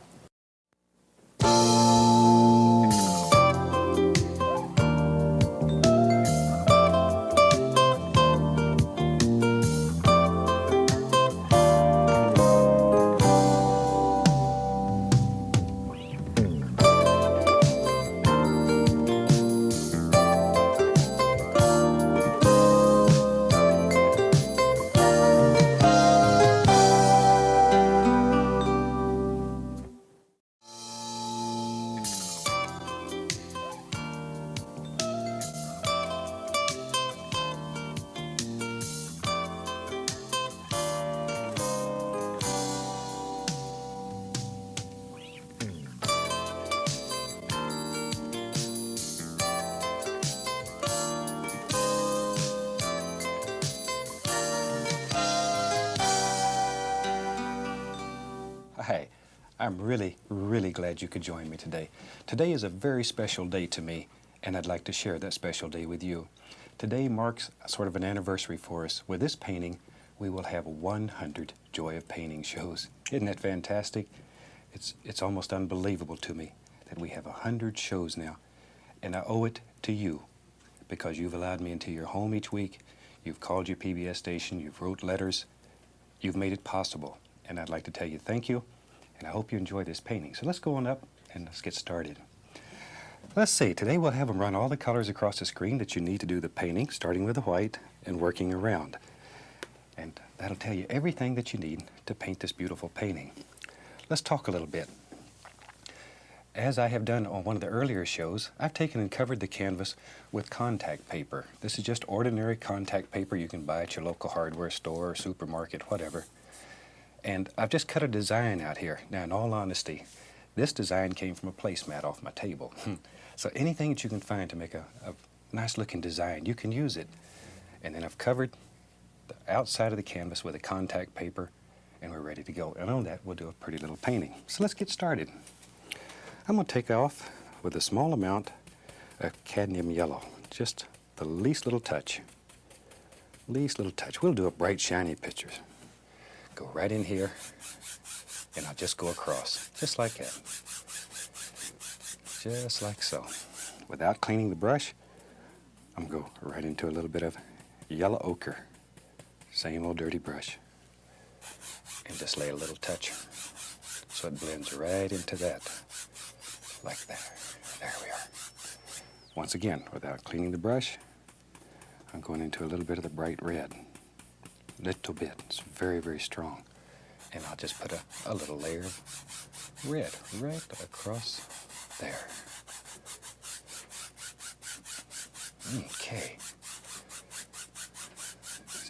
I'm really, really glad you could join me today. Today is a very special day to me, and I'd like to share that special day with you. Today marks sort of an anniversary for us. With this painting, we will have 100 Joy of Painting shows. Isn't that fantastic? It's almost unbelievable to me that we have 100 shows now, and I owe it to you because you've allowed me into your home each week. You've called your PBS station, you've wrote letters, you've made it possible, and I'd like to tell you thank you, and I hope you enjoy this painting. So let's go on up and let's get started. Let's see, today we'll have them run all the colors across the screen that you need to do the painting, starting with the white and working around. And that'll tell you everything that you need to paint this beautiful painting. Let's talk a little bit. As I have done on one of the earlier shows, I've taken and covered the canvas with contact paper. This is just ordinary contact paper you can buy at your local hardware store or supermarket, whatever. And I've just cut a design out here. Now, in all honesty, this design came from a placemat off my table. So anything that you can find to make a nice looking design, you can use it. And then I've covered the outside of the canvas with a contact paper, and we're ready to go. And on that, we'll do a pretty little painting. So let's get started. I'm going to take off with a small amount of cadmium yellow, just the least little touch. Least little touch. We'll do a bright, shiny picture. Go right in here, and I'll just go across, just like that. Just like so. Without cleaning the brush, I'm going to go right into a little bit of yellow ochre. Same old dirty brush. And just lay a little touch so it blends right into that. Like that. There we are. Once again, without cleaning the brush, I'm going into a little bit of the bright red. Little bit. It's very, very strong. And I'll just put a little layer of red right across there. Okay.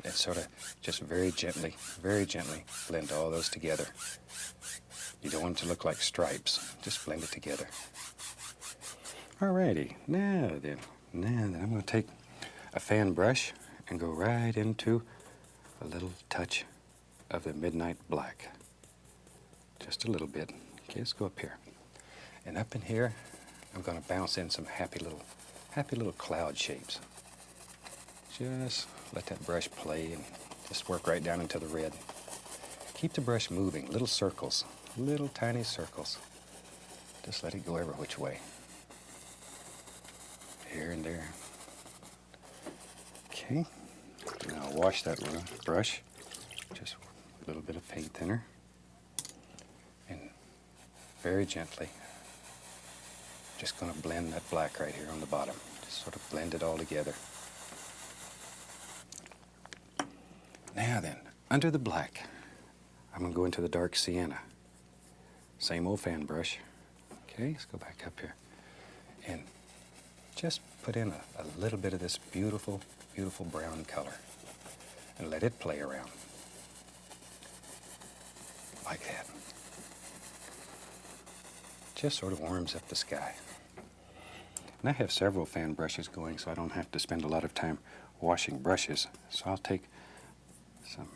And sort of just very gently blend all those together. You don't want it to look like stripes. Just blend it together. Alrighty, now then I'm going to take a fan brush and go right into a little touch of the midnight black. Just a little bit. Okay, let's go up here. And up in here, I'm going to bounce in some happy little cloud shapes. Just let that brush play and just work right down into the red. Keep the brush moving, little circles, little tiny circles. Just let it go every which way. Here and there. Okay, now wash that brush, just a little bit of paint thinner, and very gently, just going to blend that black right here on the bottom. Just sort of blend it all together. Now then, under the black, I'm going to go into the dark sienna. Same old fan brush. Okay, let's go back up here. And just put in a little bit of this beautiful, beautiful brown color. And let it play around. Like that. Just sort of warms up the sky. And I have several fan brushes going, so I don't have to spend a lot of time washing brushes. So I'll take some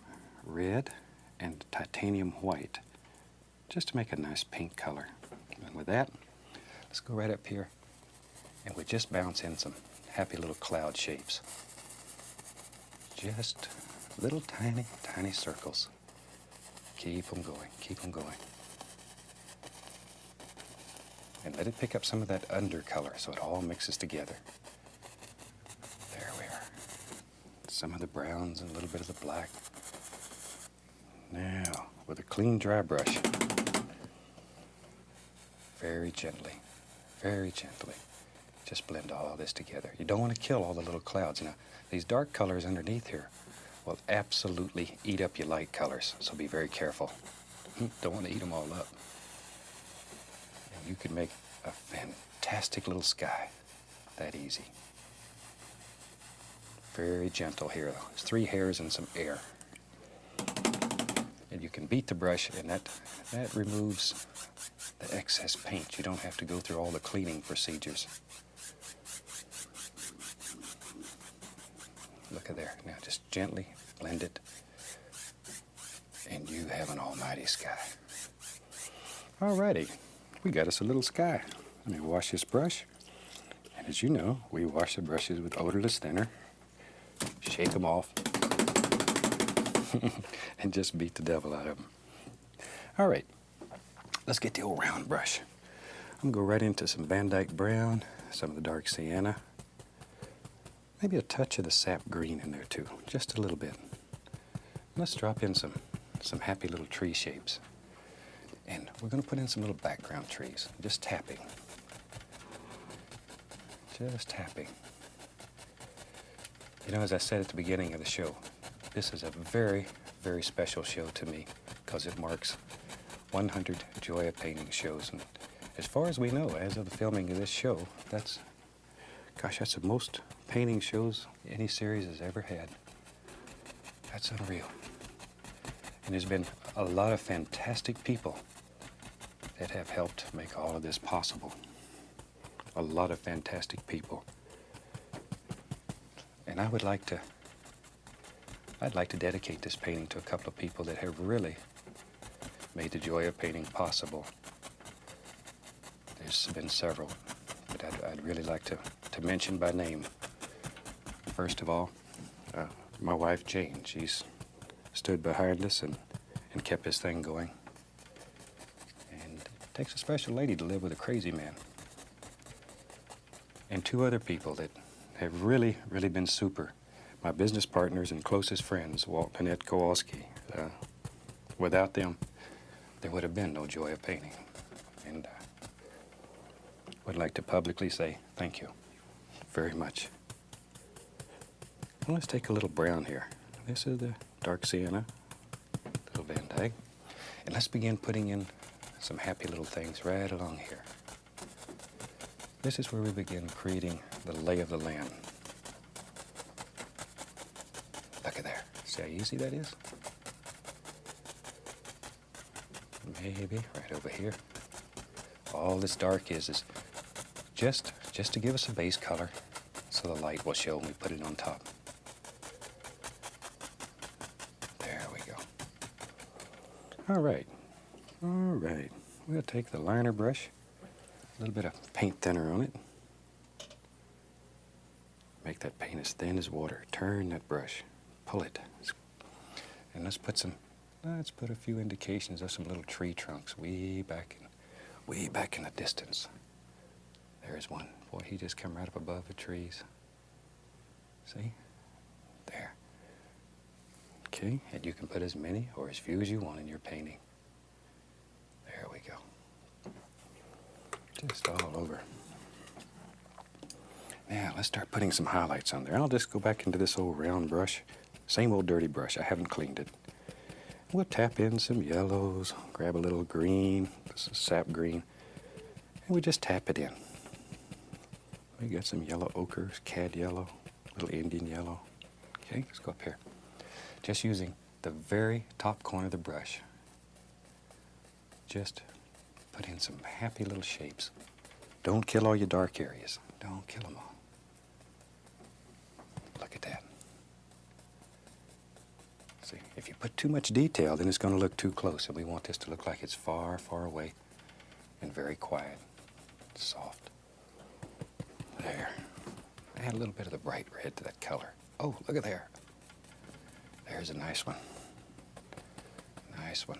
red and titanium white just to make a nice pink color. And with that, let's go right up here and we just bounce in some happy little cloud shapes. Just little tiny circles. Keep them going, keep them going. And let it pick up some of that undercolor so it all mixes together. There we are. Some of the browns and a little bit of the black. Now, with a clean, dry brush, very gently, just blend all this together. You don't want to kill all the little clouds. Now, these dark colors underneath here will absolutely eat up your light colors, so be very careful. Don't want to eat them all up. And you can make a fantastic little sky that easy. Very gentle here, though. There's 3 hairs and some air. And you can beat the brush, and that removes the excess paint. You don't have to go through all the cleaning procedures. Look at there. Now just gently blend it, and you have an almighty sky. Alrighty, we got us a little sky. Let me wash this brush. And as you know, we wash the brushes with odorless thinner. Shake them off. And just beat the devil out of them. Alright, let's get the old round brush. I'm going to go right into some Van Dyke Brown, some of the dark sienna. Maybe a touch of the sap green in there too, just a little bit. Let's drop in some happy little tree shapes. And we're going to put in some little background trees, just tapping. Just tapping. You know, as I said at the beginning of the show, this is a very, very special show to me because it marks 100 Joy of Painting shows. And as far as we know, as of the filming of this show, that's the most painting shows any series has ever had. That's unreal. And there's been a lot of fantastic people that have helped make all of this possible. A lot of fantastic people. And I'd like to dedicate this painting to a couple of people that have really made the joy of painting possible. There's been several, but I'd really like to mention by name. First of all, my wife Jane. She's stood behind us and kept this thing going. And it takes a special lady to live with a crazy man. And two other people that have really, really been super. My business partners and closest friends, Walt and Ed Kowalski. Without them, there would have been no joy of painting. And would like to publicly say thank you very much. Well, let's take a little brown here. This is the dark sienna, little Van Dyke. And let's begin putting in some happy little things right along here. This is where we begin creating the lay of the land. Look at there. See how easy that is? Maybe right over here. All this dark is just to give us a base color so the light will show when we put it on top. There we go. All right. We'll take the liner brush, a little bit of paint thinner on it. Make that paint as thin as water. Turn that brush, pull it, and let's put a few indications of some little tree trunks way back in the distance. There's one. Boy, he just come right up above the trees. See? There. Okay, and you can put as many or as few as you want in your painting. There we go. Just all over. Now, let's start putting some highlights on there. I'll just go back into this old round brush. Same old dirty brush. I haven't cleaned it. We'll tap in some yellows, grab a little green, this is sap green, and we just tap it in. We got some yellow ochres, cad yellow, little Indian yellow. Okay, let's go up here. Just using the very top corner of the brush. Just put in some happy little shapes. Don't kill all your dark areas. Don't kill them all. Look at that. See, if you put too much detail, then it's going to look too close, and we want this to look like it's far, far away and very quiet, soft. There. Add a little bit of the bright red to that color. Oh, look at there. There's a nice one. Nice one.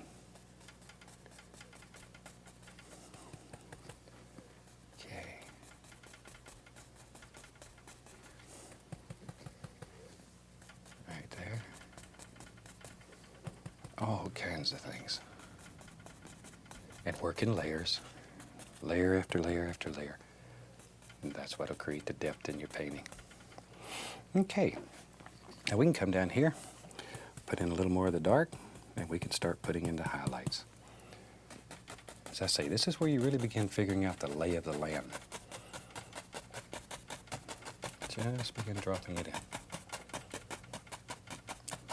Okay. Right there. All kinds of things. And work in layers. Layer after layer after layer. And that's what will create the depth in your painting. Okay. Now we can come down here, put in a little more of the dark, and we can start putting in the highlights. As I say, this is where you really begin figuring out the lay of the land. Just begin dropping it in.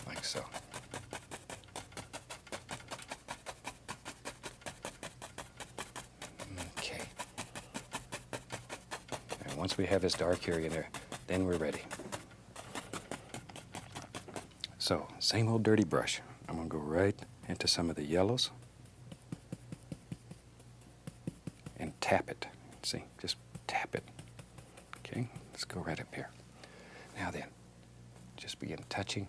Like so. Okay. And once we have this dark area there, then we're ready. So, same old dirty brush. I'm going to go right into some of the yellows. tap it. See, just tap it. Okay, let's go right up here. Now then, just begin touching.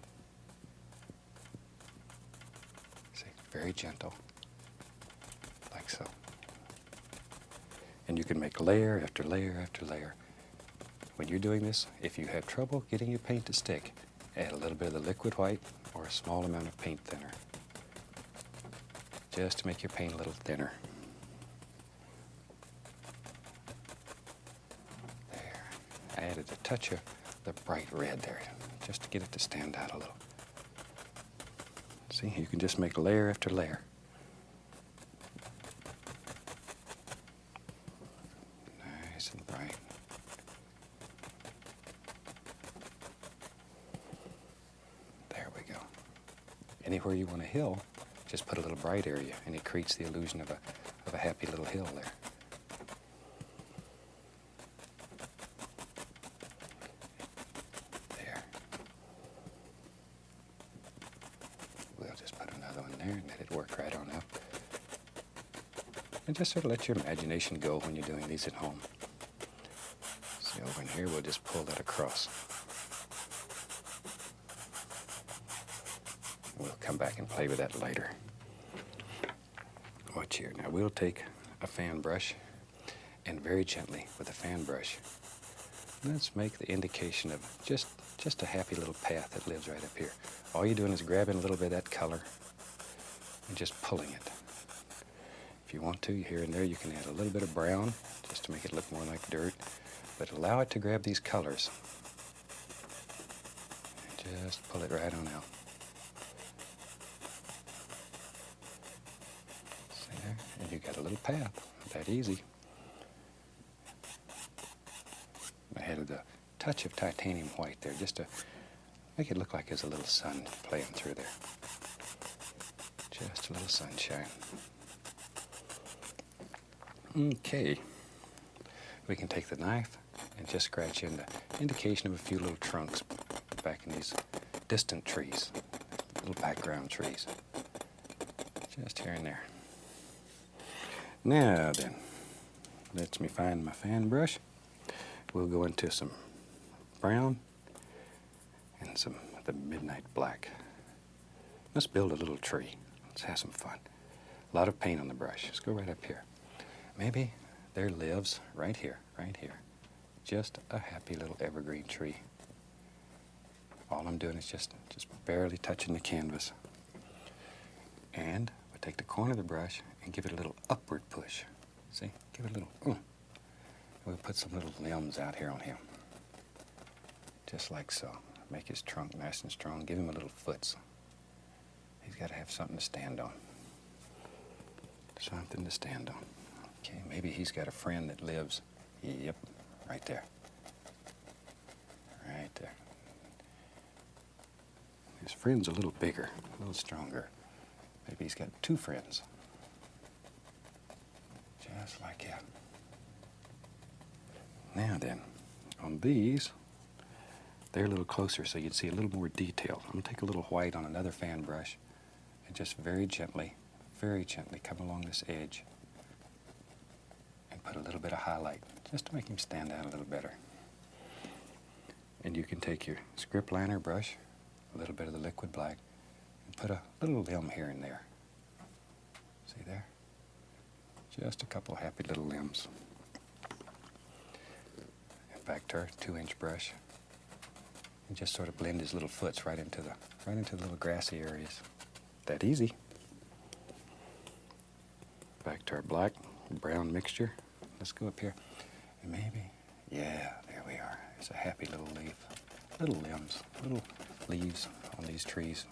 See, very gentle, like so. And you can make layer after layer after layer. When you're doing this, if you have trouble getting your paint to stick, add a little bit of the liquid white or a small amount of paint thinner, just to make your paint a little thinner. There. I added a touch of the bright red there, just to get it to stand out a little. See, you can just make layer after layer. Nice and bright. There we go. Anywhere you want a hill, just put a little bright area, and it creates the illusion of a happy little hill there. There. We'll just put another one there and let it work right on up. And just sort of let your imagination go when you're doing these at home. See, over in here, we'll just pull that across. We'll come back and play with that later. Watch here. Now we'll take a fan brush and very gently with a fan brush, let's make the indication of just a happy little path that lives right up here. All you're doing is grabbing a little bit of that color and just pulling it. If you want to, here and there, you can add a little bit of brown just to make it look more like dirt, but allow it to grab these colors. And just pull it right on out. See there? And you got a little path. That easy. I added a touch of titanium white there just to make it look like there's a little sun playing through there. Just a little sunshine. Okay. We can take the knife and just scratch in the indication of a few little trunks back in these distant trees, little background trees. Just here and there. Now then, let me find my fan brush. We'll go into some brown and some of the midnight black. Let's build a little tree. Let's have some fun. A lot of paint on the brush. Let's go right up here. Maybe there lives right here, just a happy little evergreen tree. All I'm doing is just barely touching the canvas. And we take the corner of the brush and give it a little upward push. See? Give it a little We'll put some little limbs out here on him. Just like so. Make his trunk nice and strong. Give him a little foot. He's got to have something to stand on. Something to stand on. Okay, maybe he's got a friend that lives, yep, right there. Right there. His friend's a little bigger, a little stronger. Maybe he's got two friends. Just like that. Now then, on these, they're a little closer so you'd see a little more detail. I'm going to take a little white on another fan brush and just very gently come along this edge and put a little bit of highlight just to make him stand out a little better. And you can take your script liner brush, a little bit of the liquid black, and put a little limb here and there. See there? Just a couple happy little limbs. And back to our 2-inch brush. And just sort of blend his little foots right into the little grassy areas. That easy. Back to our black and brown mixture. Let's go up here. And maybe, yeah, there we are. It's a happy little leaf. Little limbs, little leaves on these trees.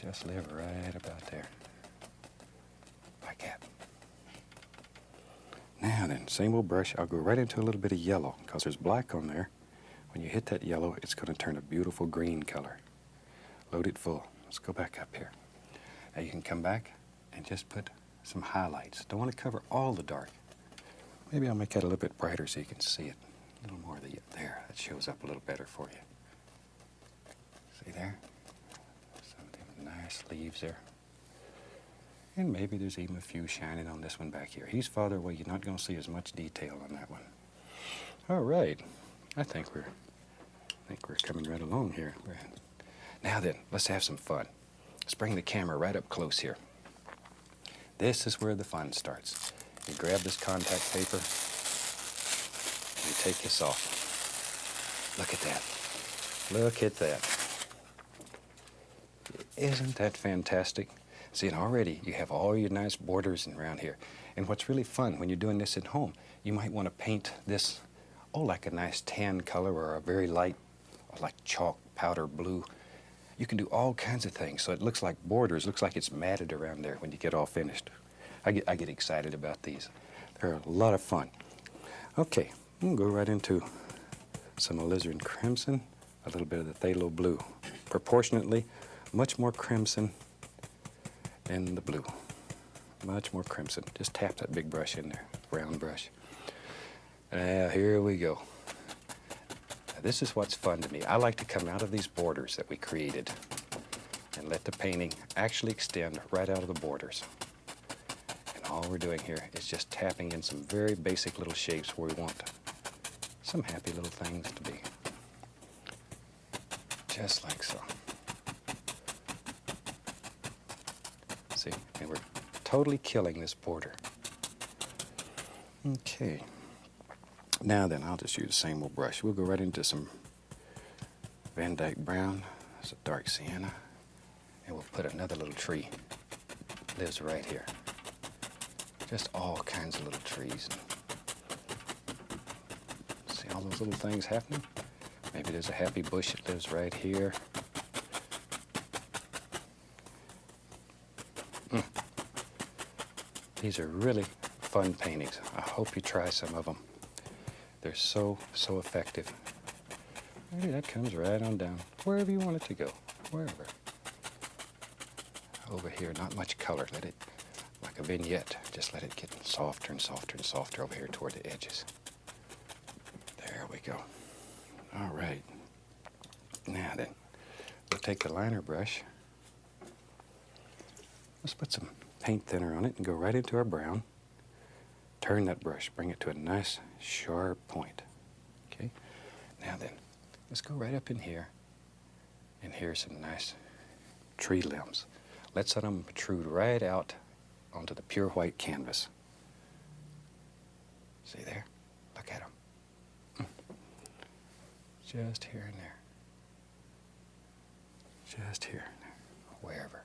Just live right about there. Like that. Now then, same old brush. I'll go right into a little bit of yellow because there's black on there. When you hit that yellow, it's going to turn a beautiful green color. Load it full. Let's go back up here. Now you can come back and just put some highlights. Don't want to cover all the dark. Maybe I'll make that a little bit brighter so you can see it. A little more of the, there, that shows up a little better for you. See there? Some of them nice leaves there. And maybe there's even a few shining on this one back here. He's farther away. You're not going to see as much detail on that one. All right. I think we're coming right along here. Now then, let's have some fun. Let's bring the camera right up close here. This is where the fun starts. You grab this contact paper, and you take this off. Look at that. Look at that. Isn't that fantastic? See, and already you have all your nice borders around here. And what's really fun when you're doing this at home, you might want to paint this, like a nice tan color or a very light, like chalk powder blue. You can do all kinds of things so it looks like borders, looks like it's matted around there when you get all finished. I get excited about these. They're a lot of fun. Okay, I'm going to go right into some alizarin crimson, a little bit of the phthalo blue. Proportionately, much more crimson than the blue. Much more crimson. Just tap that big brush in there, round brush. Now, here we go. Now, this is what's fun to me. I like to come out of these borders that we created and let the painting actually extend right out of the borders. And all we're doing here is just tapping in some very basic little shapes where we want some happy little things to be. Just like so. See, and we're totally killing this border. Okay. Now then, I'll just use the same old brush. We'll go right into some Van Dyke Brown. It's a dark sienna. And we'll put another little tree. Lives right here. Just all kinds of little trees. See all those little things happening? Maybe there's a happy bush that lives right here. These are really fun paintings. I hope you try some of them. They're so effective. Maybe that comes right on down, wherever you want it to go, wherever. Over here, not much color. Let it, like a vignette, just let it get softer and softer and softer over here toward the edges. There we go. All right. Now then, we'll take the liner brush. Let's put some paint thinner on it and go right into our brown. Turn that brush, bring it to a nice sharp point. Okay? Now then, let's go right up in here, and here's some nice tree limbs. Let's let them protrude right out onto the pure white canvas. See there? Look at them. Just here and there. Just here and there. Wherever.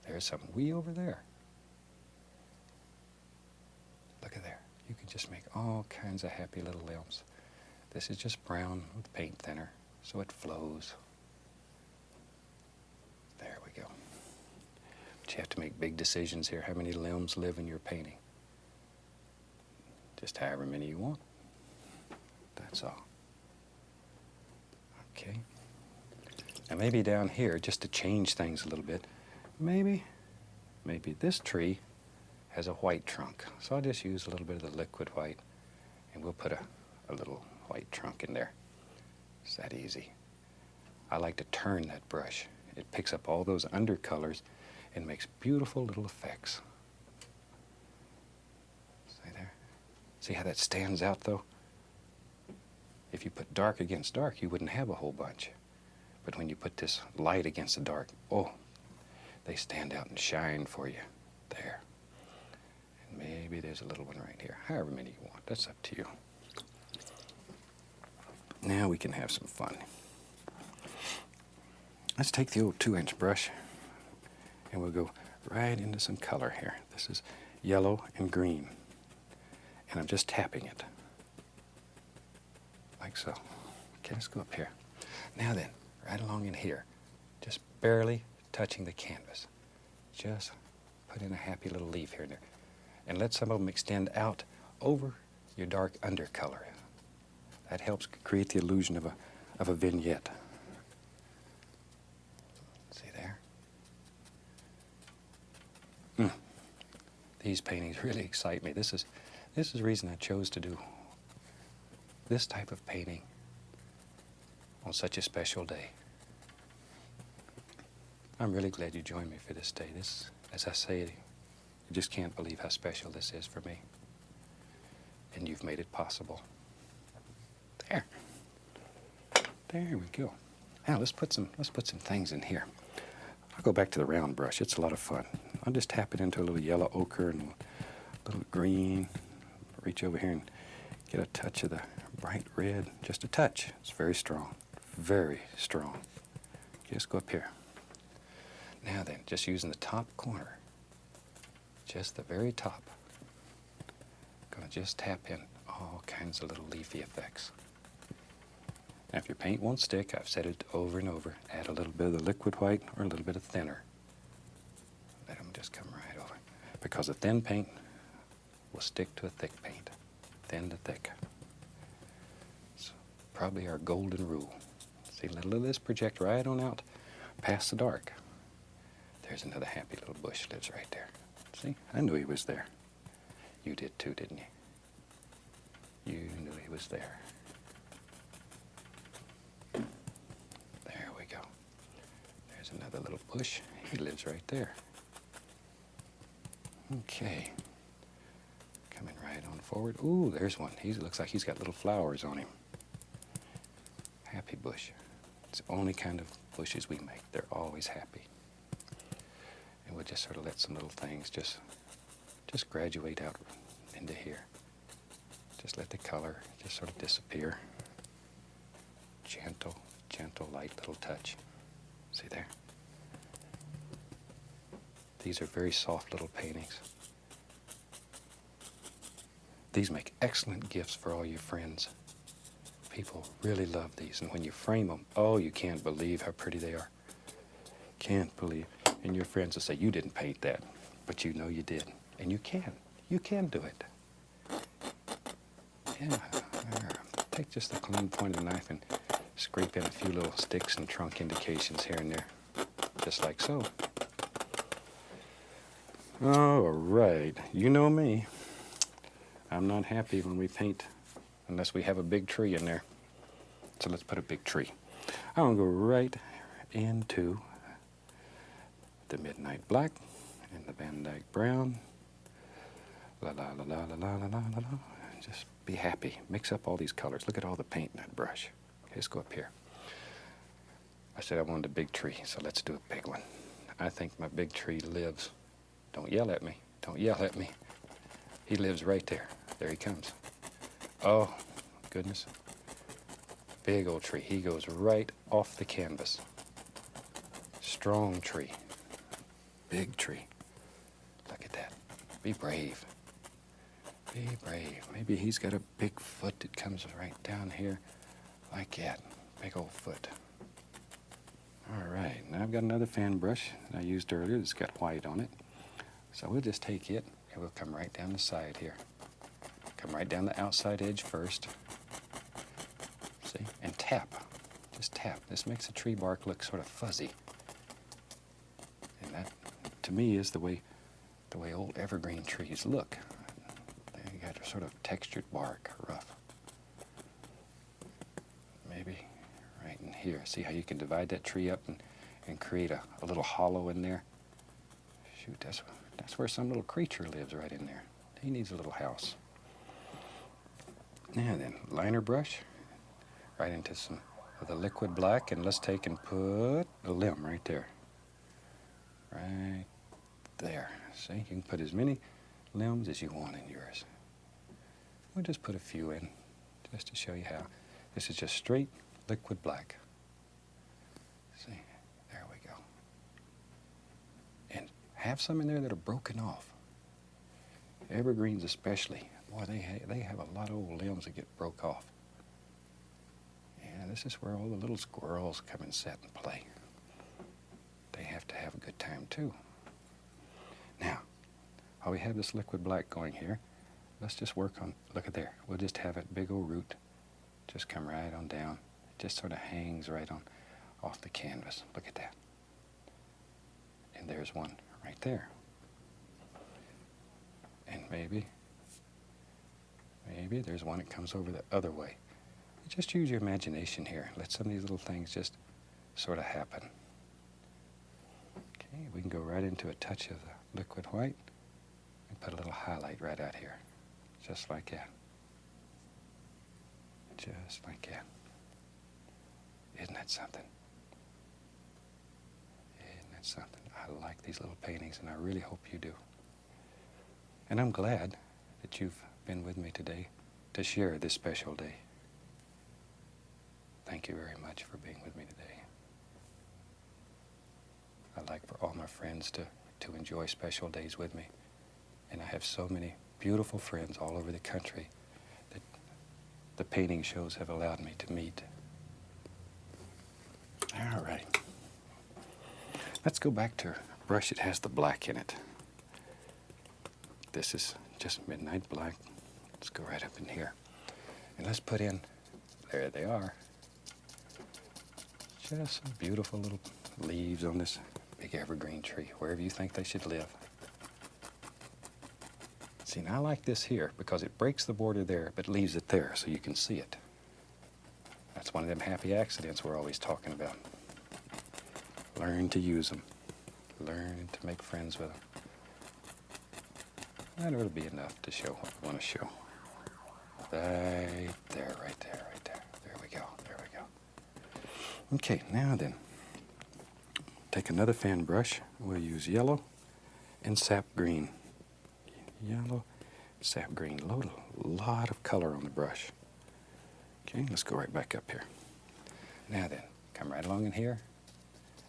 There's something way over there. Look at there. You can just make all kinds of happy little limbs. This is just brown with paint thinner, so it flows. There we go. But you have to make big decisions here. How many limbs live in your painting? Just however many you want. That's all. Okay. Now maybe down here, just to change things a little bit, maybe this tree has a white trunk. So I'll just use a little bit of the liquid white, and we'll put a little white trunk in there. It's that easy. I like to turn that brush. It picks up all those undercolors and makes beautiful little effects. See there? See how that stands out though? If you put dark against dark, you wouldn't have a whole bunch. But when you put this light against the dark, oh, they stand out and shine for you. There. And maybe there's a little one right here. However many you want. That's up to you. Now we can have some fun. Let's take the old 2-inch brush and we'll go right into some color here. This is yellow and green. And I'm just tapping it. Like so. Okay, let's go up here. Now then, right along in here, just barely touching the canvas. Just put in a happy little leaf here and there. And let some of them extend out over your dark undercolor. That helps create the illusion of a vignette. See there? These paintings really excite me. This is the reason I chose to do this type of painting on such a special day. I'm really glad you joined me for this day. This, as I say, I just can't believe how special this is for me. And you've made it possible. There. There we go. Now let's put some things in here. I'll go back to the round brush. It's a lot of fun. I'll just tap it into a little yellow ochre and a little green. Reach over here and get a touch of the bright red. Just a touch. It's very strong. Very strong. Just go up here. Now then, just using the top corner. Just the very top. Gonna just tap in all kinds of little leafy effects. Now if your paint won't stick, I've said it over and over, add a little bit of the liquid white or a little bit of thinner. Let them just come right over. Because a thin paint will stick to a thick paint. Thin to thick. It's probably our golden rule. See, let this project right on out past the dark. There's another happy little bush lives right there. See, I knew he was there. You did too, didn't you? You knew he was there. There we go. There's another little bush. He lives right there. Okay. Coming right on forward. Ooh, there's one. He looks like he's got little flowers on him. Happy bush. It's the only kind of bushes we make. They're always happy. And we'll just sort of let some little things just graduate out into here. Just let the color just sort of disappear. Gentle, gentle, light little touch. See there? These are very soft little paintings. These make excellent gifts for all your friends. People really love these, and when you frame them, oh, you can't believe how pretty they are. Can't believe. And your friends will say, you didn't paint that, but you know you did. And you can. You can do it. Yeah. Take just the clean point of the knife and scrape in a few little sticks and trunk indications here and there. Just like so. All right. You know me. I'm not happy when we paint unless we have a big tree in there. So let's put a big tree. I'm going to go right into the midnight black and the Van Dyke brown. La la la la la la la la la. Just be happy. Mix up all these colors. Look at all the paint in that brush. Okay, let's go up here. I said I wanted a big tree, so let's do a big one. I think my big tree lives. Don't yell at me. Don't yell at me. He lives right there. There he comes. Oh, goodness. Big old tree. He goes right off the canvas. Strong tree. Big tree. Look at that. Be brave. Be brave. Maybe he's got a big foot that comes right down here like that. Big old foot. All right. Now I've got another fan brush that I used earlier that's got white on it. So we'll just take it and we'll come right down the side here. Come right down the outside edge first. See? And tap. Just tap. This makes the tree bark look sort of fuzzy. And that, to me, is the way old evergreen trees look. They got a sort of textured bark, rough. Maybe right in here. See how you can divide that tree up and create a little hollow in there? Shoot, that's where some little creature lives right in there. He needs a little house. Now then, liner brush, right into some of the liquid black, and let's take and put a limb right there. Right there. See, you can put as many limbs as you want in yours. We'll just put a few in, just to show you how. This is just straight liquid black. See, there we go. And have some in there that are broken off. Evergreens especially. Boy, they have a lot of old limbs that get broke off. And this is where all the little squirrels come and sit and play. They have to have a good time too. Now, while we have this liquid black going here, let's just work on, look at there. We'll just have that big old root just come right on down. It just sort of hangs right on off the canvas. Look at that. And there's one right there. And maybe there's one that comes over the other way. Just use your imagination here. Let some of these little things just sort of happen. Okay, we can go right into a touch of the liquid white. And put a little highlight right out here, just like that. Just like that. Isn't that something? Isn't that something? I like these little paintings, and I really hope you do. And I'm glad that you've been with me today to share this special day. Thank you very much for being with me today. I'd like for all my friends to enjoy special days with me. And I have so many beautiful friends all over the country that the painting shows have allowed me to meet. All right. Let's go back to a brush that has the black in it. This is just midnight black. Let's go right up in here. And let's put in, there they are, just some beautiful little leaves on this big evergreen tree, wherever you think they should live. See, now I like this here because it breaks the border there, but leaves it there so you can see it. That's one of them happy accidents we're always talking about. Learn to use them. Learn to make friends with them. That ought to be enough to show what we want to show. Right there, right there, right there. There we go, there we go. Okay, now then, take another fan brush. We'll use yellow and sap green. Yellow, sap green. Load a lot of color on the brush. Okay, let's go right back up here. Now then, come right along in here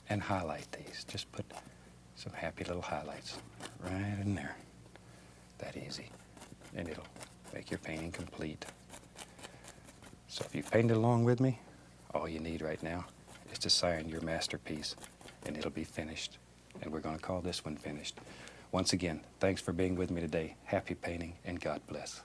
and highlight these. Just put some happy little highlights right in there. That easy. And it'll make your painting complete. So if you've painted along with me, all you need right now is to sign your masterpiece, and it'll be finished. And we're going to call this one finished. Once again, thanks for being with me today. Happy painting, and God bless.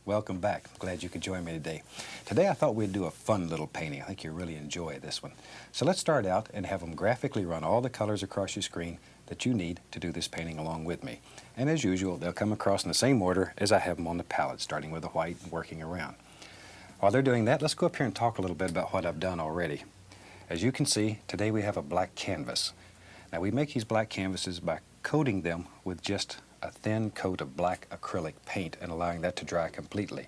Welcome back. Glad you could join me today. Today I thought we'd do a fun little painting. I think you'll really enjoy this one. So let's start out and have them graphically run all the colors across your screen that you need to do this painting along with me. And as usual, they'll come across in the same order as I have them on the palette, starting with the white and working around. While they're doing that, let's go up here and talk a little bit about what I've done already. As you can see, today we have a black canvas. Now we make these black canvases by coating them with just a thin coat of black acrylic paint and allowing that to dry completely.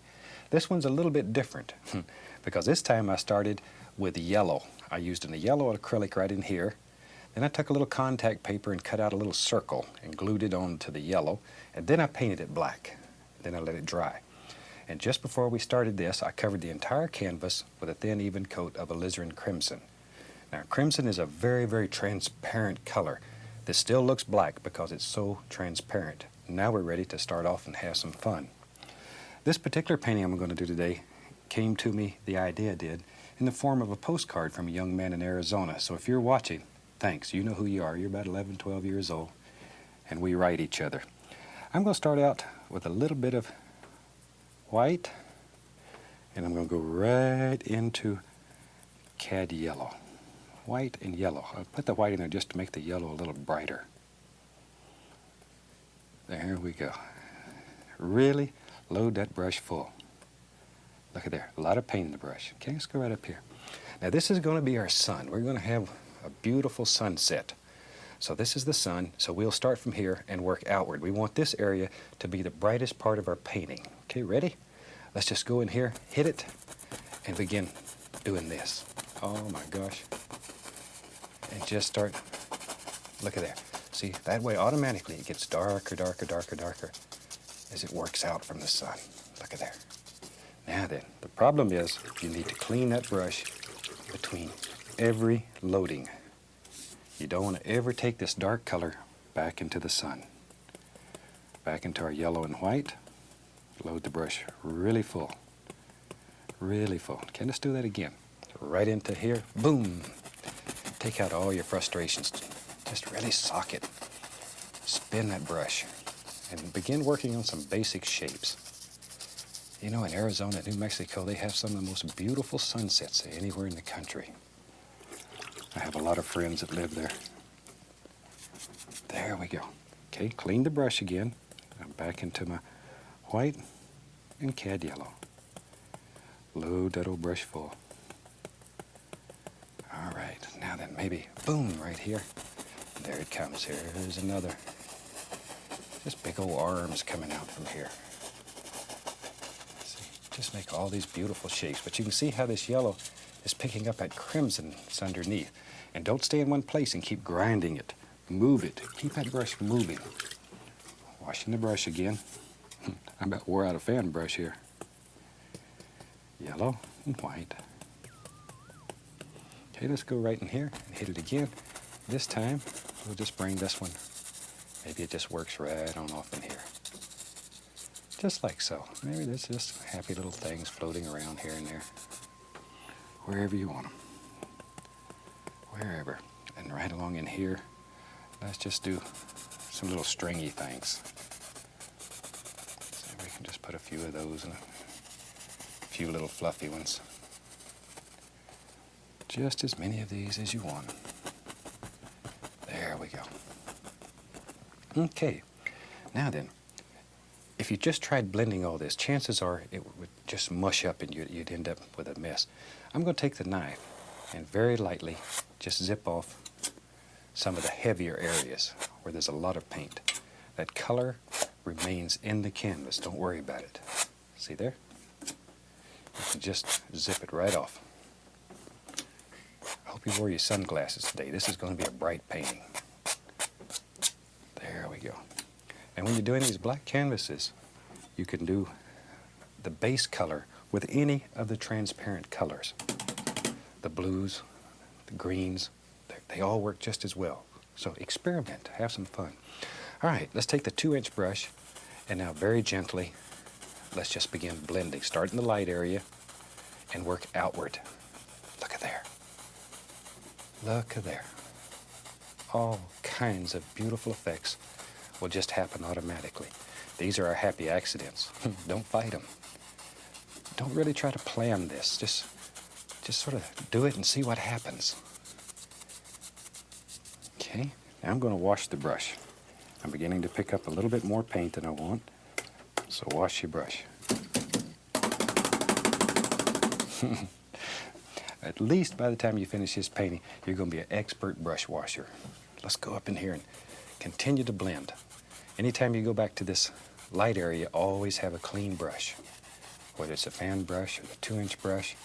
This one's a little bit different because this time I started with yellow. I used a yellow acrylic right in here. Then I took a little contact paper and cut out a little circle and glued it onto the yellow, and then I painted it black. Then I let it dry. And just before we started this, I covered the entire canvas with a thin even coat of alizarin crimson. Now crimson is a very, very transparent color. This still looks black because it's so transparent. Now we're ready to start off and have some fun. This particular painting I'm going to do today came to me, the idea did, in the form of a postcard from a young man in Arizona. So if you're watching, thanks. You know who you are. You're about 11, 12 years old, and we write each other. I'm going to start out with a little bit of white, and I'm going to go right into cad yellow. White and yellow. I'll put the white in there just to make the yellow a little brighter. There we go. Really load that brush full. Look at there, a lot of paint in the brush. Okay, let's go right up here. Now this is going to be our sun. We're going to have a beautiful sunset. So this is the sun, so we'll start from here and work outward. We want this area to be the brightest part of our painting. Okay, ready? Let's just go in here, hit it, and begin doing this. Oh my gosh. And just start, look at there. See, that way automatically it gets darker, darker, darker, darker as it works out from the sun. Look at there. Now then, the problem is you need to clean that brush between every loading. You don't want to ever take this dark color back into the sun. Back into our yellow and white. Load the brush really full. Really full. Okay, let's do that again. Right into here, boom. Take out all your frustrations. Just really sock it. bend that brush and begin working on some basic shapes. You know, in Arizona, New Mexico, they have some of the most beautiful sunsets anywhere in the country. I have a lot of friends that live there. There we go. Okay, clean the brush again. I'm back into my white and cad yellow. Load that old brush full. All right, now then, maybe, boom, right here. There it comes. Here's another. Just big old arms coming out from here. See, just make all these beautiful shapes. But you can see how this yellow is picking up that crimson that's underneath. And don't stay in one place and keep grinding it. Move it. Keep that brush moving. Washing the brush again. I about wore out a fan brush here. Yellow and white. Okay, let's go right in here and hit it again. This time, we'll just bring this one. Maybe it just works right on off in here. Just like so. Maybe there's just happy little things floating around here and there. Wherever you want them. Wherever. And right along in here, let's just do some little stringy things. So we can just put a few of those and a few little fluffy ones. Just as many of these as you want. There we go. Okay, now then, if you just tried blending all this, chances are it would just mush up and you'd end up with a mess. I'm going to take the knife and very lightly just zip off some of the heavier areas where there's a lot of paint. That color remains in the canvas. Don't worry about it. See there? You can just zip it right off. I hope you wore your sunglasses today. This is going to be a bright painting. There we go. And when you're doing these black canvases, you can do the base color with any of the transparent colors. The blues, the greens, they all work just as well. So experiment, have some fun. All right, let's take the 2-inch brush and now very gently, let's just begin blending. Start in the light area and work outward. Look at there. Look at there. All kinds of beautiful effects will just happen automatically. These are our happy accidents. Don't fight them. Don't really try to plan this. Just sort of do it and see what happens. Okay, now I'm going to wash the brush. I'm beginning to pick up a little bit more paint than I want, so wash your brush. At least by the time you finish this painting, you're going to be an expert brush washer. Let's go up in here and continue to blend. Anytime you go back to this light area, always have a clean brush. Whether it's a fan brush or the 2-inch brush,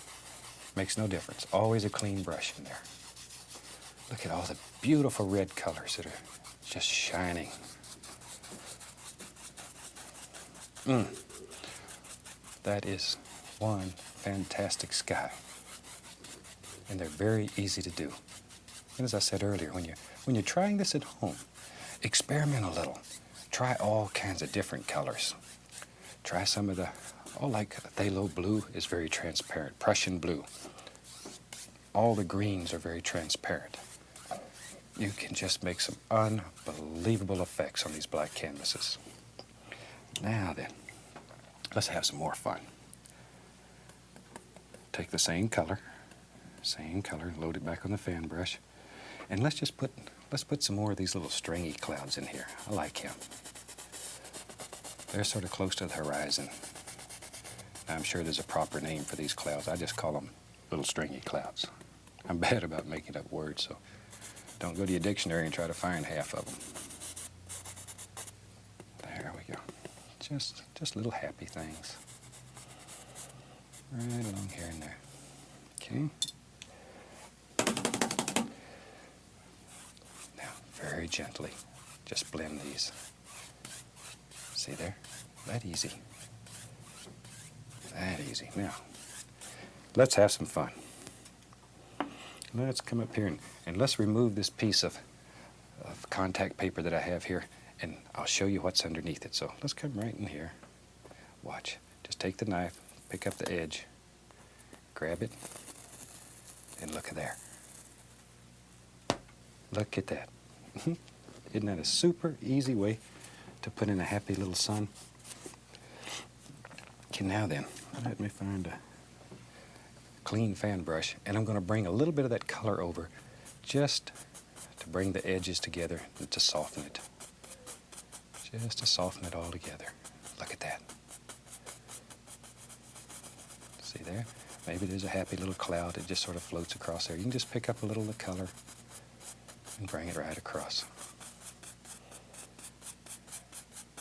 makes no difference. Always a clean brush in there. Look at all the beautiful red colors that are just shining. That is one fantastic sky. And they're very easy to do. And as I said earlier, when you're trying this at home, experiment a little. Try all kinds of different colors. Try some of the, like phthalo blue is very transparent, Prussian blue. All the greens are very transparent. You can just make some unbelievable effects on these black canvases. Now then, let's have some more fun. Take the same color, load it back on the fan brush, and let's put some more of these little stringy clouds in here. I like him. They're sort of close to the horizon. I'm sure there's a proper name for these clouds. I just call them little stringy clouds. I'm bad about making up words, so don't go to your dictionary and try to find half of them. There we go. Just little happy things. Right along here and there. Okay. Now, very gently, just blend these. See there? That easy. That easy. Now, let's have some fun. Let's come up here and let's remove this piece of contact paper that I have here, and I'll show you what's underneath it. So let's come right in here. Watch. Just take the knife, pick up the edge, grab it, and look at there. Look at that. Isn't that a super easy way to put in a happy little sun? Okay, now then, let me find a clean fan brush, and I'm going to bring a little bit of that color over just to bring the edges together and to soften it. Just to soften it all together. Look at that. See there? Maybe there's a happy little cloud that just sort of floats across there. You can just pick up a little of the color and bring it right across.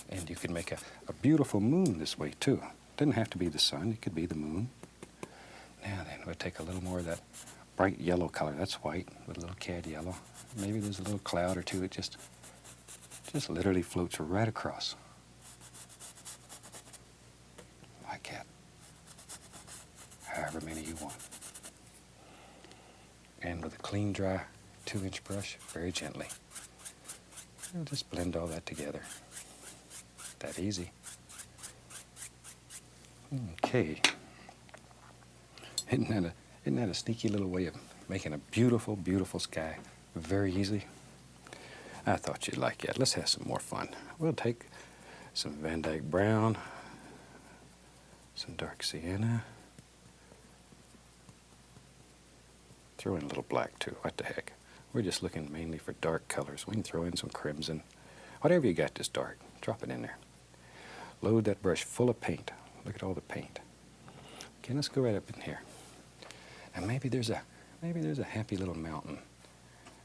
And you can make a beautiful moon this way too. It doesn't have to be the sun, it could be the moon. Now then, we'll take a little more of that bright yellow color. That's white with a little cad yellow. Maybe there's a little cloud or two that just literally floats right across. Like that. However many you want. And with a clean, dry 2-inch brush, very gently. We'll just blend all that together. That easy. Okay. Isn't that a sneaky little way of making a beautiful, beautiful sky very easy? I thought you'd like that. Let's have some more fun. We'll take some Van Dyke brown, some dark sienna. Throw in a little black too. What the heck? We're just looking mainly for dark colors. We can throw in some crimson. Whatever you got that's dark, drop it in there. Load that brush full of paint. Look at all the paint. Okay, let's go right up in here. And maybe there's a happy little mountain.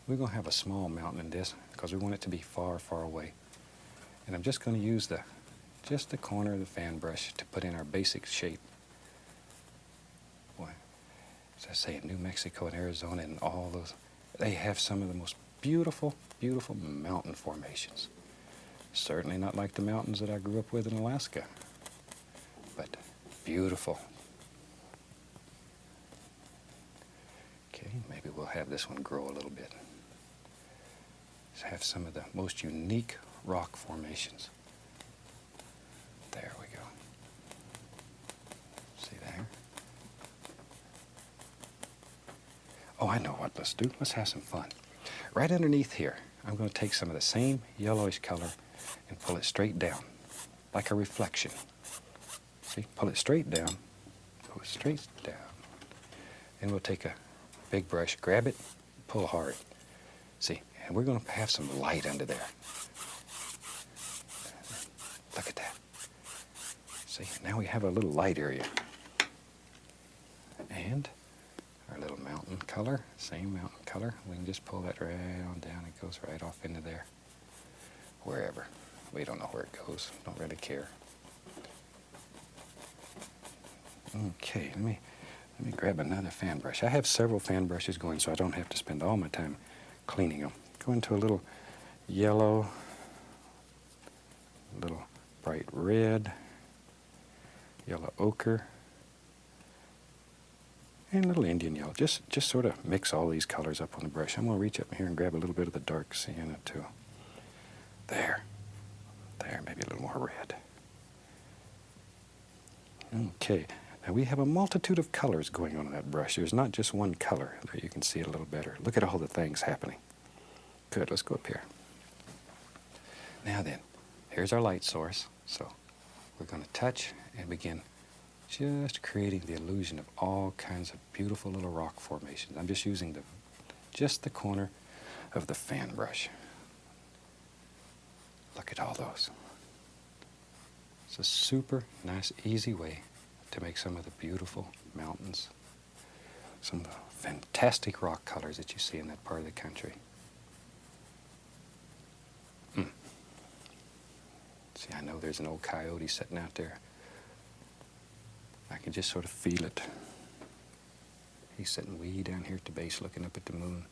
We're going to have a small mountain in this because we want it to be far, far away. And I'm just going to use just the corner of the fan brush to put in our basic shape. Boy, as I say, in New Mexico and Arizona and all those, they have some of the most beautiful, beautiful mountain formations. Certainly not like the mountains that I grew up with in Alaska, but beautiful. Okay, maybe we'll have this one grow a little bit. Let's have some of the most unique rock formations. There we go. See there? Oh, I know what let's do. Let's have some fun. Right underneath here, I'm going to take some of the same yellowish color and pull it straight down, like a reflection. See, pull it straight down, go straight down. Then we'll take a big brush, grab it, pull hard. See, and we're going to have some light under there. Look at that. See, now we have a little light area. And our little mountain color, same mountain color. We can just pull that right on down. It goes right off into there. Wherever. We don't know where it goes. Don't really care. Okay, let me grab another fan brush. I have several fan brushes going, so I don't have to spend all my time cleaning them. Go into a little yellow, a little bright red, yellow ochre, and a little Indian yellow. Just sort of mix all these colors up on the brush. I'm going to reach up here and grab a little bit of the dark sienna too. There, maybe a little more red. Okay, now we have a multitude of colors going on that brush. There's not just one color. There you can see it a little better. Look at all the things happening. Good, let's go up here. Now then, here's our light source. So we're going to touch and begin just creating the illusion of all kinds of beautiful little rock formations. I'm just using just the corner of the fan brush. Look at all those. It's a super nice, easy way to make some of the beautiful mountains, some of the fantastic rock colors that you see in that part of the country. See, I know there's an old coyote sitting out there. I can just sort of feel it. He's sitting way down here at the base looking up at the moon.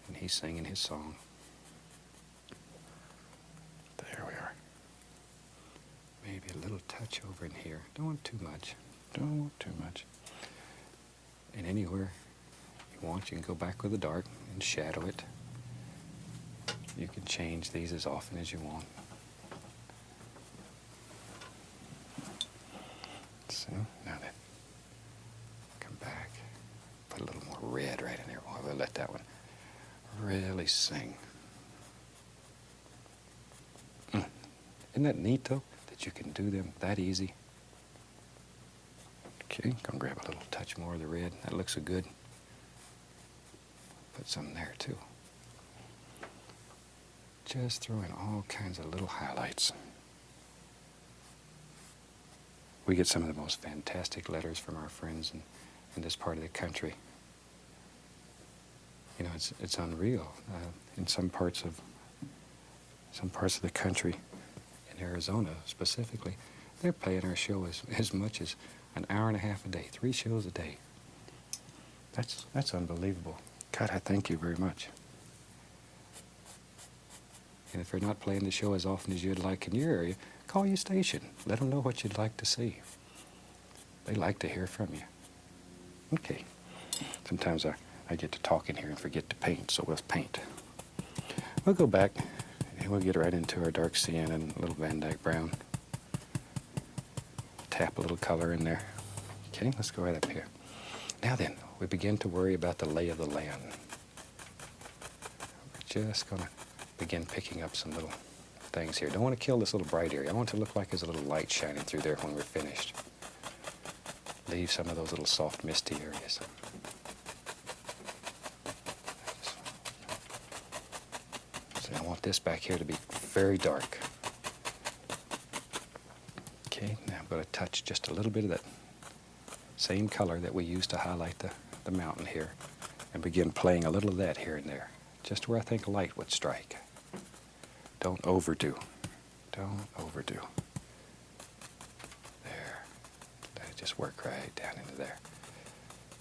And he's singing his song. There we are. Maybe a little touch over in here. Don't want too much. Don't want too much. And anywhere you want, you can go back with the dark and shadow it. You can change these as often as you want. So, now then, come back. Put a little more red right in there. We'll let that one really sing. Isn't that neat, though, that you can do them that easy? Okay, gonna grab a little touch more of the red. That looks so good. Put some there, too. Just throwing all kinds of little highlights. We get some of the most fantastic letters from our friends in this part of the country. You know, it's unreal. In some parts of the country, in Arizona specifically, they're playing our show as much as an hour and a half a day, 3 shows a day. That's unbelievable. God, I thank you very much. And if they're not playing the show as often as you'd like in your area, call your station. Let them know what you'd like to see. They like to hear from you. Okay. Sometimes I get to talk in here and forget to paint, so we'll paint. We'll go back and we'll get right into our dark sienna and a little Van Dyke brown. Tap a little color in there. Okay, let's go right up here. Now then, we begin to worry about the lay of the land. We're just going to begin picking up some little things here. Don't want to kill this little bright area. I want it to look like there's a little light shining through there when we're finished. Leave some of those little soft, misty areas. So I want this back here to be very dark. Okay, now I'm going to touch just a little bit of that same color that we used to highlight the mountain here and begin playing a little of that here and there, just where I think light would strike. Don't overdo. Don't overdo. There. Let it just work right down into there.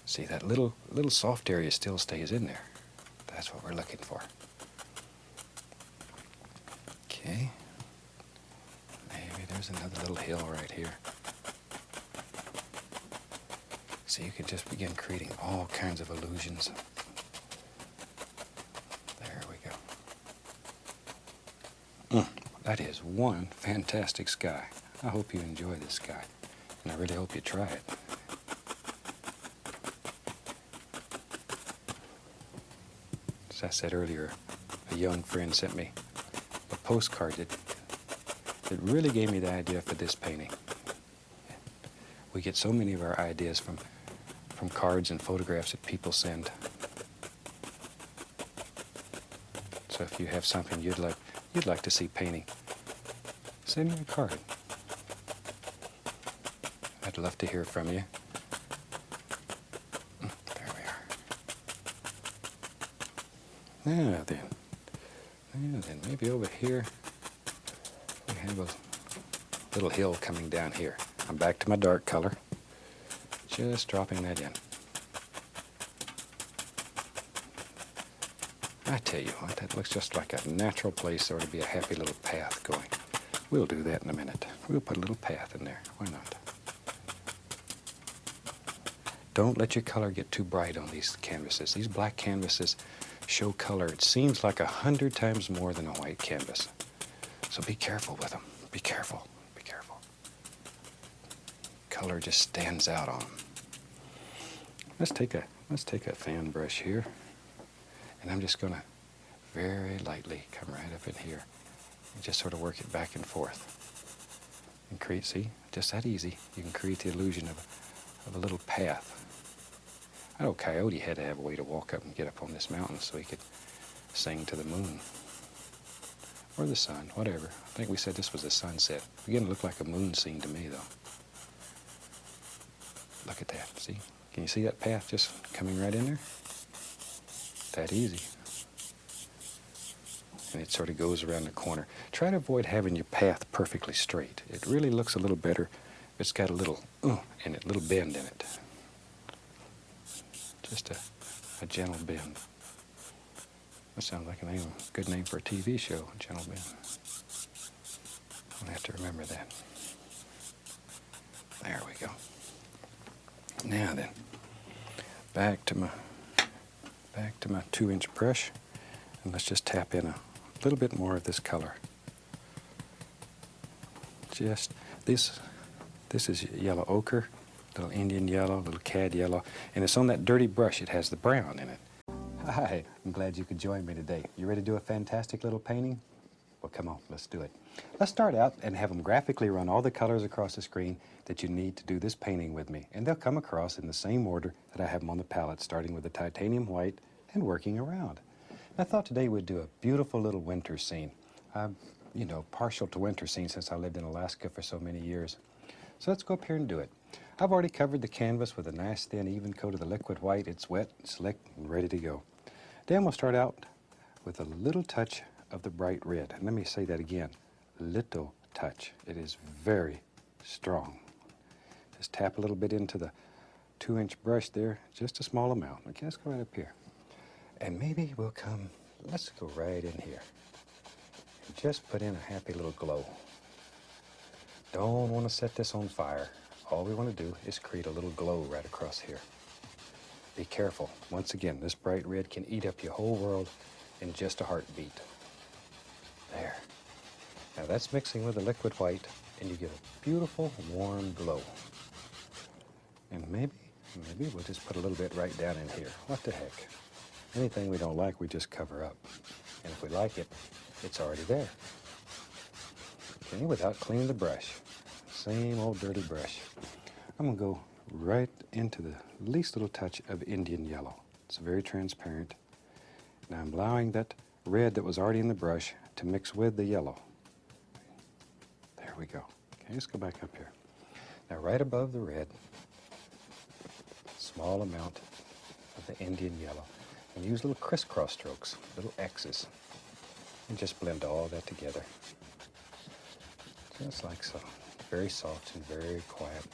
See, that little soft area still stays in there. That's what we're looking for. Okay. Maybe there's another little hill right here. So you can just begin creating all kinds of illusions. There we go. That is one fantastic sky. I hope you enjoy this sky, and I really hope you try it. As I said earlier, a young friend sent me a postcard that really gave me the idea for this painting. We get so many of our ideas from cards and photographs that people send. So if you have something you'd like to see painting, send me a card. I'd love to hear from you. There we are. Now then, maybe over here we have a little hill coming down here. I'm back to my dark color. Just dropping that in. I tell you what, that looks just like a natural place there to be a happy little path going. We'll do that in a minute. We'll put a little path in there. Why not? Don't let your color get too bright on these canvases. These black canvases show color. It seems like 100 times more than a white canvas. So be careful with them. Be careful. Be careful. Color just stands out on them. Let's take a fan brush here, and I'm just going to very lightly come right up in here and just sort of work it back and forth. And create, see, just that easy. You can create the illusion of a little path. I know Coyote had to have a way to walk up and get up on this mountain so he could sing to the moon. Or the sun, whatever. I think we said this was a sunset. Beginning to look like a moon scene to me, though. Look at that, see? Can you see that path just coming right in there? That easy. And it sort of goes around the corner. Try to avoid having your path perfectly straight. It really looks a little better if it's got a little in it, little bend in it. Just a gentle bend. That sounds like a good name for a TV show, Gentle Bend. I'll have to remember that. There we go. Now then, back to my 2-inch brush, and let's just tap in a little bit more of this color. Just this is yellow ochre, little Indian yellow, little cad yellow, and it's on that dirty brush. It has the brown in it. Hi, I'm glad you could join me today. You ready to do a fantastic little painting? Well, come on, let's do it. Let's start out and have them graphically run all the colors across the screen that you need to do this painting with me. And they'll come across in the same order that I have them on the palette, starting with the titanium white and working around. And I thought today we'd do a beautiful little winter scene. I'm, partial to winter scenes since I lived in Alaska for so many years. So let's go up here and do it. I've already covered the canvas with a nice thin even coat of the liquid white. It's wet, slick, and ready to go. Then we'll start out with a little touch of the bright red. And let me say that again, little touch. It is very strong. Just tap a little bit into the 2-inch brush there, just a small amount. Okay, let's go right up here. And maybe let's go right in here. And just put in a happy little glow. Don't want to set this on fire. All we want to do is create a little glow right across here. Be careful. Once again, this bright red can eat up your whole world in just a heartbeat. There. Now that's mixing with the liquid white, and you get a beautiful warm glow. And maybe we'll just put a little bit right down in here. What the heck? Anything we don't like, we just cover up. And if we like it, it's already there. Okay, without cleaning the brush. Same old dirty brush. I'm going to go right into the least little touch of Indian yellow. It's very transparent. Now I'm allowing that red that was already in the brush to mix with the yellow. There we go. Okay, let's go back up here. Now right above the red, small amount of the Indian yellow. And use little crisscross strokes, little X's. And just blend all that together. Just like so. Very soft and very quiet.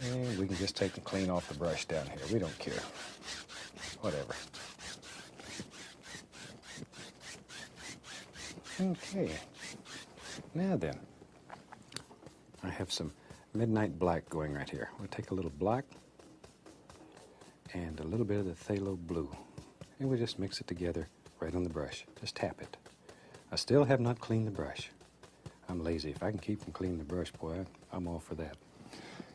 And we can just take and clean off the brush down here. We don't care. Whatever. Okay. Now then, I have some midnight black going right here. We'll take a little black and a little bit of the phthalo blue. And we'll just mix it together right on the brush. Just tap it. I still have not cleaned the brush. I'm lazy. If I can keep from cleaning the brush, boy, I'm all for that.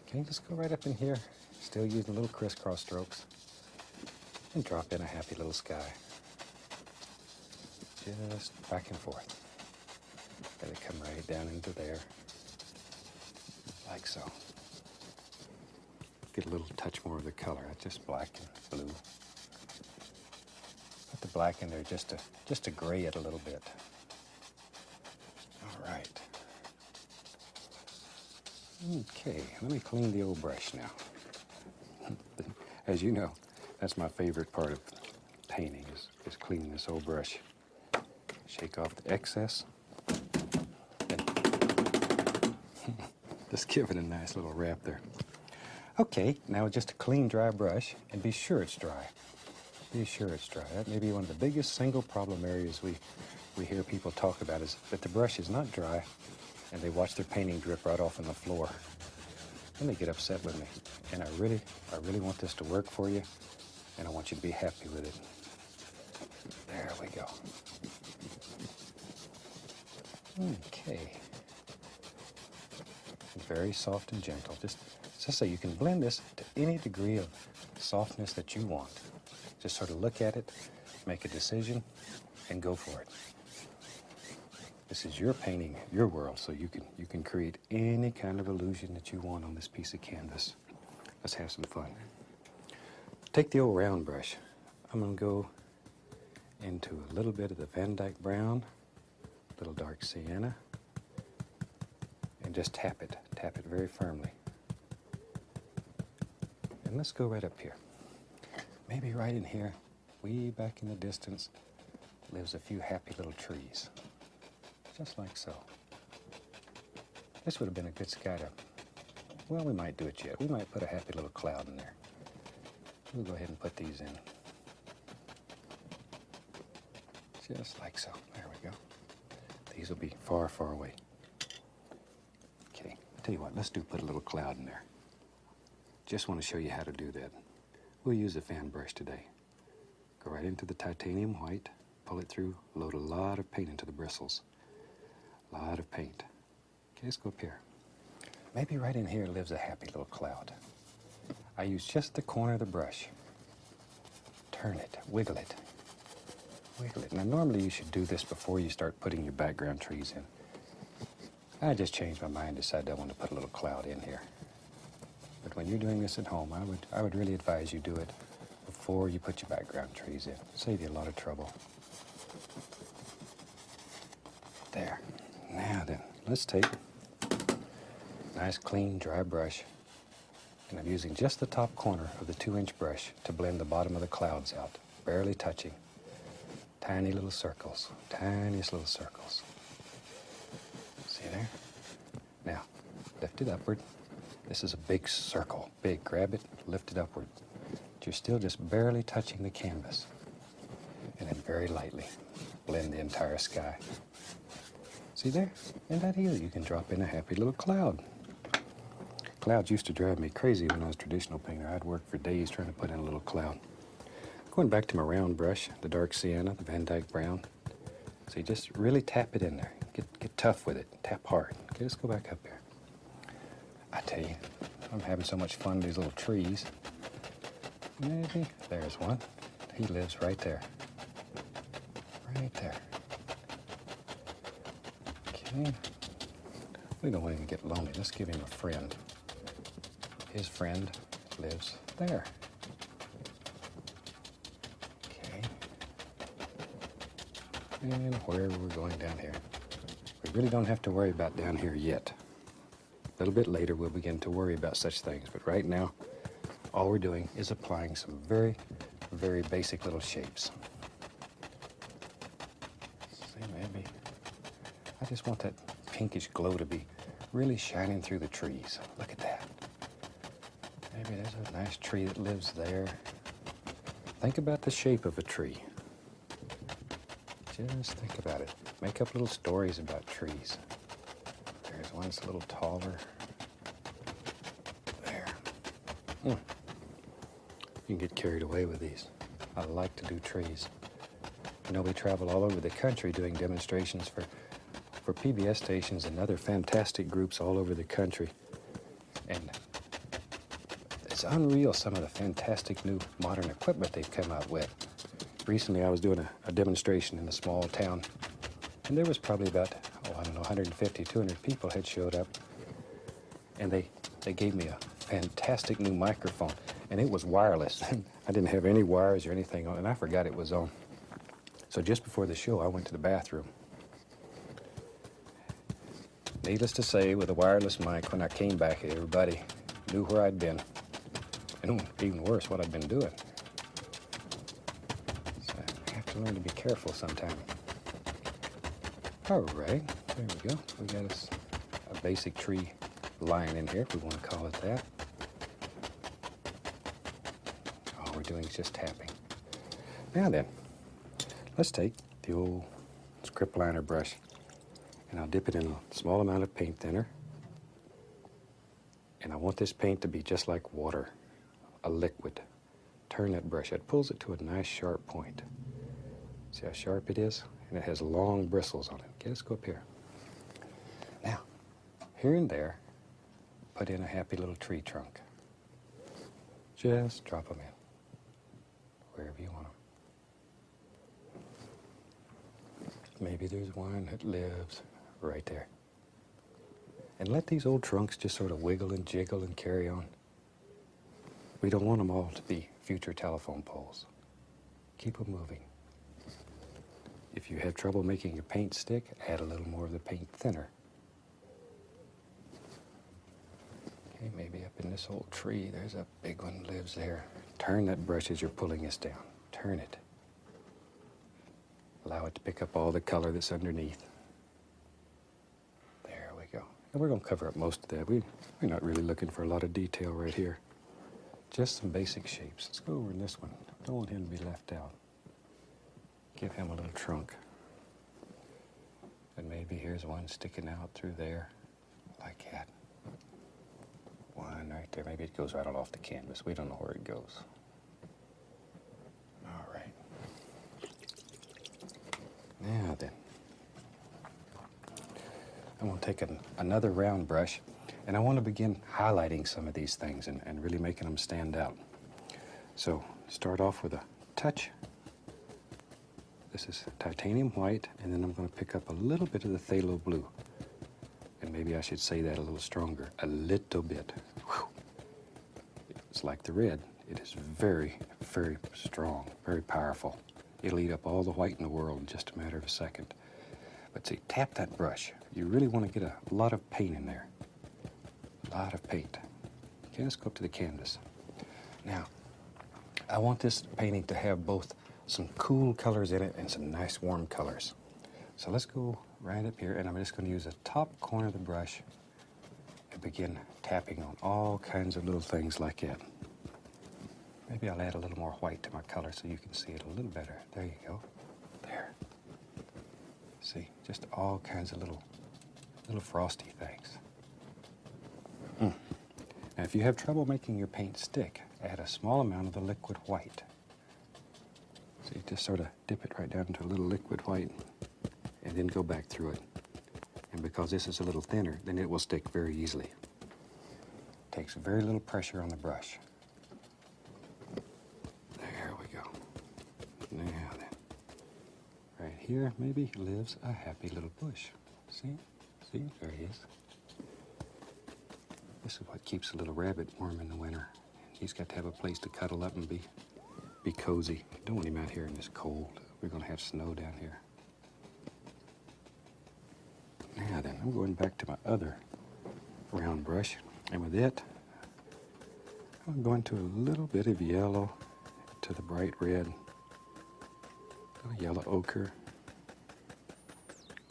Okay, just go right up in here, still using little crisscross strokes, and drop in a happy little sky. Just back and forth. Let it come right down into there, like so. Get a little touch more of the color. That's just black and blue. Put the black in there just to gray it a little bit. All right. Okay, let me clean the old brush now. As you know, that's my favorite part of painting is cleaning this old brush. Shake off the excess. And just give it a nice little wrap there. Okay, now just a clean, dry brush, and be sure it's dry. Be sure it's dry. That may be one of the biggest single problem areas we hear people talk about is that the brush is not dry, and they watch their painting drip right off on the floor. Then they get upset with me. And I really want this to work for you, and I want you to be happy with it. There we go. Okay. Very soft and gentle. Just so you can blend this to any degree of softness that you want. Just sort of look at it, make a decision, and go for it. This is your painting, your world, so you can create any kind of illusion that you want on this piece of canvas. Let's have some fun. Take the old round brush. I'm going to go into a little bit of the Van Dyke brown, a little dark sienna, and just tap it very firmly. And let's go right up here. Maybe right in here, way back in the distance, lives a few happy little trees. Just like so. This would have been a good sky to, well, we might do it yet. We might put a happy little cloud in there. We'll go ahead and put these in. Just like so. There we go. These will be far, far away. Okay, I'll tell you what, let's put a little cloud in there. Just want to show you how to do that. We'll use a fan brush today. Go right into the titanium white, pull it through, load a lot of paint into the bristles. A lot of paint. Okay, let's go up here. Maybe right in here lives a happy little cloud. I use just the corner of the brush. turn it, wiggle it, wiggle it. Now normally you should do this before you start putting your background trees in. I just changed my mind, decided I want to put a little cloud in here. But when you're doing this at home, I would really advise you do it before you put your background trees in. Save you a lot of trouble. There. Now then, let's take a nice clean dry brush, and I'm using just the top corner of the 2-inch brush to blend the bottom of the clouds out, barely touching. Tiny little circles, tiniest little circles. See there? Now, lift it upward. This is a big circle. Big. Grab it, lift it upward. But you're still just barely touching the canvas. And then very lightly blend the entire sky. See there? Isn't that easy? You can drop in a happy little cloud. Clouds used to drive me crazy when I was a traditional painter. I'd work for days trying to put in a little cloud. Going back to my round brush, the dark sienna, the Van Dyke brown. So you just really tap it in there. Get tough with it. Tap hard. Okay, let's go back up here. I tell you, I'm having so much fun with these little trees. Maybe there's one. He lives right there. Right there. Okay. We don't want him to get lonely. Let's give him a friend. His friend lives there. Okay. And wherever we're going down here. We really don't have to worry about down here yet. A little bit later we'll begin to worry about such things, but right now all we're doing is applying some very, very basic little shapes. See, maybe I just want that pinkish glow to be really shining through the trees. Look at that. Maybe there's a nice tree that lives there. Think about the shape of a tree. Just think about it. Make up little stories about trees. There's one that's a little taller. There. You can get carried away with these. I like to do trees. You know, we travel all over the country doing demonstrations for PBS stations and other fantastic groups all over the country. And it's unreal some of the fantastic new modern equipment they've come out with. Recently I was doing a demonstration in a small town, and there was probably about, 150, 200 people had showed up, and they gave me a fantastic new microphone, and it was wireless. I didn't have any wires or anything on, and I forgot it was on. So just before the show, I went to the bathroom. Needless to say, with a wireless mic, when I came back, everybody knew where I'd been, and even worse, what I'd been doing. So I have to learn to be careful sometime. All right, there we go. We got us a basic tree line in here, if we want to call it that. All we're doing is just tapping. Now then, let's take the old script liner brush, and I'll dip it in a small amount of paint thinner. And I want this paint to be just like water, a liquid. Turn that brush. It pulls it to a nice sharp point. See how sharp it is? And it has long bristles on it. Okay, let's go up here. Now, here and there, put in a happy little tree trunk. Just drop them in, wherever you want them. Maybe there's one that lives right there. And let these old trunks just sort of wiggle and jiggle and carry on. We don't want them all to be future telephone poles. Keep them moving. If you have trouble making your paint stick, add a little more of the paint thinner. Okay, maybe up in this old tree, there's a big one that lives there. Turn that brush as you're pulling this down. Turn it. Allow it to pick up all the color that's underneath. There we go. And we're going to cover up most of that. We're not really looking for a lot of detail right here. Just some basic shapes. Let's go over in this one. Don't want him to be left out. Give him a little trunk. And maybe here's one sticking out through there, like that. One right there. Maybe it goes right off the canvas. We don't know where it goes. All right. Now then, I'm going to take another round brush, and I want to begin highlighting some of these things and really making them stand out. So start off with a touch. This is titanium white, and then I'm going to pick up a little bit of the phthalo blue. And maybe I should say that a little stronger. A little bit. Whew. It's like the red. It is very, very strong, very powerful. It'll eat up all the white in the world in just a matter of a second. But see, tap that brush. You really want to get a lot of paint in there. A lot of paint. Okay, let's go up to the canvas. Now, I want this painting to have both some cool colors in it and some nice warm colors. So let's go right up here, and I'm just going to use the top corner of the brush and begin tapping on all kinds of little things like that. Maybe I'll add a little more white to my color so you can see it a little better. There you go. There. See, just all kinds of little frosty things. Now, if you have trouble making your paint stick, add a small amount of the liquid white. So you just sort of dip it right down into a little liquid white and then go back through it. And because this is a little thinner, then it will stick very easily. Takes very little pressure on the brush. There we go. Now then, right here maybe lives a happy little bush. See? See? There he is. This is what keeps a little rabbit warm in the winter. He's got to have a place to cuddle up and be cozy. Don't want him out here in this cold. We're going to have snow down here. Now then, I'm going back to my other round brush. And with it, I'm going to a little bit of yellow to the bright red. A little yellow ochre.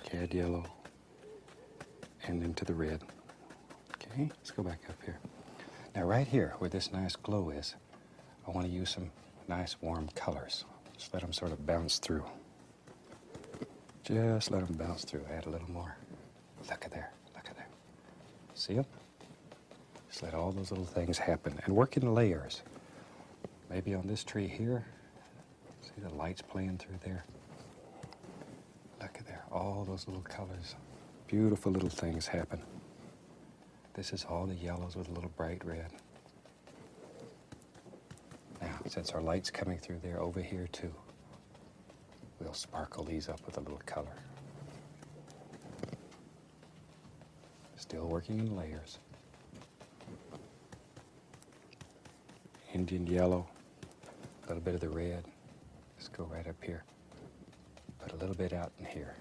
Cad yellow. And then to the red. Okay, let's go back up here. Now right here, where this nice glow is, I want to use some nice warm colors. Just let them sort of bounce through. Just let them bounce through. Add a little more. Look at there. Look at there. See them? Just let all those little things happen. And work in layers. Maybe on this tree here. See the lights playing through there? Look at there. All those little colors. Beautiful little things happen. This is all the yellows with a little bright red. Now, since our light's coming through there over here too, we'll sparkle these up with a little color. Still working in layers. Indian yellow, a little bit of the red. Let's go right up here. Put a little bit out in here.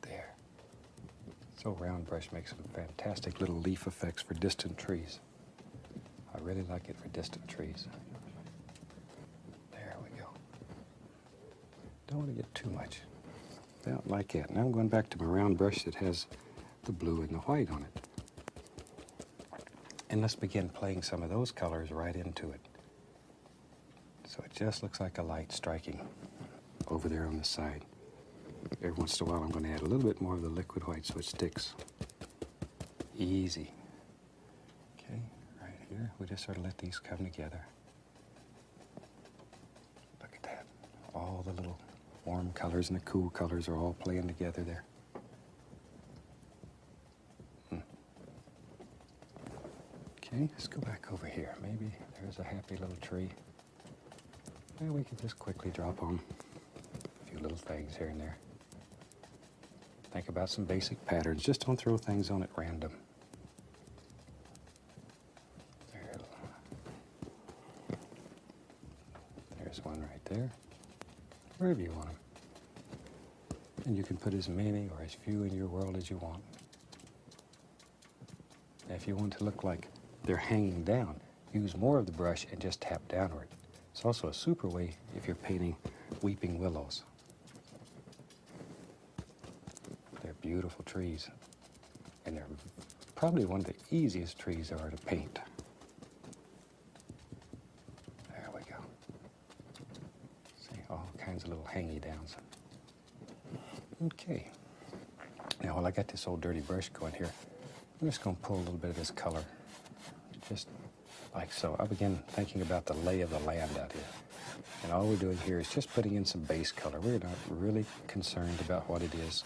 There. So round brush makes some fantastic little leaf effects for distant trees. I really like it for distant trees. There we go. Don't want to get too much. About like that. Now I'm going back to my round brush that has the blue and the white on it. And let's begin playing some of those colors right into it. So it just looks like a light striking over there on the side. Every once in a while I'm going to add a little bit more of the liquid white so it sticks. Easy. Okay, right here. We just sort of let these come together. Look at that. All the little warm colors and the cool colors are all playing together there. Okay, let's go back over here. Maybe there's a happy little tree. And we can just quickly drop on a few little things here and there. Think about some basic patterns. Just don't throw things on at random. There's one right there. Wherever you want them. And you can put as many or as few in your world as you want. Now, if you want to look like they're hanging down, use more of the brush and just tap downward. It's also a super way if you're painting weeping willows. They're beautiful trees, and they're probably one of the easiest trees there are to paint. There we go. See, all kinds of little hangy downs. Okay. Now, while I got this old dirty brush going here, I'm just going to pull a little bit of this color, just like so. I begin thinking about the lay of the land out here. And all we're doing here is just putting in some base color. We're not really concerned about what it is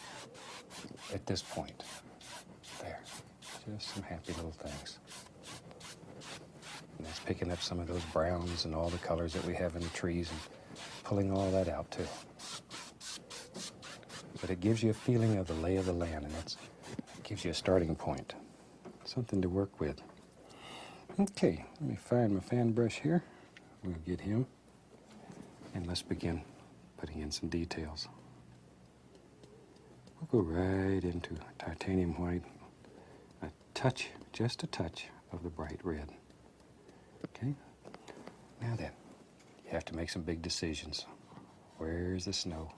at this point. There. Just some happy little things. it's picking up some of those browns and all the colors that we have in the trees and pulling all that out too. But it gives you a feeling of the lay of the land, and it gives you a starting point, something to work with. Okay, let me find my fan brush here. We'll get him, and let's begin putting in some details. We'll go right into titanium white, a touch, just a touch of the bright red. Okay, now then, you have to make some big decisions. Where's the snow?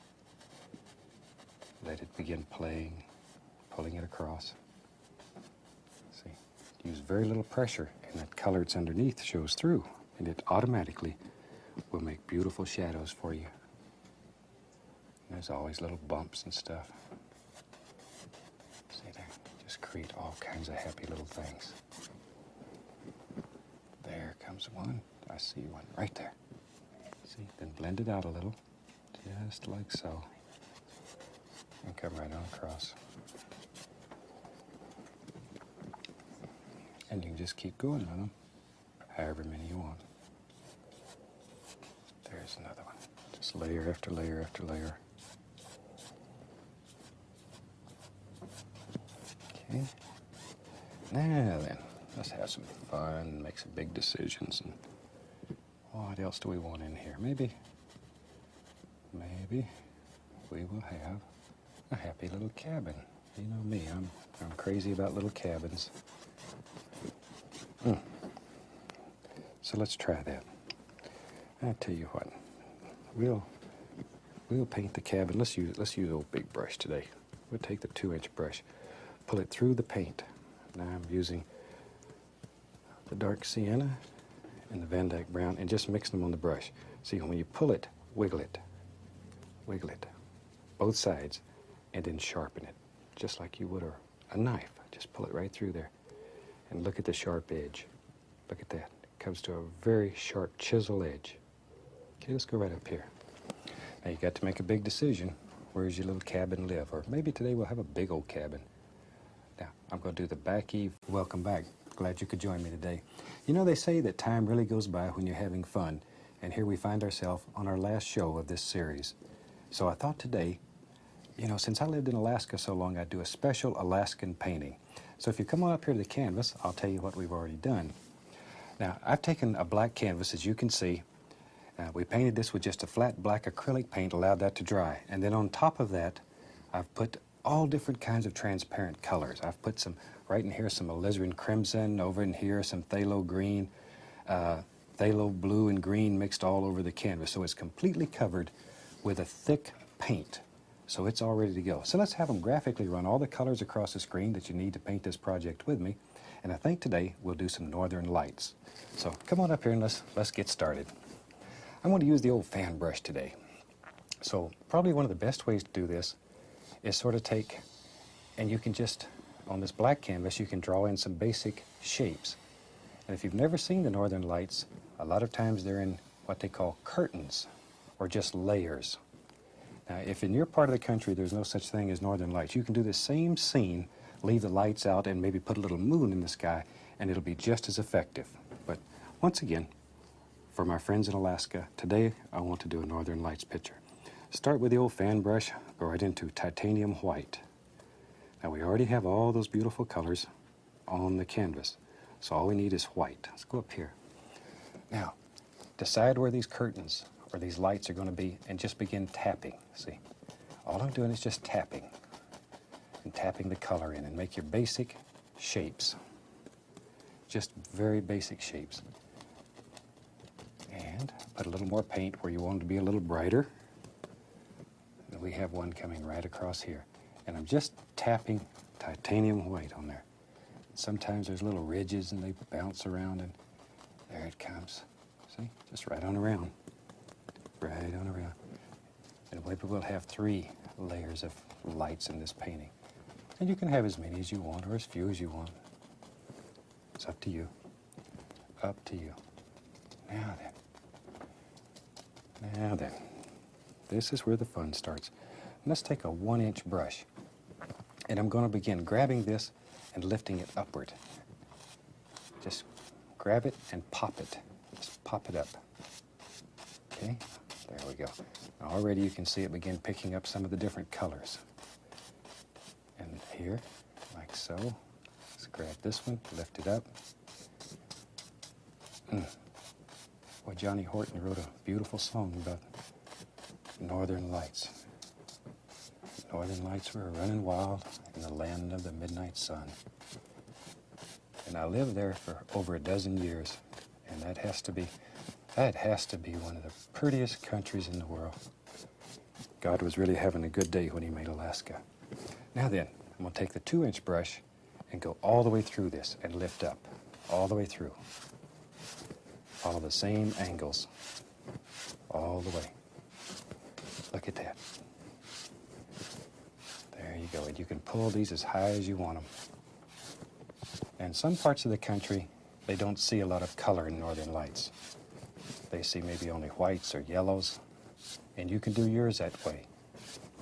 Let it begin playing, pulling it across. See, use very little pressure, and that color that's underneath shows through, and it automatically will make beautiful shadows for you. There's always little bumps and stuff. See there, just create all kinds of happy little things. There comes one. I see one right there. See, then blend it out a little, just like so. And come right on across. And you can just keep going with them, however many you want. There's another one. Just layer after layer after layer. Okay. Now then, let's have some fun, make some big decisions. And what else do we want in here? Maybe we will have a happy little cabin. You know me, I'm crazy about little cabins. So let's try that. I tell you what, we'll paint the cabin. Let's use an old big brush today. We'll take the 2-inch brush, pull it through the paint. Now I'm using the dark sienna and the Van Dyke brown, and just mix them on the brush. See, when you pull it, wiggle it, both sides, and then sharpen it, just like you would a knife. Just pull it right through there, and look at the sharp edge. Look at that. It comes to a very sharp chisel edge. Okay, let's go right up here. Now you got to make a big decision. Where's your little cabin live? Or maybe today we'll have a big old cabin. Now, I'm going to do the back eve. Welcome back. Glad you could join me today. You know, they say that time really goes by when you're having fun, and here we find ourselves on our last show of this series. So I thought today, you know, since I lived in Alaska so long, I'd do a special Alaskan painting. So if you come on up here to the canvas, I'll tell you what we've already done. Now, I've taken a black canvas, as you can see. We painted this with just a flat black acrylic paint, allowed that to dry. And then on top of that, I've put all different kinds of transparent colors. I've put some, right in here, some alizarin crimson, over in here, some phthalo green, phthalo blue and green mixed all over the canvas. So it's completely covered with a thick paint. So it's all ready to go. So let's have them graphically run all the colors across the screen that you need to paint this project with me. And I think today we'll do some northern lights. So come on up here and let's get started. I'm going to use the old fan brush today. So probably one of the best ways to do this is sort of take, and you can just, on this black canvas, you can draw in some basic shapes. And if you've never seen the northern lights, a lot of times they're in what they call curtains or just layers. Now, if in your part of the country there's no such thing as northern lights, you can do the same scene, leave the lights out, and maybe put a little moon in the sky, and it'll be just as effective. But once again, for my friends in Alaska, today I want to do a northern lights picture. Start with the old fan brush, go right into titanium white. Now we already have all those beautiful colors on the canvas, so all we need is white. Let's go up here. Now, decide where these curtains or these lights are going to be and just begin tapping. See, all I'm doing is just tapping and tapping the color in, and make your basic shapes. Just very basic shapes. And put a little more paint where you want it to be a little brighter. And we have one coming right across here. And I'm just tapping titanium white on there. Sometimes there's little ridges and they bounce around, and there it comes. See, just right on around. Right on around. And maybe we'll have 3 layers of lights in this painting. And you can have as many as you want or as few as you want. It's up to you. Up to you. Now then, this is where the fun starts. Let's take a 1-inch brush, and I'm going to begin grabbing this and lifting it upward. Just grab it and pop it. Just pop it up. Okay, there we go. Now already you can see it begin picking up some of the different colors. And here, like so. Let's grab this one, lift it up. Well, Johnny Horton wrote a beautiful song about northern lights. Northern lights were running wild in the land of the midnight sun. And I lived there for over a dozen years, and that has to be one of the prettiest countries in the world. God was really having a good day when he made Alaska. Now then, I'm going to take the 2-inch brush and go all the way through this and lift up, all the way through. Follow the same angles, all the way. Look at that. There you go, and you can pull these as high as you want them. And some parts of the country, they don't see a lot of color in northern lights. They see maybe only whites or yellows, and you can do yours that way.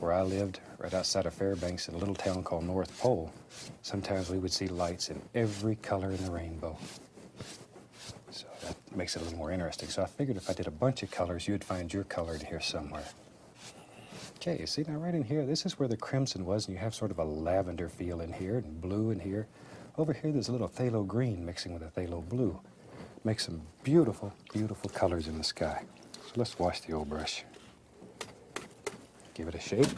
Where I lived, right outside of Fairbanks in a little town called North Pole, sometimes we would see lights in every color in the rainbow. So that makes it a little more interesting. So I figured if I did a bunch of colors, you'd find your color in here somewhere. Okay, you see now right in here, this is where the crimson was, and you have sort of a lavender feel in here, and blue in here. Over here, there's a little phthalo green mixing with a phthalo blue. Makes some beautiful, beautiful colors in the sky. So let's wash the old brush. Give it a shake.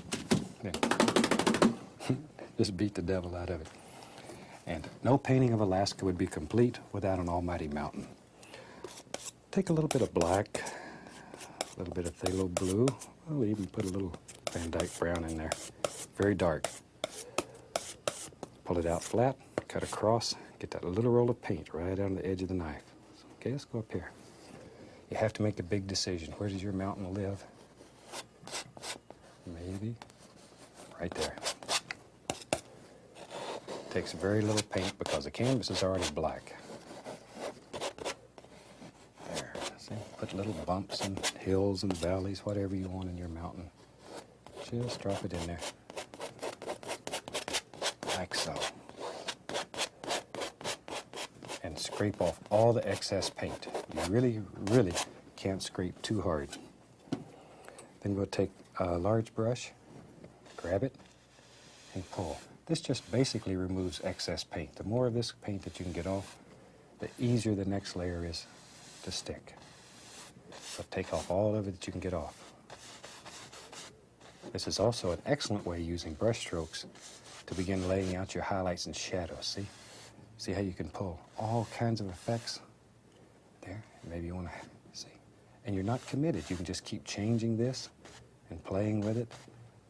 Then just beat the devil out of it. And no painting of Alaska would be complete without an almighty mountain. Take a little bit of black, a little bit of phthalo blue. We'll even put a little Van Dyke brown in there. Very dark. Pull it out flat, cut across, get that little roll of paint right on the edge of the knife. Okay, let's go up here. You have to make a big decision. Where does your mountain live? Maybe right there. Takes very little paint because the canvas is already black. There, see? Put little bumps and hills and valleys, whatever you want in your mountain. Just drop it in there. Like so. And scrape off all the excess paint. You really, really can't scrape too hard. Then we'll take a large brush, grab it, and pull. This just basically removes excess paint. The more of this paint that you can get off, the easier the next layer is to stick. So take off all of it that you can get off. This is also an excellent way using brush strokes to begin laying out your highlights and shadows. See? See how you can pull all kinds of effects? There, maybe you want to see. And you're not committed. You can just keep changing this and playing with it.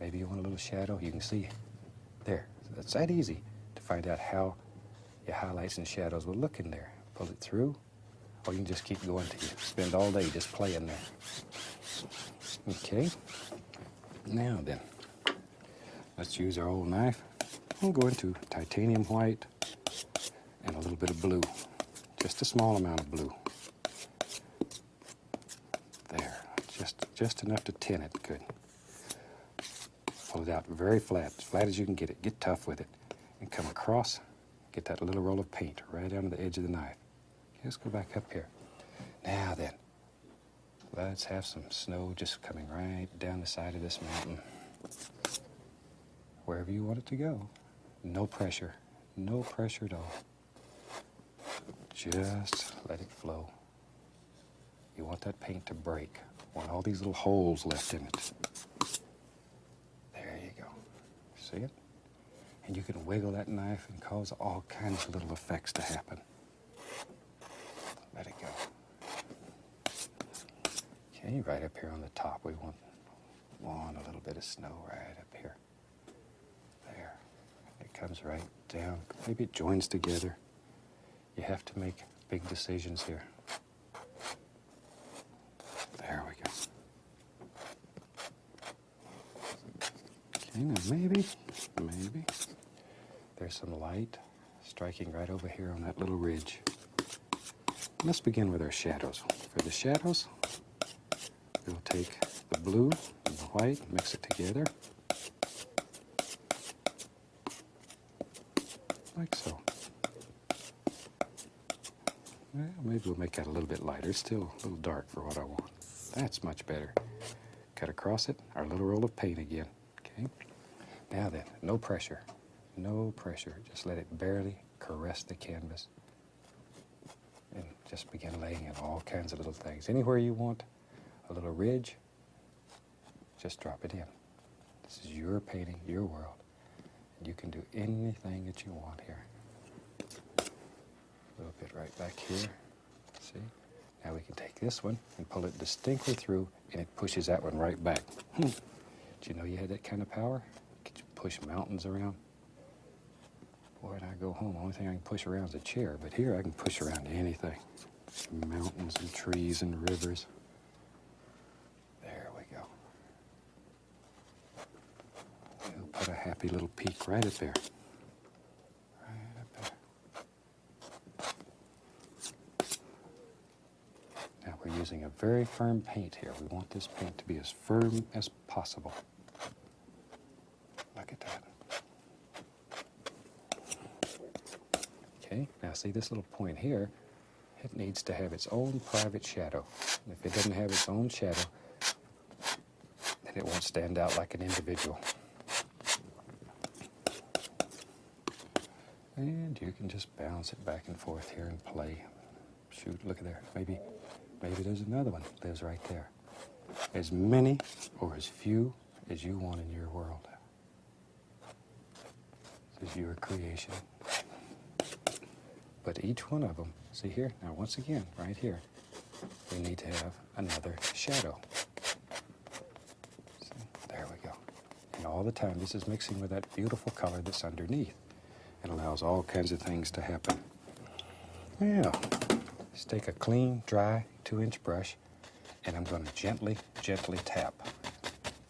Maybe you want a little shadow. You can see there. It's that easy to find out how your highlights and shadows will look in there. Pull it through, or you can just keep going till you spend all day just playing there. Okay. Now then, let's use our old knife. We'll go into titanium white and a little bit of blue. Just a small amount of blue. There, just enough to tin it good. Pull it out very flat, as flat as you can get it. Get tough with it. And come across, get that little roll of paint right down to the edge of the knife. Okay, let's go back up here. Now then, let's have some snow just coming right down the side of this mountain. Wherever you want it to go. No pressure. No pressure at all. Just let it flow. You want that paint to break. Want all these little holes left in it. There you go. See it? And you can wiggle that knife and cause all kinds of little effects to happen. Let it go. Okay, right up here on the top, we want a little bit of snow right up here. There. It comes right down. Maybe it joins together. You have to make big decisions here. There we go. Okay, now maybe there's some light striking right over here on that little ridge. Let's begin with our shadows. For the shadows, we'll take the blue and the white, mix it together. Like so. Well, maybe we'll make that a little bit lighter. It's still a little dark for what I want. That's much better. Cut across it, our little roll of paint again. Okay. Now then, no pressure. No pressure. Just let it barely caress the canvas. And just begin laying in all kinds of little things. Anywhere you want a little ridge, just drop it in. This is your painting, your world. And you can do anything that you want here. A little bit right back here. See? Now we can take this one and pull it distinctly through, and it pushes that one right back. Did you know you had that kind of power? Could you push mountains around? Boy, when I go home, the only thing I can push around is a chair, but here I can push around anything. Mountains and trees and rivers. There we go. We'll put a happy little peak right up there. Right up there. Now we're using a very firm paint here. We want this paint to be as firm as possible. Look at that. Okay, now see this little point here, it needs to have its own private shadow. And if it doesn't have its own shadow, then it won't stand out like an individual. And you can just bounce it back and forth here and play. Shoot, look at there. Maybe there's another one that lives right there. As many or as few as you want in your world. This is your creation. But each one of them, see here, now once again, right here, we need to have another shadow. See, there we go. And all the time, this is mixing with that beautiful color that's underneath. It allows all kinds of things to happen. Now, let's take a clean, dry 2-inch brush, and I'm going to gently, gently tap,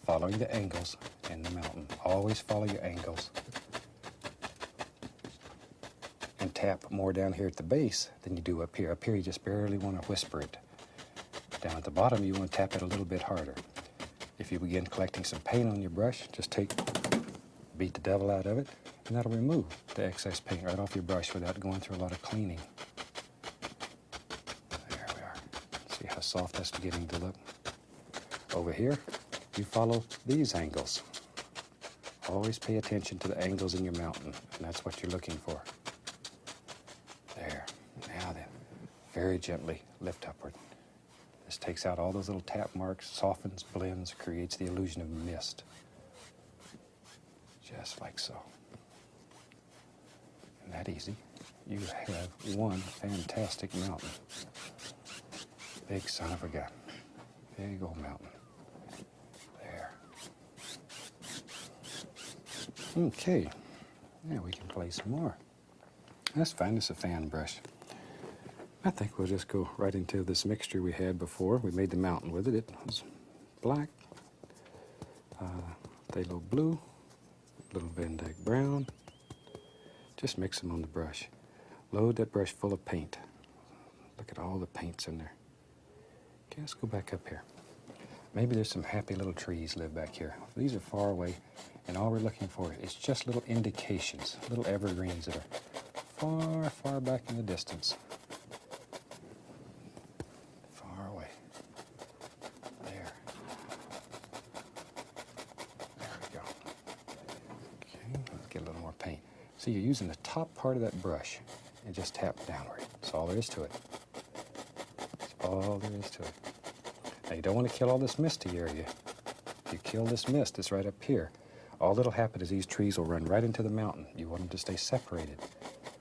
following the angles in the mountain. Always follow your angles. And tap more down here at the base than you do up here. Up here, you just barely want to whisper it. Down at the bottom, you want to tap it a little bit harder. If you begin collecting some paint on your brush, just beat the devil out of it, and that'll remove the excess paint right off your brush without going through a lot of cleaning. There we are. See how soft that's beginning to look? Over here, you follow these angles. Always pay attention to the angles in your mountain, and that's what you're looking for. There. Now then, very gently lift upward. This takes out all those little tap marks, softens, blends, creates the illusion of mist. Just like so. Isn't that easy? You have one fantastic mountain. Big son of a gun. Big old mountain. There. Okay. Now we can play some more. Let's find us a fan brush. I think we'll just go right into this mixture we had before. We made the mountain with it. It was black, phthalo blue, a little Van Dyke brown. Just mix them on the brush. Load that brush full of paint. Look at all the paints in there. Okay, let's go back up here. Maybe there's some happy little trees live back here. These are far away, and all we're looking for is just little indications, little evergreens that are far, far back in the distance. Far away. There. There we go. Okay, let's get a little more paint. So you're using the top part of that brush and just tap downward. That's all there is to it. That's all there is to it. Now you don't want to kill all this misty area. If you kill this mist that's right up here, all that'll happen is these trees will run right into the mountain. You want them to stay separated.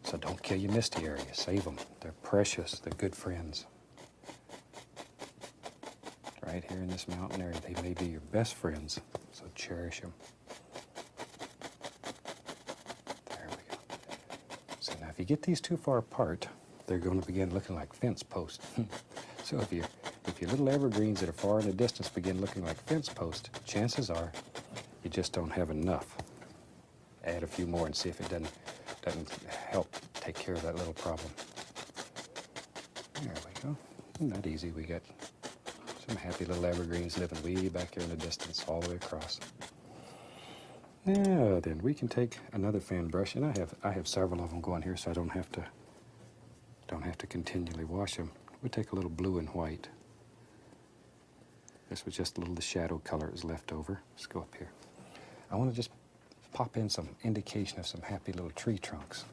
So don't kill your misty area. Save them. They're precious. They're good friends. Right here in this mountain area, they may be your best friends. So cherish them. There we go. So now if you get these too far apart, they're going to begin looking like fence posts. So if your little evergreens that are far in the distance begin looking like fence posts, chances are you just don't have enough. Add a few more and see if it doesn't help take care of that little problem. There we go. Not easy. We got some happy little evergreens living way back here in the distance, all the way across. Now then, we can take another fan brush, and I have several of them going here, so I don't have to Don't have to continually wash them. We'll take a little blue and white. This was just a little of the shadow color that was left over. Let's go up here. I want to just pop in some indication of some happy little tree trunks.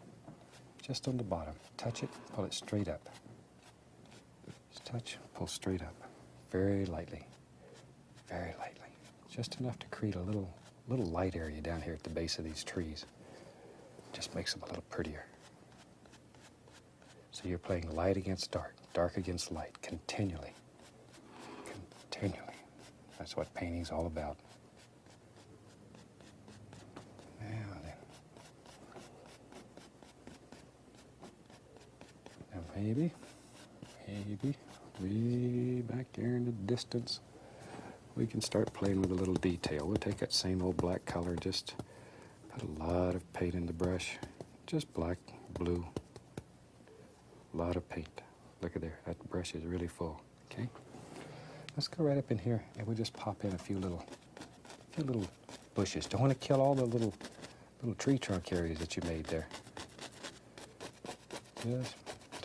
Just on the bottom. Touch it, pull it straight up. Just touch, pull straight up. Very lightly. Very lightly. Just enough to create a little light area down here at the base of these trees. Just makes them a little prettier. So you're playing light against dark, dark against light, continually. Continually. That's what painting's all about. Now then. Now maybe, way back there in the distance, we can start playing with a little detail. We'll take that same old black color, just put a lot of paint in the brush. Just black, blue, a lot of paint. Look at there, that brush is really full, okay? Let's go right up in here and we'll just pop in a few little bushes. Don't want to kill all the little tree trunk areas that you made there. Just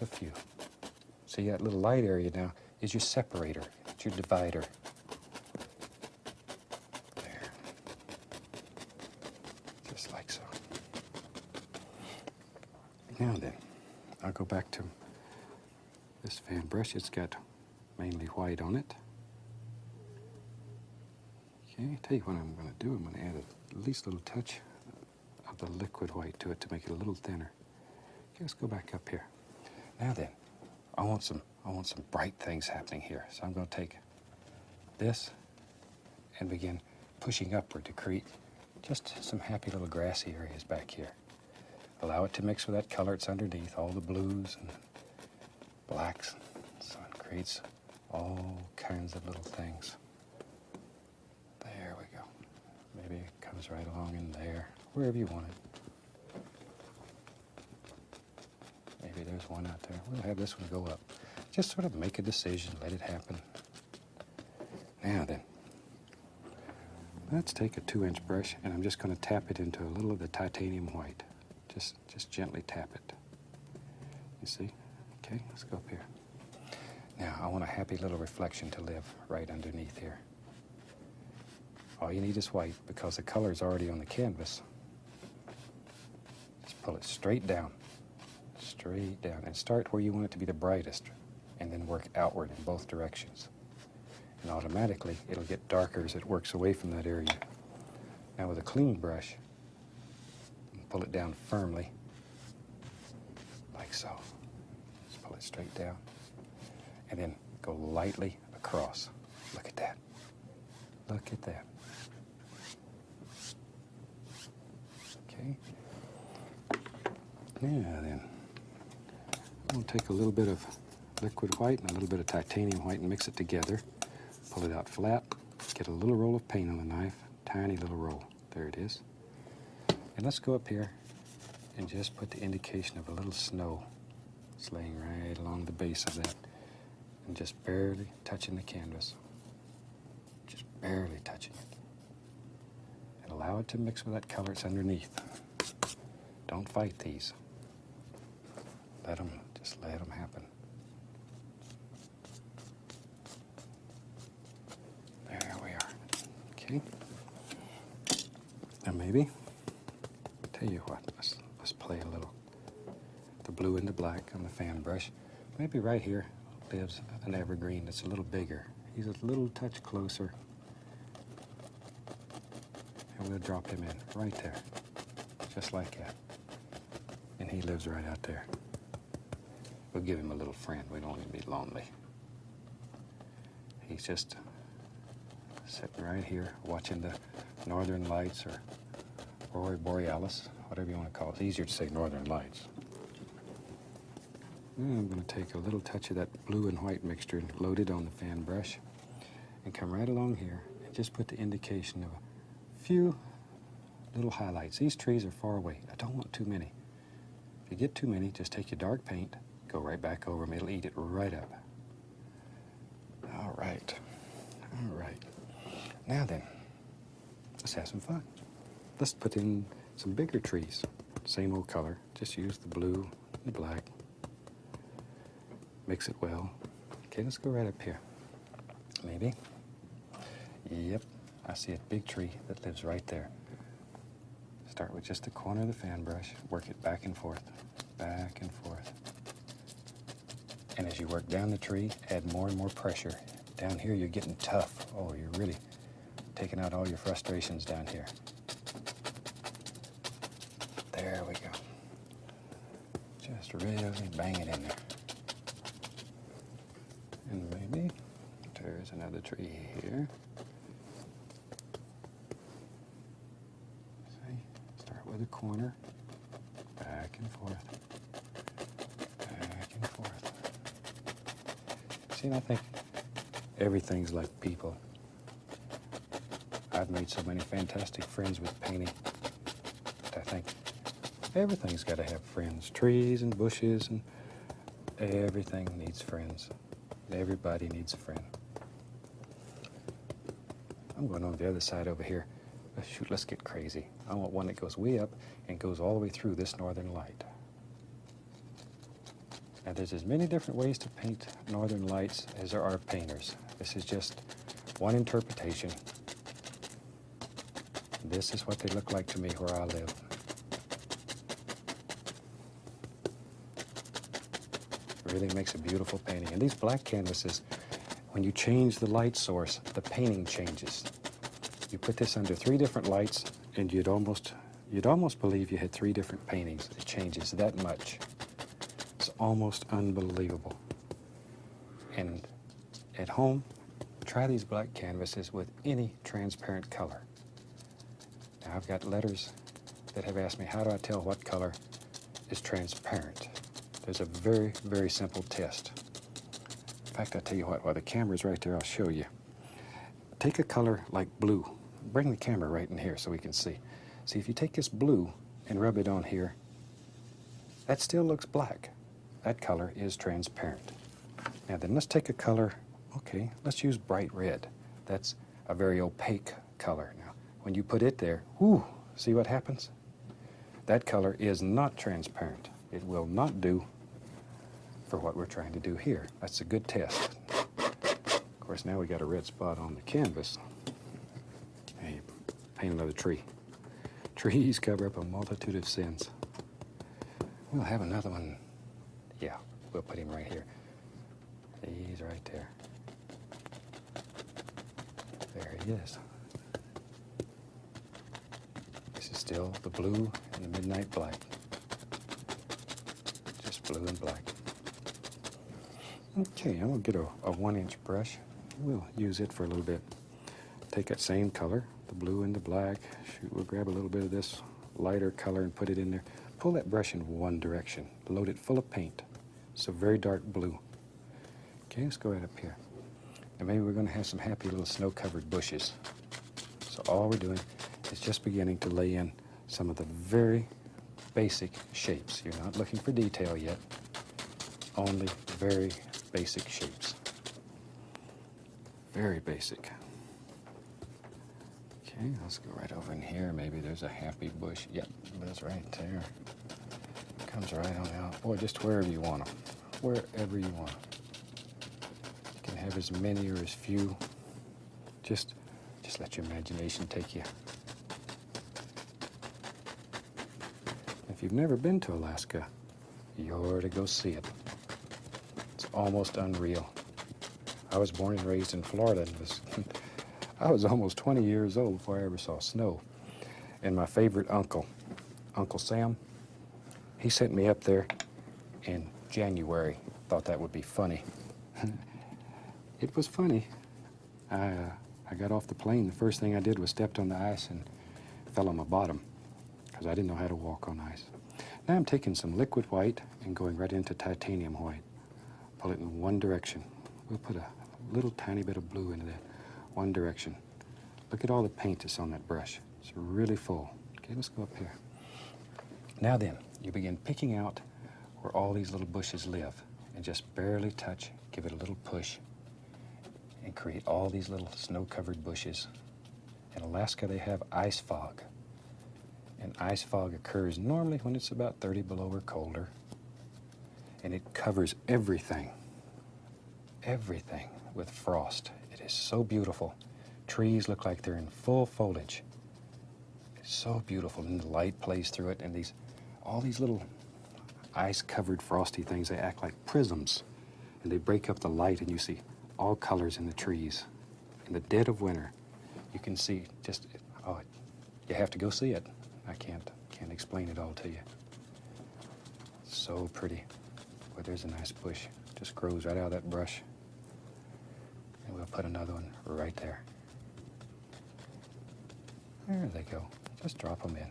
a few. See, that little light area now is your separator. It's your divider. There. Just like so. Now then, I'll go back to this fan brush. It's got mainly white on it. Okay, tell you what I'm going to do. I'm going to add at least a little touch of the liquid white to it to make it a little thinner. Okay, let's go back up here. Now then, I want some bright things happening here. So I'm going to take this and begin pushing upward to create just some happy little grassy areas back here. Allow it to mix with that color it's underneath, all the blues and blacks. So it creates all kinds of little things. There we go. Maybe it comes right along in there, wherever you want it. Maybe there's one out there. We'll have this one go up. Just sort of make a decision, let it happen. Now then, let's take a 2-inch brush and I'm just going to tap it into a little of the titanium white. Just gently tap it. You see? Okay, let's go up here. Now, I want a happy little reflection to live right underneath here. All you need is white because the color is already on the canvas. Just pull it straight down, and start where you want it to be the brightest, and then work outward in both directions. And automatically, it'll get darker as it works away from that area. Now with a clean brush, pull it down firmly, like so. Just pull it straight down, and then go lightly across. Look at that. Look at that. Okay. Now then, we'll take a little bit of liquid white and a little bit of titanium white and mix it together. Pull it out flat. Get a little roll of paint on the knife. Tiny little roll. There it is. And let's go up here and just put the indication of a little snow. It's laying right along the base of that. And just barely touching the canvas. Just barely touching it. And allow it to mix with that color it's underneath. Don't fight these. Just let them happen. There we are. Okay. Now maybe, tell you what, let's play a little. The blue and the black on the fan brush. Maybe right here lives an evergreen that's a little bigger. He's a little touch closer. And we'll drop him in right there. Just like that. And he lives right out there. We'll give him a little friend. We don't want him to be lonely. He's just sitting right here watching the northern lights or aurora borealis, whatever you want to call it. It's easier to say northern lights. And I'm going to take a little touch of that blue and white mixture and load it on the fan brush and come right along here and just put the indication of a few little highlights. These trees are far away. I don't want too many. If you get too many, just take your dark paint, go right back over them. It'll eat it right up. All right. All right. Now then, let's have some fun. Let's put in some bigger trees. Same old color. Just use the blue and the black. Mix it well. Okay, let's go right up here. Maybe. Yep, I see a big tree that lives right there. Start with just the corner of the fan brush, work it back and forth, back and forth. And as you work down the tree, add more and more pressure. Down here, you're getting tough. Oh, you're really taking out all your frustrations down here. There we go. Just really bang it in there. And maybe there's another tree here. See, start with a corner, back and forth, back and forth. See, and I think everything's like people. I've made so many fantastic friends with painting that I think everything's got to have friends. Trees and bushes and everything needs friends. Everybody needs a friend. I'm going on the other side over here. Shoot, let's get crazy. I want one that goes way up and goes all the way through this northern light. Now, there's as many different ways to paint northern lights as there are painters. This is just one interpretation. This is what they look like to me where I live. Really makes a beautiful painting. And these black canvases, when you change the light source, the painting changes. You put this under 3 different lights, and you'd almost believe you had 3 different paintings. It changes that much. It's almost unbelievable. And at home, try these black canvases with any transparent color. Now, I've got letters that have asked me, how do I tell what color is transparent? There's a very, very simple test. In fact, I'll tell you what, while the camera's right there, I'll show you. Take a color like blue. Bring the camera right in here so we can see. See, if you take this blue and rub it on here, that still looks black. That color is transparent. Now then, let's take a color, okay, let's use bright red. That's a very opaque color. Now, when you put it there, whoo, see what happens? That color is not transparent. It will not do for what we're trying to do here. That's a good test. Of course, now we got a red spot on the canvas. Hey, paint another tree. Trees cover up a multitude of sins. We'll have another one. Yeah, we'll put him right here. He's right there. There he is. This is still the blue and the midnight black. Just blue and black. Okay, I'm going to get a 1-inch brush. We'll use it for a little bit. Take that same color, the blue and the black. Shoot, we'll grab a little bit of this lighter color and put it in there. Pull that brush in one direction. Load it full of paint. It's a very dark blue. Okay, let's go right up here. And maybe we're going to have some happy little snow-covered bushes. So all we're doing is just beginning to lay in some of the very basic shapes. You're not looking for detail yet. Only very basic shapes. Very basic. Okay, let's go right over in here. Maybe there's a happy bush. Yep, that's right there. Comes right on out. Boy, just wherever you want them. Wherever you want them. You can have as many or as few. Just let your imagination take you. If you've never been to Alaska, you're to go see it. It's almost unreal. I was born and raised in Florida, and I was almost 20 years old before I ever saw snow. And my favorite uncle, Uncle Sam, he sent me up there in January. Thought that would be funny. It was funny. I got off the plane. The first thing I did was stepped on the ice and fell on my bottom because I didn't know how to walk on ice. Now I'm taking some liquid white and going right into titanium white. Pull it in one direction. We'll put a little tiny bit of blue into that. One direction. Look at all the paint that's on that brush. It's really full. Okay, let's go up here. Now then, you begin picking out where all these little bushes live and just barely touch, give it a little push, and create all these little snow-covered bushes. In Alaska, they have ice fog. And ice fog occurs normally when it's about 30 below or colder. And it covers everything. everything with frost. It is so beautiful. Trees look like they're in full foliage. It's so beautiful, and the light plays through it, and all these little ice-covered frosty things, they act like prisms, and they break up the light, and you see all colors in the trees. In the dead of winter, you can see you have to go see it. I can't explain it all to you. It's so pretty. Boy, there's a nice bush. Just grows right out of that brush. And we'll put another one right there. There they go. Just drop them in.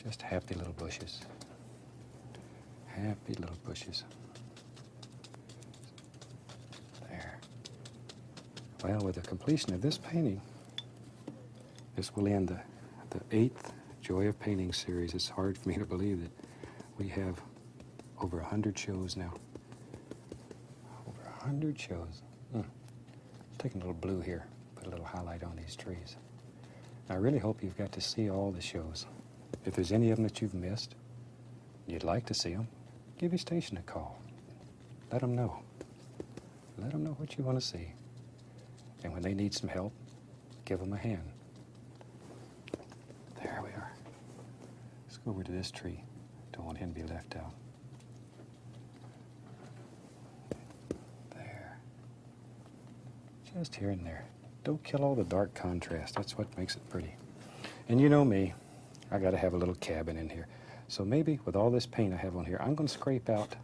Just happy little bushes. Happy little bushes. There. Well, with the completion of this painting, this will end the 8th Joy of Painting series. It's hard for me to believe that we have over 100 shows now. Over 100 shows. Taking a little blue here, put a little highlight on these trees. I really hope you've got to see all the shows. If there's any of them that you've missed, you'd like to see them, give your station a call. Let them know. Let them know what you want to see. And when they need some help, give them a hand. There we are. Let's go over to this tree. Don't want him to be left out. There. Just here and there. Don't kill all the dark contrast. That's what makes it pretty. And you know me, I got to have a little cabin in here. So maybe with all this paint I have on here, I'm going to scrape out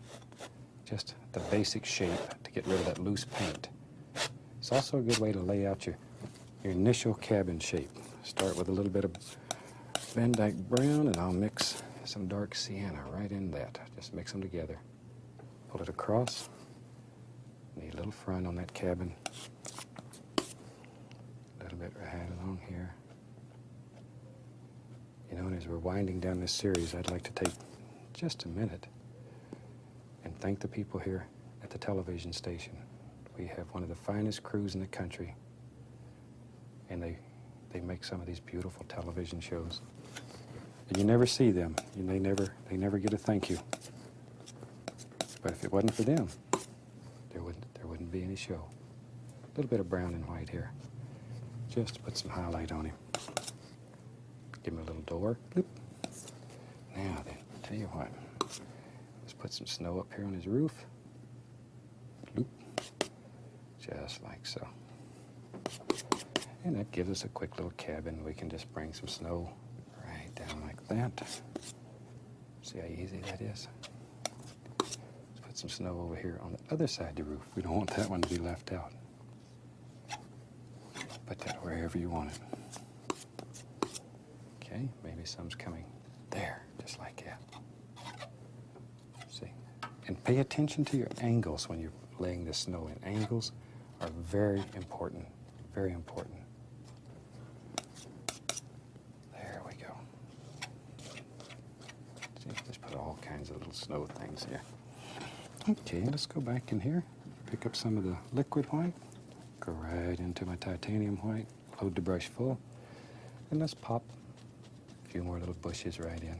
just the basic shape to get rid of that loose paint. It's also a good way to lay out your initial cabin shape. Start with a little bit of Van Dyke brown, and I'll mix some dark sienna right in that. Just mix them together. Pull it across. Need a little front on that cabin. A little bit right along here. You know, and as we're winding down this series, I'd like to take just a minute and thank the people here at the television station. We have one of the finest crews in the country, and they make some of these beautiful television shows. And you never see them. They never get a thank you. But if it wasn't for them, there wouldn't be any show. A little bit of brown and white here, just to put some highlight on him. Give him a little door. Bloop. Now then, tell you what. Let's put some snow up here on his roof. Bloop. Just like so. And that gives us a quick little cabin. We can just bring some snow right down like that. See how easy that is? Let's put some snow over here on the other side of the roof. We don't want that one to be left out. Put that wherever you want it. Okay, maybe some's coming there, just like that. See? And pay attention to your angles when you're laying the snow in. Angles are very important, very important. There we go. See, just put all kinds of little snow things here. Okay, let's go back in here, pick up some of the liquid white, go right into my titanium white, load the brush full, and let's pop a few more little bushes right in.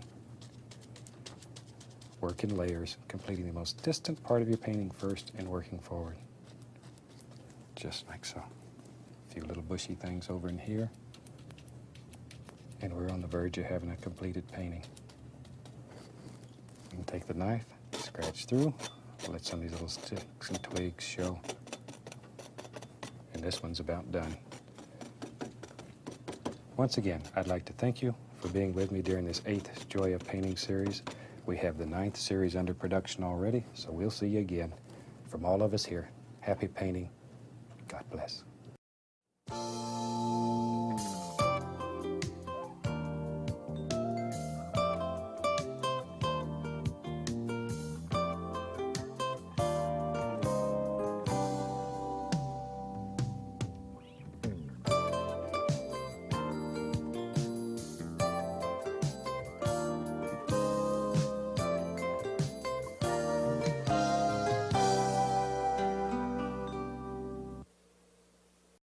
Work in layers, completing the most distant part of your painting first and working forward. Just like so. A few little bushy things over in here. And we're on the verge of having a completed painting. You can take the knife, scratch through, let some of these little sticks and twigs show. And this one's about done. Once again, I'd like to thank you for being with me during this 8th Joy of Painting series. We have the 9th series under production already, so we'll see you again. From all of us here, happy painting. God bless.